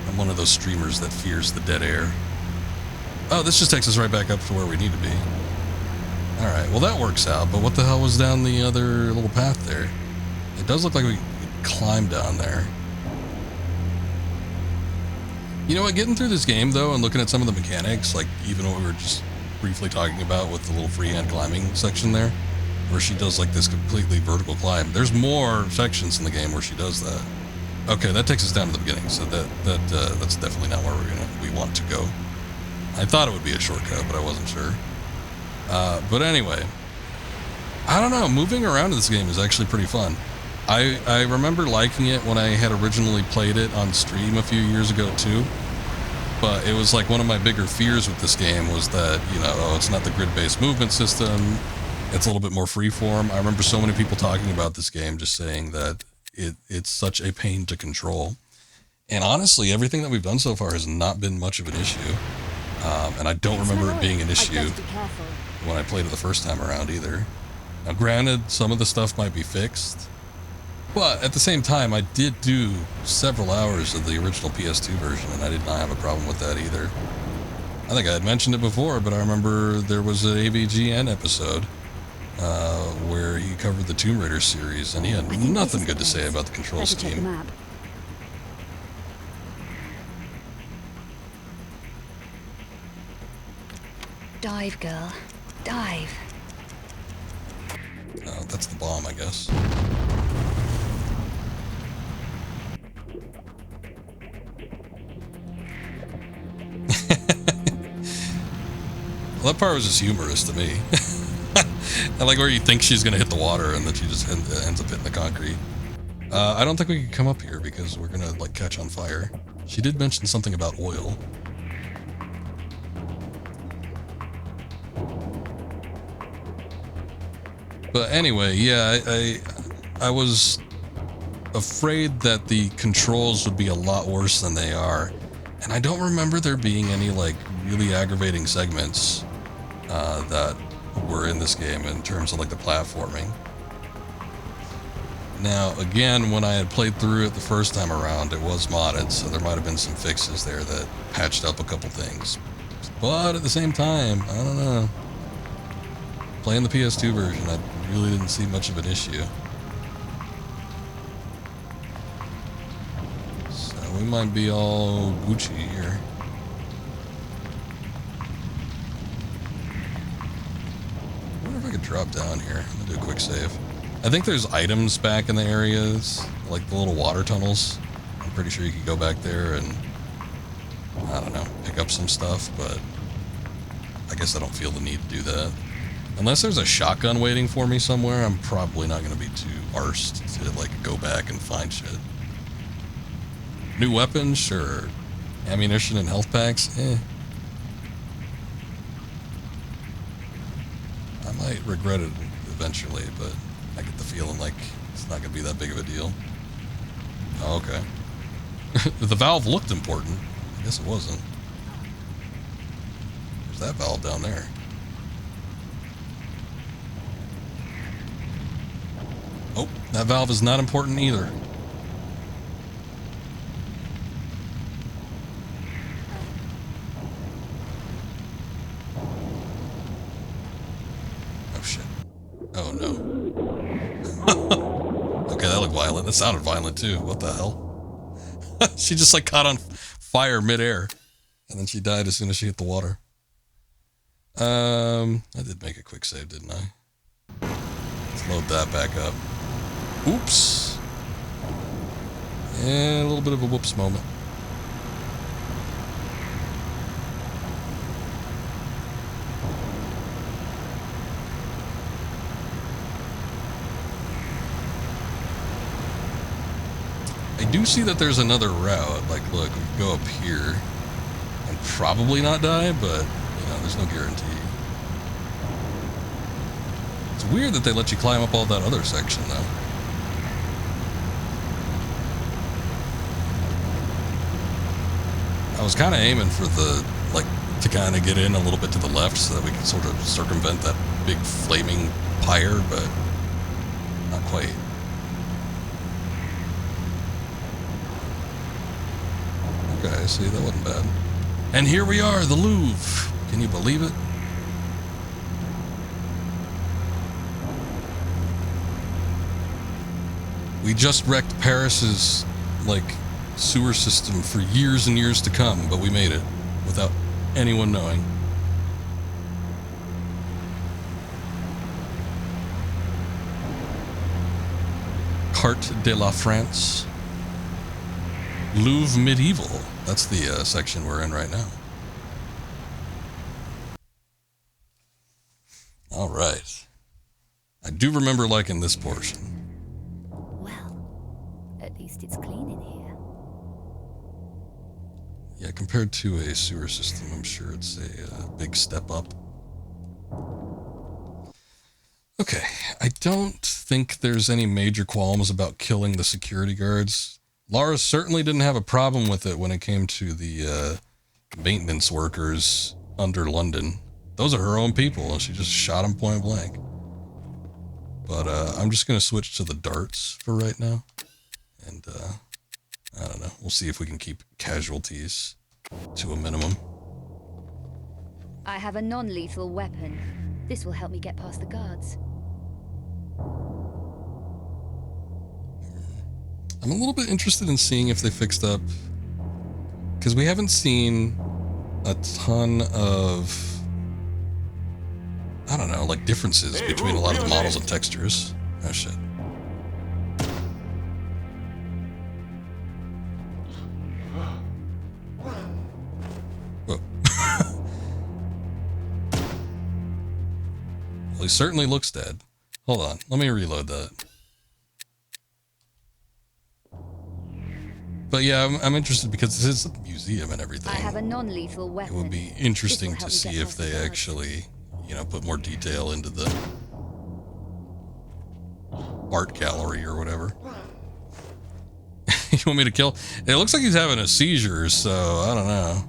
I'm one of those streamers that fears the dead air. Oh, this just takes us right back up to where we need to be. Alright, well that works out, but what the hell was down the other little path there? It does look like we could climb down there. You know what, getting through this game, though, and looking at some of the mechanics, like even what we were just briefly talking about with the little freehand climbing section there, where she does, like, this completely vertical climb. There's more sections in the game where she does that. Okay, that takes us down to the beginning, so that's definitely not where we want to go. I thought it would be a shortcut, but I wasn't sure. But anyway, I don't know, moving around in this game is actually pretty fun. I remember liking it when I had originally played it on stream a few years ago too, but it was like one of my bigger fears with this game was that, you know, oh, it's not the grid-based movement system, it's a little bit more freeform. I remember so many people talking about this game just saying that it's such a pain to control. And honestly, everything that we've done so far has not been much of an issue. And I don't remember it being an issue when I played it the first time around either. Now granted, some of the stuff might be fixed, but at the same time, I did do several hours of the original PS2 version, and I did not have a problem with that either. I think I had mentioned it before, but I remember there was an AVGN episode where he covered the Tomb Raider series, and he had nothing good to say about the control scheme. Dive, girl. Dive. Oh, that's the bomb, I guess. That part was just humorous to me. I like where you think she's gonna hit the water and then she just ends up hitting the concrete. I don't think we can come up here because we're gonna like catch on fire. She did mention something about oil. But anyway, yeah, I was afraid that the controls would be a lot worse than they are. And I don't remember there being any like really aggravating segments that were in this game in terms of like the platforming. Now, again, when I had played through it the first time around, it was modded, so there might have been some fixes there that patched up a couple things. But at the same time, I don't know. Playing the PS2 version, I really didn't see much of an issue. So we might be all Gucci here. I wonder if I could drop down here. I'm gonna do a quick save. I think there's items back in the areas, like the little water tunnels. I'm pretty sure you could go back there and, I don't know, pick up some stuff, but I guess I don't feel the need to do that. Unless there's a shotgun waiting for me somewhere, I'm probably not going to be too arsed to, like, go back and find shit. New weapons? Sure. Ammunition and health packs? Eh. I might regret it eventually, but I get the feeling like it's not going to be that big of a deal. Oh, okay. The valve looked important. I guess it wasn't. There's that valve down there. Oh, that valve is not important either. Oh shit. Oh no. Okay, that looked violent. That sounded violent too. What the hell? She just like caught on fire midair. And then she died as soon as she hit the water. I did make a quick save, didn't I? Let's load that back up. Oops. And a little bit of a whoops moment. I do see that there's another route. Like, look, we can go up here and probably not die, but, you know, there's no guarantee. It's weird that they let you climb up all that other section, though. I was kind of aiming for the, like, to kind of get in a little bit to the left so that we could sort of circumvent that big flaming pyre, but not quite. Okay, see, that wasn't bad. And here we are, the Louvre. Can you believe it? We just wrecked Paris's, like, sewer system for years and years to come, but we made it without anyone knowing. Carte de la France. Louvre Medieval. That's the section we're in right now. All right. I do remember liking this portion. Well, at least it's clean in here. Yeah, compared to a sewer system, I'm sure it's a big step up. Okay, I don't think there's any major qualms about killing the security guards. Lara certainly didn't have a problem with it when it came to the maintenance workers under London. Those are her own people, and she just shot them point blank. But I'm just going to switch to the darts for right now. And I don't know. We'll see if we can keep casualties to a minimum. I have a non-lethal weapon. This will help me get past the guards. I'm a little bit interested in seeing if they fixed up, because we haven't seen a ton of, I don't know, like differences between a lot of the models and textures. Oh shit. Whoa. Well, he certainly looks dead. Hold on. Let me reload that. But yeah, I'm interested because this is a museum and everything. I have a non-lethal weapon. It would be interesting This will to help me see get if past the they guards. actually, you know, put more detail into the art gallery or whatever. You want me to kill? It looks like he's having a seizure, so I don't know.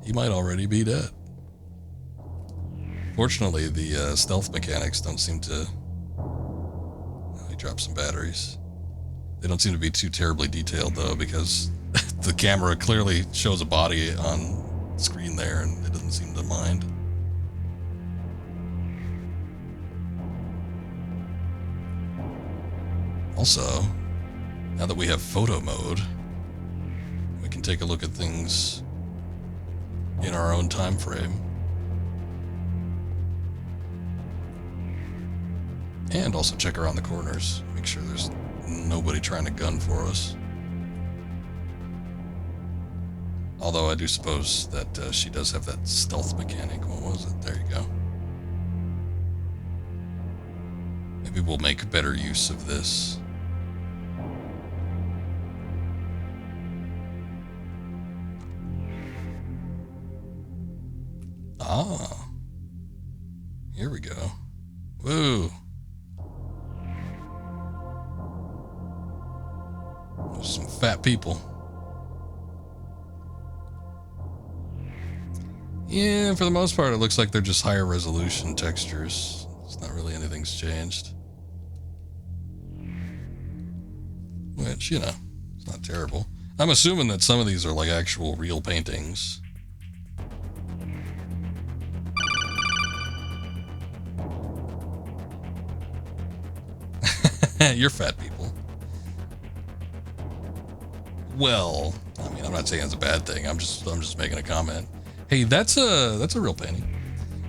He might already be dead. Fortunately, the stealth mechanics don't seem to... Oh, he dropped some batteries. They don't seem to be too terribly detailed, though, because the camera clearly shows a body on screen there, and it doesn't seem to mind. Also, now that we have photo mode, we can take a look at things in our own time frame. And also check around the corners, make sure there's nobody trying to gun for us. Although I do suppose that she does have that stealth mechanic. What was it? There you go. Maybe we'll make better use of this. Ah. Here we go. Whoa. There's some fat people. Yeah, for the most part, it looks like they're just higher resolution textures. It's not really anything's changed. Which, you know, it's not terrible. I'm assuming that some of these are like actual real paintings. You're fat people. Well, I mean, I'm not saying it's a bad thing. I'm just making a comment. Hey, that's a real painting.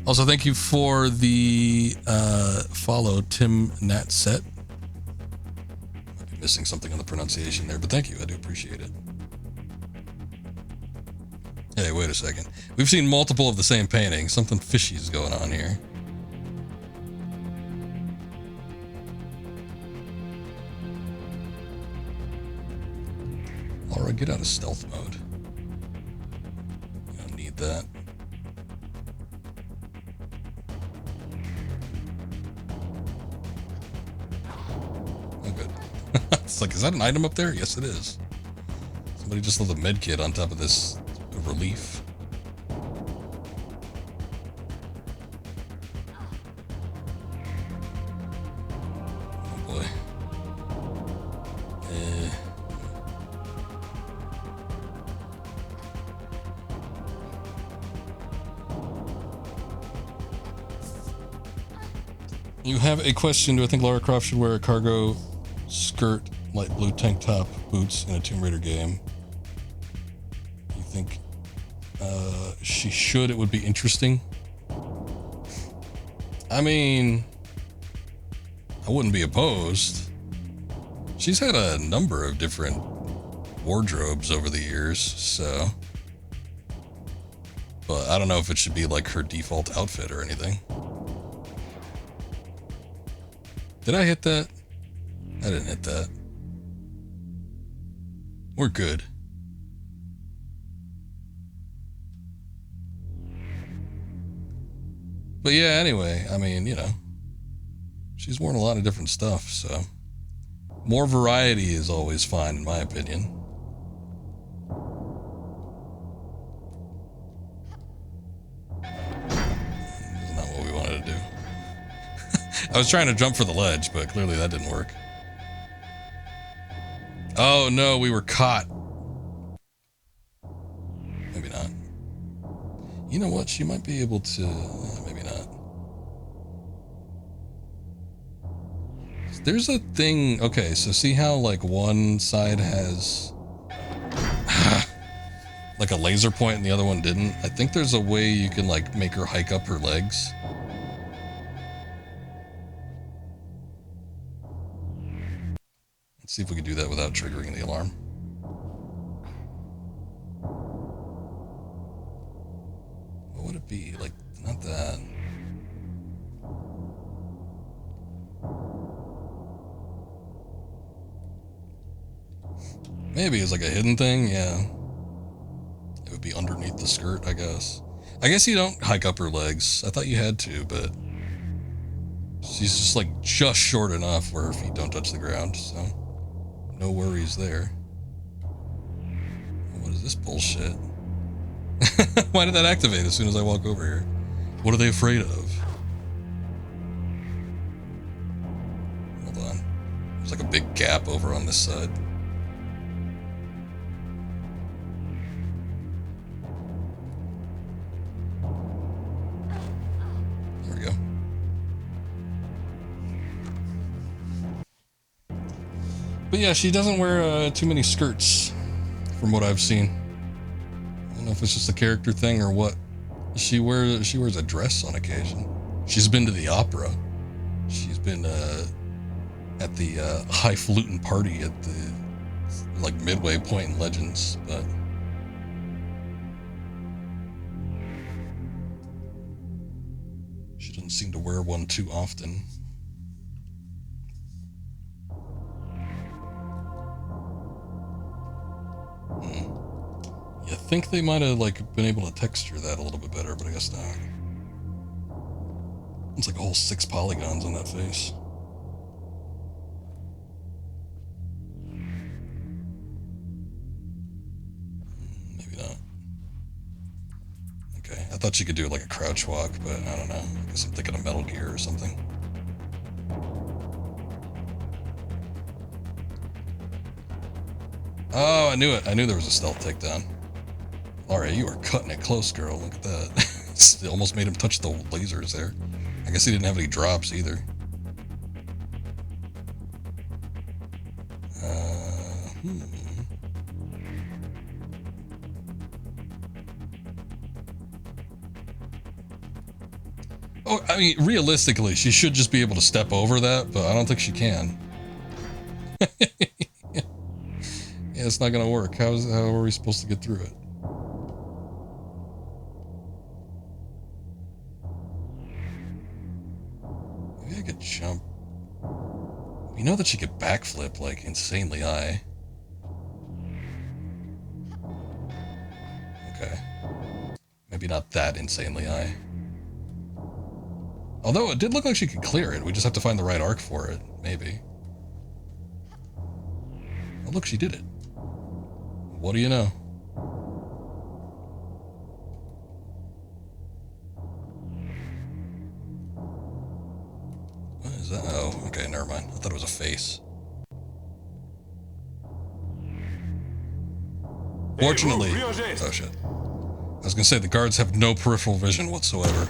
Also, thank you for the follow, Tim Natset. Might be missing something on the pronunciation there, but thank you. I do appreciate it. Hey, wait a second. We've seen multiple of the same painting. Something fishy is going on here. Alright, get out of stealth mode. You don't need that. Oh, good. It's like, is that an item up there? Yes, it is. Somebody just left a med kit on top of this relief. Oh boy. You have a question. Do I think Lara Croft should wear a cargo skirt, light blue tank top, boots in a Tomb Raider game? You think she should? It would be interesting. I mean, I wouldn't be opposed. She's had a number of different wardrobes over the years, so... But I don't know if it should be like her default outfit or anything. Did I hit that? I didn't hit that. We're good. But yeah, anyway, I mean, you know, she's worn a lot of different stuff, so more variety is always fine, in my opinion. Isn't that what we wanted to do? I was trying to jump for the ledge, but clearly that didn't work. Oh no, we were caught. Maybe not. You know what? She might be able to... maybe not. There's a thing... Okay, so see how like one side has... like a laser point and the other one didn't? I think there's a way you can like make her hike up her legs. Let's see if we can do that without triggering the alarm. What would it be? Like, not that. Maybe it's like a hidden thing, yeah. It would be underneath the skirt, I guess. I guess you don't hike up her legs. I thought you had to, but she's just like just short enough where her feet don't touch the ground, so no worries there. What is this bullshit? Why did that activate as soon as I walk over here? What are they afraid of? Hold on. There's like a big gap over on this side. There we go. But yeah, she doesn't wear too many skirts from what I've seen. I don't know if it's just a character thing or what. She wears a dress on occasion. She's been to the opera. She's been at the highfalutin party at the like midway point in Legends, but she doesn't seem to wear one too often. You think they might have like been able to texture that a little bit better, but I guess not. It's like a whole 6 polygons on that face. Maybe not. Okay, I thought you could do like a crouch walk, but I don't know. I guess I'm thinking of Metal Gear or something. Oh, I knew it. I knew there was a stealth takedown. Alright, you are cutting it close, girl. Look at that. It almost made him touch the lasers there. I guess he didn't have any drops either. Oh, I mean, realistically, she should just be able to step over that, but I don't think she can. Yeah, it's not gonna work. How are we supposed to get through it? Maybe I could jump. We know that she could backflip like insanely high. Okay. Maybe not that insanely high. Although it did look like she could clear it. We just have to find the right arc for it, maybe. Oh, look, she did it. What do you know? What is that? Oh, okay, never mind. I thought it was a face. Fortunately... Oh, shit. I was gonna say, the guards have no peripheral vision whatsoever.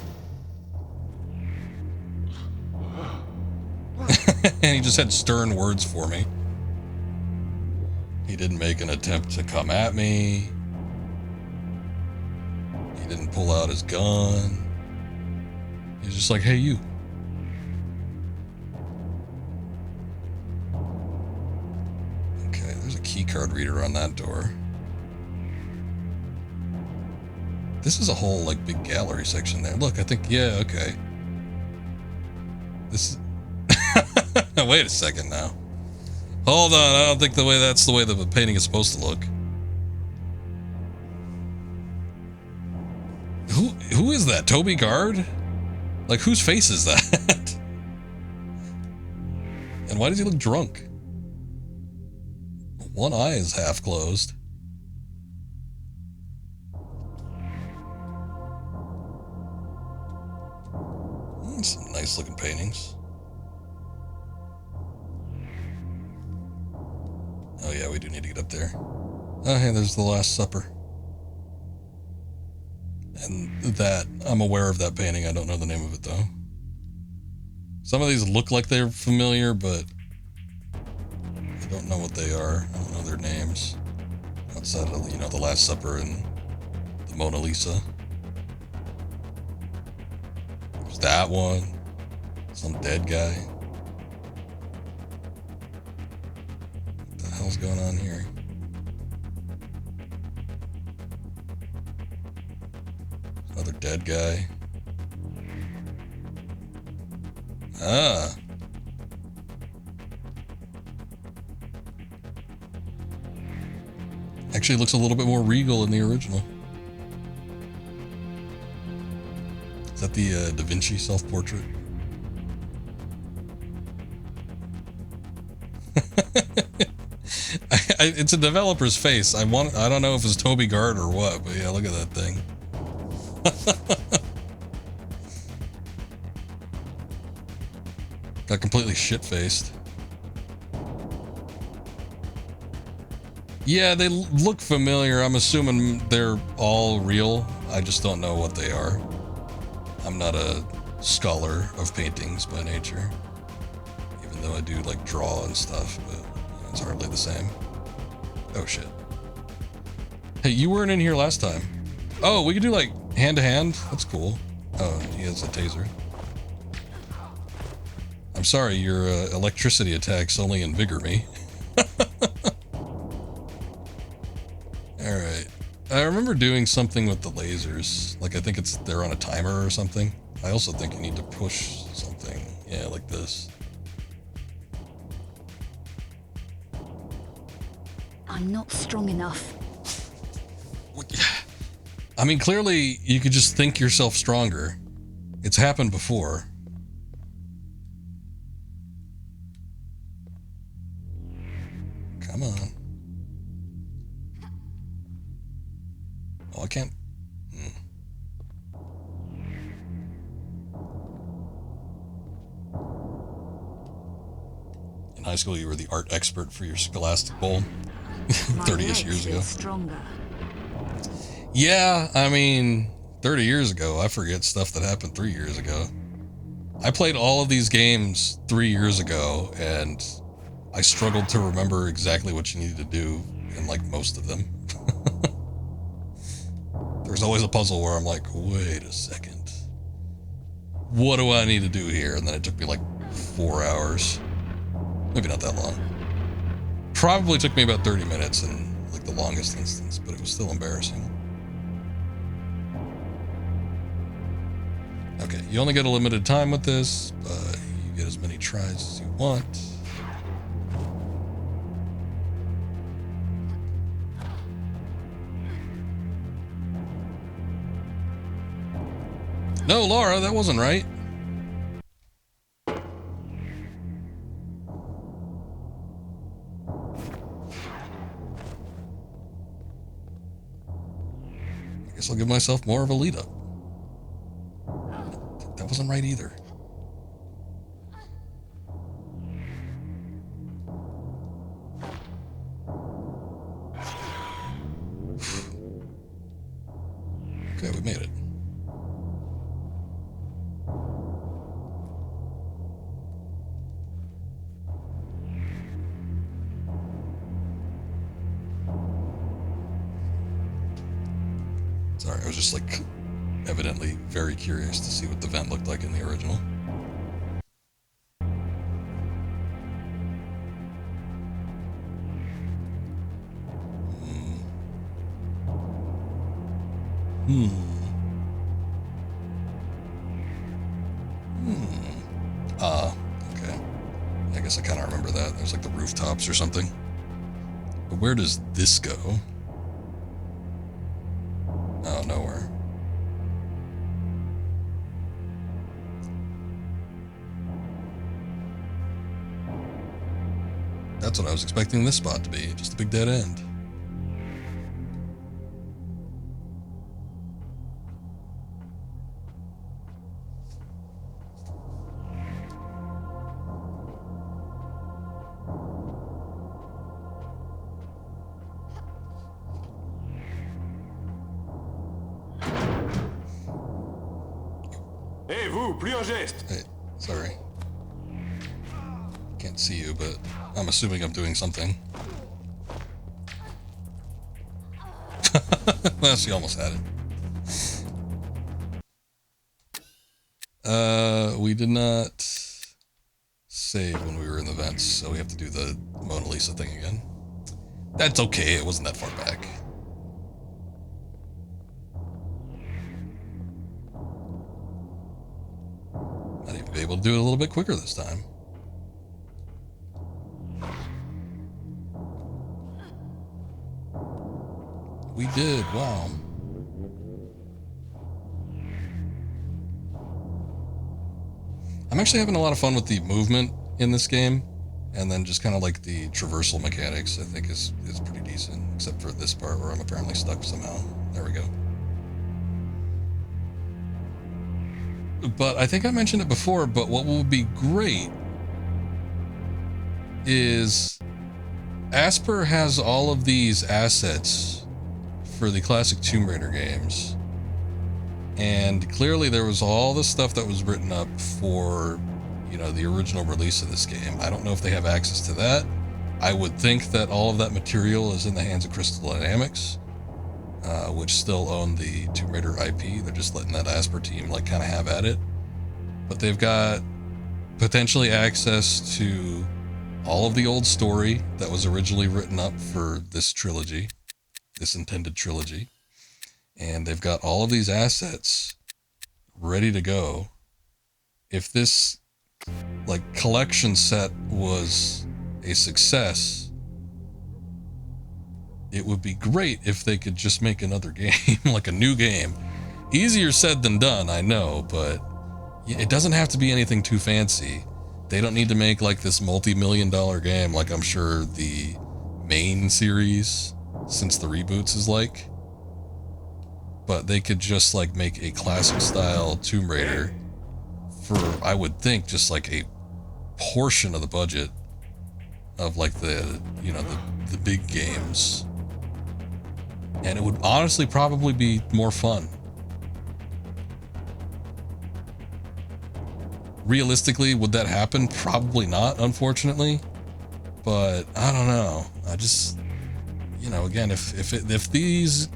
And he just had stern words for me. He didn't make an attempt to come at me. He didn't pull out his gun. He's just like, hey, you. Okay, there's a key card reader on that door. This is a whole, like, big gallery section there. Look, I think, yeah, okay. This is... Wait a second now. Hold on, I don't think that's the way the painting is supposed to look. Who is that? Toby Gard? Like, whose face is that? And why does he look drunk? One eye is half closed. Some nice looking paintings. Oh yeah, we do need to get up there. Oh hey, there's the Last Supper. And that, I'm aware of that painting. I don't know the name of it though. Some of these look like they're familiar, but I don't know what they are. I don't know their names. Outside of, you know, the Last Supper and the Mona Lisa. There's that one. Some dead guy. What the hell's going on here? Another dead guy. Ah. Actually, it looks a little bit more regal in the original. Is that the Da Vinci self-portrait? It's a developer's face. I don't know if it's Toby Gard or what, but yeah, look at that thing. Got completely shit-faced. Yeah, they look familiar. I'm assuming they're all real. I just don't know what they are. I'm not a scholar of paintings by nature. Even though I do, like, draw and stuff, but it's hardly the same. Oh, shit. Hey, you weren't in here last time. Oh, we could do, like, hand-to-hand? That's cool. Oh, he has a taser. I'm sorry, your electricity attacks only invigor me. Alright. I remember doing something with the lasers. Like, I think they're on a timer or something. I also think you need to push something. Yeah, like this. I'm not strong enough. I mean, clearly, you could just think yourself stronger. It's happened before. Come on. Oh, I can't. In high school, you were the art expert for your Scholastic Bowl. 30-ish years ago. Stronger. Yeah, I mean, 30 years ago, I forget stuff that happened 3 years ago. I played all of these games 3 years ago, and I struggled to remember exactly what you needed to do in, like, most of them. There's always a puzzle where I'm like, wait a second. What do I need to do here? And then it took me, like, 4 hours. Maybe not that long. Probably took me about 30 minutes in, like, the longest instance, but it was still embarrassing. Okay, you only get a limited time with this, but you get as many tries as you want. No, Laura, that wasn't right. I guess I'll give myself more of a lead up. That wasn't right either. Okay, we made it. Sorry, I was just like evidently very curious to see what the vent looked like in the original. Okay. I guess I kind of remember that. There's like the rooftops or something. But where does this go? Oh, nowhere. That's what I was expecting this spot to be, just a big dead end. Hey, vous, plus un geste. Hey, sorry. Can't see you, but I'm assuming I'm doing something. Well, she almost had it. We did not save when we were in the vents, so we have to do the Mona Lisa thing again. That's okay, it wasn't that far back. Might even be able to do it a little bit quicker this time. We did. Wow. I'm actually having a lot of fun with the movement in this game, and then just kind of like the traversal mechanics. I think is pretty decent, except for this part where I'm apparently stuck somehow. There we go. But I think I mentioned it before, but what will be great is Asper has all of these assets for the classic Tomb Raider games. And clearly there was all the stuff that was written up for, you know, the original release of this game. I don't know if they have access to that. I would think that all of that material is in the hands of Crystal Dynamics, which still own the Tomb Raider IP. They're just letting that Asper team like kind of have at it. But they've got potentially access to all of the old story that was originally written up for this trilogy, this intended trilogy. And they've got all of these assets ready to go. If this like collection set was a success, it would be great if they could just make another game, like a new game. Easier said than done, I know, but it doesn't have to be anything too fancy. They don't need to make like this multi-million-dollar game like I'm sure the main series since the reboots is like. But they could just like make a classic style Tomb Raider for, I would think, just like a portion of the budget of like the, you know, the big games. And it would honestly probably be more fun. Realistically, would that happen? Probably not, unfortunately. But I don't know. I just, you know, again, if these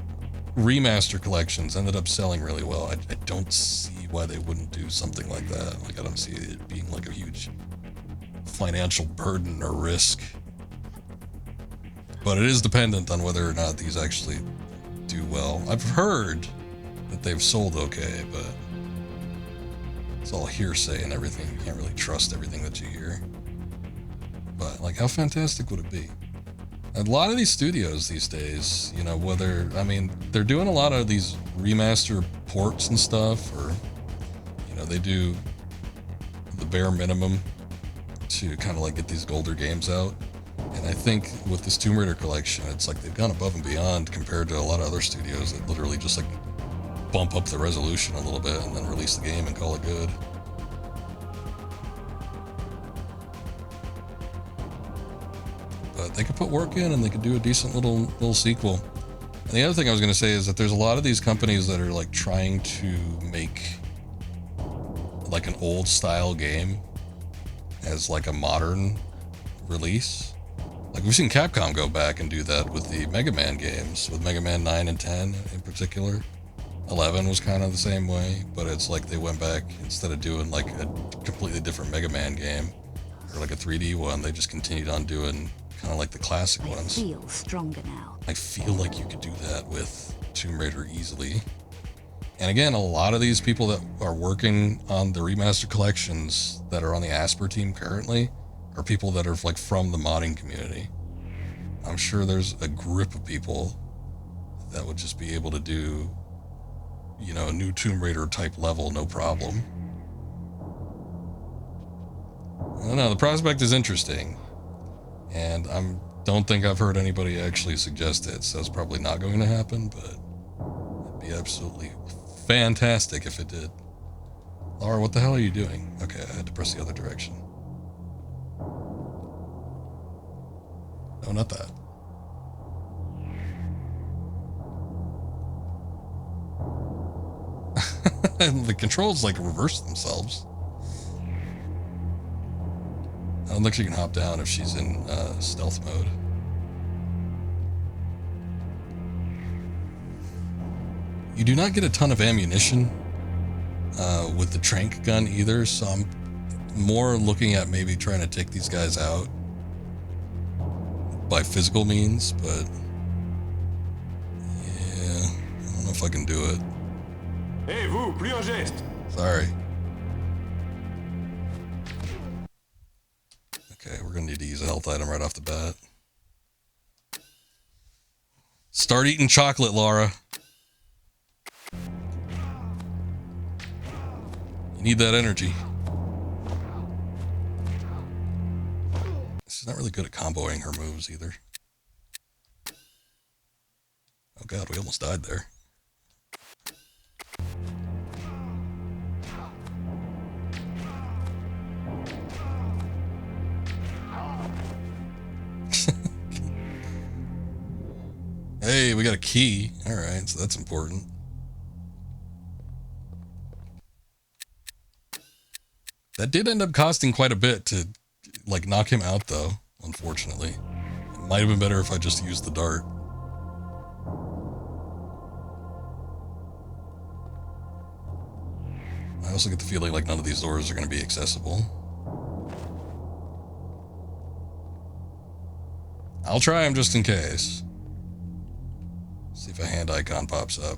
remaster collections ended up selling really well, I don't see why they wouldn't do something like that. Like, I don't see it being like a huge financial burden or risk. But it is dependent on whether or not these actually do well. I've heard that they've sold okay, but it's all hearsay and everything. You can't really trust everything that you hear. But like, how fantastic would it be? A lot of these studios these days, you know, whether, I mean, they're doing a lot of these remaster ports and stuff, or, you know, they do the bare minimum to kind of like get these older games out. And I think with this Tomb Raider collection, it's like they've gone above and beyond compared to a lot of other studios that literally just like bump up the resolution a little bit and then release the game and call it good. But they could put work in and they could do a decent little sequel. And the other thing I was going to say is that there's a lot of these companies that are like trying to make like an old style game as like a modern release. Like we've seen Capcom go back and do that with the Mega Man games, with Mega Man 9 and 10 in particular. 11 was kind of the same way, but it's like they went back, instead of doing like a completely different Mega Man game or like a 3D one, they just continued on doing kind of like the classic ones. I feel stronger now. I feel like you could do that with Tomb Raider easily. And again, a lot of these people that are working on the remaster collections that are on the Asper team currently are people that are like from the modding community. I'm sure there's a grip of people that would just be able to do, you know, a new Tomb Raider type level, no problem. I don't know, the prospect is interesting. And don't think I've heard anybody actually suggest it, so it's probably not going to happen, but it'd be absolutely fantastic if it did. Laura, what the hell are you doing? Okay, I had to press the other direction. No, not that. The controls like reverse themselves. I don't think she can hop down if she's in stealth mode. You do not get a ton of ammunition with the trank gun either, so I'm more looking at maybe trying to take these guys out by physical means, but yeah, I don't know if I can do it. Hey, vous, plus un geste. Sorry. Okay, we're gonna need to use a health item right off the bat. Start eating chocolate, Laura. You need that energy. She's not really good at comboing her moves either. Oh god, we almost died there. Hey, we got a key. Alright, so that's important. That did end up costing quite a bit to, like, knock him out, though, unfortunately. It might have been better if I just used the dart. I also get the feeling like none of these doors are going to be accessible. I'll try them just in case. See if a hand icon pops up.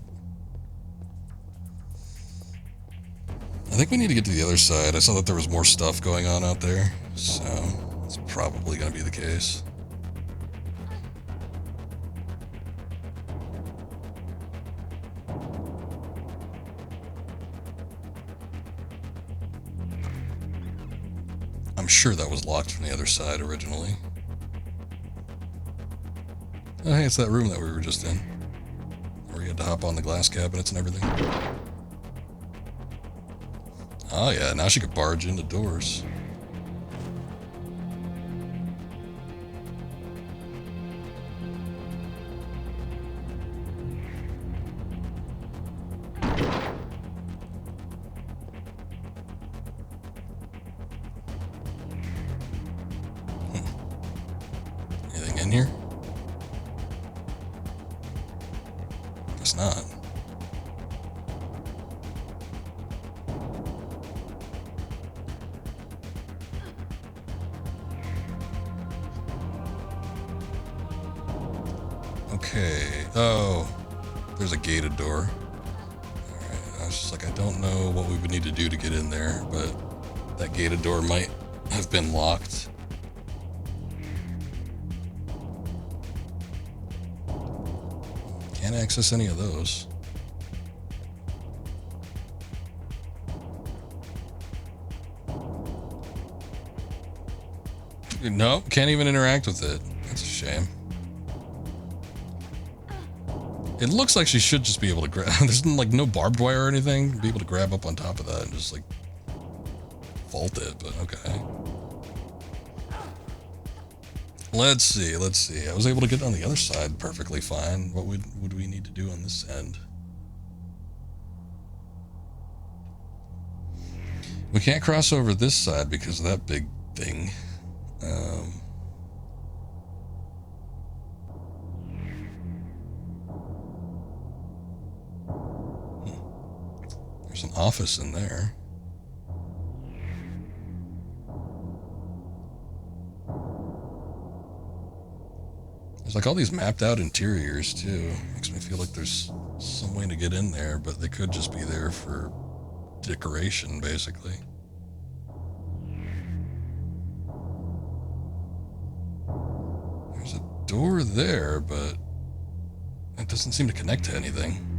I think we need to get to the other side. I saw that there was more stuff going on out there, so it's probably going to be the case. I'm sure that was locked from the other side originally. Oh, hey, it's that room that we were just in, where you had to hop on the glass cabinets and everything. Oh yeah, now she could barge into doors. Anything in here? Guess not. Okay. Oh, there's a gated door. Alright, I was just like, I don't know what we would need to do to get in there, but that gated door might have been locked. Can't access any of those. Nope, can't even interact with it. That's a shame. It looks like she should just be able to grab. There's like no barbed wire or anything. Be able to grab up on top of that and just like vault it, but okay. Let's see, let's see. I was able to get on the other side perfectly fine. What would we need to do on this end? We can't cross over this side because of that big thing. There's an office in there. There's like all these mapped out interiors too. Makes me feel like there's some way to get in there, but they could just be there for decoration, basically. There's a door there, but it doesn't seem to connect to anything.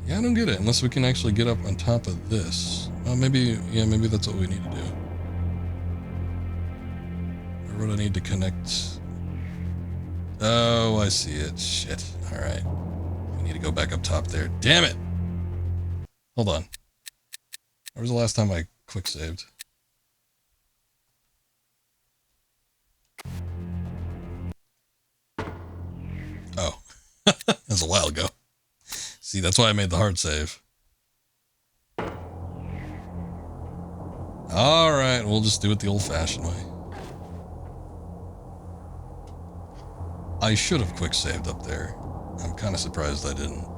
Yeah, I don't get it, unless we can actually get up on top of this. Well, maybe, yeah, maybe that's what we need to do. Or would I need to connect? Oh, I see it. Shit. Alright. We need to go back up top there. Damn it! Hold on. Where was the last time I quick saved? Oh. That was a while ago. See, that's why I made the hard save. Alright, we'll just do it the old-fashioned way. I should have quick saved up there. I'm kind of surprised I didn't.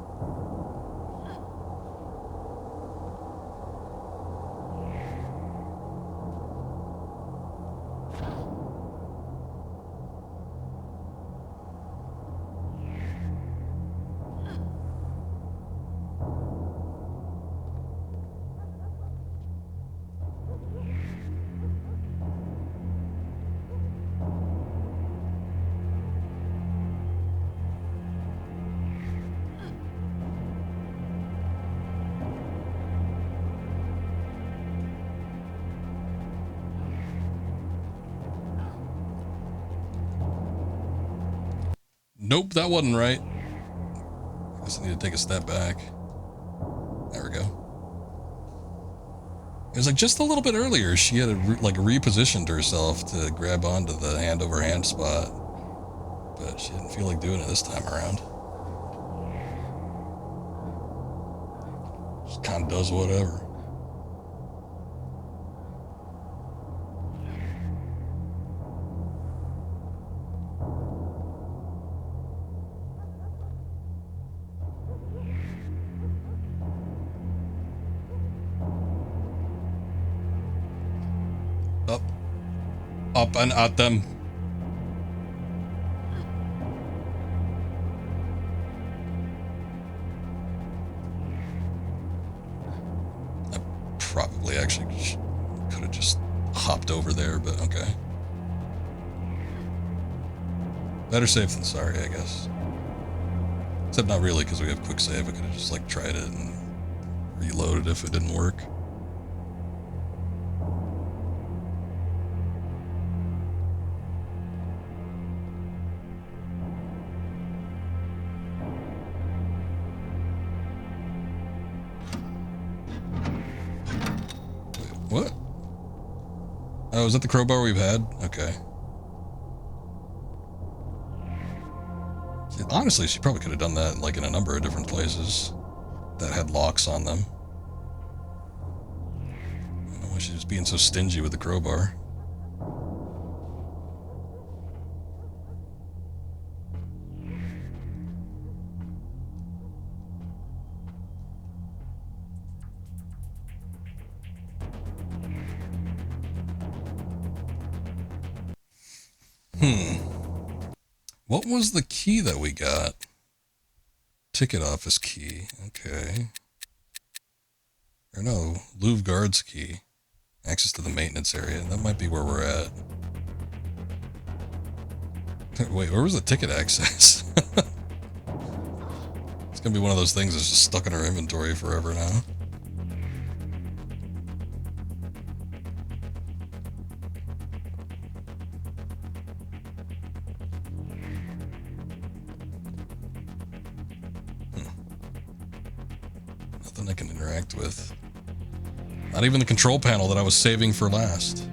Nope, that wasn't right. I guess I need to take a step back. There we go. It was like just a little bit earlier, she had repositioned herself to grab onto the hand-over-hand spot. But she didn't feel like doing it this time around. Just kind of does whatever. Up and at them. I probably actually could have just hopped over there, but okay. Better safe than sorry, I guess. Except not really, because we have quick save. I could have just like tried it and reloaded if it didn't work. What? Oh, is that the crowbar we've had? Okay. Honestly, she probably could have done that like in a number of different places that had locks on them. I don't know why she's being so stingy with the crowbar. What was the key that we got? Ticket office key. Okay. Or no, Louvre guards key. Access to the maintenance area. That might be where we're at. Wait, where was the ticket access? It's gonna be one of those things that's just stuck in our inventory forever now. Nothing I can interact with. Not even the control panel that I was saving for last.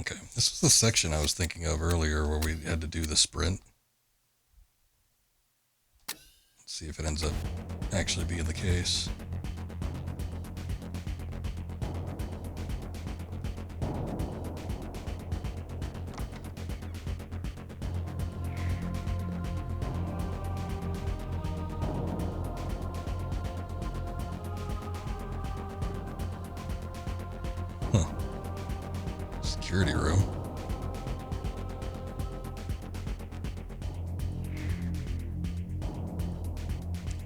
Okay, this was the section I was thinking of earlier where we had to do the sprint. See if it ends up actually being the case. Huh. Security room.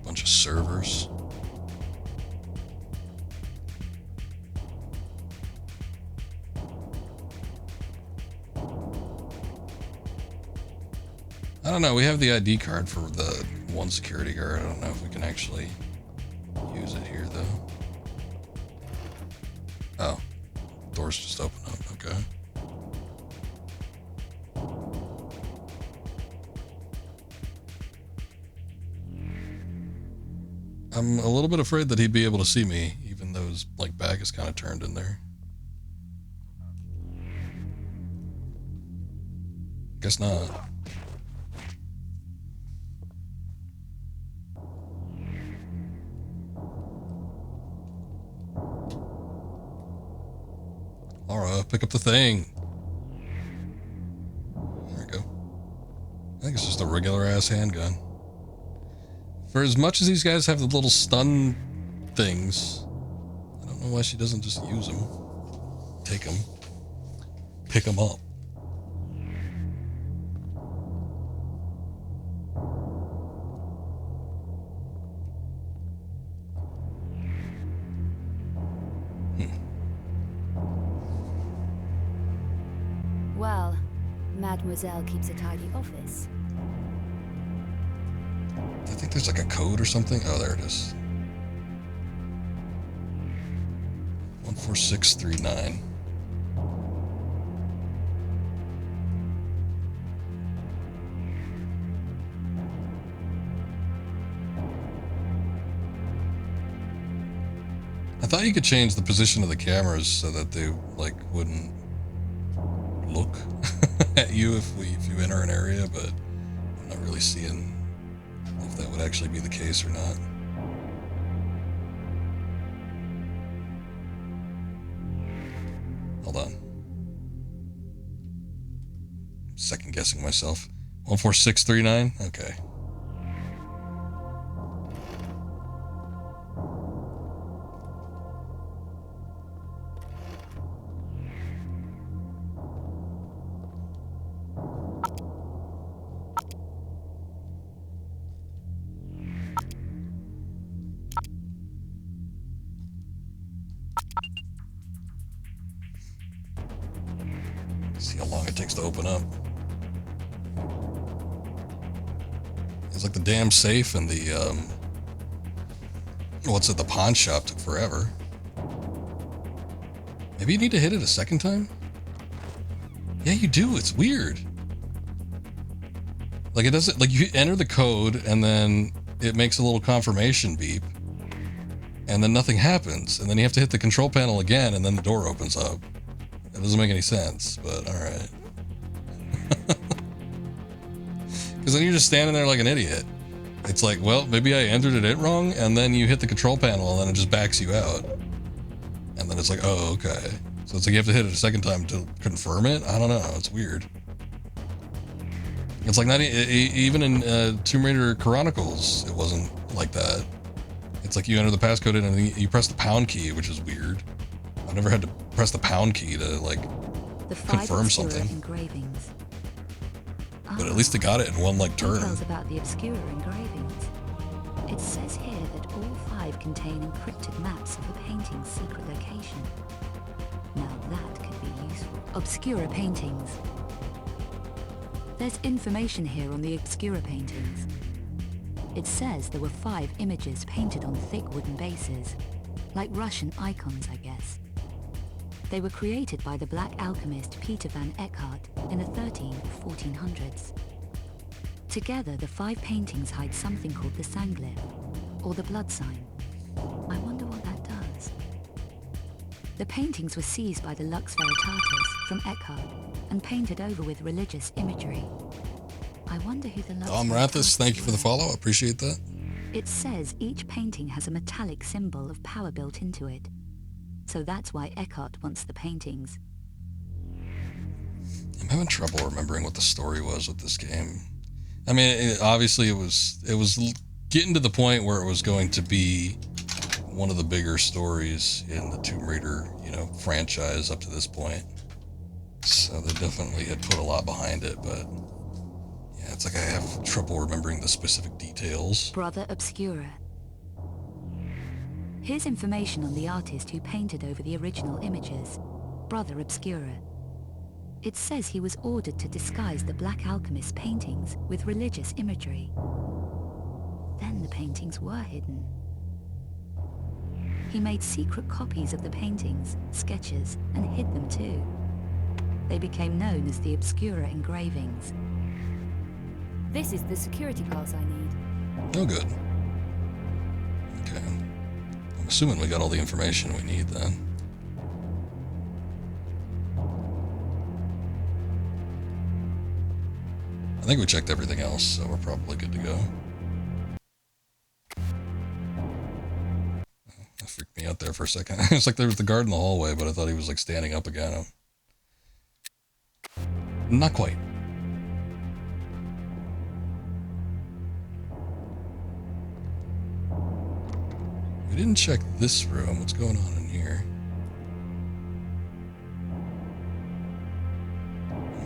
Bunch of servers. I don't know, we have the ID card for the one security guard. I don't know if we can actually use it here though. Oh, doors just open up, okay. I'm a little bit afraid that he'd be able to see me, even though his like back is kind of turned in there. Guess not. Laura, pick up the thing. There we go. I think it's just a regular ass handgun. For as much as these guys have the little stun things, I don't know why she doesn't just use them. Take them. Pick them up. Mademoiselle keeps a tidy office. I think there's like a code or something. Oh, there it is. 14639. I thought you could change the position of the cameras so that they like wouldn't look at you if you enter an area, but I'm not really seeing if that would actually be the case or not. Hold on. Second guessing myself. 14639? Okay. See how long it takes to open up. It's like the damn safe and the, what's it, the pawn shop took forever. Maybe you need to hit it a second time? Yeah, you do. It's weird. Like, it doesn't, like, you enter the code and then it makes a little confirmation beep. And then nothing happens. And then you have to hit the control panel again and then the door opens up. It doesn't make any sense, but alright. Because then you're just standing there like an idiot. It's like, well, maybe I entered it wrong, and then you hit the control panel, and then it just backs you out. And then it's like, oh, okay. So it's like you have to hit it a second time to confirm it? I don't know. It's weird. It's like not even in Tomb Raider Chronicles, it wasn't like that. It's like you enter the passcode in and you press the pound key, which is weird. I've never had to press the pound key to, like, confirm something. Engravings. But at least it got it in one, like, turn. Details about the obscura engravings. It says here that all 5 contain encrypted maps of the painting's secret location. Now that could be useful. Obscura paintings. There's information here on the obscura paintings. It says there were 5 images painted on thick wooden bases, like Russian icons, I guess. They were created by the black alchemist Peter van Eckhart in the 13 or 1400s. Together, the 5 paintings hide something called the Sanglyph, or the blood sign. I wonder what that does. The paintings were seized by the Lux Veritatis from Eckhart and painted over with religious imagery. I wonder who the Lux Rathis, thank you for the follow. I appreciate that. It says each painting has a metallic symbol of power built into it. So that's why Eckhart wants the paintings. I'm having trouble remembering what the story was with this game. I mean, obviously it was getting to the point where it was going to be one of the bigger stories in the Tomb Raider, franchise up to this point. So they definitely had put a lot behind it, but yeah, it's like I have trouble remembering the specific details. Brother Obscura. Here's information on the artist who painted over the original images, Brother Obscura. It says he was ordered to disguise the Black Alchemist's paintings with religious imagery. Then the paintings were hidden. He made secret copies of the paintings, sketches, and hid them too. They became known as the Obscura engravings. This is the security pass I need. Oh, good. Okay. I'm assuming we got all the information we need then. I think we checked everything else, so we're probably good to go. That freaked me out there for a second. It's like there was the guard in the hallway, but I thought he was like standing up again. Not quite. We didn't check this room. What's going on in here?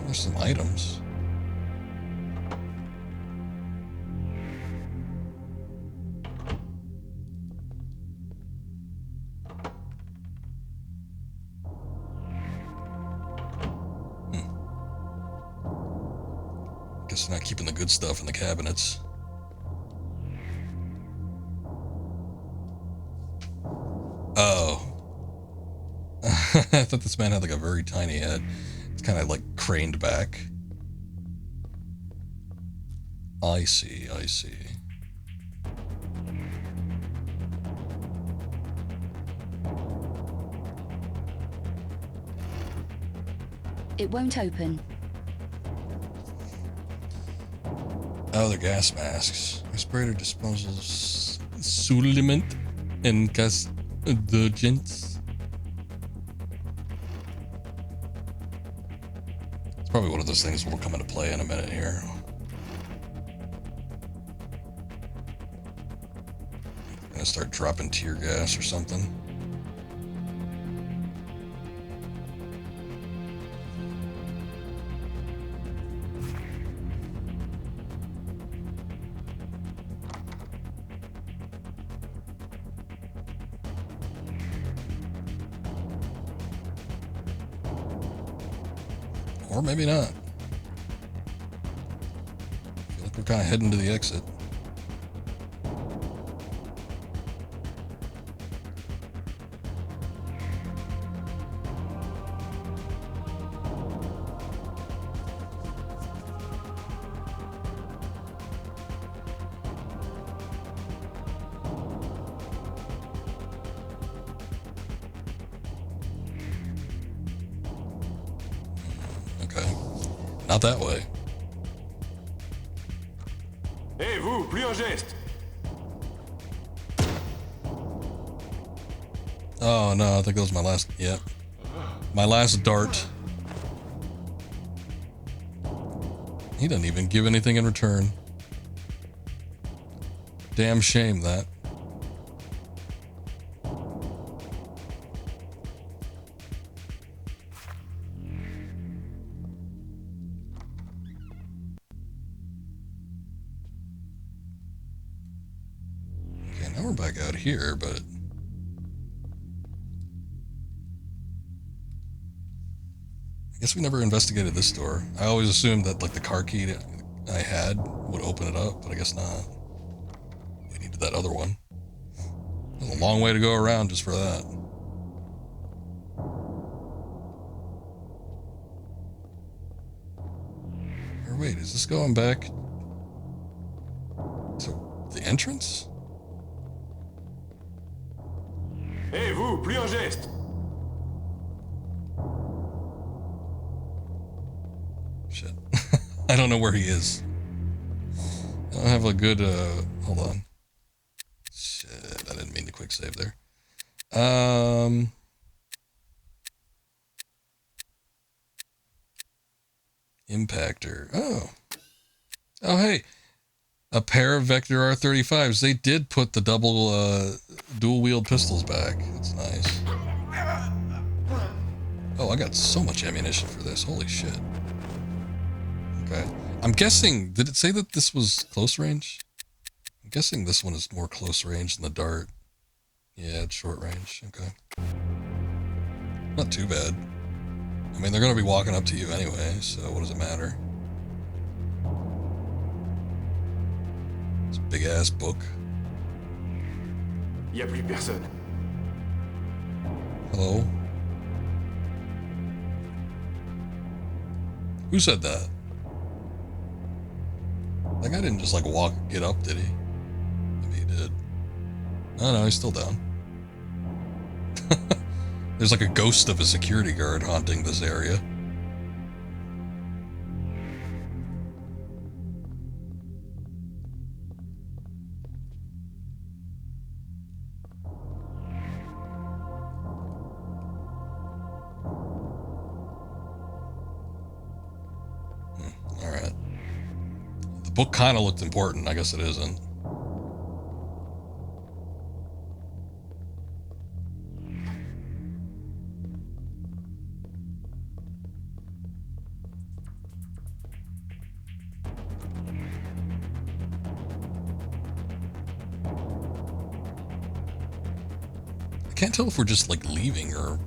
There's some items. Guess not keeping the good stuff in the cabinets. Oh. I thought this man had like a very tiny head. It's kind of like craned back. I see, I see. It won't open. Oh, they're gas masks. Respirator disposals. Supplement and gas detergents. It's probably one of those things that will come into play in a minute here. I'm gonna start dropping tear gas or something. Or maybe not. I feel like we're kind of heading to the exit. Not that way. Hey, vous, plus un geste. Oh no, I think that was my last. Yep. My last dart. He doesn't even give anything in return. Damn shame that. Here, but I guess we never investigated this door. I always assumed that like the car key that I had would open it up, but I guess not. We needed that other one. There's a long way to go around just for that. Or wait, is this going back to the entrance? Hey, vous, plus un geste. Shit. I don't know where he is. I don't have a good, hold on. Shit, I didn't mean to quick save there. Impactor. Oh. Oh, hey. A pair of Vector R35s. They did put the double, dual-wield pistols back. That's nice. Oh, I got so much ammunition for this. Holy shit. Okay. I'm guessing... Did it say that this was close range? I'm guessing this one is more close range than the dart. Yeah, it's short range. Okay. Not too bad. I mean, they're going to be walking up to you anyway, so what does it matter? It's a big-ass book. Y a plus personne. Hello? Who said that? That guy didn't just like get up, did he? Maybe he did. Oh no, he's still down. There's like a ghost of a security guard haunting this area. Alright. The book kind of looked important. I guess it isn't. I can't tell if we're just like leaving or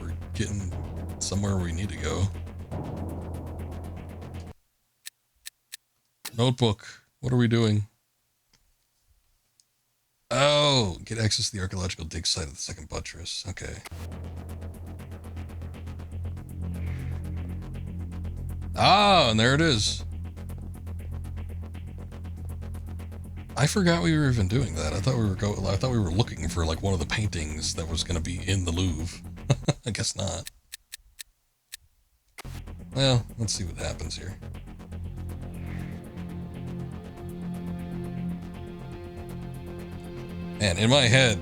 we're getting somewhere we need to go. Notebook. What are we doing? Oh, get access to the archaeological dig site of the second buttress. Okay. Ah, and there it is. I forgot we were even doing that. I thought we were looking for like one of the paintings that was going to be in the Louvre. I guess not. Well, let's see what happens here. And in my head,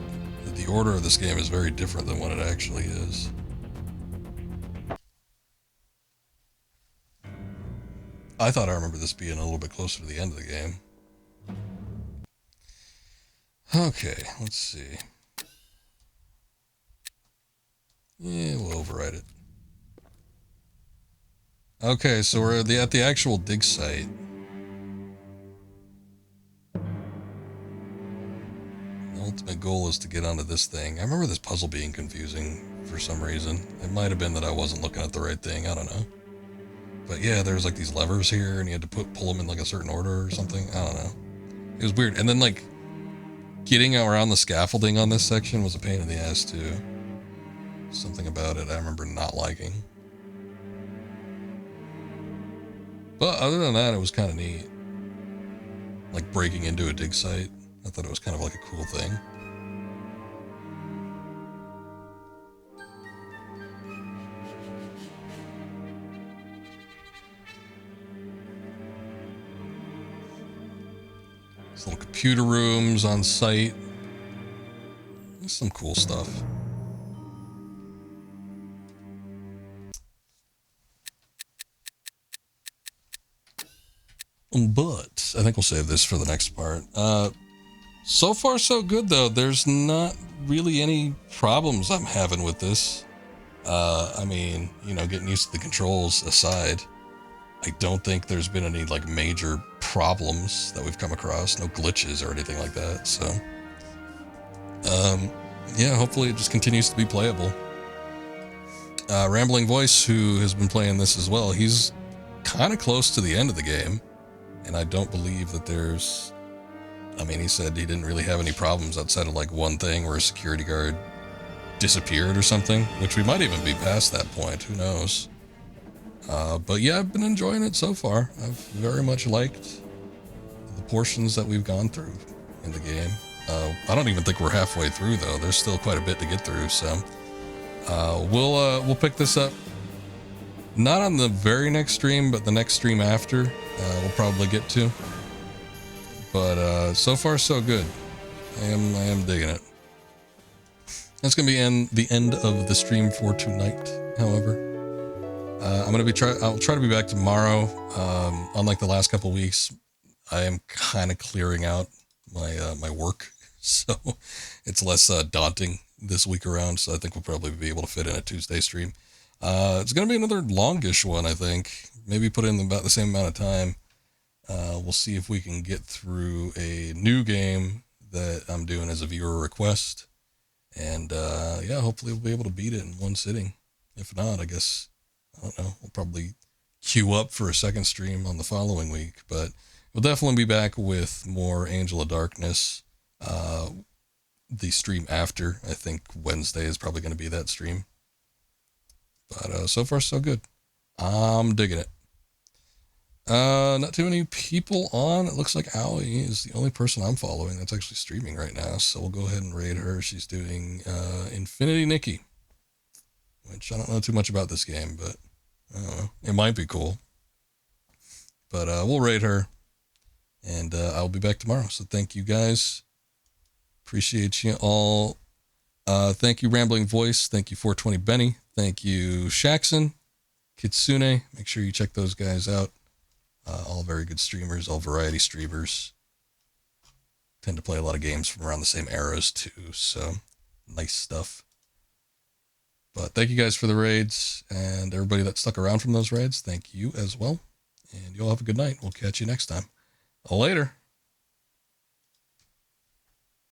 the order of this game is very different than what it actually is. I thought I remember this being a little bit closer to the end of the game. Okay, let's see. Yeah, we'll override it. Okay, so we're at the actual dig site. The ultimate goal is to get onto this thing. I remember this puzzle being confusing for some reason. It might have been that I wasn't looking at the right thing. I don't know. But yeah, there's like these levers here, and you had to pull them in like a certain order or something. I don't know. It was weird. And then like getting around the scaffolding on this section was a pain in the ass too. Something about it I remember not liking. But other than that, it was kind of neat. Like breaking into a dig site. I thought it was kind of like a cool thing. These little computer rooms on site. There's some cool stuff. But I think we'll save this for the next part. So far so good though. There's not really any problems I'm having with this. I mean, you know, getting used to the controls aside, I don't think there's been any like major problems that we've come across. No glitches or anything like that. So, yeah, hopefully it just continues to be playable. Rambling Voice, who has been playing this as well, he's kind of close to the end of the game. And I don't believe that there's, I mean, he said he didn't really have any problems outside of like one thing where a security guard disappeared or something, which we might even be past that point. Who knows? But yeah, I've been enjoying it so far. I've very much liked the portions that we've gone through in the game. I don't even think we're halfway through though. There's still quite a bit to get through. So, we'll pick this up. Not on the very next stream, but the next stream after, we'll probably get to. But so far so good. I am digging it. That's gonna be the end of the stream for tonight. However, I'll try to be back tomorrow. Unlike the last couple weeks, I am kind of clearing out my work, so it's less daunting this week around. So I think we'll probably be able to fit in a Tuesday stream. It's going to be another longish one, I think. Maybe put in about the same amount of time. We'll see if we can get through a new game that I'm doing as a viewer request. And, yeah, hopefully we'll be able to beat it in one sitting. If not, I guess, I don't know, we'll probably queue up for a second stream on the following week. But we'll definitely be back with more Angel of Darkness. The stream after, I think Wednesday is probably going to be that stream. But so far, so good. I'm digging it. Not too many people on. It looks like Aoi is the only person I'm following that's actually streaming right now. So we'll go ahead and raid her. She's doing Infinity Nikki, which I don't know too much about this game, but I don't know. It might be cool. But we'll raid her, and I'll be back tomorrow. So thank you guys. Appreciate you all. Thank you, Rambling Voice. Thank you, 420 Benny. Thank you, Shaxon, Kitsune. Make sure you check those guys out. All very good streamers, all variety streamers. Tend to play a lot of games from around the same eras too, so nice stuff. But thank you guys for the raids, and everybody that stuck around from those raids, thank you as well. And you all have a good night. We'll catch you next time. Later.